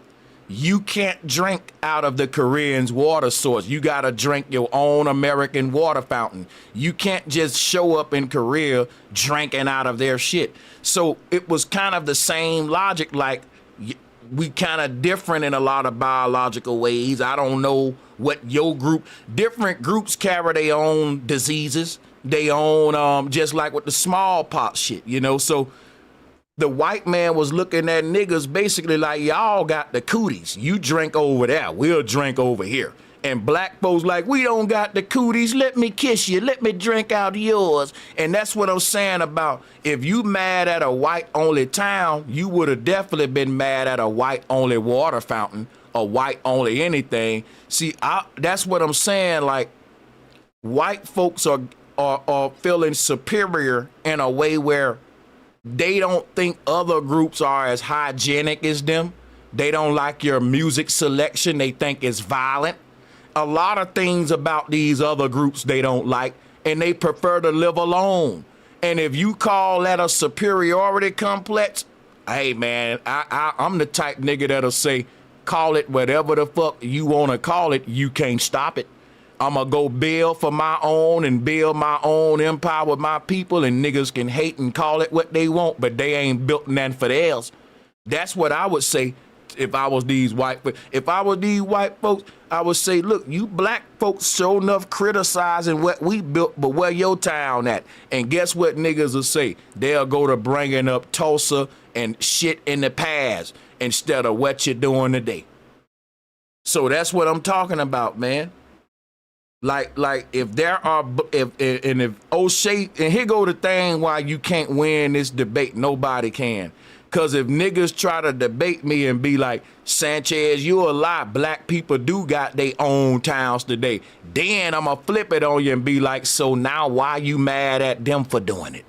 you can't drink out of the Koreans' water source. You got to drink your own American water fountain. You can't just show up in Korea drinking out of their shit. So it was kind of the same logic, like we kind of different in a lot of biological ways. I don't know what your group, different groups carry their own diseases, they own, just like with the smallpox shit, you know. So the white man was looking at niggas basically like, y'all got the cooties. You drink over there, we'll drink over here. And black folks like, we don't got the cooties. Let me kiss you. Let me drink out yours. And that's what I'm saying about if you mad at a white-only town, you would have definitely been mad at a white-only water fountain, a white-only anything. See, that's what I'm saying. Like, white folks are feeling superior in a way where they don't think other groups are as hygienic as them. They don't like your music selection. They think it's violent. A lot of things about these other groups they don't like, and they prefer to live alone. And if you call that a superiority complex, hey man, I'm the type nigga that'll say, call it whatever the fuck you want to call it. You can't stop it. I'm going to go build for my own and build my own empire with my people, and niggas can hate and call it what they want, but they ain't built nothing for theirs. That's what I would say if I was these white folks. If I was these white folks, I would say, look, you black folks show enough criticizing what we built, but where your town at? And guess what niggas will say? They'll go to bringing up Tulsa and shit in the past instead of what you're doing today. So that's what I'm talking about, man. Like if there are, if O'Shea, and here go the thing why you can't win this debate, nobody can. Cause if niggas try to debate me and be like, Sanchez, you a lie, black people do got their own towns today, then I'ma flip it on you and be like, so now why you mad at them for doing it?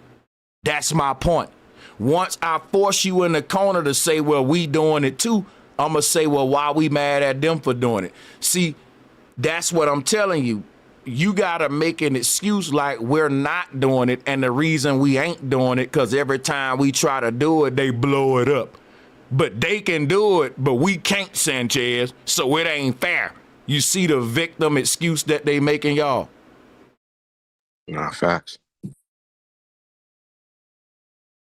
That's my point. Once I force you in the corner to say, well, we doing it too, I'ma say, well, why we mad at them for doing it? See, that's what I'm telling you. You got to make an excuse like we're not doing it, and the reason we ain't doing it because every time we try to do it, they blow it up. But they can do it, but we can't, Sanchez, so it ain't fair. You see the victim excuse that they making, y'all? Nah, facts.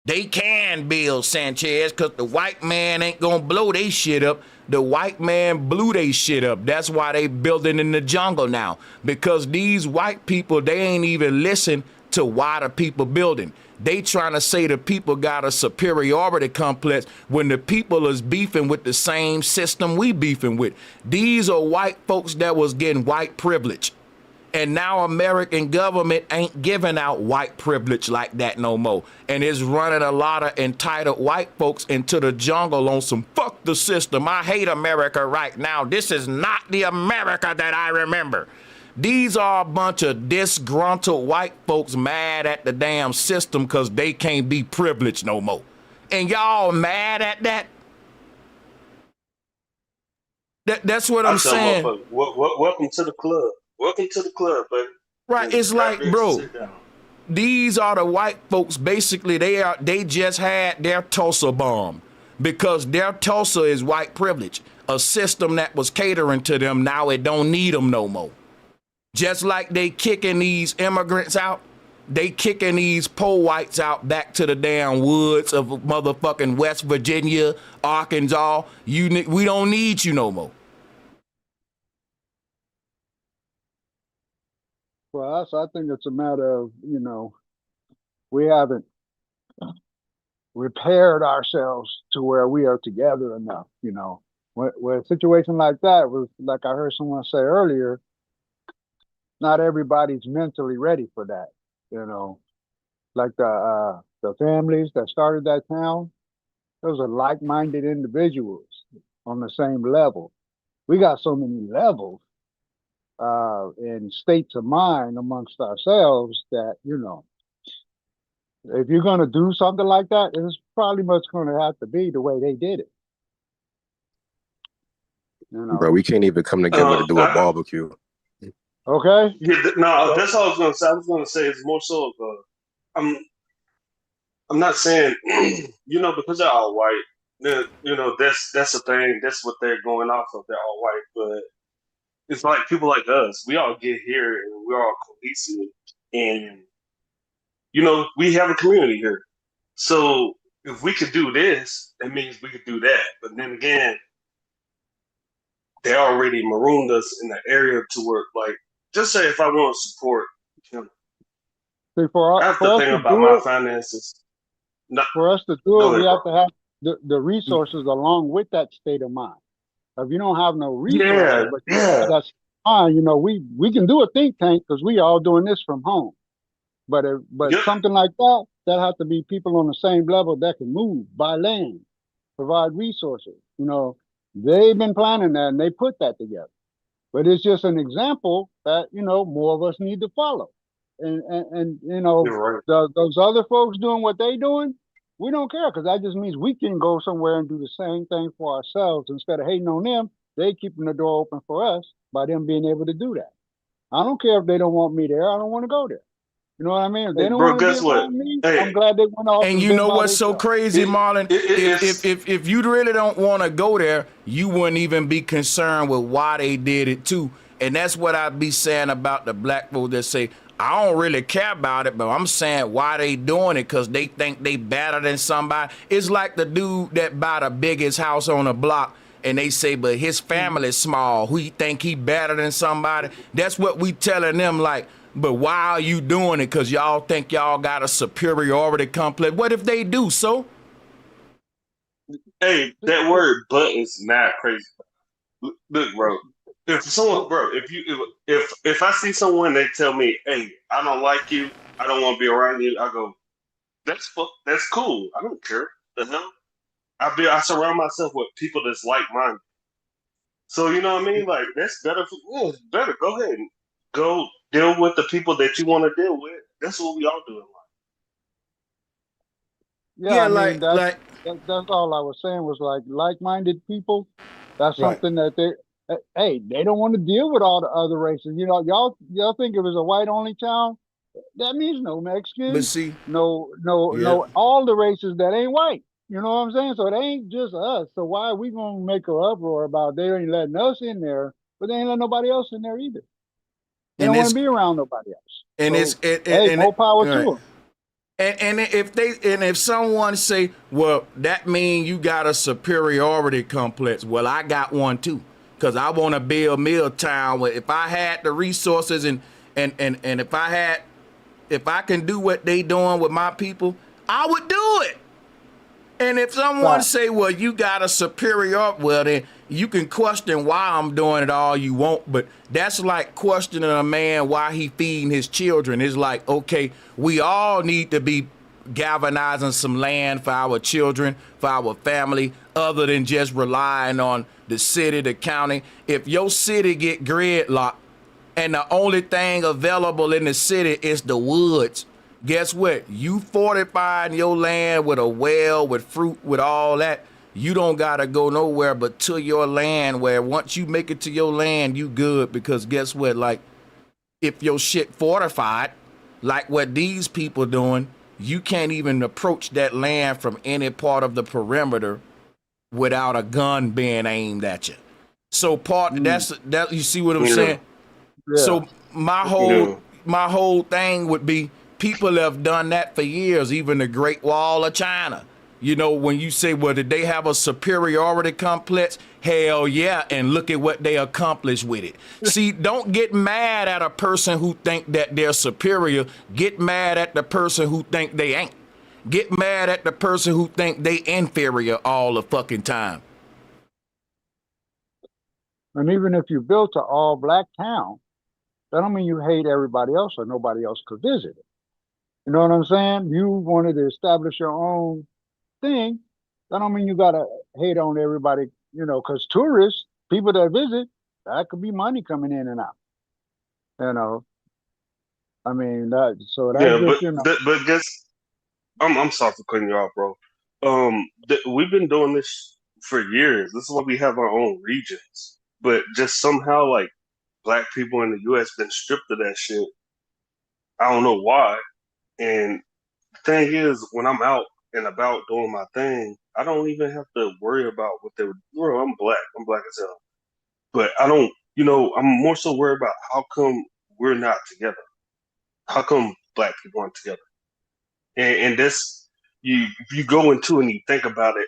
They can build, Sanchez, because the white man ain't going to blow they shit up. The white man blew they shit up. That's why they building in the jungle now. Because these white people, they ain't even listen to why the people building. They trying to say the people got a superiority complex when the people is beefing with the same system we beefing with. These are white folks that was getting white privilege. And now American government ain't giving out white privilege like that no more. And it's running a lot of entitled white folks into the jungle on some fuck the system. I hate America right now. This is not the America that I remember. These are a bunch of disgruntled white folks mad at the damn system because they can't be privileged no more. And y'all mad at that? That's what I'm saying. Welcome to the club. Welcome to the club, buddy. Right, it's like, bro, these are the white folks. Basically, they just had their Tulsa bomb because their Tulsa is white privilege, a system that was catering to them. Now it don't need them no more. Just like they kicking these immigrants out, they kicking these poor whites out back to the damn woods of motherfucking West Virginia, Arkansas. We don't need you no more. For us, I think it's a matter of, we haven't repaired ourselves to where we are together enough, When a situation like that was, like I heard someone say earlier, not everybody's mentally ready for that, Like the families that started that town, those are like-minded individuals on the same level. We got so many levels in states of mind amongst ourselves that, if you're going to do something like that, it's probably much going to have to be the way they did it. Bro, we can't even come together to do a barbecue. Okay. Yeah, no, that's all I was going to say. I was going to say it's more so of I'm not saying because they're all white. That's the thing. That's what they're going off of. They're all white, but it's like people like us. We all get here and we're all cohesive, and we have a community here. So if we could do this, that means we could do that. But then again, they already marooned us in the area to where, like, just say if I want to support him, See, I have to for us think to about do my it, finances. No, for us to do go it, we ahead, bro. have to have the resources along with that state of mind. If you don't have no resources, Yeah, but yeah, that's fine. You know, we can do a think tank because we all doing this from home. But yep. something like that, that has to be people on the same level that can move, buy land, provide resources. You know, they've been planning that and they put that together. But it's just an example that, you know, more of us need to follow. And you know, You're right. those other folks doing what they doing, we don't care because that just means we can go somewhere and do the same thing for ourselves instead of hating on them. They keeping the door open for us by them being able to do that. I don't care if they don't want me there. I don't want to go there. You know what I mean? If they Hey, don't bro, want to be guess what? around me, I'm Hey, glad they went off And and you been know by what's so themselves. crazy, Marlon? it's If you really don't want to go there, you wouldn't even be concerned with why they did it too. And that's what I'd be saying about the black folks that say, I don't really care about it, but I'm saying why they doing it because they think they better than somebody. It's like the dude that bought the biggest house on the block and they say, but his family's small. Who he think he better than somebody? That's what we telling them, like, but why are you doing it? Because y'all think y'all got a superiority complex. What if they do so? hey, that word "but" is not crazy. Look, bro. If someone, bro, if I see someone they tell me, "Hey, I don't like you. I don't want to be around you," I go, That's cool. I don't care. The hell. I surround myself with people that's like minded. So you know what I mean? Like that's better. Yeah, it's better. Go ahead and go deal with the people that you want to deal with. That's what we all do in life. Yeah, Yeah, I mean like that's all I was saying was like-minded people. That's right. something that hey, they don't want to deal with all the other races. You know, y'all think it was a white-only town? That means no But Mexicans, see, yeah. no all the races that ain't white. You know what I'm saying? So it ain't just us. So why are we gonna make an uproar about they ain't letting us in there, but they ain't letting nobody else in there either? They And don't want it's to be around nobody else. and it's So hey, more power to right. them. And if someone say, well, that mean you got a superiority complex. Well, I got one too, because I want to build Milltown. Where if I had the resources and if I can do what they doing with my people, I would do it. And if someone Right. say, well, you got a superior, well, then you can question why I'm doing it all you want, but that's like questioning a man why he feeding his children. It's like, okay, we all need to be galvanizing some land for our children, for our family, other than just relying on the city, the county. If your city get gridlocked, and the only thing available in the city is the woods, guess what? You fortifying your land with a well, with fruit, with all that. You don't gotta go nowhere but to your land, where once you make it to your land, you good, because guess what? Like, if your shit fortified, like what these people doing, you can't even approach that land from any part of the perimeter without a gun being aimed at you. So Mm, that you see what I'm Yeah, saying? yeah. So my whole yeah. my whole thing would be, people have done that for years, even the Great Wall of China. You know, when you say, well, did they have a superiority complex? Hell yeah, and look at what they accomplished with it. See, don't get mad at a person who think that they're superior. Get mad at the person who think they ain't. Get mad at the person who think they inferior all the fucking time. And even if you built an all black town, that don't mean you hate everybody else or nobody else could visit it. You know what I'm saying? You wanted to establish your own thing. That don't mean you gotta hate on everybody, you know, because tourists, people that visit, that could be money coming in and out. You know, I mean that. So that's Yeah, just, you know, but guess I'm sorry for cutting you off, bro. We've been doing this for years. This is why we have our own regions. But just somehow, like black people in the U.S. been stripped of that shit. I don't know why. And the thing is, when I'm out and about doing my thing, I don't even have to worry about what they would. Bro, I'm black. I'm black as hell. But I don't. I'm more so worried about how come we're not together. How come black people aren't together? And this. if you go into and you think about it,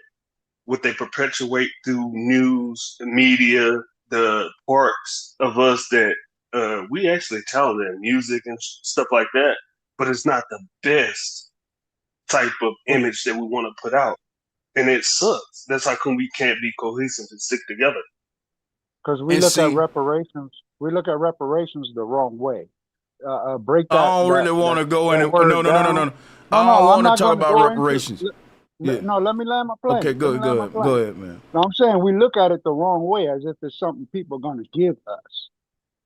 what they perpetuate through news, media, the parts of us that we actually tell them music and stuff like that, but it's not the best type of image that we want to put out, and it sucks. That's how come we can't be cohesive and stick together. Because we And look at see, reparations, the wrong way. Break that I don't that really want that to go in that it. No, word no, no, no, down. no. No, I no, don't I'm want to not talk going to about go into. reparations. Yeah. No, let me land my Okay, plane. Let me land my go plane. ahead, man. No, I'm saying we look at it the wrong way, as if it's something people are going to give us.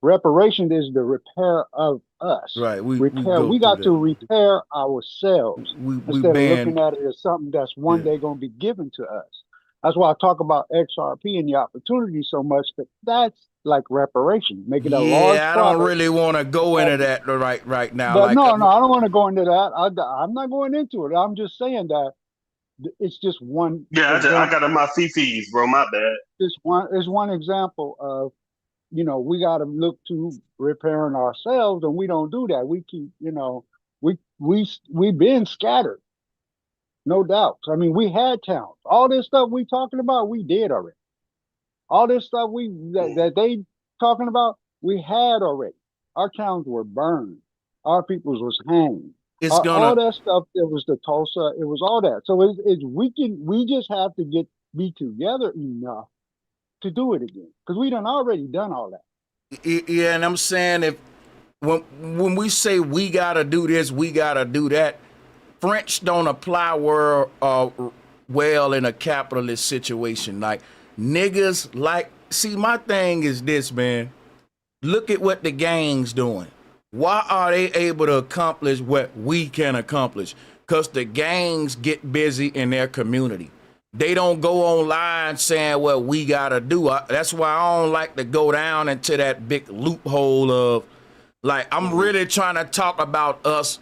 Reparation is the repair of us. Right, we Repair. go We through got to that. repair ourselves We instead of looking ban. at it as something that's one Yeah. day going to be given to us. That's why I talk about XRP and the opportunity so much. That's like reparation. Make it a large Yeah, I don't product. really want to go into that right now. But Like, no, no, I don't want to go into that. I'm not going into it. I'm just saying that it's just one Yeah, I got example. on my fifis, bro. My bad. It's one example of, we got to look to repairing ourselves, and we don't do that. We keep, we've been scattered, no doubt. I mean, we had towns. All this stuff we talking about, we did already. All this stuff that they talking about, we had already. Our towns were burned. Our peoples was hanged. it's All gonna. that stuff. It was the Tulsa. It was all that. So we just have to be together enough to do it again, because we done already done all that. Yeah, and I'm saying if when we say we gotta do this, we gotta do that. French don't apply well in a capitalist situation. Like niggas, like, see, my thing is this, man. Look at what the gang's doing. Why are they able to accomplish what we can accomplish? Because the gangs get busy in their community. They don't go online saying what we gotta do. That's why I don't like to go down into that big loophole of, like, I'm really trying to talk about us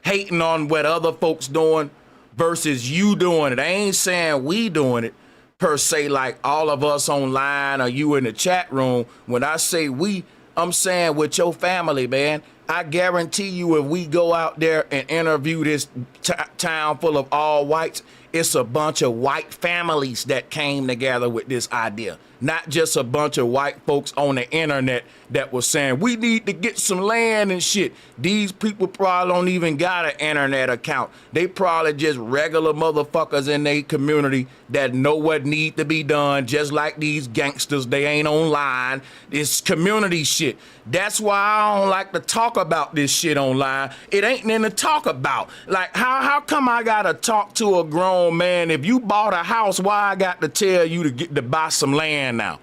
hating on what other folks doing versus you doing it. I ain't saying we doing it per se, like all of us online or you in the chat room. When I say we, I'm saying with your family, man. I guarantee you if we go out there and interview this town full of all whites, it's a bunch of white families that came together with this idea. Not just a bunch of white folks on the internet that was saying, we need to get some land and shit. These people probably don't even got an internet account. They probably just regular motherfuckers in their community that know what need to be done, just like these gangsters. They ain't online. It's community shit. That's why I don't like to talk about this shit online. It ain't nothing to talk about. Like, how come I gotta talk to a grown man? If you bought a house, why I got to tell you to buy some land now?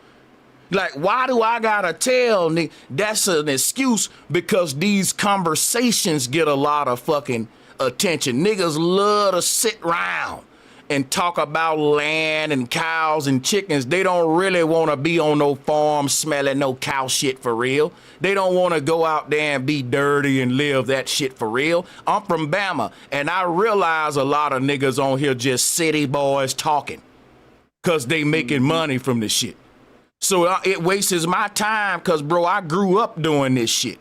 Like, why do I gotta tell? That's an excuse because these conversations get a lot of fucking attention. Niggas love to sit around and talk about land and cows and chickens. They don't really want to be on no farm smelling no cow shit for real. They don't want to go out there and be dirty and live that shit for real. I'm from Bama, and I realize a lot of niggas on here just city boys talking because they making money from this shit. So it wastes my time because, bro, I grew up doing this shit.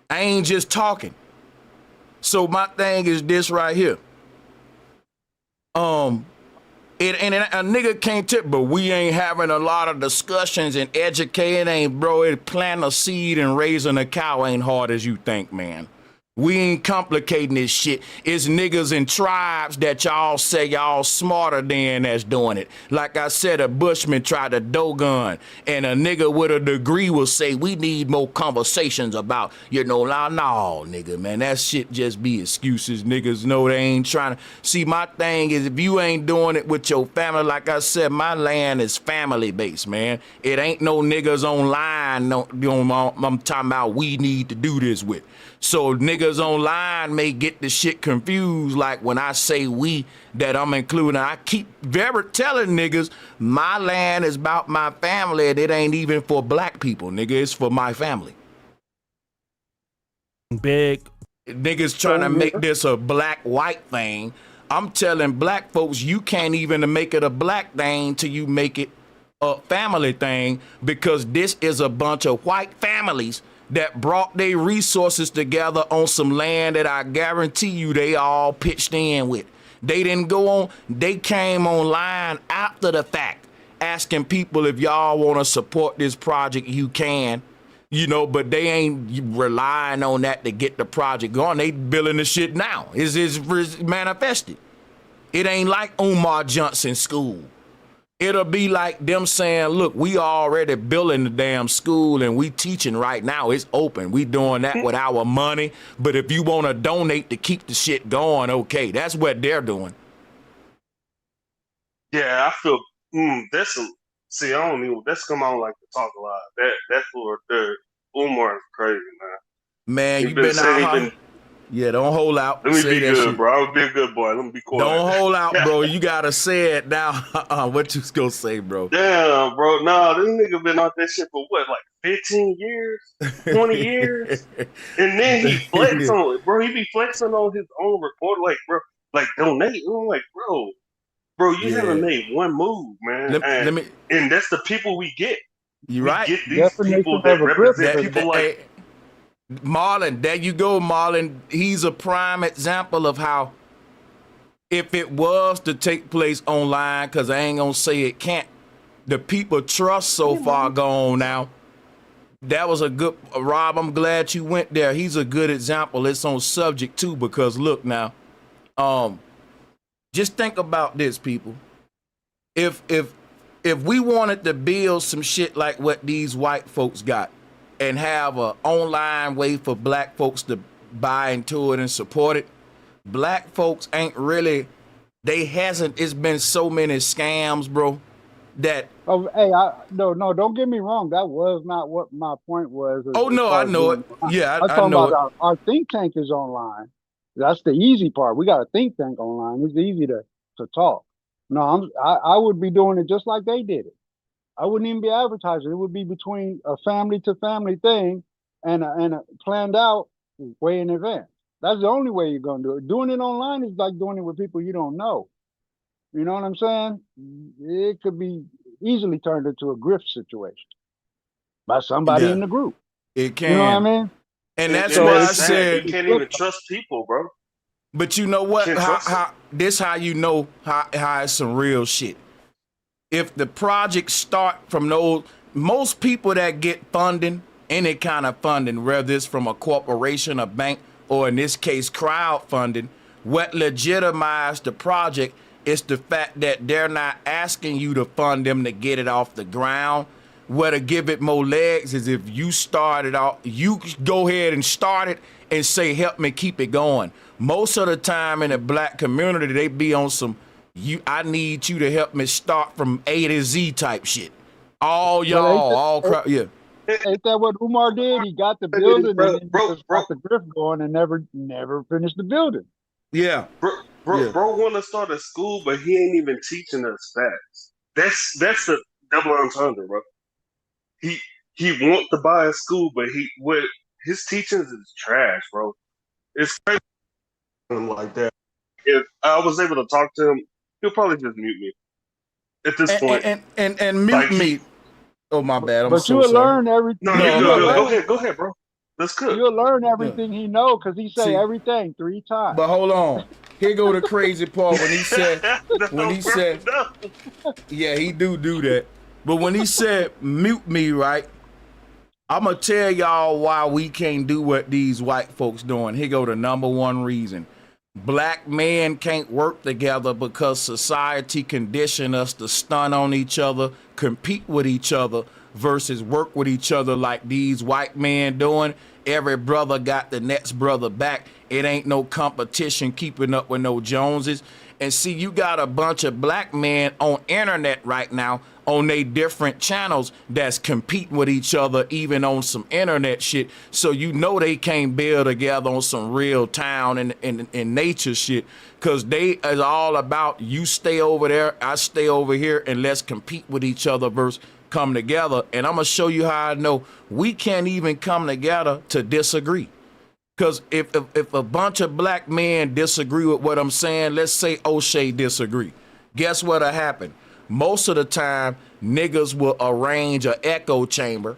I ain't just talking. So my thing is this right here. And a nigga can't tip, but we ain't having a lot of discussions and educating, ain't, bro. It planting a seed and raising a cow ain't hard as you think, man. We ain't complicating this shit. It's niggas and tribes that y'all say y'all smarter than that's doing it. Like I said, a Bushman tried to dogun, and a nigga with a degree will say we need more conversations about, nah, nigga, man, that shit just be excuses. Niggas know they ain't trying to. See, my thing is if you ain't doing it with your family, like I said, my land is family based, man. It ain't no niggas online. I'm talking about we need to do this with. So niggas online may get the shit confused, like when I say we, that I'm including. I keep telling niggas my land is about my family, and it ain't even for black people, nigga. It's for my family. Big niggas trying to make this a black-white thing. I'm telling black folks you can't even make it a black thing till you make it a family thing, because this is a bunch of white families that brought their resources together on some land that I guarantee you they all pitched in with. They didn't go on. They came online after the fact, asking people if y'all want to support this project, you can. You know, but they ain't relying on that to get the project going. They building the shit now. It's manifested. It ain't like Umar Johnson school. It'll be like them saying, look, we already building the damn school and we teaching right now. It's open. We doing that with our money. But if you want to donate to keep the shit going, okay. That's what they're doing. Yeah, I feel that's a see. I don't even. That's come on like to talk a lot. That's for the Umar is crazy, man. Man, He you been been saying out. he been. Yeah, don't hold out. Let me Say be that good, shit. bro. I'm be a good boy. Let me be quiet. Don't hold out, bro. You gotta say it now. What you gonna say, bro? Damn, bro. Nah, this nigga been on that shit for what, like 15 years, 20 years, and then he flex on it, bro. He be flexing on his own report, like, bro, like donate. I'm like, bro, you haven't made one move, man. And that's the people we get. You we right? get these people that represent people like. Marlon, there you go, Marlon. He's a prime example of how, if it was to take place online, because I ain't gonna say it can't, the people trust so far gone now. That was a good, Rob, I'm glad you went there. He's a good example. It's on subject too, because look now, just think about this, people. If we wanted to build some shit like what these white folks got, and have an online way for black folks to buy into it and support it, black folks ain't really, it's been so many scams, bro, that. Oh, hey, no, don't get me wrong. That was not what my point was. Oh, no, I know it. Yeah, I'm I talking know about it. our think tank is online. That's the easy part. We got a think tank online. It's easy to talk. No, I would be doing it just like they did it. I wouldn't even be advertising. It would be between a family to family thing and a planned out way in advance. That's the only way you're gonna do it. Doing it online is like doing it with people you don't know. You know what I'm saying? It could be easily turned into a grift situation by somebody in the group. It can. You know what I mean? And that's why I said you can't even trust people, bro. But you know what? How you know how it's some real shit. If the projects start from those, most people that get funding, any kind of funding, whether it's from a corporation, a bank, or in this case, crowdfunding, what legitimized the project is the fact that they're not asking you to fund them to get it off the ground. What to give it more legs is if you start it off, you go ahead and start it and say, help me keep it going. Most of the time in the black community, they be on some, I need you to help me start from A to Z type shit. All y'all, yeah. Ain't that what Umar did? He got the building and then just got the grift going and never finished the building. Yeah. Bro want to start a school, but he ain't even teaching us facts. That's the double entendre, bro. He want to buy a school, but his teachings is trash, bro. It's crazy like that. If I was able to talk to him, he'll probably just mute me at this point. And mute me. Oh, my bad. But you will learn everything. No, go ahead, bro. That's good. You'll learn everything he knows because he say everything 3 times. But hold on. Here go the crazy part when he said, yeah, he do that. But when he said mute me, right? I'm going to tell y'all why we can't do what these white folks doing. Here go the number one reason. Black men can't work together because society conditioned us to stun on each other, compete with each other, versus work with each other like these white men doing. Every brother got the next brother back. It ain't no competition keeping up with no Joneses. And see, you got a bunch of black men on internet right now on they different channels that's competing with each other, even on some internet shit. So you know they can't build together on some real town and nature shit, because they is all about you stay over there, I stay over here, and let's compete with each other versus come together. And I'm gonna show you how I know we can't even come together to disagree. Because if a bunch of black men disagree with what I'm saying, let's say O'Shea disagree, guess what'll happen? Most of the time, niggas will arrange an echo chamber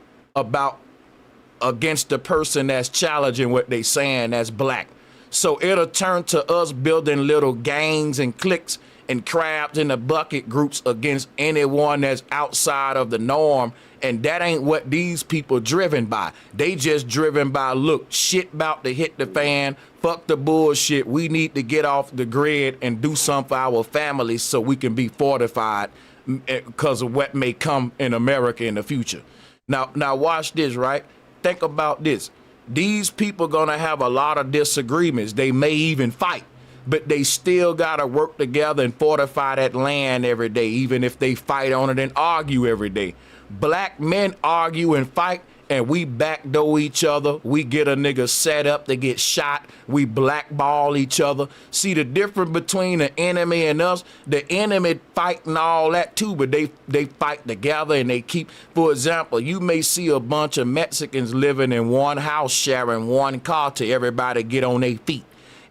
against the person that's challenging what they saying that's black. So it'll turn to us building little gangs and cliques and crabs in the bucket groups against anyone that's outside of the norm. And that ain't what these people driven by. They just driven by, look, shit about to hit the fan. Fuck the bullshit. We need to get off the grid and do something for our families so we can be fortified because of what may come in America in the future. Now watch this, right? Think about this. These people gonna have a lot of disagreements. They may even fight, but they still gotta work together and fortify that land every day, even if they fight on it and argue every day. Black men argue and fight, and we backdoor each other. We get a nigga set up to get shot. We blackball each other. See the difference between the enemy and us? The enemy fighting all that too, but they fight together and they keep, for example, you may see a bunch of Mexicans living in one house sharing one car till everybody get on their feet.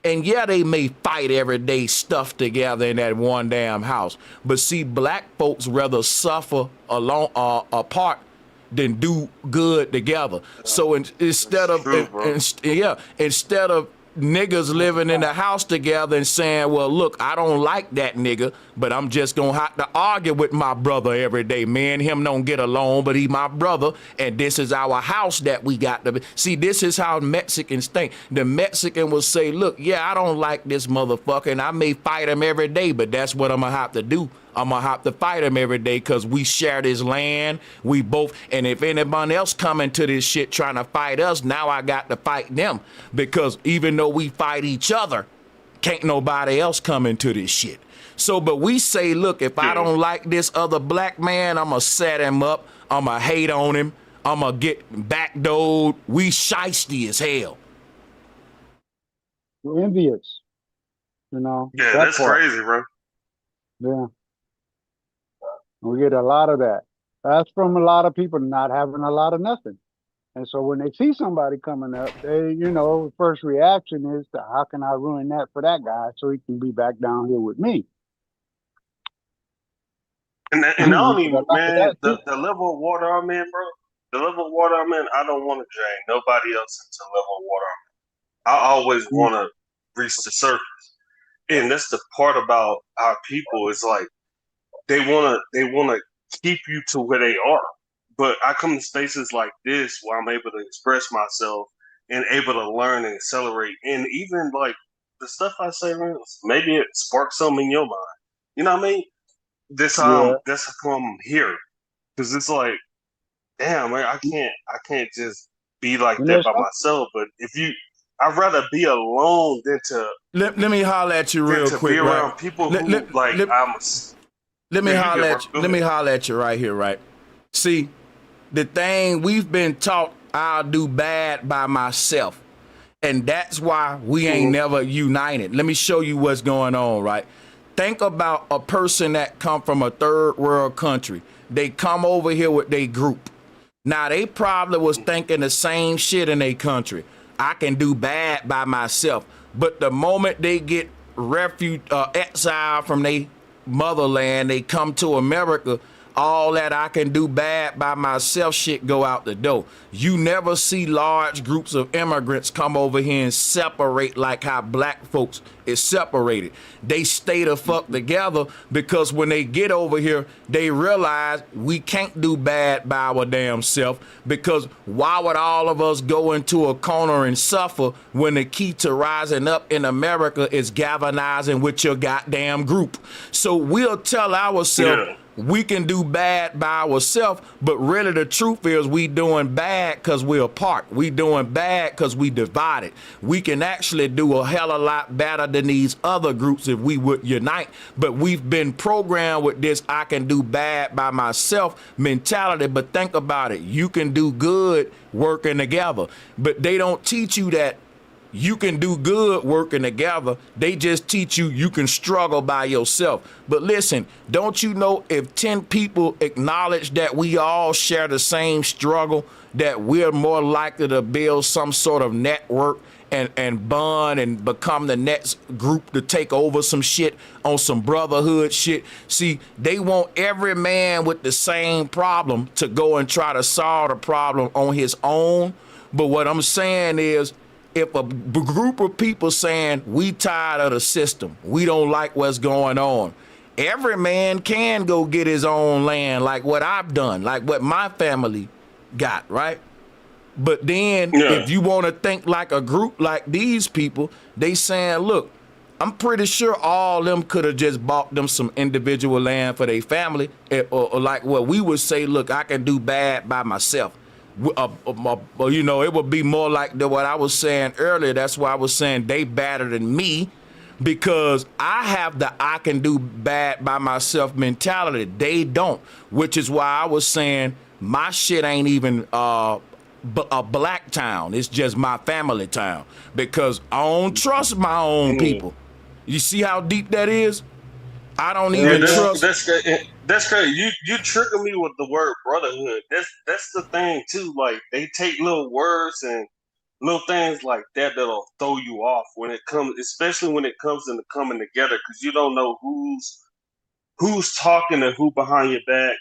And yeah, they may fight every day, stuffed together in that one damn house. But see, black folks rather suffer alone apart than do good together. So instead of niggas living in the house together and saying, well, look, I don't like that nigga, but I'm just gonna have to argue with my brother every day. Me and him don't get along, but he my brother, and this is our house that we got to be. See, this is how Mexicans think. The Mexican will say, look, yeah, I don't like this motherfucker, and I may fight him every day, but that's what I'm gonna have to do. I'm gonna have to fight him every day because we share this land. We both, and if anyone else coming to this shit trying to fight us, now I got to fight them, because even though we fight each other, can't nobody else come into this shit. So, but we say, look, if I don't like this other black man, I'm gonna set him up. I'm gonna hate on him. I'm gonna get backdoored. We shiesty as hell. We're envious, you know. Yeah, that's crazy, bro. Yeah. We get a lot of that. That's from a lot of people not having a lot of nothing. And so when they see somebody coming up, they, you know, first reaction is to, how can I ruin that for that guy so he can be back down here with me? And I don't even, man, the level of water I'm in, bro, the level of water I'm in, I don't want to drain nobody else into the level of water I'm in. I always want to reach the surface. And that's the part about our people, is like, they wanna keep you to where they are. But I come to spaces like this where I'm able to express myself and able to learn and accelerate. And even like the stuff I say, man, maybe it sparks something in your mind. You know what I mean? That's how I'm here. Because it's like, damn, man, I can't just be like that by myself. But I'd rather be alone than to let me holler at you real quick. Be around right? people who Let me holler at you right here, right? See, the thing we've been taught, I'll do bad by myself. And that's why we ain't never united. Let me show you what's going on, right? Think about a person that come from a third world country. They come over here with their group. Now, they probably was thinking the same shit in their country. I can do bad by myself. But the moment they get exiled from their motherland, they come to America, all that I can do bad by myself shit go out the door. You never see large groups of immigrants come over here and separate like how black folks is separated. They stay the fuck together because when they get over here, they realize we can't do bad by our damn self, because why would all of us go into a corner and suffer when the key to rising up in America is galvanizing with your goddamn group? So we'll tell ourselves, we can do bad by ourselves, but really the truth is we doing bad because we're apart. We doing bad because we divided. We can actually do a hell of a lot better than these other groups if we would unite, but we've been programmed with this I can do bad by myself mentality. But think about it. You can do good working together, but they don't teach you that you can do good working together. They just teach you you can struggle by yourself. But listen, don't you know if 10 people acknowledge that we all share the same struggle, that we're more likely to build some sort of network and bond and become the next group to take over some shit on some brotherhood shit. See, they want every man with the same problem to go and try to solve the problem on his own. But what I'm saying is, if a group of people saying we tired of the system, we don't like what's going on, every man can go get his own land, like what I've done, like what my family got, right? But then if you want to think like a group like these people, they saying, look, I'm pretty sure all them could have just bought them some individual land for their family, or like what we would say, look, I can do bad by myself. You know, it would be more like what I was saying earlier. That's why I was saying they better than me, because I have the I can do bad by myself mentality. They don't, which is why I was saying my shit ain't even a black town. It's just my family town, because I don't trust my own people. You see how deep that is? I don't even trust. That's crazy. You trigger me with the word brotherhood. That's the thing too. Like they take little words and little things like that that'll throw you off when it comes, especially when it comes into coming together, because you don't know who's talking and who behind your back.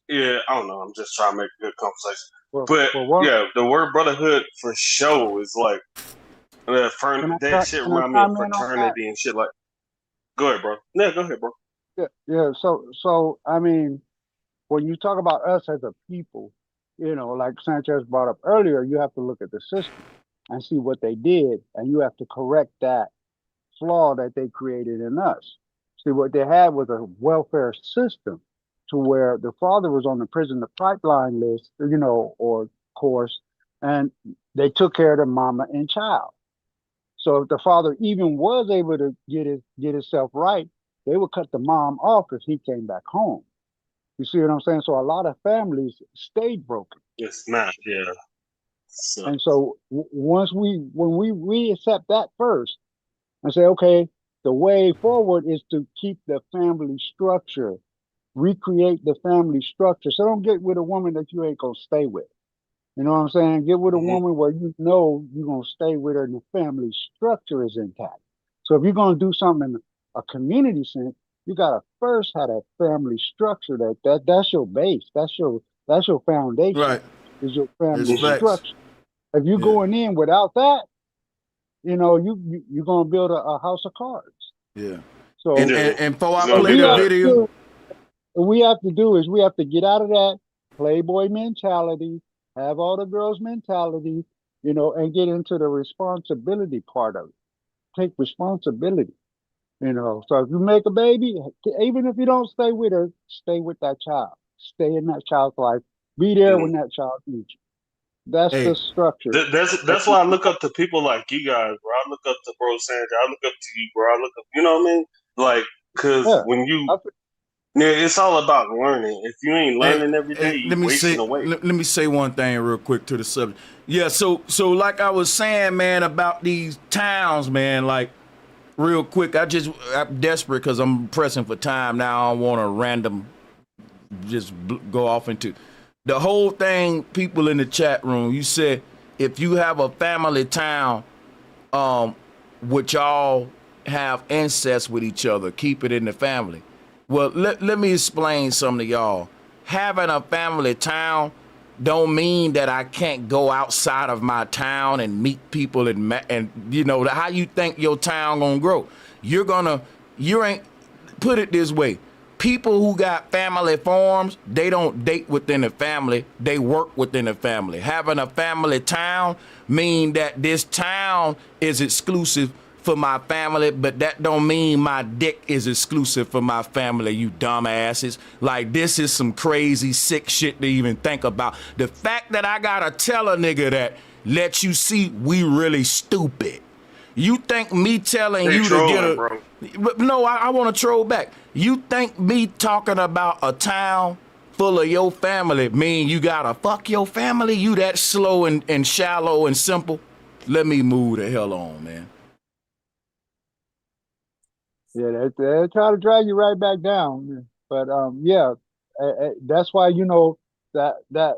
Yeah, I don't know. I'm just trying to make a good conversation. But yeah, the word brotherhood for sure is like that shit remind me of fraternity and shit like. Go ahead, bro. Yeah, go ahead, bro. Yeah. So I mean, when you talk about us as a people, you know, like Sanchez brought up earlier, you have to look at the system and see what they did, and you have to correct that flaw that they created in us. See, what they had was a welfare system to where the father was on the prison pipeline list, you know, or course, and they took care of the mama and child. So if the father even was able to get himself right, they would cut the mom off if he came back home. You see what I'm saying? So a lot of families stayed broken. It's not, yeah. And so when we accept that first and say, okay, the way forward is to keep the family structure, recreate the family structure. So don't get with a woman that you ain't gonna stay with. You know what I'm saying? Get with a woman where you know you're going to stay with her and the family structure is intact. So if you're going to do something in a community sense, you got to first have a family structure that's your base. That's your foundation. Right. Is your family structure. If you're going in without that, you know, you're going to build a house of cards. Yeah. So and before I play the video, what we have to do is we have to get out of that playboy mentality, have all the girls' mentality, you know, and get into the responsibility part of it. Take responsibility, you know. So if you make a baby, even if you don't stay with her, stay with that child. Stay in that child's life. Be there when that child needs you. That's the structure. That's why I look up to people like you guys, bro. I look up to Bro Sanchez. I look up to you, bro. I look up, you know what I mean? Like, because when you... Yeah, it's all about learning. If you ain't learning every day, you wasting away. Let me say one thing real quick to the subject. Yeah, so like I was saying, man, about these towns, man, like real quick, I'm desperate because I'm pressing for time now. I don't want to random just go off into the whole thing. People in the chat room, you said if you have a family town, which all have incest with each other, keep it in the family. Well, let me explain something to y'all. Having a family town don't mean that I can't go outside of my town and meet people and you know, how you think your town gonna grow. You ain't, put it this way. People who got family farms, they don't date within the family, they work within the family. Having a family town mean that this town is exclusive for my family, but that don't mean my dick is exclusive for my family, you dumbasses. Like, this is some crazy, sick shit to even think about. The fact that I gotta tell a nigga that lets you see we really stupid. You think me telling you to get a... Bro. But no, I want to troll back. You think me talking about a town full of your family mean you gotta fuck your family? You that slow and shallow and simple? Let me move the hell on, man. Yeah, they try to drag you right back down. But yeah, that's why, you know, that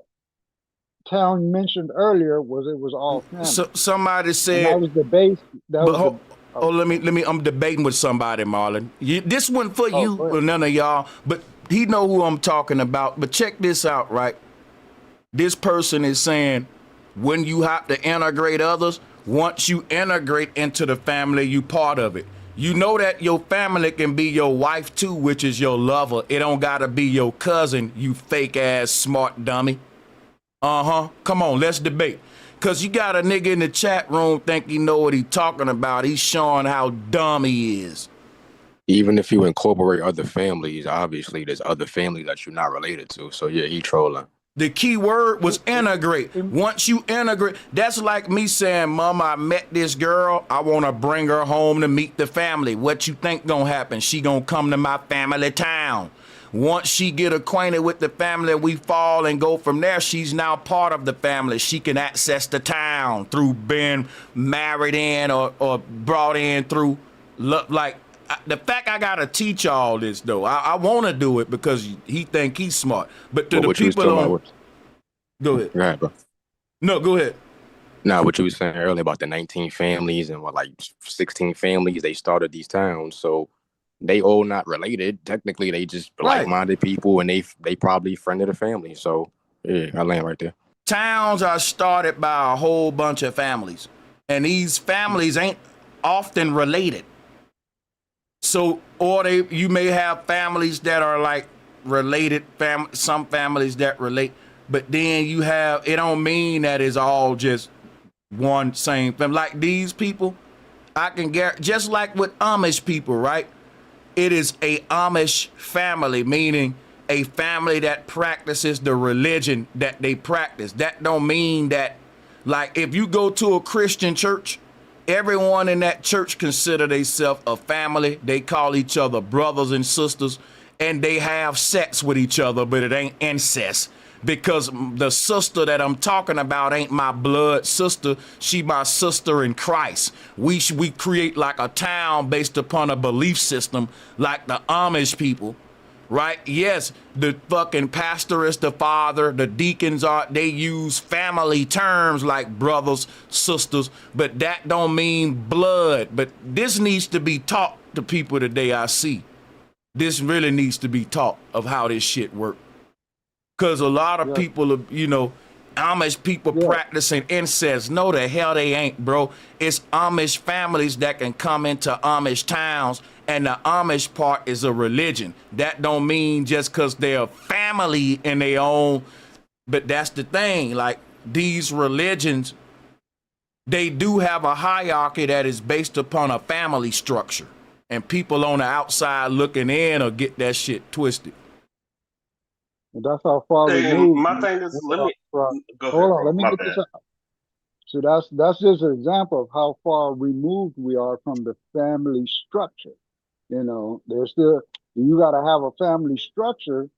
town mentioned earlier was all family. So, somebody said and that was the base. I'm debating with somebody, Marlon. This one for you or none of y'all, but he know who I'm talking about. But check this out, right? This person is saying when you have to integrate others, Once you integrate into the family, you part of it. You know that your family can be your wife too, which is your lover. It don't gotta be your cousin, you fake ass smart dummy. Come on, let's debate. Cause you got a nigga in the chat room think he know what he talking about. He's showing how dumb he is. Even if you incorporate other families, obviously there's other families that you're not related to. So yeah, he trolling. The key word was integrate. Once you integrate, that's like me saying, Mama, I met this girl. I want to bring her home to meet the family. What you think gonna happen? She gonna come to my family town. Once she get acquainted with the family, we fall and go from there. She's now part of the family. She can access the town through being married in or brought in through, like, the fact I gotta teach all this though, I want to do it because he think he's smart. But to the people on, go ahead. Right, bro. No, go ahead. Now, what you were saying earlier about the 19 families and what, like 16 families, they started these towns, so they all not related. Technically, they just like-minded people, and they probably friended the family. So yeah, I land right there. Towns are started by a whole bunch of families, and these families ain't often related. So, or you may have families that are like related, some families that relate, but then you have, it don't mean that it's all just one same family. Like these people, I can get, just like with Amish people, right? It is a Amish family, meaning a family that practices the religion that they practice. That don't mean that, like, if you go to a Christian church, everyone in that church consider themselves a family. They call each other brothers and sisters, and they have sex with each other, but it ain't incest. Because the sister that I'm talking about ain't my blood sister. She my sister in Christ. We create like a town based upon a belief system like the Amish people, right? Yes, the fucking pastor is the father. The deacons they use family terms like brothers, sisters, but that don't mean blood. But this needs to be taught to people today, I see. This really needs to be taught of how this shit works. Because a lot of people, are, Amish people practicing incest. No, the hell they ain't, bro. It's Amish families that can come into Amish towns, and the Amish part is a religion. That don't mean just because they're a family in their own, but that's the thing. Like, these religions, they do have a hierarchy that is based upon a family structure. And people on the outside looking in will get that shit twisted. That's how far removed. My thing is, let me go ahead. Hold on, let me get this out. So that's just an example of how far removed we are from the family structure. There's still, you got to have a family structure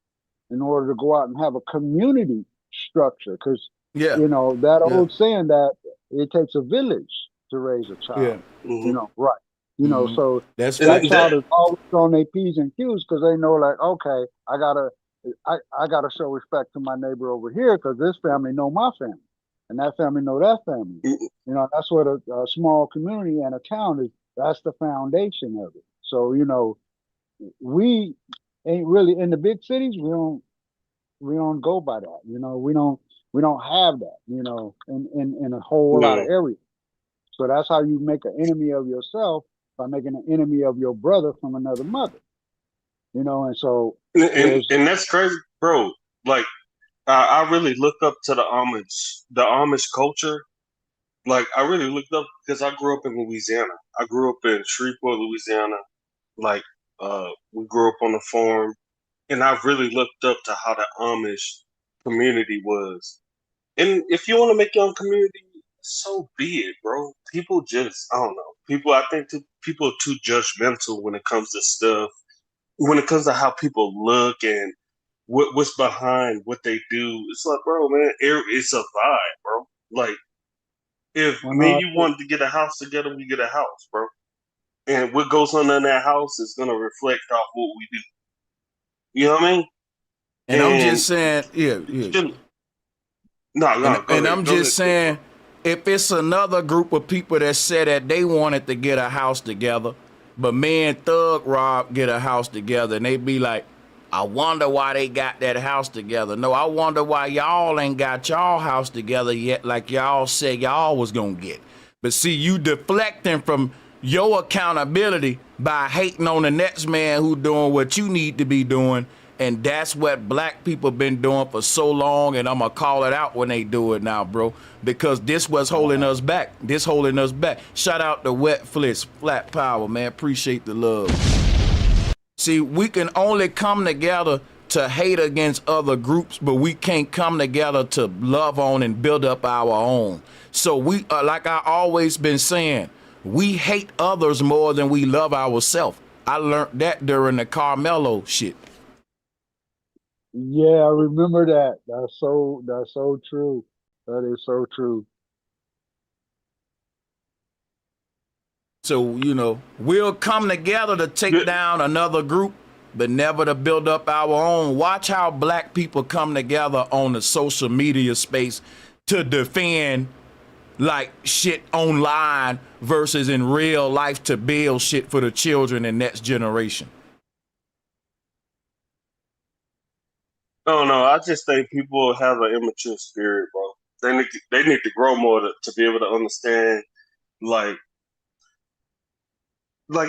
in order to go out and have a community structure. Because that old saying that it takes a village to raise a child. Right. So that child is always on their P's and Q's because they know, like, okay, I gotta show respect to my neighbor over here because this family know my family, and that family know that family. That's what a small community and a town is. That's the foundation of it. So we ain't really in the big cities. We don't go by that. We don't have that. In a whole lot of areas. So that's how you make an enemy of yourself, by making an enemy of your brother from another mother. And so and that's crazy, bro. Like, I really looked up to the Amish culture. Like, I really looked up because I grew up in Louisiana. I grew up in Shreveport, Louisiana. Like, we grew up on a farm, and I really looked up to how the Amish community was. And if you want to make your own community, so be it, bro. People just, I don't know. I think people are too judgmental when it comes to stuff. When it comes to how people look and what's behind what they do, it's like, bro, man, it's a vibe, bro. Like, if me and you wanted to get a house together, we get a house, bro. And what goes on in that house is going to reflect off what we do. You know what I mean? And I'm just saying, I'm just saying, if it's another group of people that said that they wanted to get a house together, but me and Thug Rob get a house together, and they be like, I wonder why they got that house together. No, I wonder why y'all ain't got y'all house together yet like y'all said y'all was going to get. But see, you deflecting from your accountability by hating on the next man who doing what you need to be doing. And that's what black people been doing for so long. And I'm going to call it out when they do it now, bro. Because this was holding us back. This holding us back. Shout out to Wet Fliss, Flat Power, man. Appreciate the love. See, we can only come together to hate against other groups, but we can't come together to love on and build up our own. So we, like I always been saying, we hate others more than we love ourselves. I learned that during the Carmelo shit. Yeah, I remember that. That's so true. That is so true. So, you know, we'll come together to take down another group, but never to build up our own. Watch how black people come together on the social media space to defend like shit online versus in real life to build shit for the children and next generation. No, I just think people have an immature spirit, bro. They need to grow more to be able to understand, like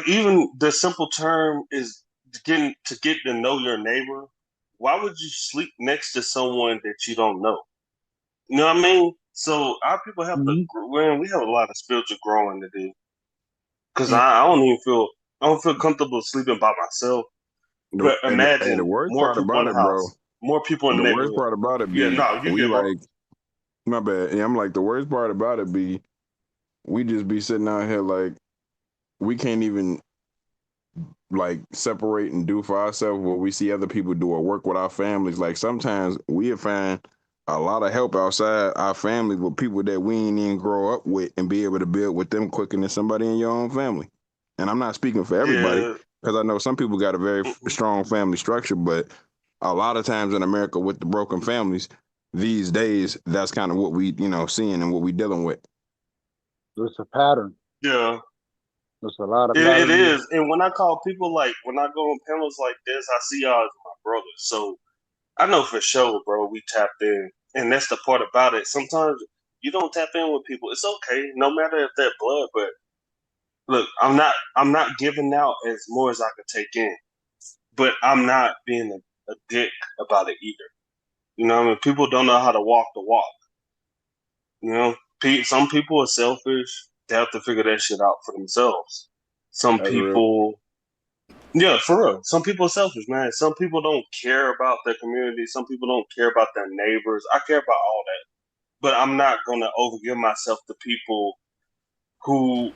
even the simple term is getting to get to know your neighbor. Why would you sleep next to someone that you don't know? You know what I mean? So our people have to, man, we have a lot of spiritual growing to do. Because I don't feel comfortable sleeping by myself. But imagine the worst more part people in about the it, bro. house, more people in the The worst neighborhood. part about it Yeah, be no, you we get bro. like my bad. Yeah, I'm like the worst part about it be we just be sitting out here like we can't even like separate and do for ourselves what we see other people do or work with our families. Like sometimes we find a lot of help outside our families with people that we ain't even grow up with and be able to build with them quicker than somebody in your own family. And I'm not speaking for everybody Yeah. because I know some people got a very strong family structure, but a lot of times in America with the broken families these days, that's kind of what we, seeing and what we dealing with. It's a pattern. Yeah. There's a lot of It patterns. is. And when I call people, like, when I go on panels like this, I see y'all as my brothers. So I know for sure, bro, we tapped in. And that's the part about it. Sometimes you don't tap in with people. It's okay, no matter if they're blood, but look, I'm not giving out as more as I could take in. But I'm not being a dick about it either. You know what I mean? People don't know how to walk the walk. You know, some people are selfish. They have to figure that shit out for themselves. Some That's real. people, yeah, for real. Some people are selfish, man. Some people don't care about their community. Some people don't care about their neighbors. I care about all that. But I'm not going to overgive myself to people who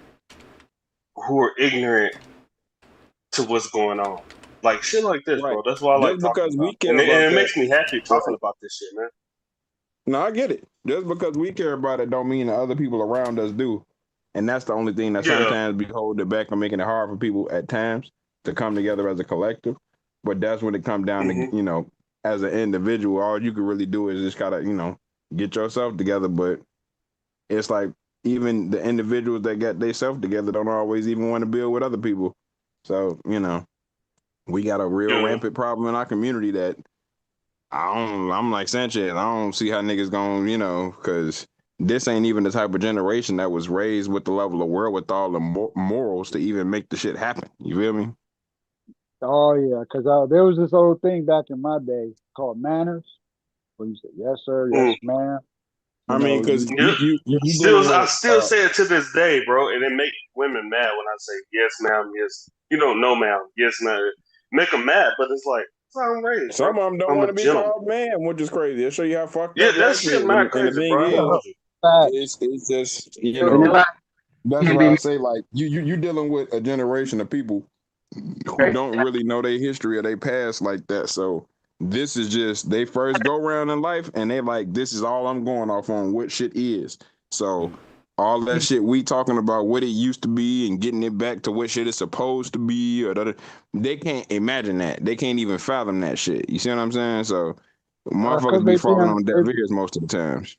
are ignorant to what's going on. Like shit like this, Right. bro. That's why I like Just talking because about we it. care And about it that, makes me happy talking right. about this shit, man. No, I get it. Just because we care about it don't mean that other people around us do. And that's the only thing that sometimes be holding it back and making it hard for people at times to come together as a collective. But that's when it comes down to, as an individual, all you can really do is just gotta, get yourself together. But it's like even the individuals that got themselves together don't always even want to build with other people. So, we got a real rampant problem in our community that I'm like Sanchez. I don't see how niggas going, because this ain't even the type of generation that was raised with the level of wherewithal and morals to even make the shit happen. You feel me? Oh yeah, because there was this old thing back in my day called manners, where you say yes sir, yes ma'am. I mean, because you I dealing still with say it to this day, bro, and it make women mad when I say yes, ma'am, yes. No, ma'am, yes, ma'am. Make them mad, but it's like that's how I'm raised, bro. some of them don't I'm want a to be gentleman. called man, which is crazy. It'll show you how fucked Yeah, up that life shit is. mad And the crazy, thing bro. I ain't gonna hold is, you. it's just And that's why I say like you dealing with a generation of people who don't really know their history or their past like that. So this is just they first go around in life and they like this is all I'm going off on what shit is. So all that shit we talking about what it used to be and getting it back to what shit is supposed to be they can't imagine that. They can't even fathom that shit. You see what I'm saying? So because motherfuckers be falling on deaf ears most of the times.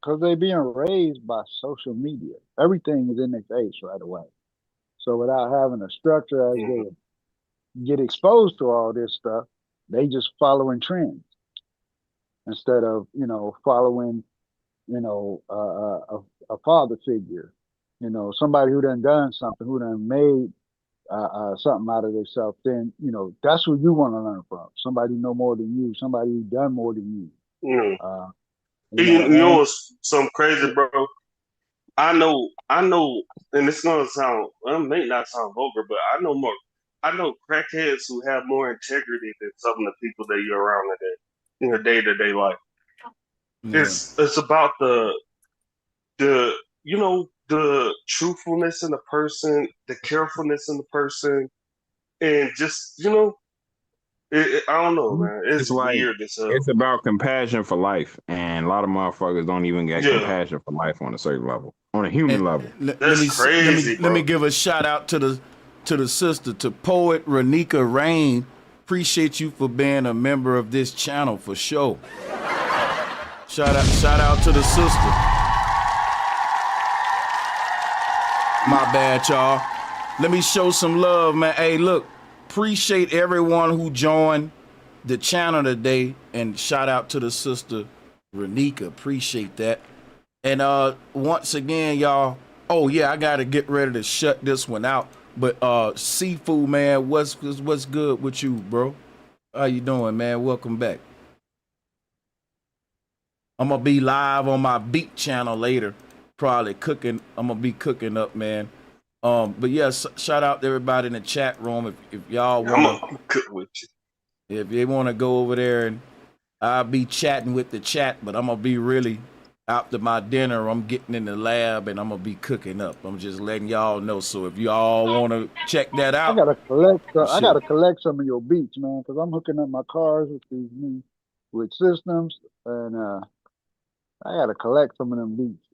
Because they being raised by social media. Everything is in their face right away. So without having a structure as they get exposed to all this stuff, they just following trends instead of following a father figure You know, somebody who done something, who done made something out of themselves, then that's who you want to learn from. Somebody know more than you. Somebody who done more than you. You know And what's some crazy, bro? I know, and it's gonna sound, well, it may not sound vulgar, but I know crackheads who have more integrity than some of the people that you're around in your day to day life. Yeah. It's about the the truthfulness in the person, the carefulness in the person, and just I don't know, man. It's It's like weird as hell. it's about compassion for life, and a lot of motherfuckers don't even get Yeah, compassion for life on a certain level, on a human And level. that's crazy, let me bro. give a shout out to the sister, to poet Renika Rain. Appreciate you for being a member of this channel for sure. Shout out to the sister. My bad, y'all. Let me show some love, man. Hey, look, appreciate everyone who joined the channel today, and shout out to the sister Renika. Appreciate that. And once again, y'all. Oh yeah, I gotta get ready to shut this one out. But Seafood man, what's good with you, bro? How you doing, man? Welcome back. I'm gonna be live on my Beat channel later, probably cooking. I'm gonna be cooking up, man. But yes, shout out to everybody in the chat room. If y'all I'm wanna, gonna cook with you. if they wanna go over there, and I'll be chatting with the chat, but I'm gonna be really after my dinner. I'm getting in the lab and I'm gonna be cooking up. I'm just letting y'all know. So if y'all wanna check that I out, gotta collect. for I sure. gotta collect some of your beats, man, because I'm hooking up my cars with these new with systems, and I gotta collect some of them beats.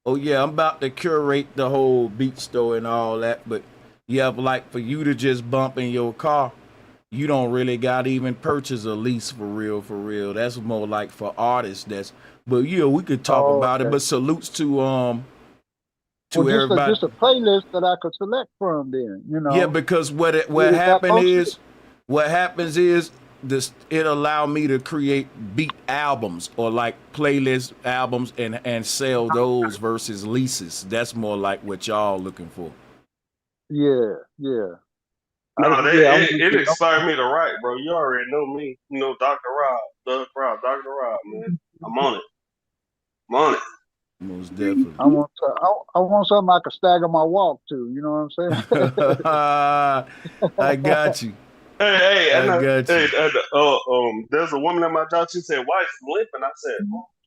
Oh yeah, I'm about to curate the whole beat store and all that, but yeah, like for you to just bump in your car, you don't really got to even purchase a lease for real, for real. That's more like for artists. But yeah, we could talk Oh, about it. okay. But salutes Well, to everybody. just a playlist that I could select from. Then Yeah, because what is that posted? what happens is this, it allowed me to create beat albums or like playlist albums and sell those versus leases. That's more like what y'all looking for. Yeah, yeah. No, Yeah. I it want inspired me to write, bro. You already know me. You know Dr. Rob, Dr. Rob, man. I'm on it. I'm on it. Most definitely. I want something I can stagger my walk to. You know what I'm saying? I got you. Hey, I got you. there's a woman at my job. She said, "Why is you limping?" I said,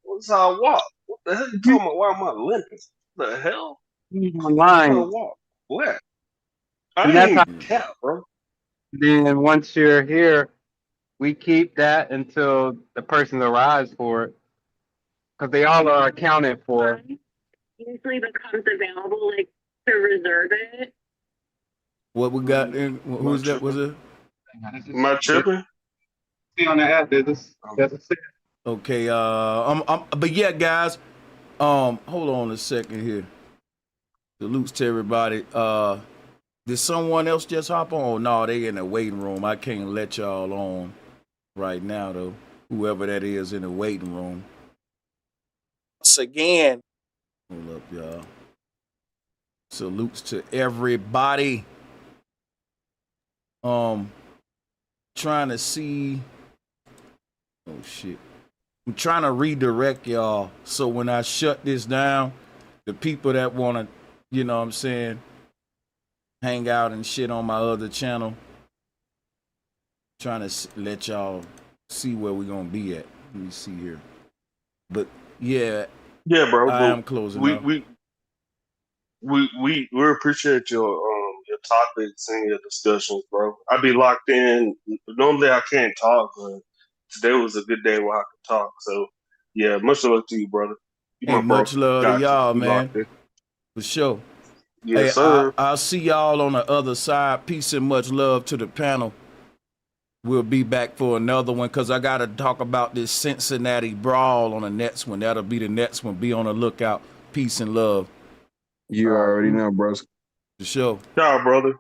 "What's how I walk? What the hell you talking about? Why am I limping? What the hell? How I Online, walk? What? I and ain't that's even how. cap, bro. Then once you're here, we keep that until the person arrives for it, because they all are accounted for. Usually becomes available like to reserve it. What we got in? Am I Who's that? Was tripping? it? Am I tripping? See on the app, that's it. Okay. But yeah, guys. Hold on a second here. Salutes to everybody. Did someone else just hop on? Oh, no, they in the waiting room. I can't let y'all on right now though. Whoever that is in the waiting room. Once again, hold up, y'all. Salutes to everybody. Trying to see. Oh shit. I'm trying to redirect y'all so when I shut this down, the people that want to, you know what I'm saying, hang out and shit on my other channel, trying to let y'all see where we're going to be at. Let me see here. But yeah, Yeah, bro. I But am closing we up. we we appreciate your topics and your discussions, bro. I be locked in. Normally I can't talk, but today was a good day where I could talk. So yeah, much love to you, brother. You Hey, my bro. much love to Got you. y'all, We man. locked in. For sure. Yes, Hey, sir. I'll see y'all on the other side. Peace and much love to the panel. We'll be back for another one because I got to talk about this Cincinnati brawl on the next one. That'll be the next one. Be on the lookout. Peace and love. You already know, bros. For sure. Ciao, brother.